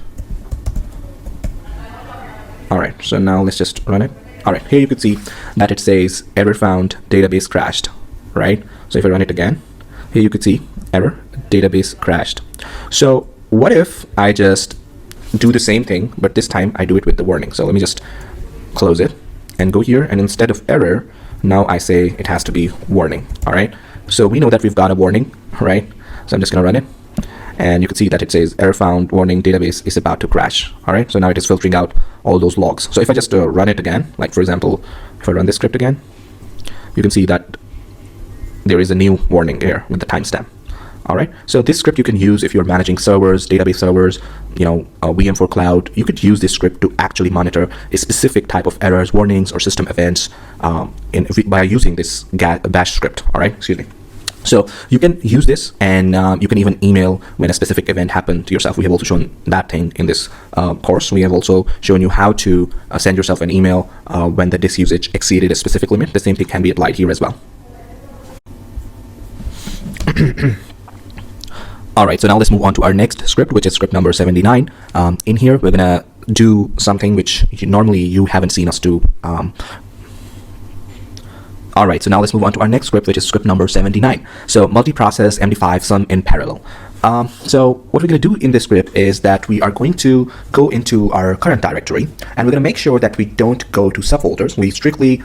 All right. So now let's just run it. All right. Here you can see that it says error found, database crashed. Right. So if I run it again, here you could see error, database crashed. So what if I just do the same thing, but this time I do it with the warning? So let me just close it and go here, and instead of error, now I say it has to be warning. All right. So we know that we've got a warning, right? So I'm just going to run it, and you can see that it says error found, warning, database is about to crash. All right. So now it is filtering out all those logs. So if I just run it again, like for example, if I run this script again, you can see that there is a new warning here with the timestamp. All right. So this script you can use if you're managing servers, database servers, VM4 cloud. You could use this script to actually monitor a specific type of errors, warnings, or system events by using this bash script. All right. Excuse me. So you can use this, and you can even email when a specific event happened to yourself. We have also shown that thing in this course. We have also shown you how to send yourself an email when the disk usage exceeded a specific limit. The same thing can be applied here as well. All right, so now let's move on to our next script, which is script number 79. In here, we're gonna do something which normally you haven't seen us do. All right, so now let's move on to our next script, which is script number 79. So multi-process MD5 sum in parallel. So what we're going to do in this script is that we are going to go into our current directory, and we're going to make sure that we don't go to subfolders. We strictly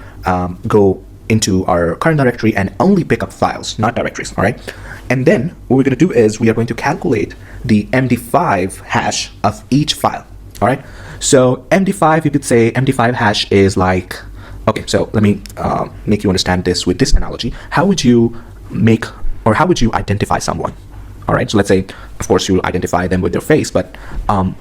go into our current directory and only pick up files, not directories, all right? And then what we're going to do is we are going to calculate the MD5 hash of each file, all right? So MD5, you could say MD5 hash is like, okay, so let me make you understand this with this analogy. How would you make, or how would you identify someone? All right, so let's say, of course, you'll identify them with their face, but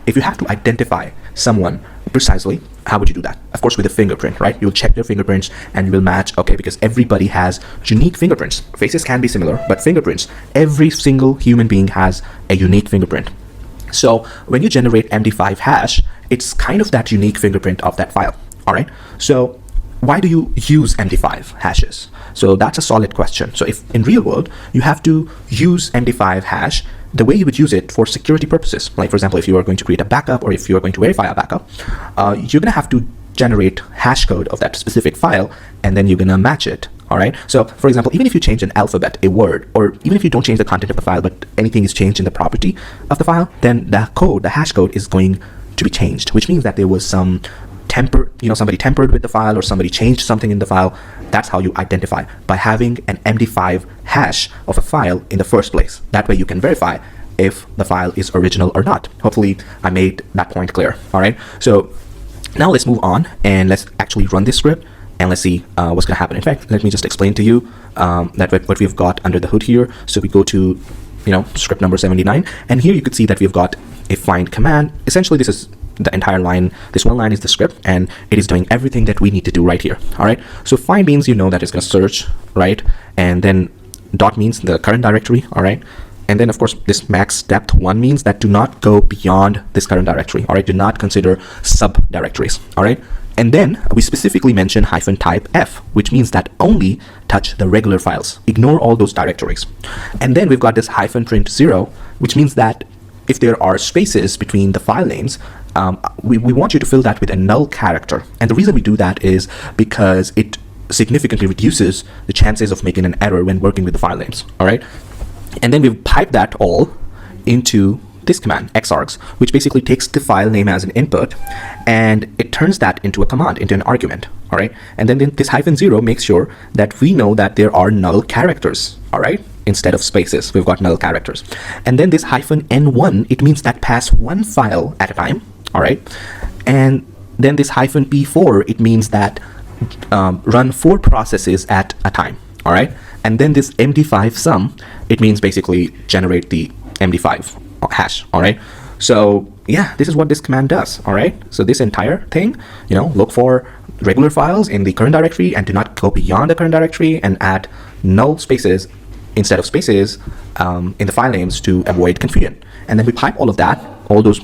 if you have to identify someone precisely, how would you do that? Of course, with a fingerprint, right? You'll check their fingerprints and you will match, okay, because everybody has unique fingerprints. Faces can be similar, but fingerprints, every single human being has a unique fingerprint. So when you generate MD5 hash, it's kind of that unique fingerprint of that file, all right? So why do you use MD5 hashes? So that's a solid question. So if in real world, you have to use MD5 hash, the way you would use it for security purposes, like for example, if you are going to create a backup or if you are going to verify a backup, you're going to have to generate hash code of that specific file, and then you're going to match it. All right. So for example, even if you change an alphabet, a word, or even if you don't change the content of the file, but anything is changed in the property of the file, then the code, the hash code is going to be changed, which means that there was some somebody tampered with the file or somebody changed something in the file. That's how you identify, by having an MD5 hash of a file in the first place. That way you can verify if the file is original or not. Hopefully I made that point clear. All right. So now let's move on and let's actually run this script and let's see what's going to happen. In fact, let me just explain to you that what we've got under the hood here. So we go to, script number 79, and here you could see that we've got a find command. Essentially, this is the entire line. This one line is the script, and it is doing everything that we need to do right here. All right. So find means that it's going to search, right? And then dot means the current directory. All right. And then of course this max depth 1 means that do not go beyond this current directory. All right. Do not consider subdirectories. All right. And then we specifically mention -type f, which means that only touch the regular files. Ignore all those directories. And then we've got this -print 0, which means that if there are spaces between the file names, we want you to fill that with a null character. And the reason we do that is because it significantly reduces the chances of making an error when working with the file names. All right. And then we pipe that all into this command, xargs, which basically takes the file name as an input and it turns that into a command, into an argument. All right. And then this -0 makes sure that we know that there are null characters. All right. Instead of spaces, we've got null characters. And then this -n1, it means that pass one file at a time. All right. And then this -p4, it means that run 4 processes at a time. All right. And then this MD5 sum, it means basically generate the MD5 hash. All right. So yeah, this is what this command does. All right. So this entire thing, look for regular files in the current directory and do not go beyond the current directory, and add null spaces instead of spaces in the file names to avoid confusion. And then we pipe all of that, all those.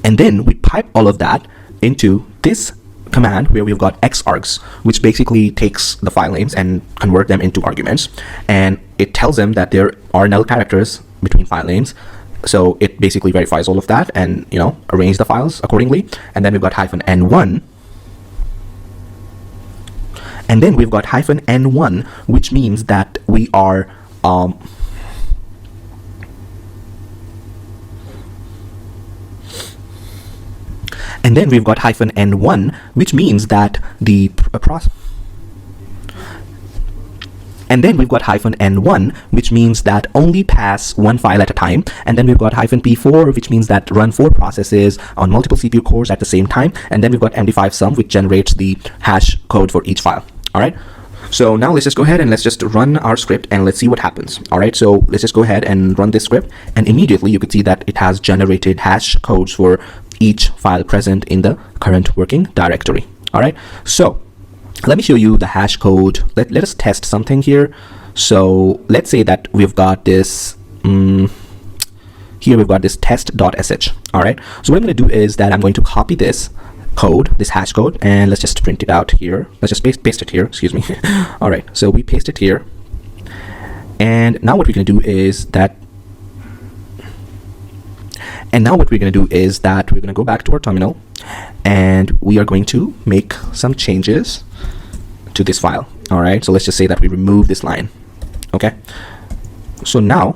And then we pipe all of that into this command where we've got xargs, which basically takes the file names and convert them into arguments, and it tells them that there are null characters between file names. So it basically verifies all of that and arrange the files accordingly. And then we've got -n1, and then we've got -n1, which means that we are and then we've got -n1, which means that the process. And then we've got -n1, which means that only pass one file at a time. And then we've got -p4, which means that run 4 processes on multiple CPU cores at the same time. And then we've got MD5 sum, which generates the hash code for each file. All right. So now let's just go ahead and let's just run our script and let's see what happens. All right. So let's just go ahead and run this script, and immediately you could see that it has generated hash codes for each file present in the current working directory. All right. So let me show you the hash code. Let us test something here. So let's say that we've got this here we've got this test.sh. All right. So what I'm going to do is that I'm going to copy this code, this hash code, and let's just print it out here. Let's just paste it here. Excuse me. All right. So we paste it here. And now what we're going to do is that we're going to go back to our terminal, and we are going to make some changes to this file. All right, so let's just say that we remove this line. Okay, so now,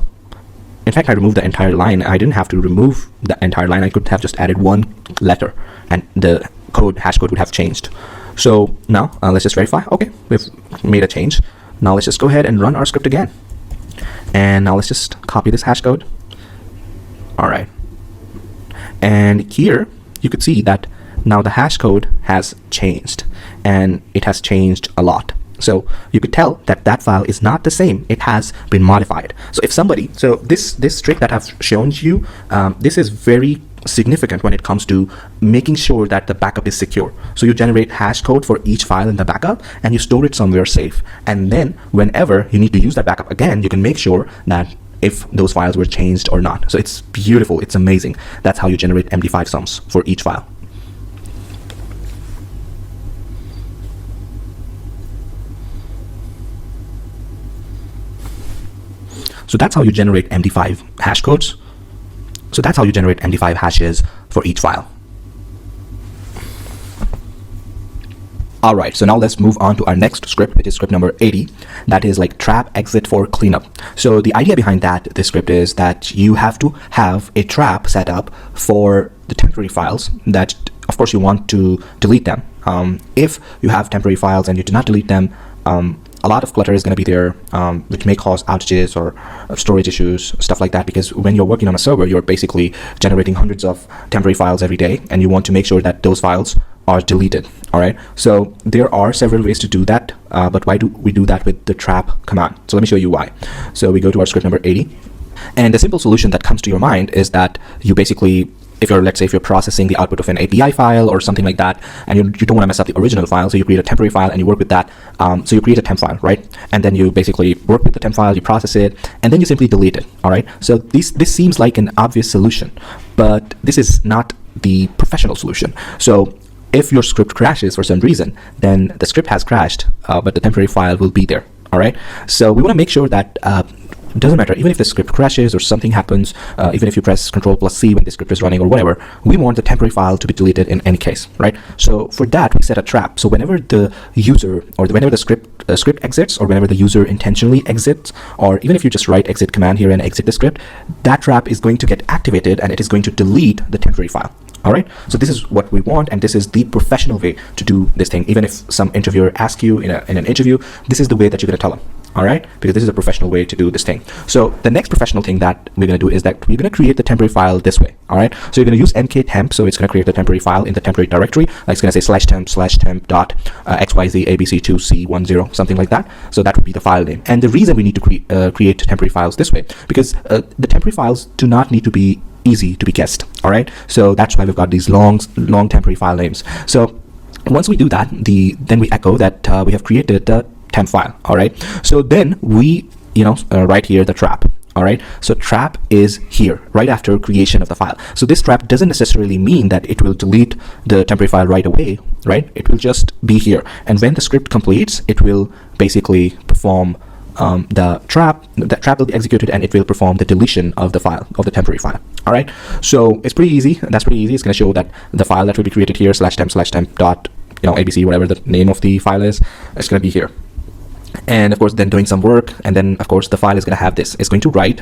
in fact, I removed the entire line. I didn't have to remove the entire line. I could have just added one letter and the hash code would have changed. So now let's just verify. Okay, we've made a change. Now let's just go ahead and run our script again. And now let's just copy this hash code. All right, and here you could see that now the hash code has changed, and it has changed a lot. So you could tell that that file is not the same. It has been modified. So if somebody, so this trick that I've shown you, this is very significant when it comes to making sure that the backup is secure. So you generate hash code for each file in the backup and you store it somewhere safe. And then whenever you need to use that backup again, you can make sure that if those files were changed or not. So it's beautiful. It's amazing. That's how you generate MD5 sums for each file. So that's how you generate MD5 hash codes. So that's how you generate MD5 hashes for each file. All right, so now let's move on to our next script, which is script number 80. That is like trap exit for cleanup. So the idea behind this script is that you have to have a trap set up for the temporary files that, of course, you want to delete them. If you have temporary files and you do not delete them, a lot of clutter is going to be there, which may cause outages or storage issues, stuff like that, because when you're working on a server, you're basically generating hundreds of temporary files every day, and you want to make sure that those files are deleted. All right, so there are several ways to do that, but why do we do that with the trap command? So let me show you why. So we go to our script number 80, and the simple solution that comes to your mind is that you basically, let's say if you're processing the output of an API file or something like that, and you don't want to mess up the original file, so you create a temporary file and you work with that. So you create a temp file, right? And then you basically work with the temp file, you process it, and then you simply delete it. All right. So this seems like an obvious solution, but this is not the professional solution. So if your script crashes for some reason, then the script has crashed, but the temporary file will be there. All right. So we want to make sure that it doesn't matter, even if the script crashes or something happens, even if you press Ctrl+C when the script is running or whatever, we want the temporary file to be deleted in any case, right? So for that, we set a trap. So whenever the user, or whenever the script exits, or whenever the user intentionally exits, or even if you just write exit command here and exit the script, that trap is going to get activated and it is going to delete the temporary file. All right, so this is what we want, and this is the professional way to do this thing. Even if some interviewer asks you in an interview, this is the way that you're going to tell them. All right, because this is a professional way to do this thing. So the next professional thing that we're going to do is that we're going to create the temporary file this way. All right, so you're going to use mktemp, so it's going to create the temporary file in the temporary directory. Like it's going to say /temp dot xyzabc2c10, something like that. So that would be the file name. And the reason we need to create temporary files this way, because the temporary files do not need to be easy to be guessed. All right, so that's why we've got these long temporary file names. So once we do that, then we echo that we have created the temp file. All right, so then we write here the trap. All right, so trap is here right after creation of the file. So this trap doesn't necessarily mean that it will delete the temporary file right away, right? It will just be here, and when the script completes, it will basically perform the trap will be executed, and it will perform the deletion of the file, of the temporary file. All right, so it's pretty easy. That's pretty easy. It's going to show that the file that will be created here /temp dot abc, whatever the name of the file is, it's going to be here. And of course, then doing some work, and then of course the file is going to have this. It's going to write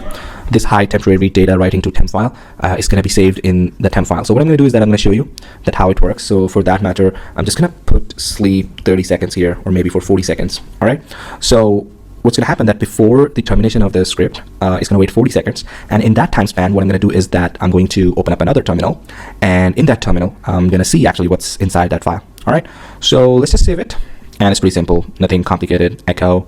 this high temporary data writing to temp file. It's going to be saved in the temp file. So what I'm going to do is that I'm going to show you that how it works. So for that matter, I'm just going to put sleep 30 seconds here, or maybe for 40 seconds. All right, so what's going to happen that before the termination of the script, it's going to wait 40 seconds. And in that time span, what I'm going to do is that I'm going to open up another terminal. And in that terminal, I'm going to see actually what's inside that file. All right, so let's just save it. And it's pretty simple, nothing complicated. Echo.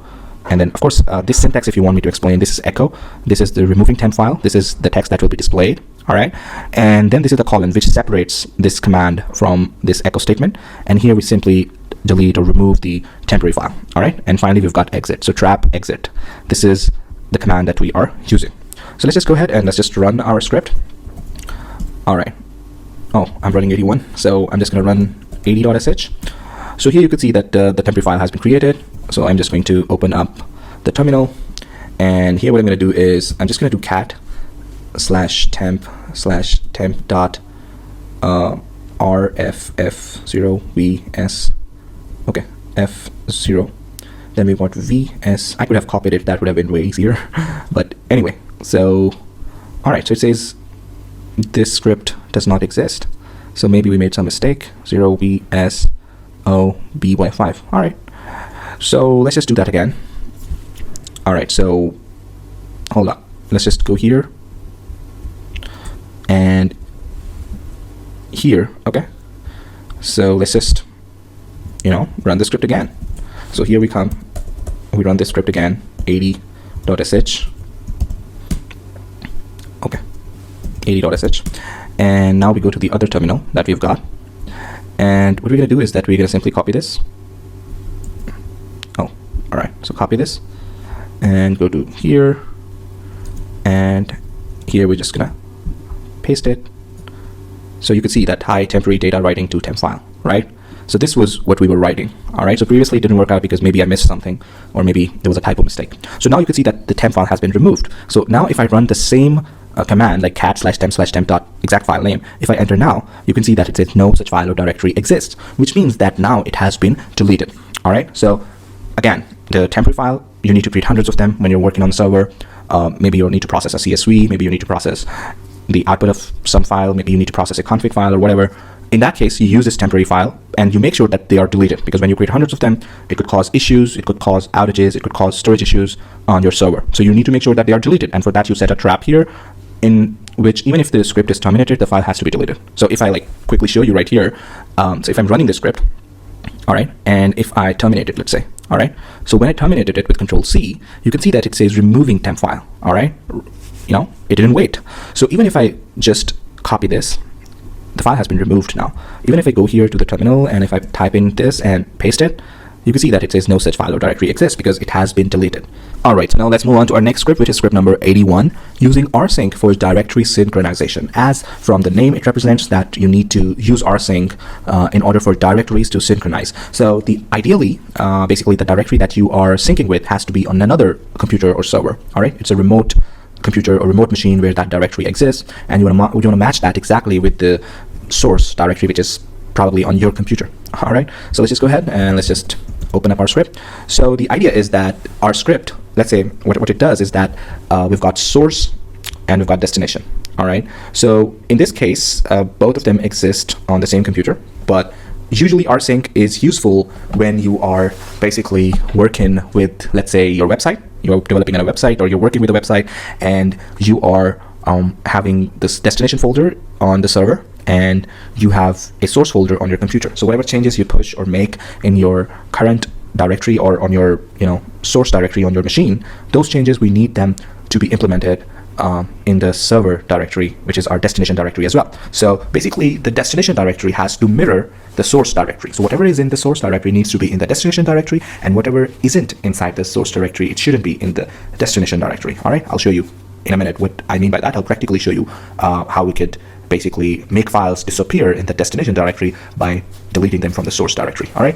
And then, of course, this syntax, if you want me to explain, this is echo. This is the removing temp file. This is the text that will be displayed. All right. And then this is the colon, which separates this command from this echo statement. And here we simply delete or remove the temporary file. All right. And finally, we've got exit. So trap exit. This is the command that we are using. So let's just go ahead and let's just run our script. All right. Oh, I'm running 81. So I'm just going to run 80.sh. So here you can see that the temporary file has been created. So I'm just going to open up the terminal, and here what I'm going to do is I'm just going to do cat /temp dot rff0vs, okay, f 0. Then we've got vs. I could have copied it, that would have been way easier. But anyway, so all right, so it says this script does not exist. So maybe we made some mistake. 0 vs o by5. All right, so let's just do that again. All right, so hold up, let's just go here and here. Okay, so let's just run the script again. So here we come, we run this script again, 80.sh. okay, 80.sh, and now we go to the other terminal that we've got, and what we're going to do is that we're going to simply copy this. All right, so copy this and go to here, and here we're just gonna paste it. So you can see that hi temporary data writing to temp file, right? So this was what we were writing. All right, so previously it didn't work out because maybe I missed something, or maybe there was a typo mistake. So now you can see that the temp file has been removed. So now if I run the same command like cat/temp/temp dot exact file name, if I enter now, you can see that it says no such file or directory exists, which means that now it has been deleted. All right, so again, the temporary file, you need to create hundreds of them when you're working on the server. Maybe you'll need to process a CSV, maybe you need to process the output of some file, maybe you need to process a config file or whatever. In that case, you use this temporary file and you make sure that they are deleted, because when you create hundreds of them, it could cause issues, it could cause outages, it could cause storage issues on your server. So you need to make sure that they are deleted, and for that you set a trap here in which even if the script is terminated, the file has to be deleted. So if I quickly show you right here, so if I'm running this script, all right, and if I terminate it, let's say, all right, so when I terminated it with Control-C, you can see that it says removing temp file. All right, it didn't wait. So even if I just copy this, the file has been removed now. Even if I go here to the terminal and if I type in this and paste it, you can see that it says no such file or directory exists because it has been deleted. All right, so now let's move on to our next script, which is script number 81, using rsync for directory synchronization. As from the name, it represents that you need to use rsync in order for directories to synchronize. So ideally, basically the directory that you are syncing with has to be on another computer or server. All right, it's a remote computer or remote machine where that directory exists, and you want to match that exactly with the source directory, which is probably on your computer. All right, so let's just go ahead and let's just open up our script. So the idea is that our script, let's say what it does is that we've got source and we've got destination. All right, so in this case, both of them exist on the same computer, but usually rsync is useful when you are basically working with, let's say, your website. You're developing a website or you're working with a website, and you are having this destination folder on the server and you have a source folder on your computer. So whatever changes you push or make in your current directory or on your source directory on your machine, those changes, we need them to be implemented in the server directory, which is our destination directory as well. So basically the destination directory has to mirror the source directory. So whatever is in the source directory needs to be in the destination directory, and whatever isn't inside the source directory, it shouldn't be in the destination directory. All right, I'll show you in a minute what I mean by that. I'll practically show you how we could basically make files disappear in the destination directory by deleting them from the source directory. All right,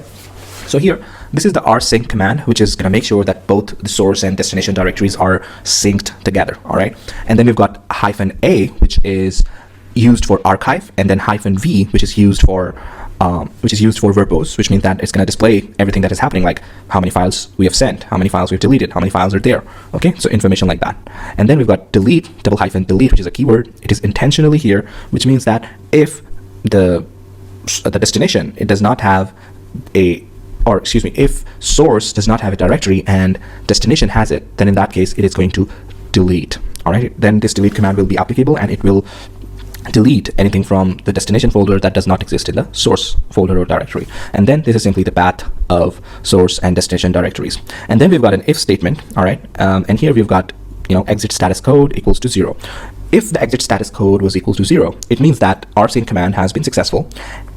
so here, this is the rsync command, which is going to make sure that both the source and destination directories are synced together. All right, and then we've got -a, which is used for archive, and then -v, which is used for verbose, which means that it's going to display everything that is happening, like how many files we have sent, how many files we've deleted, how many files are there. Okay, so information like that. And then we've got delete, _delete, which is a keyword. It is intentionally here, which means that if the destination, it does not have if source does not have a directory and destination has it, then in that case it is going to delete. All right, then this delete command will be applicable and it will delete anything from the destination folder that does not exist in the source folder or directory. And then this is simply the path of source and destination directories. And then we've got an if statement. All right, and here we've got exit status code equals to 0. If the exit status code was equal to 0, it means that rsync command has been successful,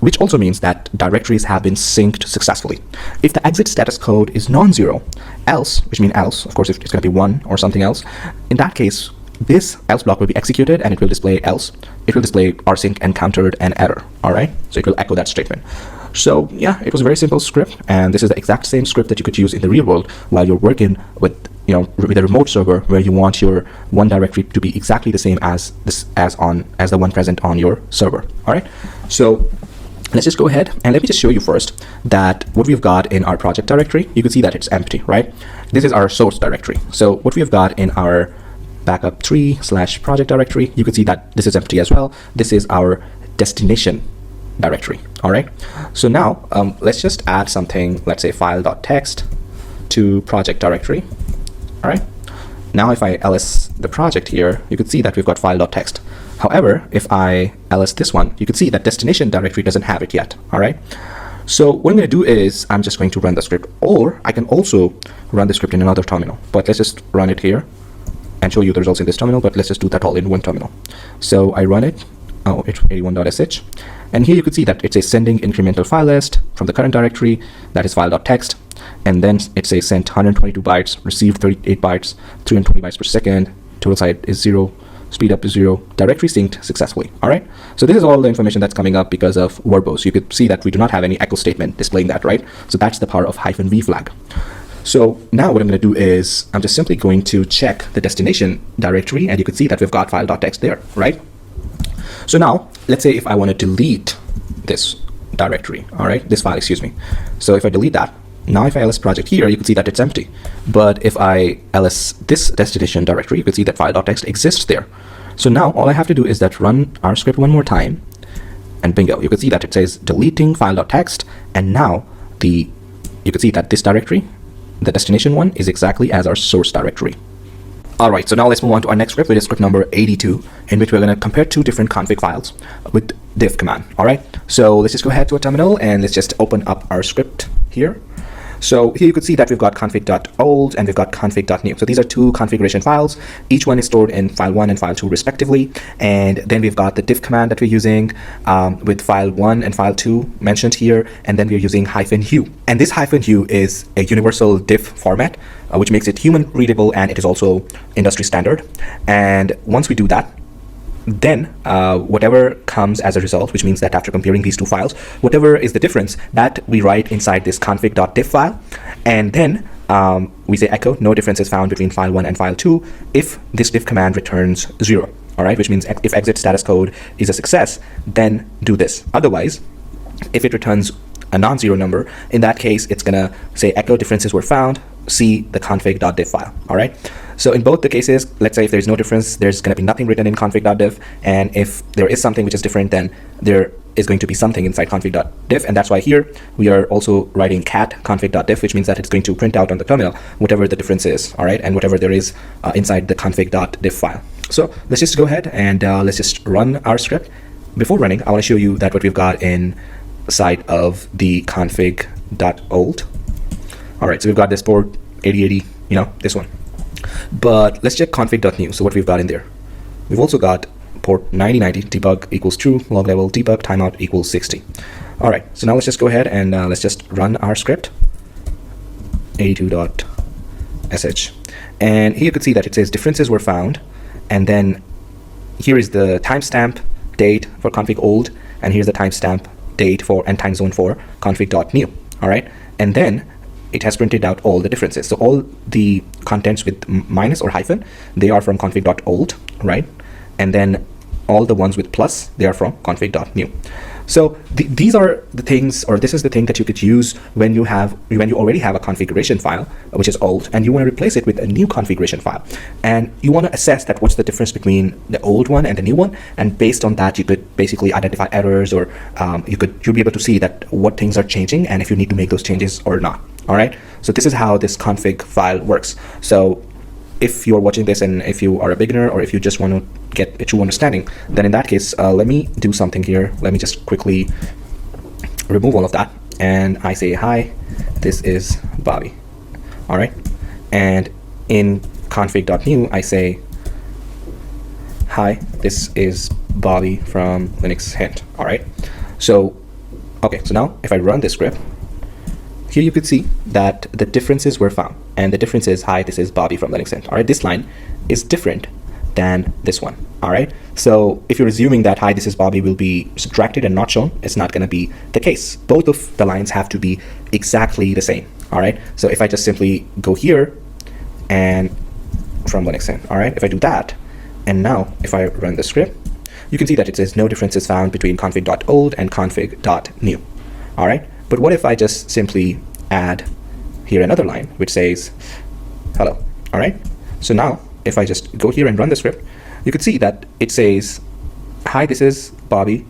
which also means that directories have been synced successfully. If the exit status code is non-zero, else, which means else, of course, if it's going to be 1 or something else, in that case, this else block will be executed and it will display else. It will display rsync encountered an error. All right, so it will echo that statement. So yeah, it was a very simple script, and this is the exact same script that you could use in the real world while you're working with with a remote server where you want your one directory to be exactly the same as the one present on your server. All right, so Let's just go ahead and let me just show you first that what we've got in our project directory, you can see that it's empty, right? This is our source directory. So what we've got in our backup tree / project directory, you can see that this is empty as well. This is our destination directory. All right. So now let's just add something, let's say file.txt to project directory. All right. Now if I ls the project here, you can see that we've got file.txt. However, if I ls this one, you can see that destination directory doesn't have it yet. All right. So what I'm going to do is I'm just going to run the script, or I can also run the script in another terminal. But let's just run it here and show you the results in this terminal. But let's just do that all in one terminal. So I run it. Oh, it's 81.sh. And here you can see that it says sending incremental file list from the current directory, that is file.txt. And then it says sent 122 bytes, received 38 bytes, 320 bytes per second, total size is 0, speed up is 0, directory synced successfully. All right. So this is all the information that's coming up because of verbose. You could see that we do not have any echo statement displaying that, right? So that's the power of -v flag. So now what I'm going to do is I'm just simply going to check the destination directory, and you can see that we've got file.txt there, right? So now let's say if I want to delete this directory, all right, this file, excuse me. So if I delete that, now if I ls project here, you can see that it's empty. But if I ls this destination directory, you can see that file.txt exists there. So now all I have to do is that run our script one more time, and bingo, you can see that it says deleting file.txt. And now you can see that this directory, the destination one, is exactly as our source directory. All right, so now let's move on to our next script, which is script number 82, in which we're going to compare two different config files with diff command. All right, so let's just go ahead to a terminal and let's just open up our script here. So here you can see that we've got config.old and we've got config.new. So these are two configuration files. Each one is stored in file 1 and file 2 respectively. And then we've got the diff command that we're using with file 1 and file 2 mentioned here. And then we're using -u. And this -u is a universal diff format, which makes it human readable, and it is also industry standard. And once we do that, then whatever comes as a result, which means that after comparing these two files, whatever is the difference, that we write inside this config.diff file. And then we say echo, no difference is found between file 1 and file 2 if this diff command returns 0. All right, which means if exit status code is a success, then do this. Otherwise, if it returns a non-zero number, in that case, it's going to say echo differences were found, see the config.diff file. All right. So in both the cases, let's say if there's no difference, there's going to be nothing written in config.diff. And if there is something which is different, then there is going to be something inside config.diff. And that's why here we are also writing cat config.diff, which means that it's going to print out on the terminal whatever the difference is. All right. And whatever there is inside the config.diff file. So let's just go ahead and let's just run our script. Before running, I want to show you that what we've got inside of the config.old. All right, so we've got this port 8080, this one. But let's check config.new. So what we've got in there, we've also got port 9090, debug equals true, log level, debug, timeout equals 60. All right, so now let's just go ahead and let's just run our script, 82.sh. And here you can see that it says differences were found. And then here is the timestamp date for config old, and here's the timestamp date for and time zone for config.new. All right, and then it has printed out all the differences. So all the contents with minus or hyphen, they are from config.old, right? And then all the ones with plus, they are from config.new. So these are the things, or this is the thing that you could use when you already have a configuration file, which is old, and you want to replace it with a new configuration file. And you want to assess that what's the difference between the old one and the new one. And based on that, you could basically identify errors, or you'll be able to see that what things are changing and if you need to make those changes or not. All right. So this is how this config file works. So if you're watching this and if you are a beginner, or if you just want to get a true understanding, then in that case, let me do something here. Let me just quickly remove all of that. And I say, hi, this is Bobby. All right. And in config.new, I say, hi, this is Bobby from Linux Hint. All right. So, okay. So now if I run this script, here you could see that the differences were found, and the difference is, hi, this is Bobby from Linux Hint. All right, this line is different than this one. All right, so if you're assuming that, hi, this is Bobby, will be subtracted and not shown, it's not going to be the case. Both of the lines have to be exactly the same. All right, so if I just simply go here and from Linux Hint, all right, if I do that, and now if I run the script, you can see that it says no difference is found between config.old and config.new. All right, but what if I just simply add here another line which says hello? All right, so now if I just go here and run the script, you could see that it says, hi, this is Bobby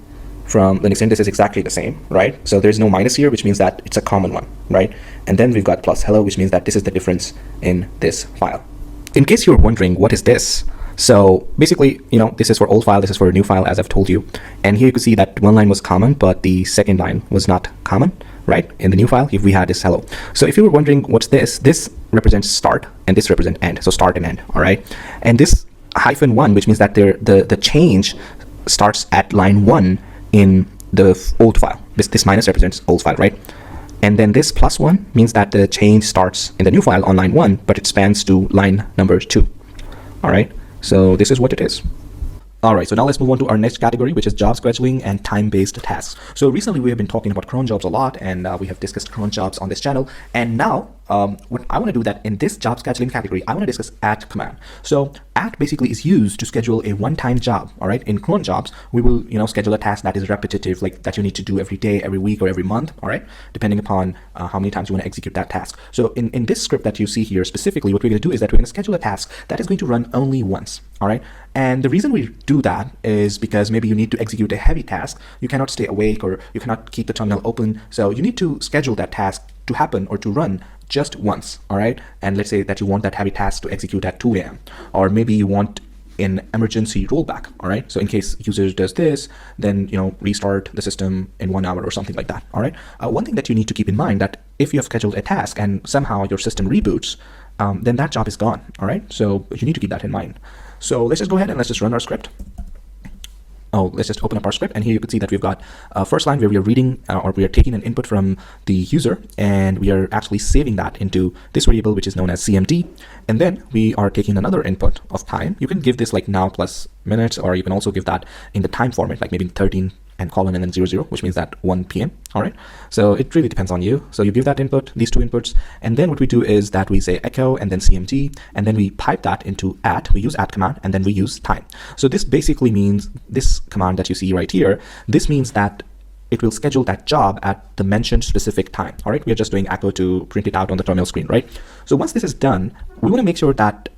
from Linux, and this is exactly the same, right? So there's no minus here, which means that it's a common one, right? And then we've got plus hello, which means that this is the difference in this file. In case you're wondering, what is this? So basically, this is for old file, this is for a new file, as I've told you. And here you can see that one line was common, but the second line was not common, right? In the new file, if we had this hello. So if you were wondering what's this represents start and this represents end. So start and end, all right? And this -1, which means that the change starts at line 1 in the old file. This minus represents old file, right? And then this +1 means that the change starts in the new file on line 1, but it spans to line number 2. All right, so this is what it is. All right, so now let's move on to our next category, which is job scheduling and time-based tasks. So recently we have been talking about cron jobs a lot, and we have discussed cron jobs on this channel. And now what I want to do that in this job scheduling category, I want to discuss at command. So at basically is used to schedule a one-time job. All right, in cron jobs, we will schedule a task that is repetitive, like that you need to do every day, every week, or every month. All right, depending upon how many times you want to execute that task. So in this script that you see here specifically, what we're going to do is that we're going to schedule a task that is going to run only once. All right, and the reason we do that is because maybe you need to execute a heavy task. You cannot stay awake, or you cannot keep the terminal open. So you need to schedule that task to happen or to run just once. All right, and let's say that you want that heavy task to execute at 2 a.m. or maybe you want an emergency rollback. All right, so in case user does this, then restart the system in 1 hour or something like that. All right, one thing that you need to keep in mind that if you have scheduled a task and somehow your system reboots, then that job is gone. All right, so you need to keep that in mind. So let's just go ahead and let's just run our script. Let's just open up our script, and here you can see that we've got first line where we are reading or we are taking an input from the user, and we are actually saving that into this variable which is known as CMD, and then we are taking another input of time. You can give this like now plus minutes, or you can also give that in the time format, like maybe 13 and colon and then 00, which means that 1 p.m. All right, so it really depends on you. So you give that input, these two inputs, and then what we do is that we say echo and then CMD, and then we pipe that into at. We use at command, and then we use time. So this basically means this command that you see right here, this means that it will schedule that job at the mentioned specific time. All right, we are just doing echo to print it out on the terminal screen, right? So once this is done, we want to make sure that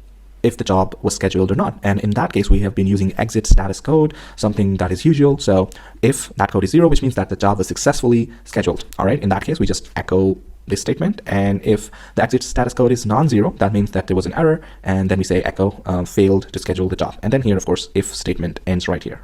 if the job was scheduled or not. And in that case, we have been using exit status code, something that is usual. So if that code is 0, which means that the job was successfully scheduled. All right, in that case, we just echo this statement. And if the exit status code is non-zero, that means that there was an error. And then we say echo failed to schedule the job. And then here, of course, if statement ends right here.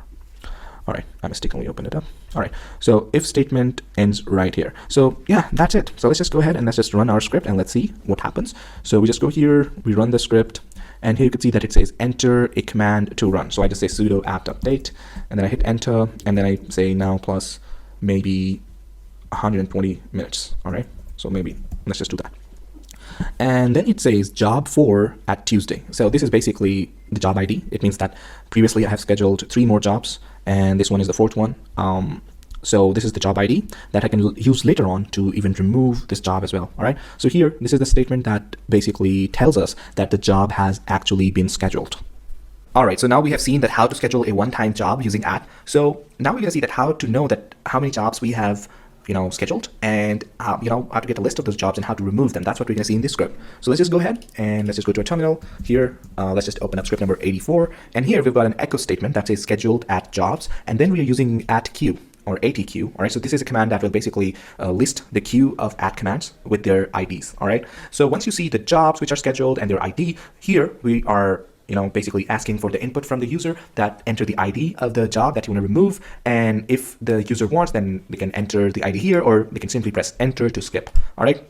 All right, I mistakenly opened it up. All right, so if statement ends right here. So yeah, that's it. So let's just go ahead and let's just run our script and let's see what happens. So we just go here, we run the script, and here you can see that it says enter a command to run. So I just say sudo apt update, and then I hit enter, and then I say now plus maybe 120 minutes. All right, so maybe let's just do that. And then it says job 4 at Tuesday. So this is basically the job ID. It means that previously I have scheduled 3 more jobs, and this one is the 4th one. So this is the job ID that I can use later on to even remove this job as well. All right, so here, this is the statement that basically tells us that the job has actually been scheduled. All right, so now we have seen that how to schedule a one-time job using at. So now we're gonna see that how to know that how many jobs we have scheduled, and how to get a list of those jobs and how to remove them. That's what we're going to see in this script. So let's just go ahead and let's just go to a terminal here. Let's just open up script number 84, and here we've got an echo statement that says scheduled at jobs, and then we are using at queue or atq. All right, so this is a command that will basically list the queue of at commands with their IDs. All right, so once you see the jobs which are scheduled and their ID, here we are basically asking for the input from the user that enter the ID of the job that you want to remove. And if the user wants, then they can enter the ID here, or they can simply press enter to skip. All right.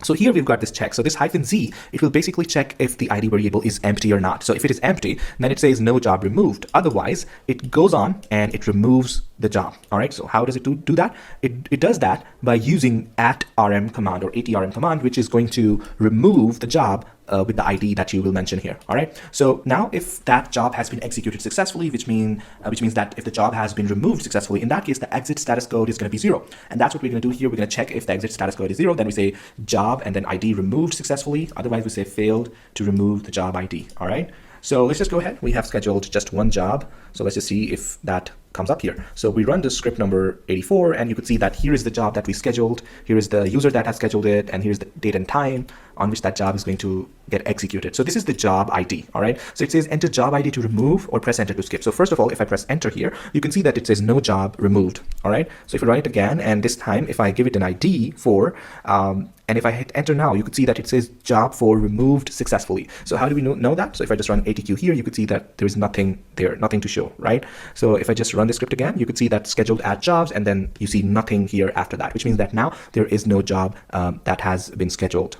So here we've got this check. So this -z, it will basically check if the ID variable is empty or not. So if it is empty, then it says no job removed. Otherwise, it goes on and it removes the job. All right. So how does it do that? It does that by using @rm command or atrm command, which is going to remove the job with the ID that you will mention here. All right. So now if that job has been executed successfully, which means that if the job has been removed successfully, in that case, the exit status code is going to be 0. And that's what we're going to do here. We're going to check if the exit status code is 0. Then we say job and then ID removed successfully. Otherwise, we say failed to remove the job ID. All right. So let's just go ahead. We have scheduled just one job. So let's just see if that comes up here. So we run the script number 84, and you could see that here is the job that we scheduled. Here is the user that has scheduled it, and here's the date and time on which that job is going to get executed. So this is the job ID, all right? So it says enter job ID to remove or press enter to skip. So first of all, if I press enter here, you can see that it says no job removed, all right? So if you run it again, and this time if I give it an ID for, and if I hit enter now, you could see that it says job 4 removed successfully. So how do we know that? So if I just run ATQ here, you could see that there is nothing there, nothing to show, right? So if I just run the script again, you could see that scheduled add jobs, and then you see nothing here after that, which means that now there is no job that has been scheduled.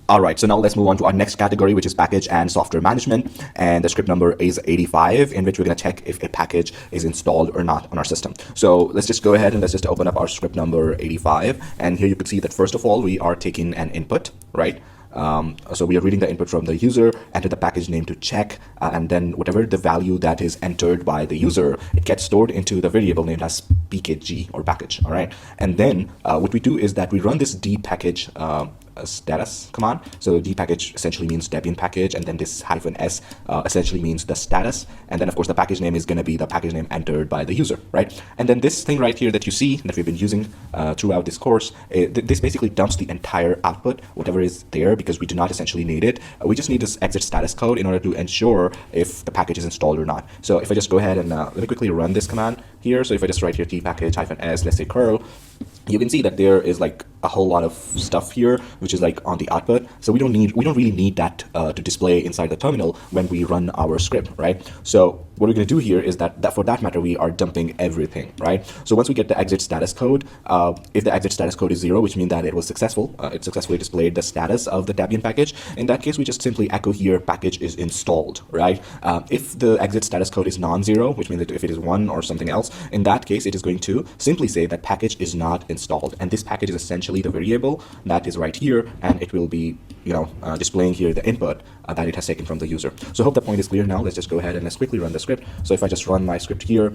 All right, so now let's move on to our next category, which is package and software management. And the script number is 85, in which we're going to check if a package is installed or not on our system. So let's just go ahead and let's just open up our script number 85. And here you could see that first of all, we are taking an input, right? So we are reading the input from the user, enter the package name to check, and then whatever the value that is entered by the user, it gets stored into the variable named as pkg or package, all right? And then what we do is that we run this dpackage status command. So dpackage essentially means Debian package, and then this -s essentially means the status, and then of course the package name is going to be the package name entered by the user, right? And then this thing right here that you see that we've been using throughout this course, this basically dumps the entire output, whatever is there, because we do not essentially need it. We just need this exit status code in order to ensure if the package is installed or not. So if I just go ahead and let me quickly run this command here. So if I just write here dpackage -s, let's say curl, you can see that there is like a whole lot of stuff here, which is like on the output. So we don't really need that to display inside the terminal when we run our script, right? So what we're going to do here is that for that matter, we are dumping everything, right? So once we get the exit status code, if the exit status code is 0, which means that it was successful, it successfully displayed the status of the Debian package. In that case, we just simply echo here package is installed, right? If the exit status code is non-zero, which means that if it is 1 or something else, in that case, it is going to simply say that package is not installed, and this package is essentially the variable that is right here, and it will be displaying here the input that it has taken from the user. So I hope the point is clear now. Let's just go ahead and let's quickly run the script. So if I just run my script here,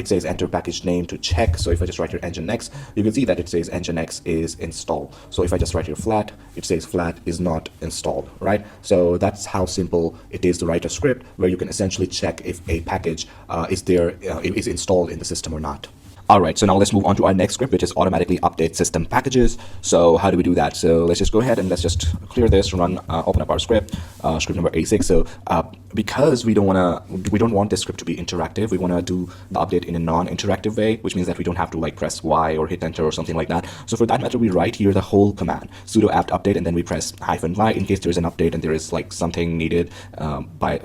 it says enter package name to check. So if I just write here nginx, you can see that it says nginx is installed. So if I just write here flat, it says flat is not installed, right? So that's how simple it is to write a script where you can essentially check if a package is installed in the system or not. All right, so now let's move on to our next script, which is automatically update system packages. So how do we do that? So let's just go ahead and let's just clear this, open up our script, script number 86. So because we don't want this script to be interactive, we want to do the update in a non-interactive way, which means that we don't have to like press Y or hit enter or something like that. So for that matter, we write here the whole command, sudo apt update, and then we press -y in case there is an update and there is like something needed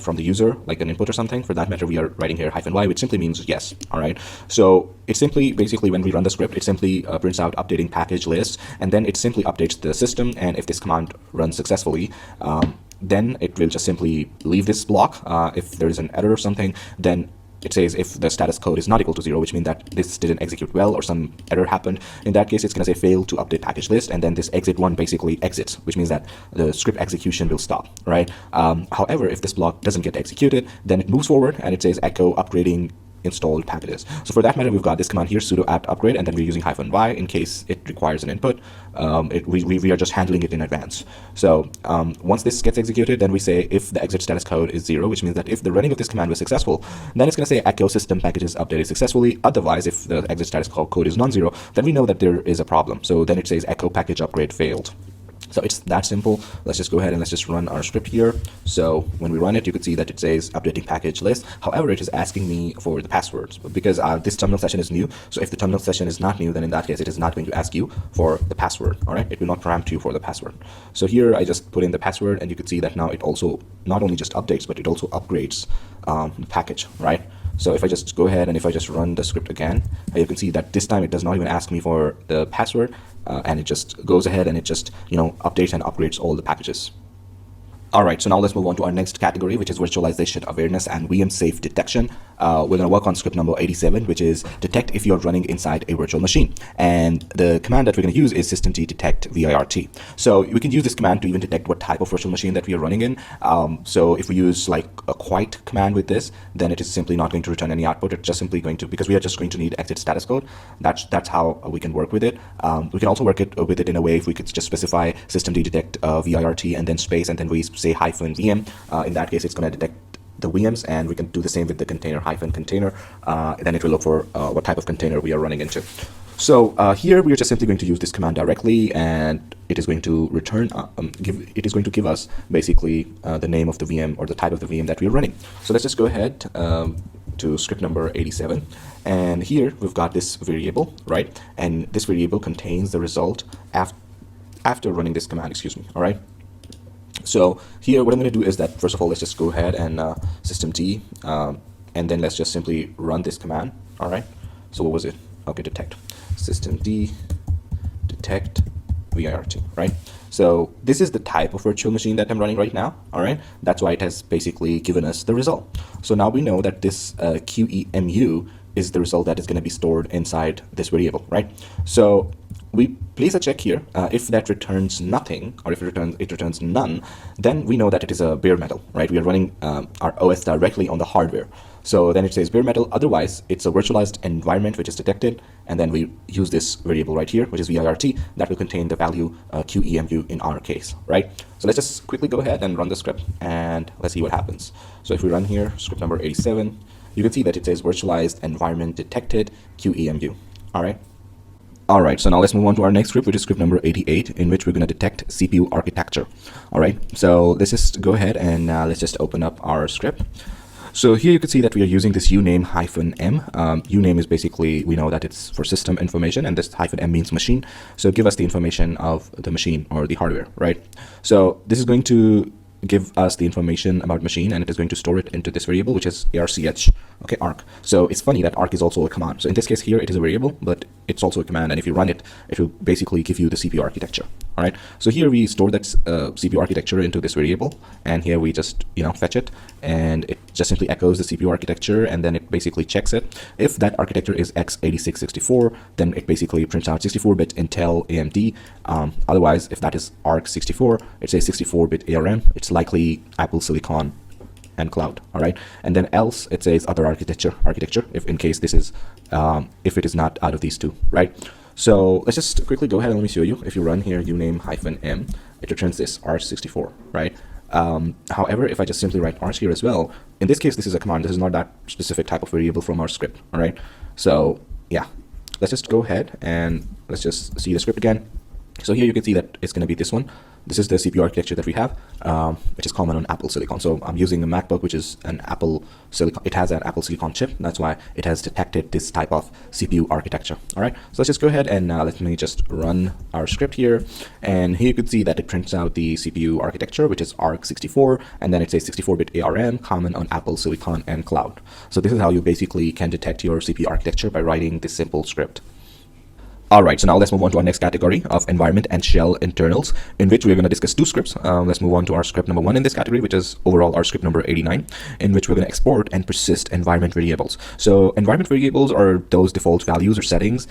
from the user, like an input or something. For that matter, we are writing here -y, which simply means yes. All right. So it's basically when we run the script, it simply prints out updating package list, and then it simply updates the system. And if this command runs successfully, then it will just simply leave this block. If there is an error or something, then it says if the status code is not equal to 0, which means that this didn't execute well or some error happened. In that case, it's going to say fail to update package list, and then this exit one basically exits, which means that the script execution will stop, right? However, if this block doesn't get executed, then it moves forward and it says echo upgrading installed packages. So for that matter, we've got this command here, sudo apt upgrade, and then we're using -y in case it requires an input. We are just handling it in advance. So once this gets executed, then we say if the exit status code is 0, which means that if the running of this command was successful, then it's going to say echo system packages updated successfully. Otherwise, if the exit status code is non-zero, then we know that there is a problem. So then it says echo package upgrade failed. So it's that simple. Let's just go ahead and let's just run our script here. So when we run it, you could see that it says updating package list. However, it is asking me for the passwords because this terminal session is new. So if the terminal session is not new, then in that case, it is not going to ask you for the password. All right, it will not prompt you for the password. So here I just put in the password, and you could see that now it also not only just updates, but it also upgrades the package, right? So if I just go ahead and if I just run the script again, you can see that this time it does not even ask me for the password, and it just goes ahead and it just updates and upgrades all the packages. All right, so now let's move on to our next category, which is virtualization awareness and VM safe detection. We're going to work on script number 87, which is detect if you're running inside a virtual machine. And the command that we're going to use is systemd detect virt. So we can use this command to even detect what type of virtual machine that we are running in. So if we use like a quiet command with this, then it is simply not going to return any output. It's just simply going to, because we are just going to need exit status code. That's how we can work with it. We can also work with it in a way if we could just specify systemd detect virt and then space, and then we say hyphen VM, in that case, it's going to detect the VMs, and we can do the same with the container hyphen container. Then it will look for what type of container we are running into. So here we are just simply going to use this command directly, and it is going to return, it is going to give us basically the name of the VM or the type of the VM that we are running. So let's just go ahead to script number 87, and here we've got this variable, right? And this variable contains the result after running this command, excuse me, all right? So here what I'm going to do is that, first of all, let's just go ahead and systemd, and then let's just simply run this command, all right? So what was it? Okay, detect. Systemd detect VIRT, right? So this is the type of virtual machine that I'm running right now, all right? That's why it has basically given us the result. So now we know that this QEMU is the result that is going to be stored inside this variable, right? So we place a check here. If that returns nothing, or if it returns none, then we know that it is a bare metal, right? We are running our OS directly on the hardware. So then it says bare metal. Otherwise, it's a virtualized environment which is detected, and then we use this variable right here, which is VIRT, that will contain the value QEMU in our case, right? So let's just quickly go ahead and run the script, and let's see what happens. So if we run here, script number 87, you can see that it says virtualized environment detected QEMU, all right? All right, so now let's move on to our next script, which is script number 88, in which we're going to detect CPU architecture. All right, so let's just go ahead and let's just open up our script. So here you can see that we are using this uname -m. Uname is basically, we know that it's for system information, and this -m means machine. So give us the information of the machine or the hardware, right? So this is going to give us the information about machine, and it is going to store it into this variable, which is arch, okay, arc. So it's funny that arc is also a command. So in this case here, it is a variable, but it's also a command, and if you run it, it will basically give you the CPU architecture. All right, so here we store that CPU architecture into this variable, and here we just, you know, fetch it, and it just simply echoes the CPU architecture, and then it basically checks it. If that architecture is x86-64, then it basically prints out 64-bit Intel AMD. Otherwise, if that is ARC64, it's a 64-bit ARM. It's likely Apple Silicon and cloud. All right, and then else it says other architecture, if in case this is if it is not out of these two, right? So let's just quickly go ahead and let me show you. If you run here uname -m, it returns this ARC64, right? However, if I just simply write ARC here as well, in this case, this is a command. This is not that specific type of variable from our script. All right, so yeah, let's just go ahead and let's just see the script again. So here you can see that it's going to be this one. This is the CPU architecture that we have, which is common on Apple Silicon. So I'm using a MacBook, which is an Apple Silicon. It has an Apple Silicon chip. That's why it has detected this type of CPU architecture. All right. So let's just go ahead and let me just run our script here. And here you can see that it prints out the CPU architecture, which is ARC64, and then it's a 64-bit ARM, common on Apple Silicon and cloud. So this is how you basically can detect your CPU architecture by writing this simple script. All right, so now let's move on to our next category of environment and shell internals, in which we're going to discuss two scripts. Let's move on to our script number 1 in this category, which is overall our script number 89, in which we're going to export and persist environment variables. So environment variables are those default values or settings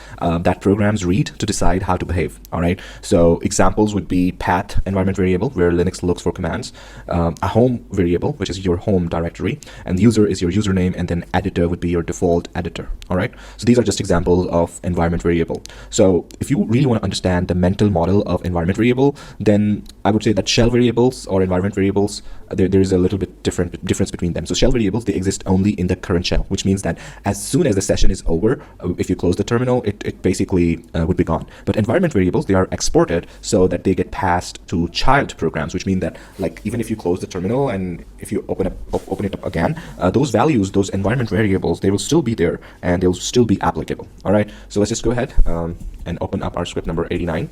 that programs read to decide how to behave. All right, so examples would be path environment variable, where Linux looks for commands, a home variable, which is your home directory, and the user is your username, and then editor would be your default editor. All right, so these are just examples of environment variable. So if you really want to understand the mental model of environment variable, then I would say that shell variables or environment variables, there is a little bit difference between them. So shell variables, they exist only in the current shell, which means that as soon as the session is over, if you close the terminal, it basically would be gone. But environment variables, they are exported so that they get passed to child programs, which mean that, like, even if you close the terminal and if you open it up again, those values, those environment variables, they will still be there and they'll still be applicable. All right, so let's just go ahead and open up our script number 89.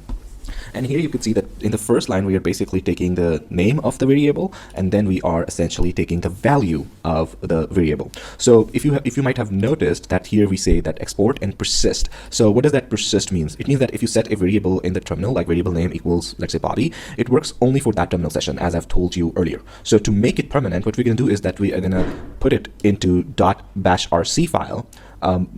And here you can see that in the first line, we are basically taking the name of the variable, and then we are essentially taking the value of the variable. So if you might have noticed that here we say that export and persist. So what does that persist means? It means that if you set a variable in the terminal, like variable name equals, let's say, body, it works only for that terminal session, as I've told you earlier. So to make it permanent, what we're going to do is that we are going to put it into .bashrc file,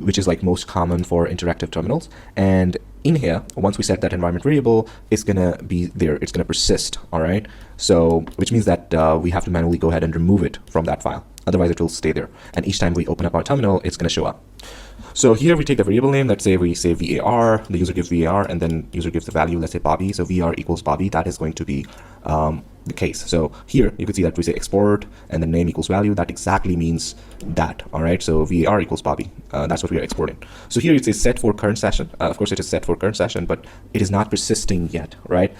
which is like most common for interactive terminals. And in here, once we set that environment variable, it's gonna be there, it's gonna persist. All right, so which means that we have to manually go ahead and remove it from that file, otherwise it will stay there, and each time we open up our terminal, it's gonna show up. So here we take the variable name, let's say we say var, the user gives var, and then user gives the value, let's say Bobby. So var equals Bobby, that is going to be the case. So here you can see that we say export and the name equals value. That exactly means that. All right, so var equals Bobby. That's what we are exporting. So here it says set for current session. Of course it is set for current session, but it is not persisting yet, right?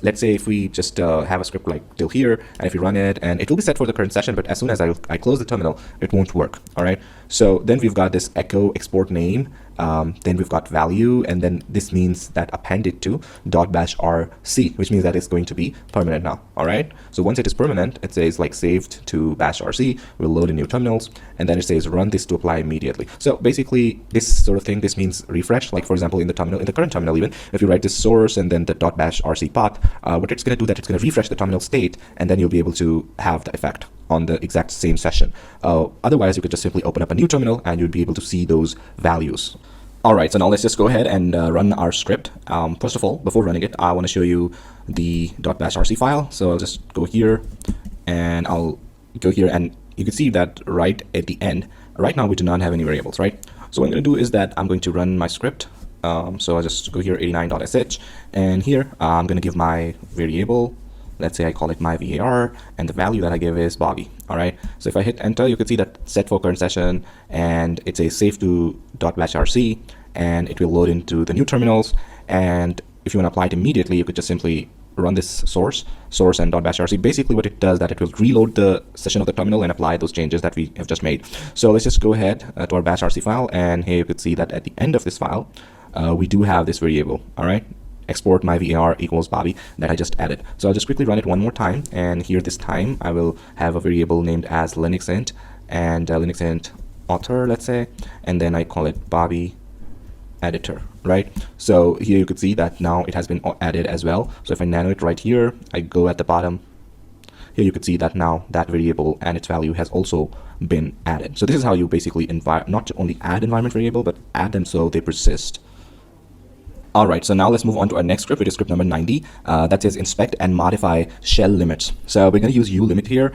Let's say if we just have a script like till here, and if we run it, and it will be set for the current session, but as soon as I close the terminal, it won't work. All right, so then we've got this echo export name, then we've got value, and then this means that appended to .bashrc, which means that it's going to be permanent now. All right, so once it is permanent, it says like saved to bashrc, we'll load in new terminals, and then it says run this to apply immediately. So basically this sort of thing, this means refresh. Like for example, in the terminal, in the current terminal, even if you write this source and then the .bashrc path, what it's going to do, that it's going to refresh the terminal state, and then you'll be able to have the effect on the exact same session. Otherwise, you could just simply open up a new terminal and you'd be able to see those values. All right, so now let's just go ahead and run our script. First of all, before running it, I want to show you the .bashrc file. So I'll just go here, and I'll go here, and you can see that right at the end, right now we do not have any variables, right? So what I'm going to do is that I'm going to run my script. So I'll just go here, 89.sh, and here I'm going to give my variable. Let's say I call it my var, and the value that I give is Bobby. All right, so if I hit enter, you can see that set for current session, and it's a save to .bashrc, and it will load into the new terminals. And if you want to apply it immediately, you could just simply run this source and .bashrc. Basically what it does, that it will reload the session of the terminal and apply those changes that we have just made. So let's just go ahead to our bashrc file, and here you could see that at the end of this file, we do have this variable. All right, export my var equals Bobby that I just added. So I'll just quickly run it one more time, and here this time I will have a variable named as linuxint, and linuxint author, let's say, and then I call it Bobby editor, right? So here you could see that now it has been added as well. So if I nano it right here, I go at the bottom, here you could see that now that variable and its value has also been added. So this is how you basically not only add environment variable, but add them so they persist. All right, so now let's move on to our next script, which is script number 90. That says inspect and modify shell limits. So we're going to use ulimit here.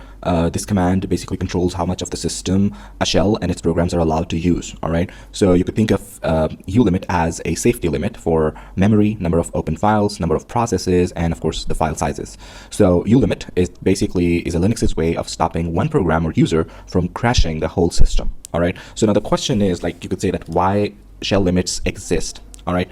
This command basically controls how much of the system a shell and its programs are allowed to use. All right, so you could think of ulimit as a safety limit for memory, number of open files, number of processes, and of course the file sizes. So ulimit is basically a Linux's way of stopping one program or user from crashing the whole system. All right, so now the question is, like, you could say that why shell limits exist. All right.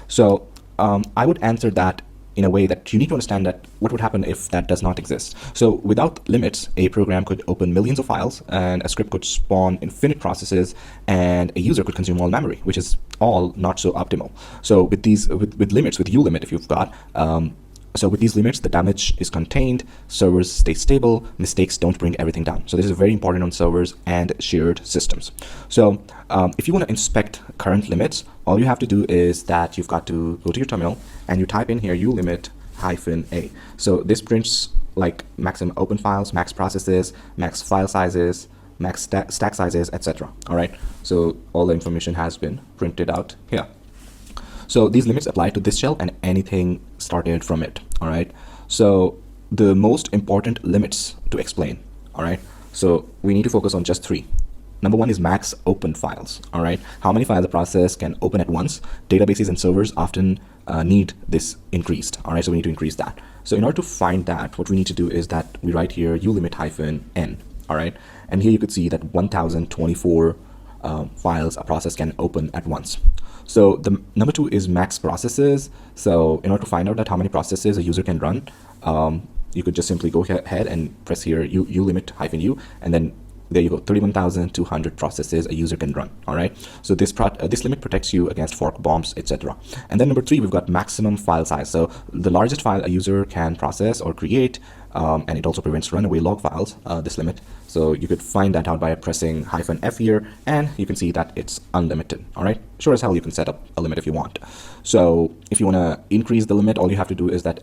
So I would answer that in a way that you need to understand that what would happen if that does not exist. So without limits, a program could open millions of files, and a script could spawn infinite processes, and a user could consume all memory, which is all not so optimal. So with these, with limits, with ulimit, if you've got, so with these limits, the damage is contained, servers stay stable, mistakes don't bring everything down. So this is very important on servers and shared systems. So if you want to inspect current limits, all you have to do is that you've got to go to your terminal and you type in here ulimit -a. So this prints like maximum open files, max processes, max file sizes, max stack sizes, etc. All right. So all the information has been printed out here. So these limits apply to this shell and anything started from it. All right. So the most important limits to explain. All right. So we need to focus on just three. Number one is max open files. All right. How many files a process can open at once? Databases and servers often need this increased. All right. So we need to increase that. So in order to find that, what we need to do is that we write here ulimit -n. All right. And here you could see that 1024 files a process can open at once. So the number two is max processes. So in order to find out that how many processes a user can run, you could just simply go ahead and press here ulimit -u, and then there you go, 31,200 processes a user can run. All right. So this limit protects you against fork bombs, etc. And then number three, we've got maximum file size. So the largest file a user can process or create, and it also prevents runaway log files, this limit. So you could find that out by pressing -f here, and you can see that it's unlimited. All right. Sure as hell you can set up a limit if you want. So if you want to increase the limit, all you have to do is that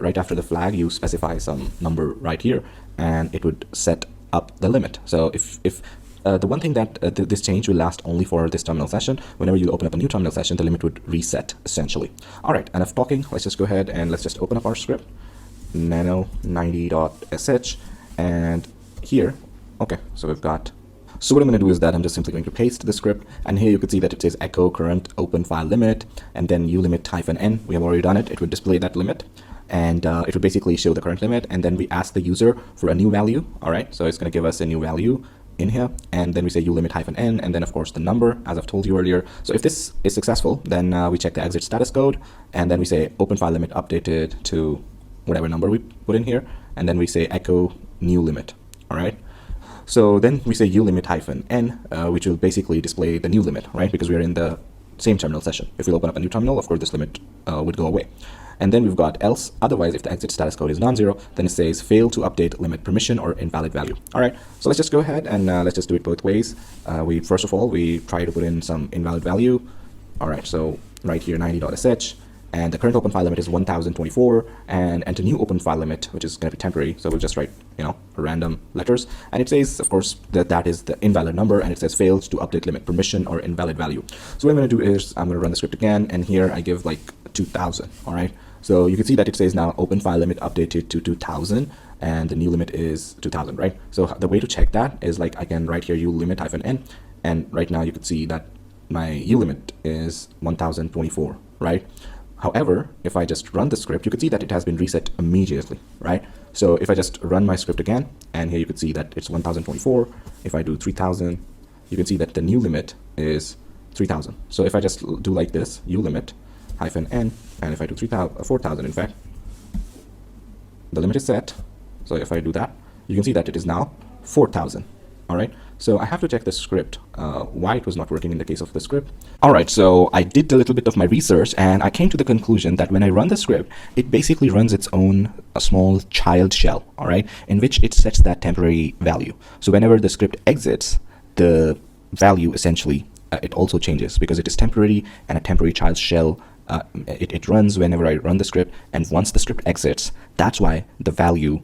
right after the flag, you specify some number right here, and it would set up the limit. So if the one thing that this change will last only for this terminal session. Whenever you open up a new terminal session, the limit would reset essentially. All right, enough talking. Let's just go ahead and let's just open up our script, nano90.sh, and here, okay, so we've got. So what I'm going to do is that I'm just simply going to paste the script, and here you can see that it says echo current open file limit, and then ulimit -n. We have already done it. It would display that limit. and it will basically show the current limit, and then we ask the user for a new value. All right, so it's going to give us a new value in here, and then we say ulimit -n, and then of course the number, as I've told you earlier. So if this is successful, then we check the exit status code, and then we say open file limit updated to whatever number we put in here, and then we say echo new limit. All right, so then we say ulimit -n, which will basically display the new limit, right? Because we are in the same terminal session. If we open up a new terminal, of course this limit would go away. And then we've got else. Otherwise, if the exit status code is non-zero, then it says fail to update limit permission or invalid value. All right, so let's just go ahead and let's just do it both ways. First of all, we try to put in some invalid value. All right, so right here 90.sh, and the current open file limit is 1024, and enter new open file limit, which is going to be temporary. So we'll just write, random letters, and it says, of course, that is the invalid number, and it says failed to update limit permission or invalid value. So what I'm going to do is I'm going to run the script again, and here I give like 2000. All right, so you can see that it says now open file limit updated to 2000, and the new limit is 2000, right? So the way to check that is like I can write here ulimit -n, and right now you can see that my ulimit is 1024, right? However, if I just run the script, you can see that it has been reset immediately, right? So if I just run my script again, and here you can see that it's 1024. If I do 3000, you can see that the new limit is 3000. So if I just do like this, ulimit -n, and if I do 4000, in fact, the limit is set. So if I do that, you can see that it is now 4000. All right, so I have to check the script, why it was not working in the case of the script. All right, so I did a little bit of my research, and I came to the conclusion that when I run the script, it basically runs its own small child shell, all right, in which it sets that temporary value. So whenever the script exits, the value essentially, it also changes because it is temporary, and a temporary child shell, it runs whenever I run the script, and once the script exits, that's why the value,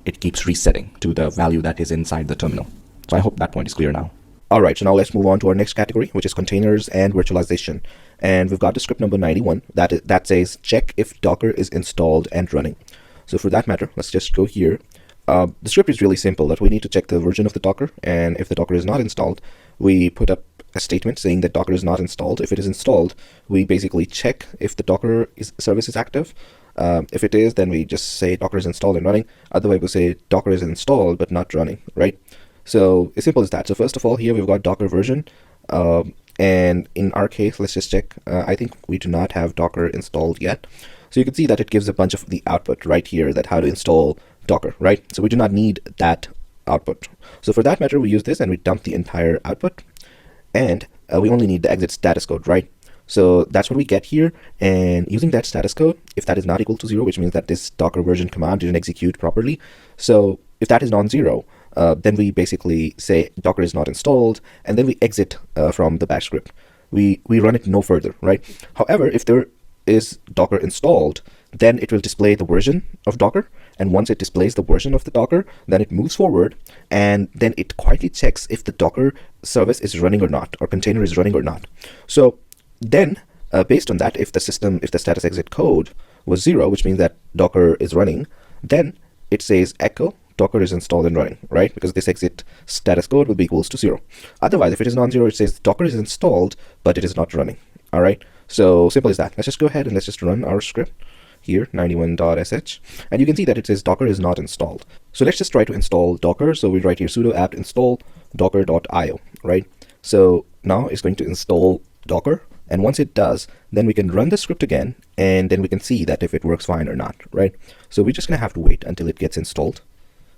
it keeps resetting to the value that is inside the terminal. So I hope that point is clear now. All right, so now let's move on to our next category, which is containers and virtualization. And we've got the script number 91 that says check if Docker is installed and running. So for that matter, let's just go here. The script is really simple, that we need to check the version of the Docker, and if the Docker is not installed, we put up a statement saying that Docker is not installed. If it is installed, we basically check if the Docker service is active. If it is, then we just say Docker is installed and running. Otherwise, we'll say Docker is installed but not running, right? So as simple as that. So first of all, here we've got Docker version, and in our case, let's just check. I think we do not have Docker installed yet. So you can see that it gives a bunch of the output right here, that how to install Docker, right? So we do not need that output. So for that matter, we use this and we dump the entire output, and we only need the exit status code, right? So that's what we get here, and using that status code, if that is not equal to 0, which means that this Docker version command didn't execute properly. So if that is non-zero, then we basically say Docker is not installed, and then we exit from the bash script. We run it no further, right? However, if there is Docker installed, then it will display the version of Docker, and once it displays the version of the Docker, then it moves forward, and then it quietly checks if the Docker service is running or not, or container is running or not. So then, based on that, if the status exit code was 0, which means that Docker is running, then it says echo Docker is installed and running, right? Because this exit status code will be equals to 0. Otherwise, if it is non-zero, it says Docker is installed, but it is not running. All right. So simple as that. Let's just go ahead and let's just run our script here, 91.sh, and you can see that it says Docker is not installed. So let's just try to install Docker. So we write here sudo apt install docker.io, right? So now it's going to install Docker. And once it does, then we can run the script again, and then we can see that if it works fine or not, right? So we're just going to have to wait until it gets installed.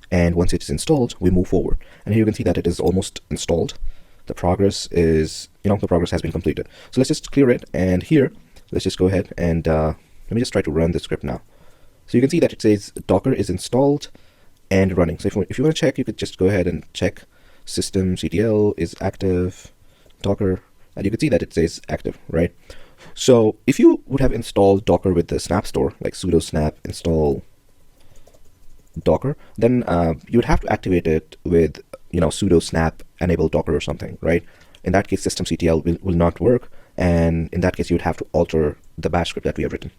And once it is installed, we move forward. And here you can see that it is almost installed. The progress is, the progress has been completed. So let's just clear it. And here, let's just go ahead and let me just try to run the script now. So you can see that it says Docker is installed and running. So if you want to check, you could just go ahead and check systemctl is active, Docker, and you can see that it says active, right? So if you would have installed Docker with the snap store, like sudo snap install Docker, then you would have to activate it with sudo snap enable Docker or something, right? In that case, systemctl will not work, and in that case you would have to alter the bash script that we have written.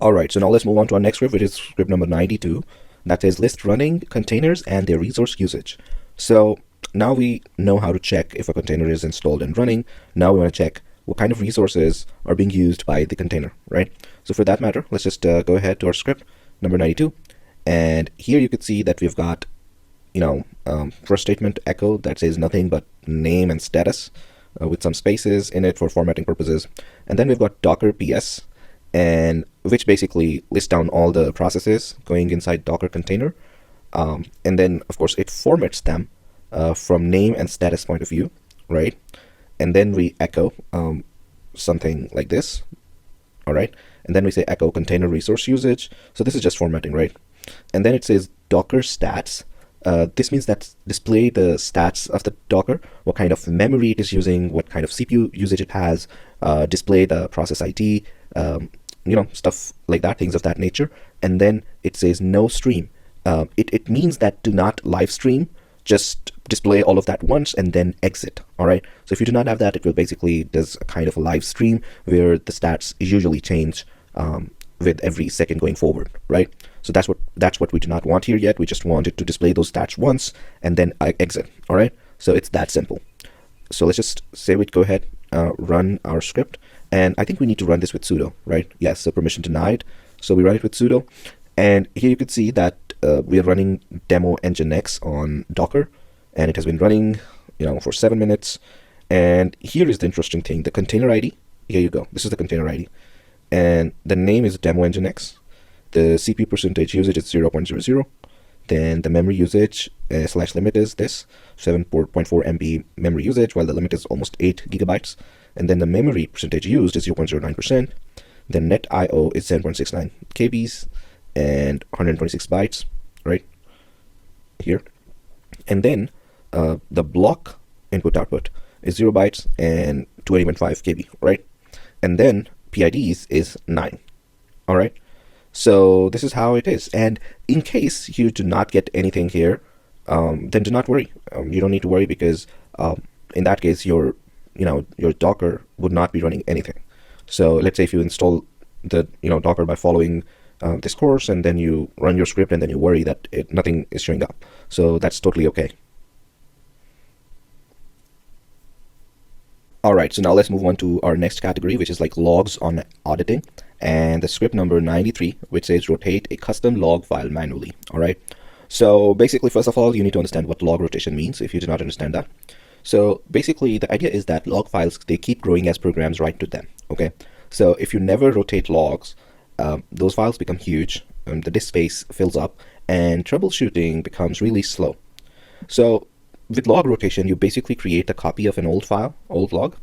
All right, so now let's move on to our next script, which is script number 92, that says list running containers and their resource usage. So now we know how to check if a container is installed and running. Now we want to check what kind of resources are being used by the container, right? So for that matter, let's just go ahead to our script number 92. And here you could see that we've got, first statement echo that says nothing but name and status with some spaces in it for formatting purposes. And then we've got Docker PS, and which basically lists down all the processes going inside Docker container. And then, of course, it formats them from name and status point of view, right? And then we echo something like this, all right? And then we say echo container resource usage. So this is just formatting, right? And then it says Docker stats. This means that display the stats of the Docker, what kind of memory it is using, what kind of CPU usage it has, display the process ID, stuff like that, things of that nature. And then it says no stream. It means that do not live stream, just display all of that once and then exit. All right. So if you do not have that, it will basically does a kind of a live stream where the stats usually change with every second going forward, right? So that's what we do not want here yet. We just want it to display those stats once and then exit. All right. So it's that simple. So let's just say we go ahead, run our script, and I think we need to run this with sudo, right? Yes. So permission denied. So we run it with sudo, and here you can see that we are running demo nginx on Docker, and it has been running, for 7 minutes. And here is the interesting thing: the container ID. Here you go. This is the container ID, and the name is demo nginx. The CPU percentage usage is 0.00. Then the memory usage / limit is this 7.4 MB memory usage, while the limit is almost 8 gigabytes. And then the memory percentage used is 0.09%. Then net IO is 7.69 KBs and 126 bytes, right here. And then the block input output is 0 bytes and 20.5 KB, right? And then PIDs is 9. All right. So this is how it is. And in case you do not get anything here, then do not worry. You don't need to worry, because in that case, your Docker would not be running anything. So let's say if you install the Docker by following this course, and then you run your script, and then you worry that nothing is showing up. So that's totally okay. All right, so now let's move on to our next category, which is like logs on auditing, and the script number 93, which says rotate a custom log file manually. All right. So basically, first of all, you need to understand what log rotation means if you do not understand that. So basically, the idea is that log files, they keep growing as programs write to them. Okay. So if you never rotate logs, those files become huge, the disk space fills up, and troubleshooting becomes really slow. So with log rotation, you basically create a copy of an old log,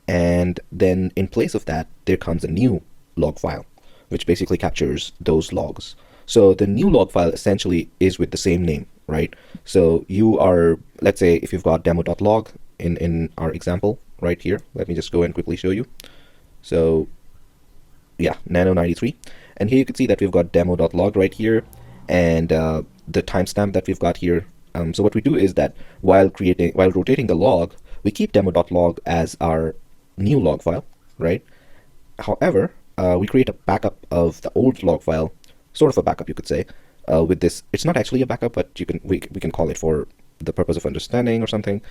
and then in place of that, there comes a new log file, which basically captures those logs. So the new log file essentially is with the same name, right? So you are, let's say if you've got demo.log in our example right here, let me just go and quickly show you. So yeah, nano 93. And here you can see that we've got demo.log right here, and the timestamp that we've got here. So what we do is that while rotating the log, we keep demo.log as our new log file, right? However, we create a backup of the old log file, sort of a backup, you could say, with this. It's not actually a backup, but we can call it for the purpose of understanding or something.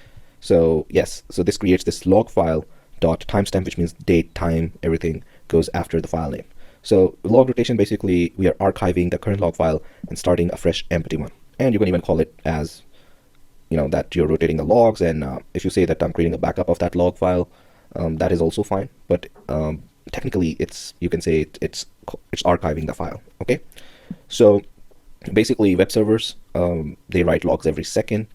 So yes, so this creates this log file dot timestamp, which means date, time, everything goes after the file name. So log rotation, basically, we are archiving the current log file and starting a fresh empty one. And you can even call it as, that you're rotating the logs. And if you say that I'm creating a backup of that log file, that is also fine. But technically, you can say it's archiving the file. Okay. So basically, web servers, they write logs every second.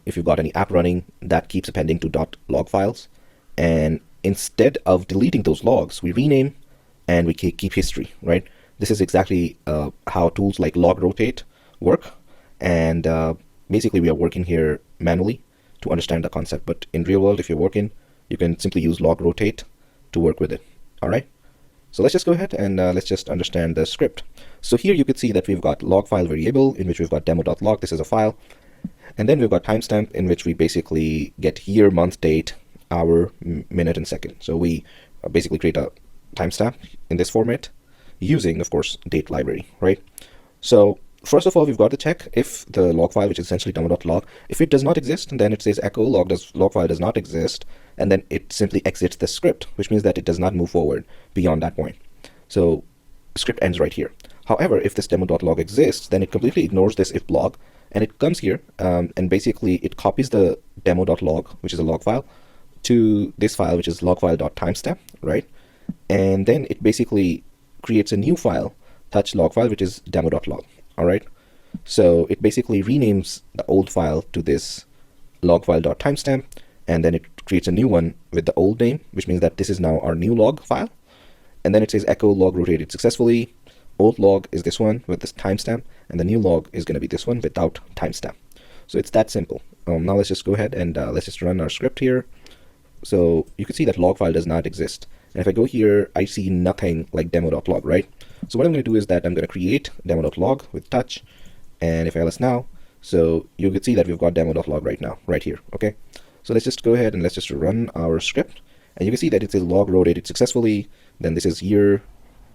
If you've got any app running, that keeps appending to .log files. And instead of deleting those logs, we rename and we keep history, right? This is exactly how tools like log rotate work. And basically, we are working here manually to understand the concept. But in real world, if you're working, you can simply use log rotate to work with it. All right. So let's just go ahead and let's just understand the script. So here you could see that we've got log file variable in which we've got demo.log. This is a file. And then we've got timestamp in which we basically get year, month, date, hour, minute, and second. So we basically create a timestamp in this format using, of course, date library, right? So first of all, we've got to check if the log file, which is essentially demo.log, if it does not exist, then it says echo log file does not exist, and then it simply exits the script, which means that it does not move forward beyond that point. So script ends right here. However, if this demo.log exists, then it completely ignores this if log, and it comes here, and basically it copies the demo.log, which is a log file, to this file, which is logfile.timestamp, right? And then it basically creates a new file, touch log file, which is demo.log. All right. So it basically renames the old file to this logfile.timestamp, and then it creates a new one with the old name, which means that this is now our new log file. And then it says echo log rotated successfully. Old log is this one with this timestamp, and the new log is going to be this one without timestamp. So it's that simple. Now let's just go ahead and let's just run our script here. So you can see that log file does not exist. And if I go here, I see nothing like demo.log, right? So what I'm going to do is that I'm going to create demo.log with touch. And if I ls now, so you can see that we've got demo.log right now, right here. Okay. So let's just go ahead and let's just run our script. And you can see that it says log rotated successfully. Then this is year,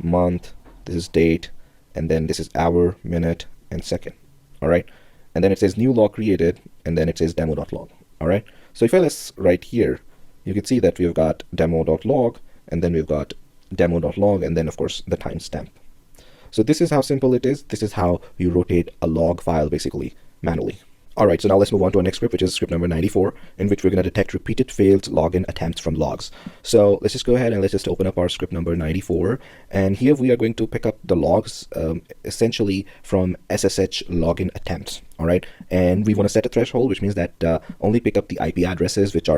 month, this is date, and then this is hour, minute, and second. All right. And then it says new log created, and then it says demo.log. All right. So if I ls right here, you can see that we've got demo.log, and then we've got demo.log, and then of course the timestamp. So this is how simple it is. This is how you rotate a log file basically manually. All right, so now let's move on to our next script, which is script number 94, in which we're going to detect repeated failed login attempts from logs. So let's just go ahead and let's just open up our script number 94. And here we are going to pick up the logs essentially from SSH login attempts. All right, and we want to set a threshold, which means that only pick up the IP addresses which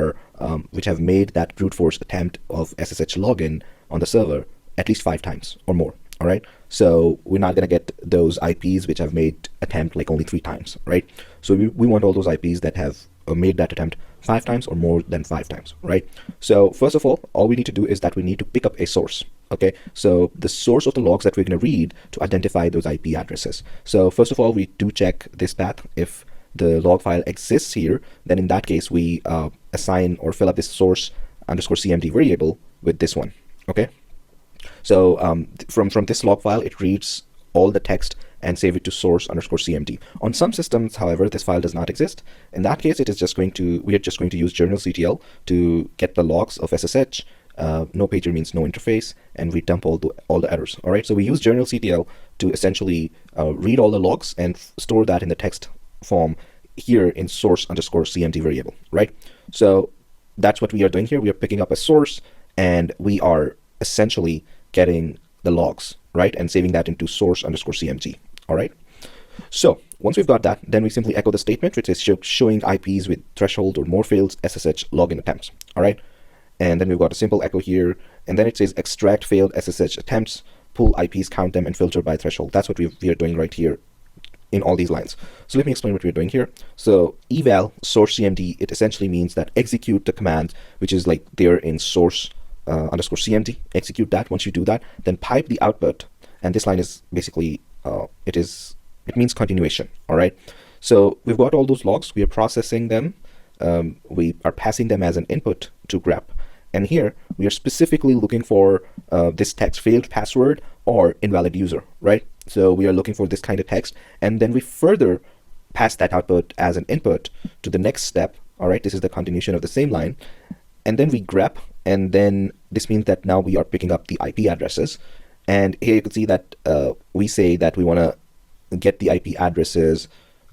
have made that brute force attempt of SSH login on the server at least 5 times or more. All right, so we're not going to get those IPs which have made attempt like only 3 times, right? So we want all those IPs that have made that attempt 5 times or more than 5 times, right? So first of all we need to do is that we need to pick up a source. Okay, so the source of the logs that we're going to read to identify those IP addresses. So first of all, we do check this path. If the log file exists here, then in that case we assign or fill up this source underscore CMD variable with this one. Okay. So from this log file, it reads all the text and save it to source underscore CMD. On some systems, however, this file does not exist. In that case, we are just going to use journalctl to get the logs of SSH. No pager means no interface, and we dump all the errors. All right, so we use journalctl to essentially read all the logs and store that in the text form here in source underscore CMD variable. Right. So that's what we are doing here. We are picking up a source, and we are essentially getting the logs, right, and saving that into source underscore CMD. All right. So once we've got that, then we simply echo the statement, which is showing IPs with threshold or more failed SSH login attempts. All right. And then we've got a simple echo here, and then it says extract failed SSH attempts, pull IPs, count them, and filter by threshold. That's what we are doing right here in all these lines. So let me explain what we're doing here. So eval source CMD, it essentially means that execute the command, which is like there in source underscore CMD, execute that. Once you do that, then pipe the output, and this line is basically it means continuation. All right, so we've got all those logs, we are processing them, we are passing them as an input to grep, and here we are specifically looking for this text failed password or invalid user, right? So we are looking for this kind of text, and then we further pass that output as an input to the next step. All right, this is the continuation of the same line, and then we grep. And then this means that now we are picking up the IP addresses. And here you can see that we say that we want to get the IP addresses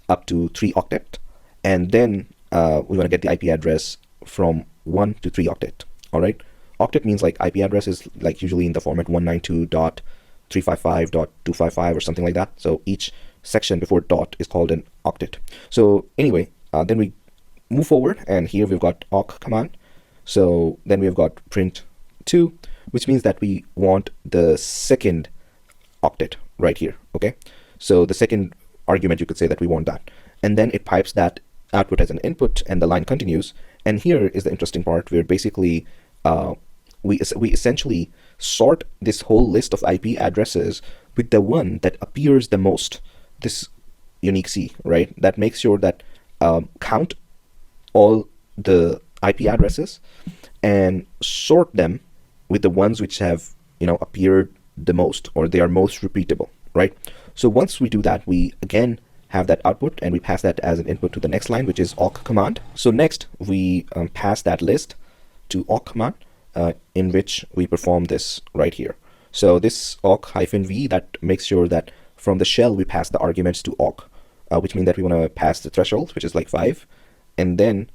up to 3 octet. And then we want to get the IP address from 1 to 3 octet. All right. Octet means like IP address is like usually in the format 192.355.255 or something like that. So each section before dot is called an octet. So anyway, then we move forward, and here we've got awk command. So then we've got print 2, which means that we want the second octet right here. Okay, so the second argument, you could say that we want that, and then it pipes that output as an input, and the line continues. And here is the interesting part, where basically we essentially sort this whole list of IP addresses with the one that appears the most, this unique C, right? That makes sure that count all the IP addresses and sort them with the ones which have appeared the most, or they are most repeatable, right? So once we do that, we again have that output and we pass that as an input to the next line, which is awk command. So next we pass that list to awk command, in which we perform this right here. So this awk-v, that makes sure that from the shell we pass the arguments to awk, which means that we want to pass the threshold, which is like 5, and then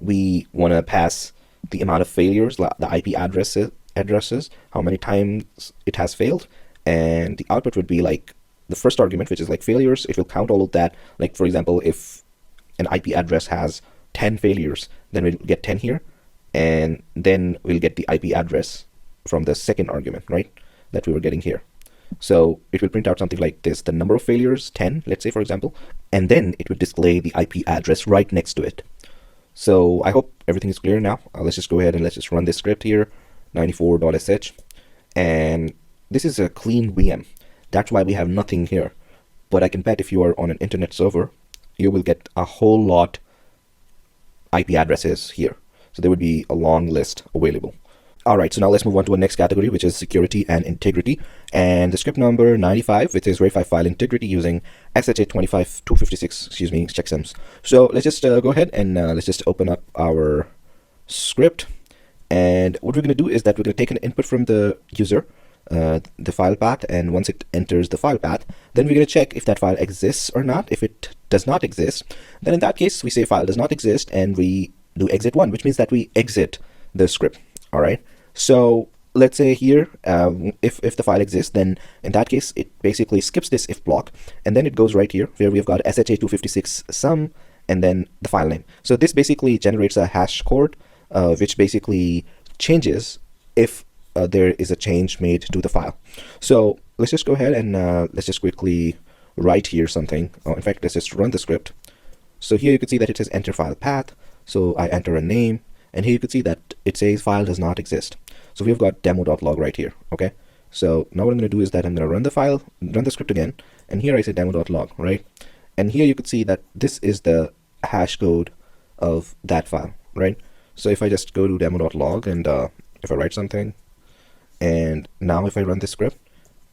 we want to pass the amount of failures, the IP addresses, how many times it has failed, and the output would be like the first argument, which is like failures. It will count all of that. Like for example, if an IP address has 10 failures, then we'll get 10 here, and then we'll get the IP address from the second argument, right, that we were getting here. So it will print out something like this, the number of failures, 10, let's say, for example, and then it would display the IP address right next to it. So I hope everything is clear now. Let's just go ahead and let's just run this script here, 94.sh, and this is a clean VM. That's why we have nothing here. But I can bet if you are on an internet server, you will get a whole lot IP addresses here. So there would be a long list available. All right, so now let's move on to our next category, which is security and integrity. And the script number 95, which is verify file integrity using SHA-256, checksums. So let's just go ahead and let's just open up our script. And what we're going to do is that we're going to take an input from the user, the file path, and once it enters the file path, then we're going to check if that file exists or not. If it does not exist, then in that case, we say file does not exist, and we do exit 1, which means that we exit the script. All right. So let's say here, if the file exists, then in that case, it basically skips this if block, and then it goes right here where we've got SHA-256 sum, and then the file name. So this basically generates a hash code, which basically changes if there is a change made to the file. So let's just go ahead and let's just quickly write here something. In fact, let's just run the script. So here you can see that it says enter file path. So I enter a name, and here you can see that it says file does not exist. So we've got demo.log right here. Okay. So now what I'm going to do is that I'm going to run the script again, and here I say demo.log, right? And here you can see that this is the hash code of that file, right? So if I just go to demo.log and if I write something, and now if I run this script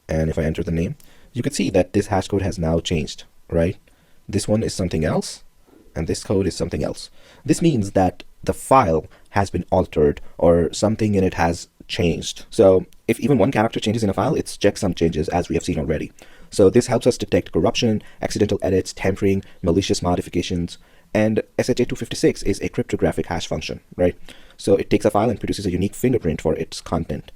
and if I enter the name, you can see that this hash code has now changed, right? This one is something else, and this code is something else. This means that the file has been altered or something in it has changed. So if even one character changes in a file, it's checksum changes, as we have seen already. So this helps us detect corruption, accidental edits, tampering, malicious modifications, and SHA-256 is a cryptographic hash function, right? So it takes a file and produces a unique fingerprint for its content.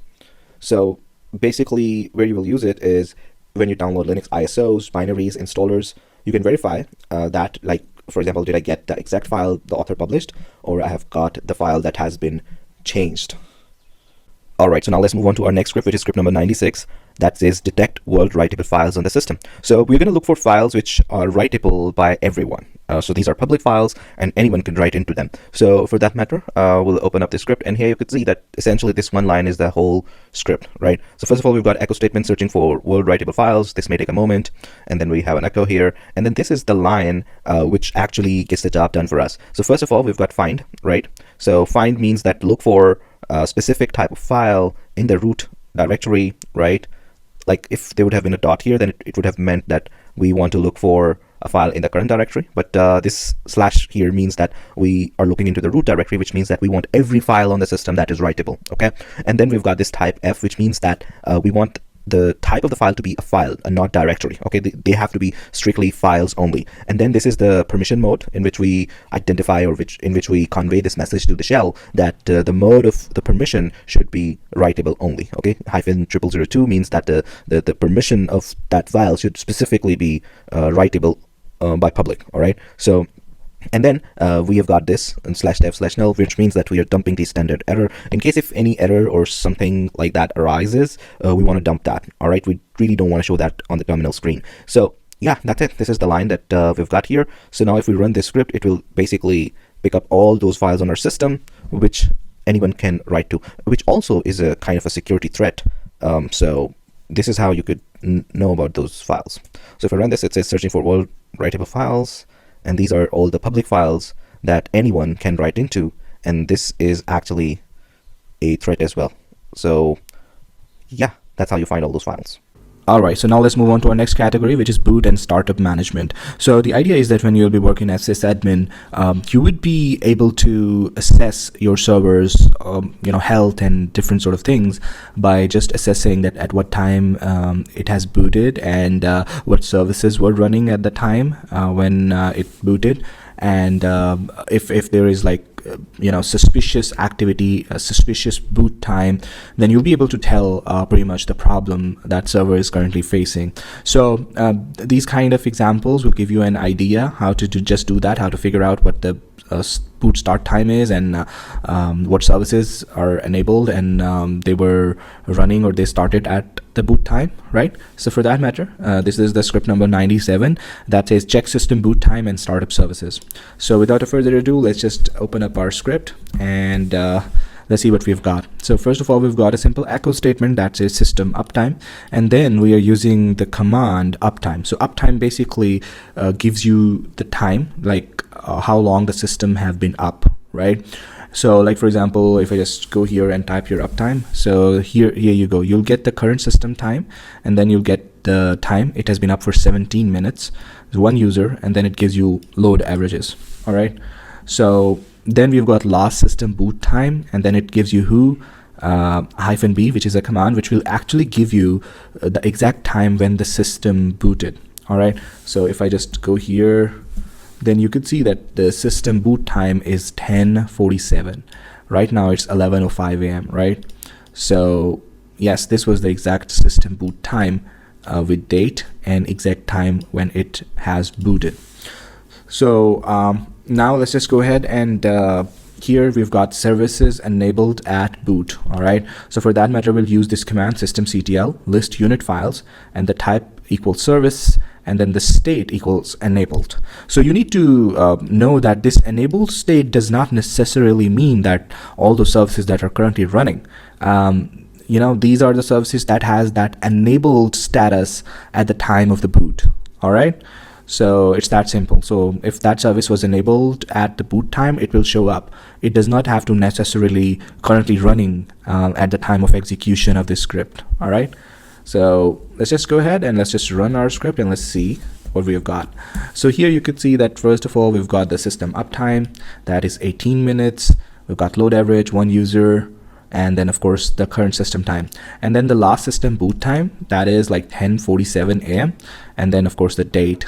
So basically where you will use it is when you download Linux ISOs, binaries, installers, you can verify that, like, for example, did I get the exact file the author published, or I have got the file that has been changed. All right, so now let's move on to our next script, which is script number 96. That says detect world writable files on the system. So we're going to look for files which are writable by everyone. So these are public files and anyone can write into them. So for that matter, we'll open up the script, and here you can see that essentially this one line is the whole script, right? So first of all, we've got echo statement searching for world writable files. This may take a moment, and then we have an echo here, and then this is the line which actually gets the job done for us. So first of all, we've got find, right? So find means that look for a specific type of file in the root directory, right? Like if there would have been a dot here, then it would have meant that we want to look for a file in the current directory, but this slash here means that we are looking into the root directory, which means that we want every file on the system that is writable. Okay, and then we've got this type F, which means that we want the type of the file to be a file and not directory. Okay, they have to be strictly files only. And then this is the permission mode in which we identify, or in which we convey this message to the shell that the mode of the permission should be writable only. Okay, -0002 means that the permission of that file should specifically be writable by public. All right, so and then we have got this and /dev/null, which means that we are dumping the standard error. In case if any error or something like that arises, we want to dump that. All right, we really don't want to show that on the terminal screen. So yeah, that's it. This is the line that we've got here. So now if we run this script, it will basically pick up all those files on our system, which anyone can write to, which also is a kind of a security threat. So this is how you could know about those files. So if I run this, it says searching for world writable files. And these are all the public files that anyone can write into. And this is actually a threat as well. So yeah, that's how you find all those files. All right, so now let's move on to our next category, which is boot and startup management. So the idea is that when you'll be working as sysadmin, you would be able to assess your server's, health and different sort of things by just assessing that at what time it has booted and what services were running at the time when it booted, and if there is like suspicious activity, suspicious boot time, then you'll be able to tell pretty much the problem that server is currently facing. So these kind of examples will give you an idea how to just do that, how to figure out what the boot start time is and what services are enabled and they were running or they started at the boot time, right? So for that matter, this is the script number 97 that says check system boot time and startup services. So without a further ado, let's just open up our script and let's see what we've got. So first of all, we've got a simple echo statement that says system uptime, and then we are using the command uptime. So uptime basically gives you the time, like how long the system have been up, right? So like for example, if I just go here and type your uptime, so here you go, you'll get the current system time, and then you'll get the time it has been up for 17 minutes. There's one user, and then it gives you load averages. All right, so then we've got last system boot time, and then it gives you who -b, which is a command which will actually give you the exact time when the system booted. All right, so if I just go here, then you could see that the system boot time is 10:47. Right now it's 11:05 a.m. right? So yes, this was the exact system boot time with date and exact time when it has booted. So now let's just go ahead and here we've got services enabled at boot. All right, so for that matter, we'll use this command systemctl list unit files, and the type equals service, and then the state equals enabled. So you need to know that this enabled state does not necessarily mean that all the services that are currently running, these are the services that has that enabled status at the time of the boot. All right, so it's that simple. So if that service was enabled at the boot time, it will show up. It does not have to necessarily currently running at the time of execution of this script. All right, so let's just go ahead and let's just run our script and let's see what we've got. So here you could see that first of all, we've got the system uptime, that is 18 minutes. We've got load average, one user, and then of course the current system time. And then the last system boot time, that is like 10:47 a.m. And then of course the date.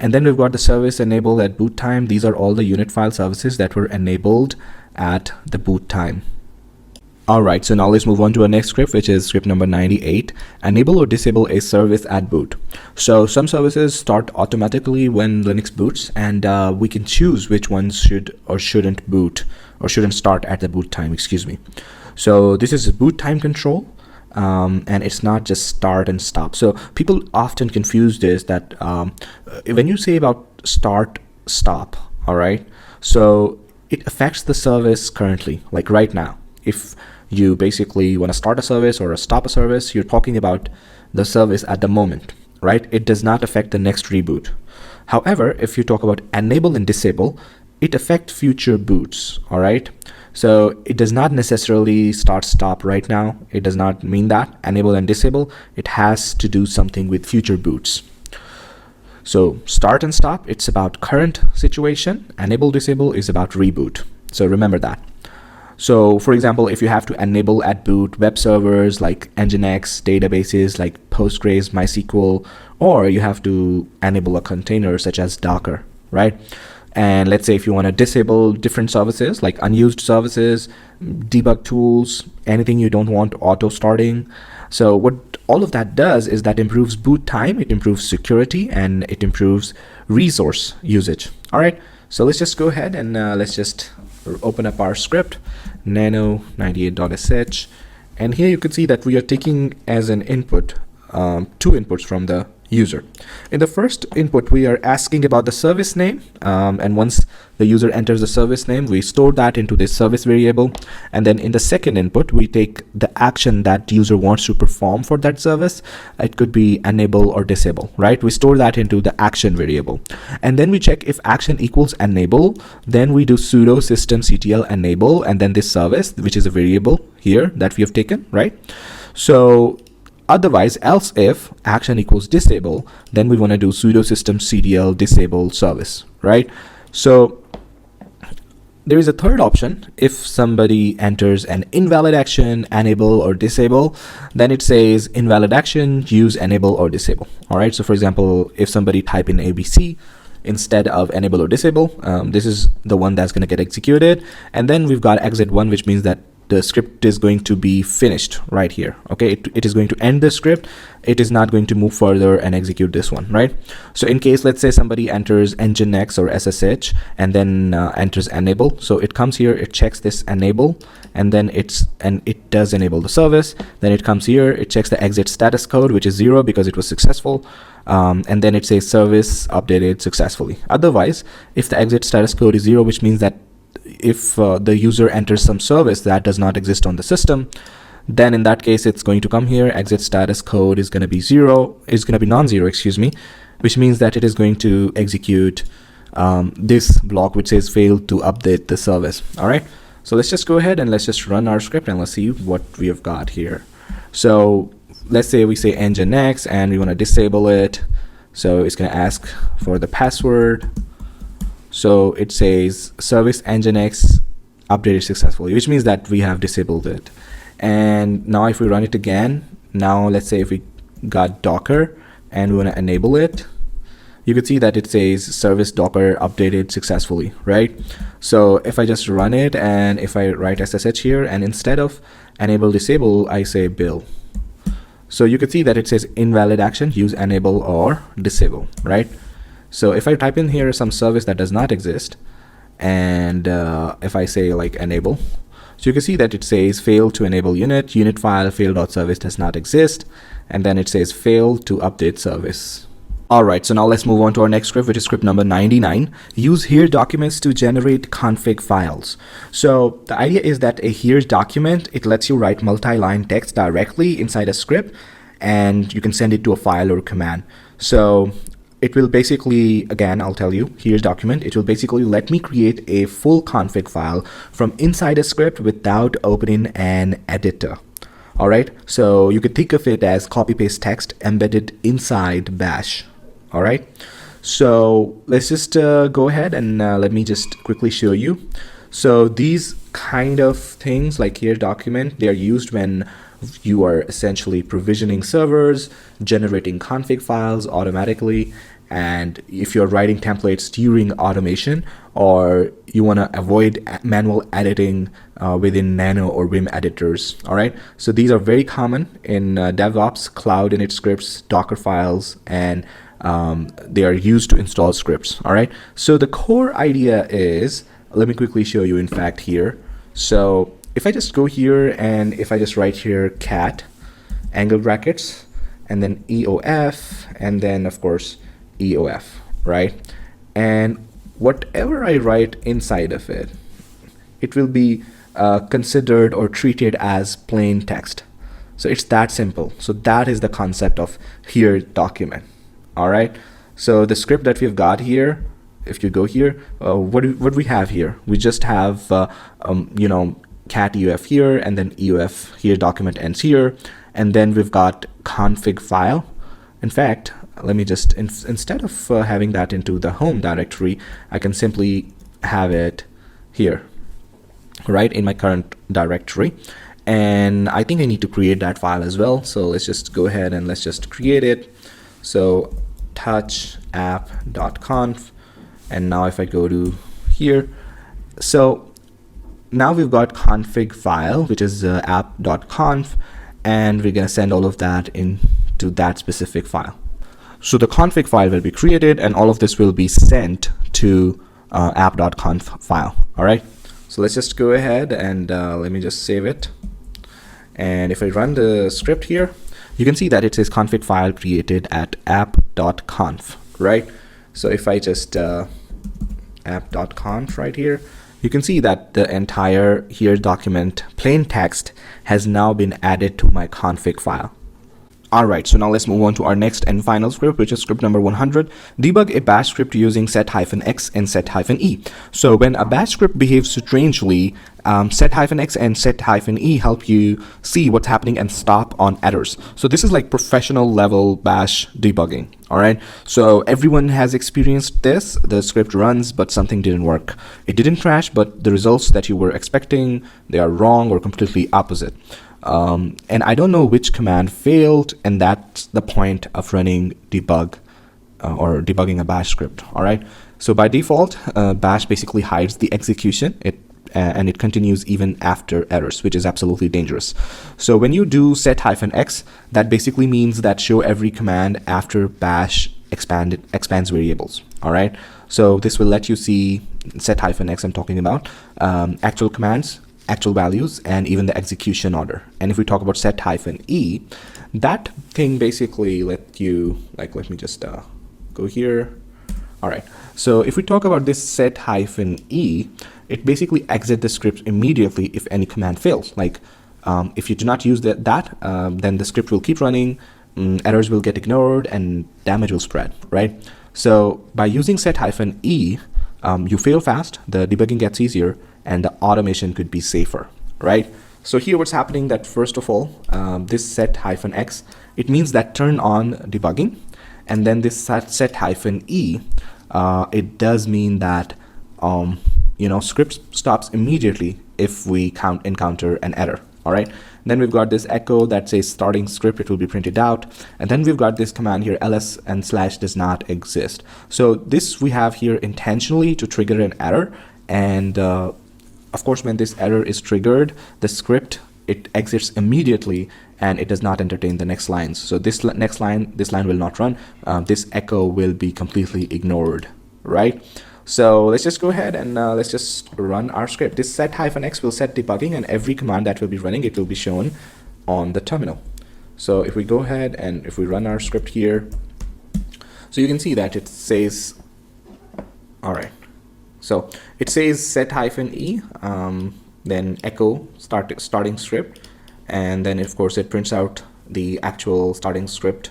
And then we've got the service enabled at boot time. These are all the unit file services that were enabled at the boot time. All right, so now let's move on to our next script, which is script number 98, enable or disable a service at boot. So some services start automatically when Linux boots, and we can choose which ones should or shouldn't boot or shouldn't start at the boot time, excuse me. So this is a boot time control, and it's not just start and stop. So people often confuse this, that when you say about start, stop, all right, so it affects the service currently, like right now. If you basically want to start a service or stop a service, you're talking about the service at the moment, right? It does not affect the next reboot. However, if you talk about enable and disable, it affects future boots, all right? So it does not necessarily start, stop right now. It does not mean that. Enable and disable, it has to do something with future boots. So start and stop, it's about current situation. Enable, disable is about reboot. So remember that. So for example, if you have to enable at boot web servers like Nginx, databases like Postgres, MySQL, or you have to enable a container such as Docker, right? And let's say if you want to disable different services like unused services, debug tools, anything you don't want auto starting. So what all of that does is that improves boot time, it improves security, and it improves resource usage. All right, so let's just go ahead and let's just open up our script, nano98.sh, and here you can see that we are taking as an input two inputs from the user. In the first input, we are asking about the service name, and once the user enters the service name, we store that into this service variable. And then in the second input, we take the action that user wants to perform for that service. It could be enable or disable, right? We store that into the action variable, and then we check if action equals enable. Then we do sudo systemctl enable, and then this service, which is a variable here that we have taken, right? So Otherwise, else if action equals disable, then we want to do sudo systemctl disable service, right? So there is a third option. If somebody enters an invalid action, enable or disable, then it says invalid action, use enable or disable. All right. So for example, if somebody type in ABC instead of enable or disable, this is the one that's going to get executed. And then we've got exit one, which means that the script is going to be finished right here. Okay, it is going to end the script. It is not going to move further and execute this one, right? So in case, let's say somebody enters nginx or SSH and then enters enable. So it comes here, it checks this enable, and then it does enable the service. Then it comes here, it checks the exit status code, which is 0 because it was successful. And then it says service updated successfully. Otherwise, if the exit status code is 0, which means that if the user enters some service that does not exist on the system, then in that case it's going to come here, exit status code is going to be 0, is going to be non-zero, excuse me, which means that it is going to execute this block which says failed to update the service. All right, so let's just go ahead and let's just run our script and let's see what we have got here. So let's say we say nginx and we want to disable it. So it's going to ask for the password. So it says service nginx updated successfully, which means that we have disabled it. And now if we run it again, now let's say if we got Docker and we want to enable it, you can see that it says service Docker updated successfully, right? So if I just run it and if I write SSH here and instead of enable disable, I say bill. So you can see that it says invalid action, use enable or disable, right? So if I type in here some service that does not exist, and if I say like enable, so you can see that it says fail to enable unit file fail.service does not exist, and then it says fail to update service. All right, so now let's move on to our next script, which is script number 99. Use here documents to generate config files. So the idea is that a here's document, it lets you write multi-line text directly inside a script, and you can send it to a file or command. So it will basically, again, I'll tell you, here's document. It will basically let me create a full config file from inside a script without opening an editor. All right, so you could think of it as copy paste text embedded inside bash. All right, so let's just go ahead and let me just quickly show you. So these kind of things like here document, they are used when you are essentially provisioning servers, generating config files automatically, and if you're writing templates during automation, or you want to avoid manual editing within Nano or Vim editors. All right, so these are very common in DevOps, cloud init scripts, Docker files, and they are used to install scripts. All right, so the core idea is, let me quickly show you in fact here. So if I just go here and if I just write here cat angle brackets and then EOF and then of course EOF, right? And whatever I write inside of it, it will be considered or treated as plain text. So it's that simple. So that is the concept of here document. All right, so the script that we've got here, if you go here, what we have here, we just have cat EOF here, and then EOF here document ends here, and then we've got config file. In fact, let me just instead of having that into the home directory, I can simply have it here, right, in my current directory. And I think I need to create that file as well, so let's just go ahead and let's just create it. So touch app.conf, and now if I go to here, so now we've got config file, which is app.conf, and we're going to send all of that into that specific file. So the config file will be created and all of this will be sent to app.conf file. All right, so let's just go ahead and let me just save it. And if I run the script here, you can see that it says config file created at app.conf, right? So if I just app.conf right here, you can see that the entire here document plain text has now been added to my config file. Alright, so now let's move on to our next and final script, which is script number 100. Debug a bash script using set-x and set-e. So when a bash script behaves strangely, set-x and set-e help you see what's happening and stop on errors. So this is like professional level bash debugging. Alright, so everyone has experienced this. The script runs, but something didn't work. It didn't crash, but the results that you were expecting, they are wrong or completely opposite. And I don't know which command failed, and that's the point of running debug or debugging a bash script. All right, so by default, bash basically hides the execution, and it continues even after errors, which is absolutely dangerous. So when you do set-x, that basically means that show every command after bash expands variables. All right, so this will let you see set-x, I'm talking about actual commands, actual values, and even the execution order. And if we talk about set-e, that thing basically let you, like, let me just go here. All right, so if we talk about this set-e, it basically exits the script immediately if any command fails. Like if you do not use that, then the script will keep running, errors will get ignored, and damage will spread, right? So by using set-e, you fail fast, the debugging gets easier, and the automation could be safer, right? So here what's happening, that first of all, this set-x, it means that turn on debugging, and then this set-e, it does mean that script stops immediately if we encounter an error. All right, then we've got this echo that says starting script, it will be printed out, and then we've got this command here, ls and / does not exist. So this we have here intentionally to trigger an error, and of course when this error is triggered, the script, it exits immediately and it does not entertain the next lines. So this next line, this line will not run. This echo will be completely ignored, right? So let's just go ahead and let's just run our script. This set-x will set debugging, and every command that will be running, it will be shown on the terminal. So if we go ahead and if we run our script here, so you can see that it says, all right, so it says set-e, then echo starting script, and then of course it prints out the actual starting script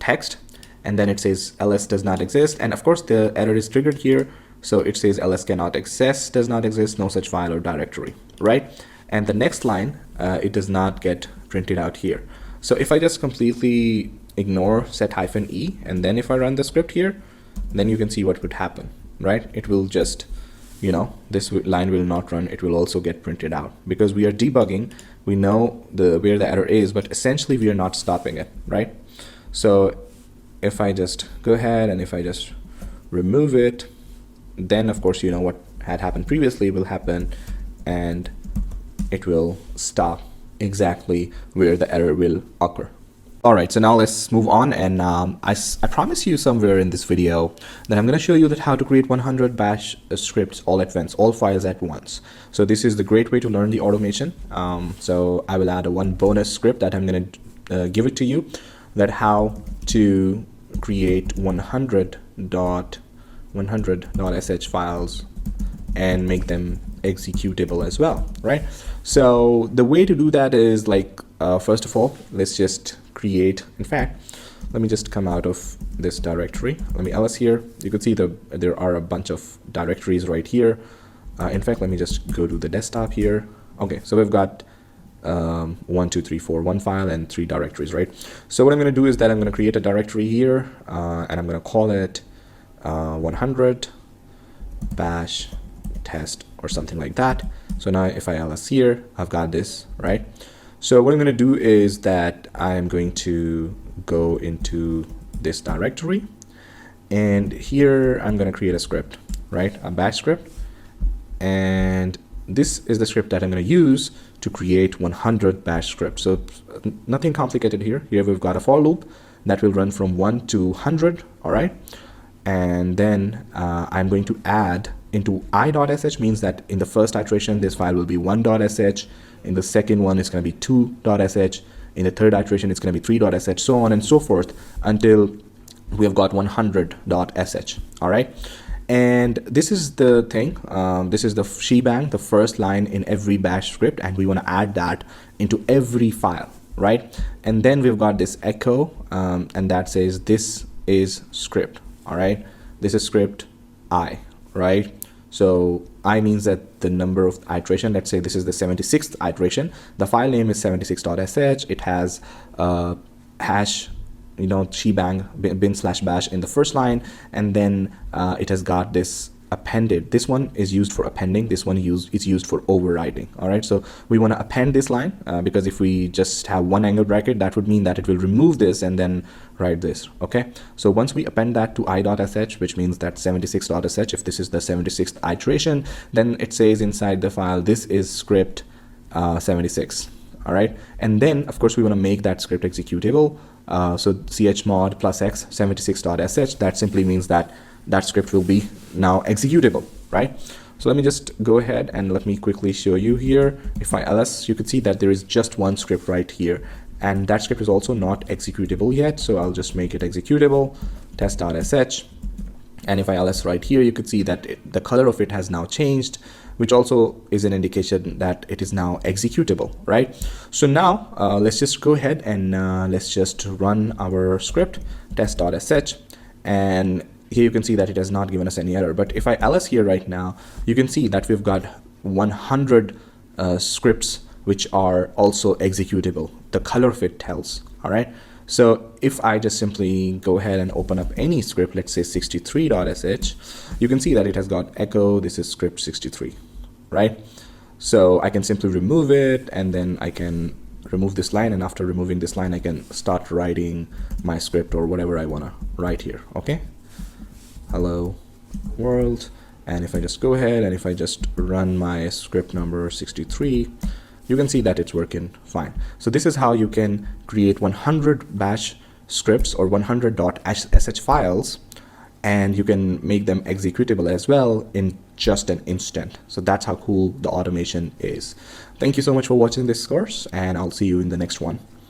text, and then it says ls does not exist, and of course the error is triggered here. So it says ls cannot access, does not exist, no such file or directory, right? And the next line, it does not get printed out here. So if I just completely ignore set-e, and then if I run the script here, then you can see what would happen, right? It will just, this line will not run. It will also get printed out because we are debugging. We know where the error is, but essentially we are not stopping it, right? So if I just go ahead and if I just remove it, then of course what had happened previously will happen, and it will stop exactly where the error will occur. All right, so now let's move on, and I promise you somewhere in this video that I'm going to show you that how to create 100 bash scripts all at once, all files at once. So this is the great way to learn the automation. So I will add one bonus script that I'm going to give it to you, that how to create 100.sh files and make them executable as well, right? So the way to do that is like, first of all, let's just create, in fact, let me just come out of this directory. Let me ls here. You can see there are a bunch of directories right here. In fact, let me just go to the desktop here. Okay, so we've got 1, 2, 3, 4, 1 file and 3 directories, right? So what I'm going to do is that I'm going to create a directory here, and I'm going to call it 100 bash test or something like that. So now if I ls here, I've got this, right? So what I'm going to do is that I'm going to go into this directory, and here I'm going to create a script, right? A bash script, and this is the script that I'm going to use to create 100 bash scripts. So nothing complicated here. Here we've got a for loop that will run from 1 to 100, all right? And then I'm going to add into i.sh, means that in the first iteration this file will be 1.sh, in the second one it's going to be 2.sh, in the third iteration it's going to be 3.sh, so on and so forth until we have got 100.sh. all right? And this is the thing, this is the shebang, the first line in every bash script, and we want to add that into every file, right? And then we've got this echo, and that says this is script. All right, this is script I, right? So I means that the number of iteration, let's say this is the 76th iteration. The file name is 76.sh. It has hash, shebang bin/bash in the first line, and then it has got this appended. This one is used for appending. This one is used for overriding. All right, so we want to append this line because if we just have one angle bracket, that would mean that it will remove this and then write this. Okay, so once we append that to i.sh, which means that 76.sh, if this is the 76th iteration, then it says inside the file, this is script 76. All right, and then of course we want to make that script executable. So chmod +x 76.sh, that simply means that that script will be now executable, right? So let me just go ahead and let me quickly show you here. If I ls, you could see that there is just one script right here, and that script is also not executable yet. So I'll just make it executable, test.sh. And if I ls right here, you could see that the color of it has now changed, which also is an indication that it is now executable, right? So now let's just go ahead and let's just run our script, test.sh, and here you can see that it has not given us any error. But if I ls here right now, you can see that we've got 100 scripts which are also executable. The color of it tells. All right, so if I just simply go ahead and open up any script, let's say 63.sh, you can see that it has got echo. This is script 63, right? So I can simply remove it, and then I can remove this line, and after removing this line, I can start writing my script or whatever I want to write here. Okay, hello world, and if I just go ahead and if I just run my script number 63, you can see that it's working fine. So this is how you can create 100 bash scripts or 100.sh files, and you can make them executable as well in just an instant. So that's how cool the automation is. Thank you so much for watching this course, and I'll see you in the next one.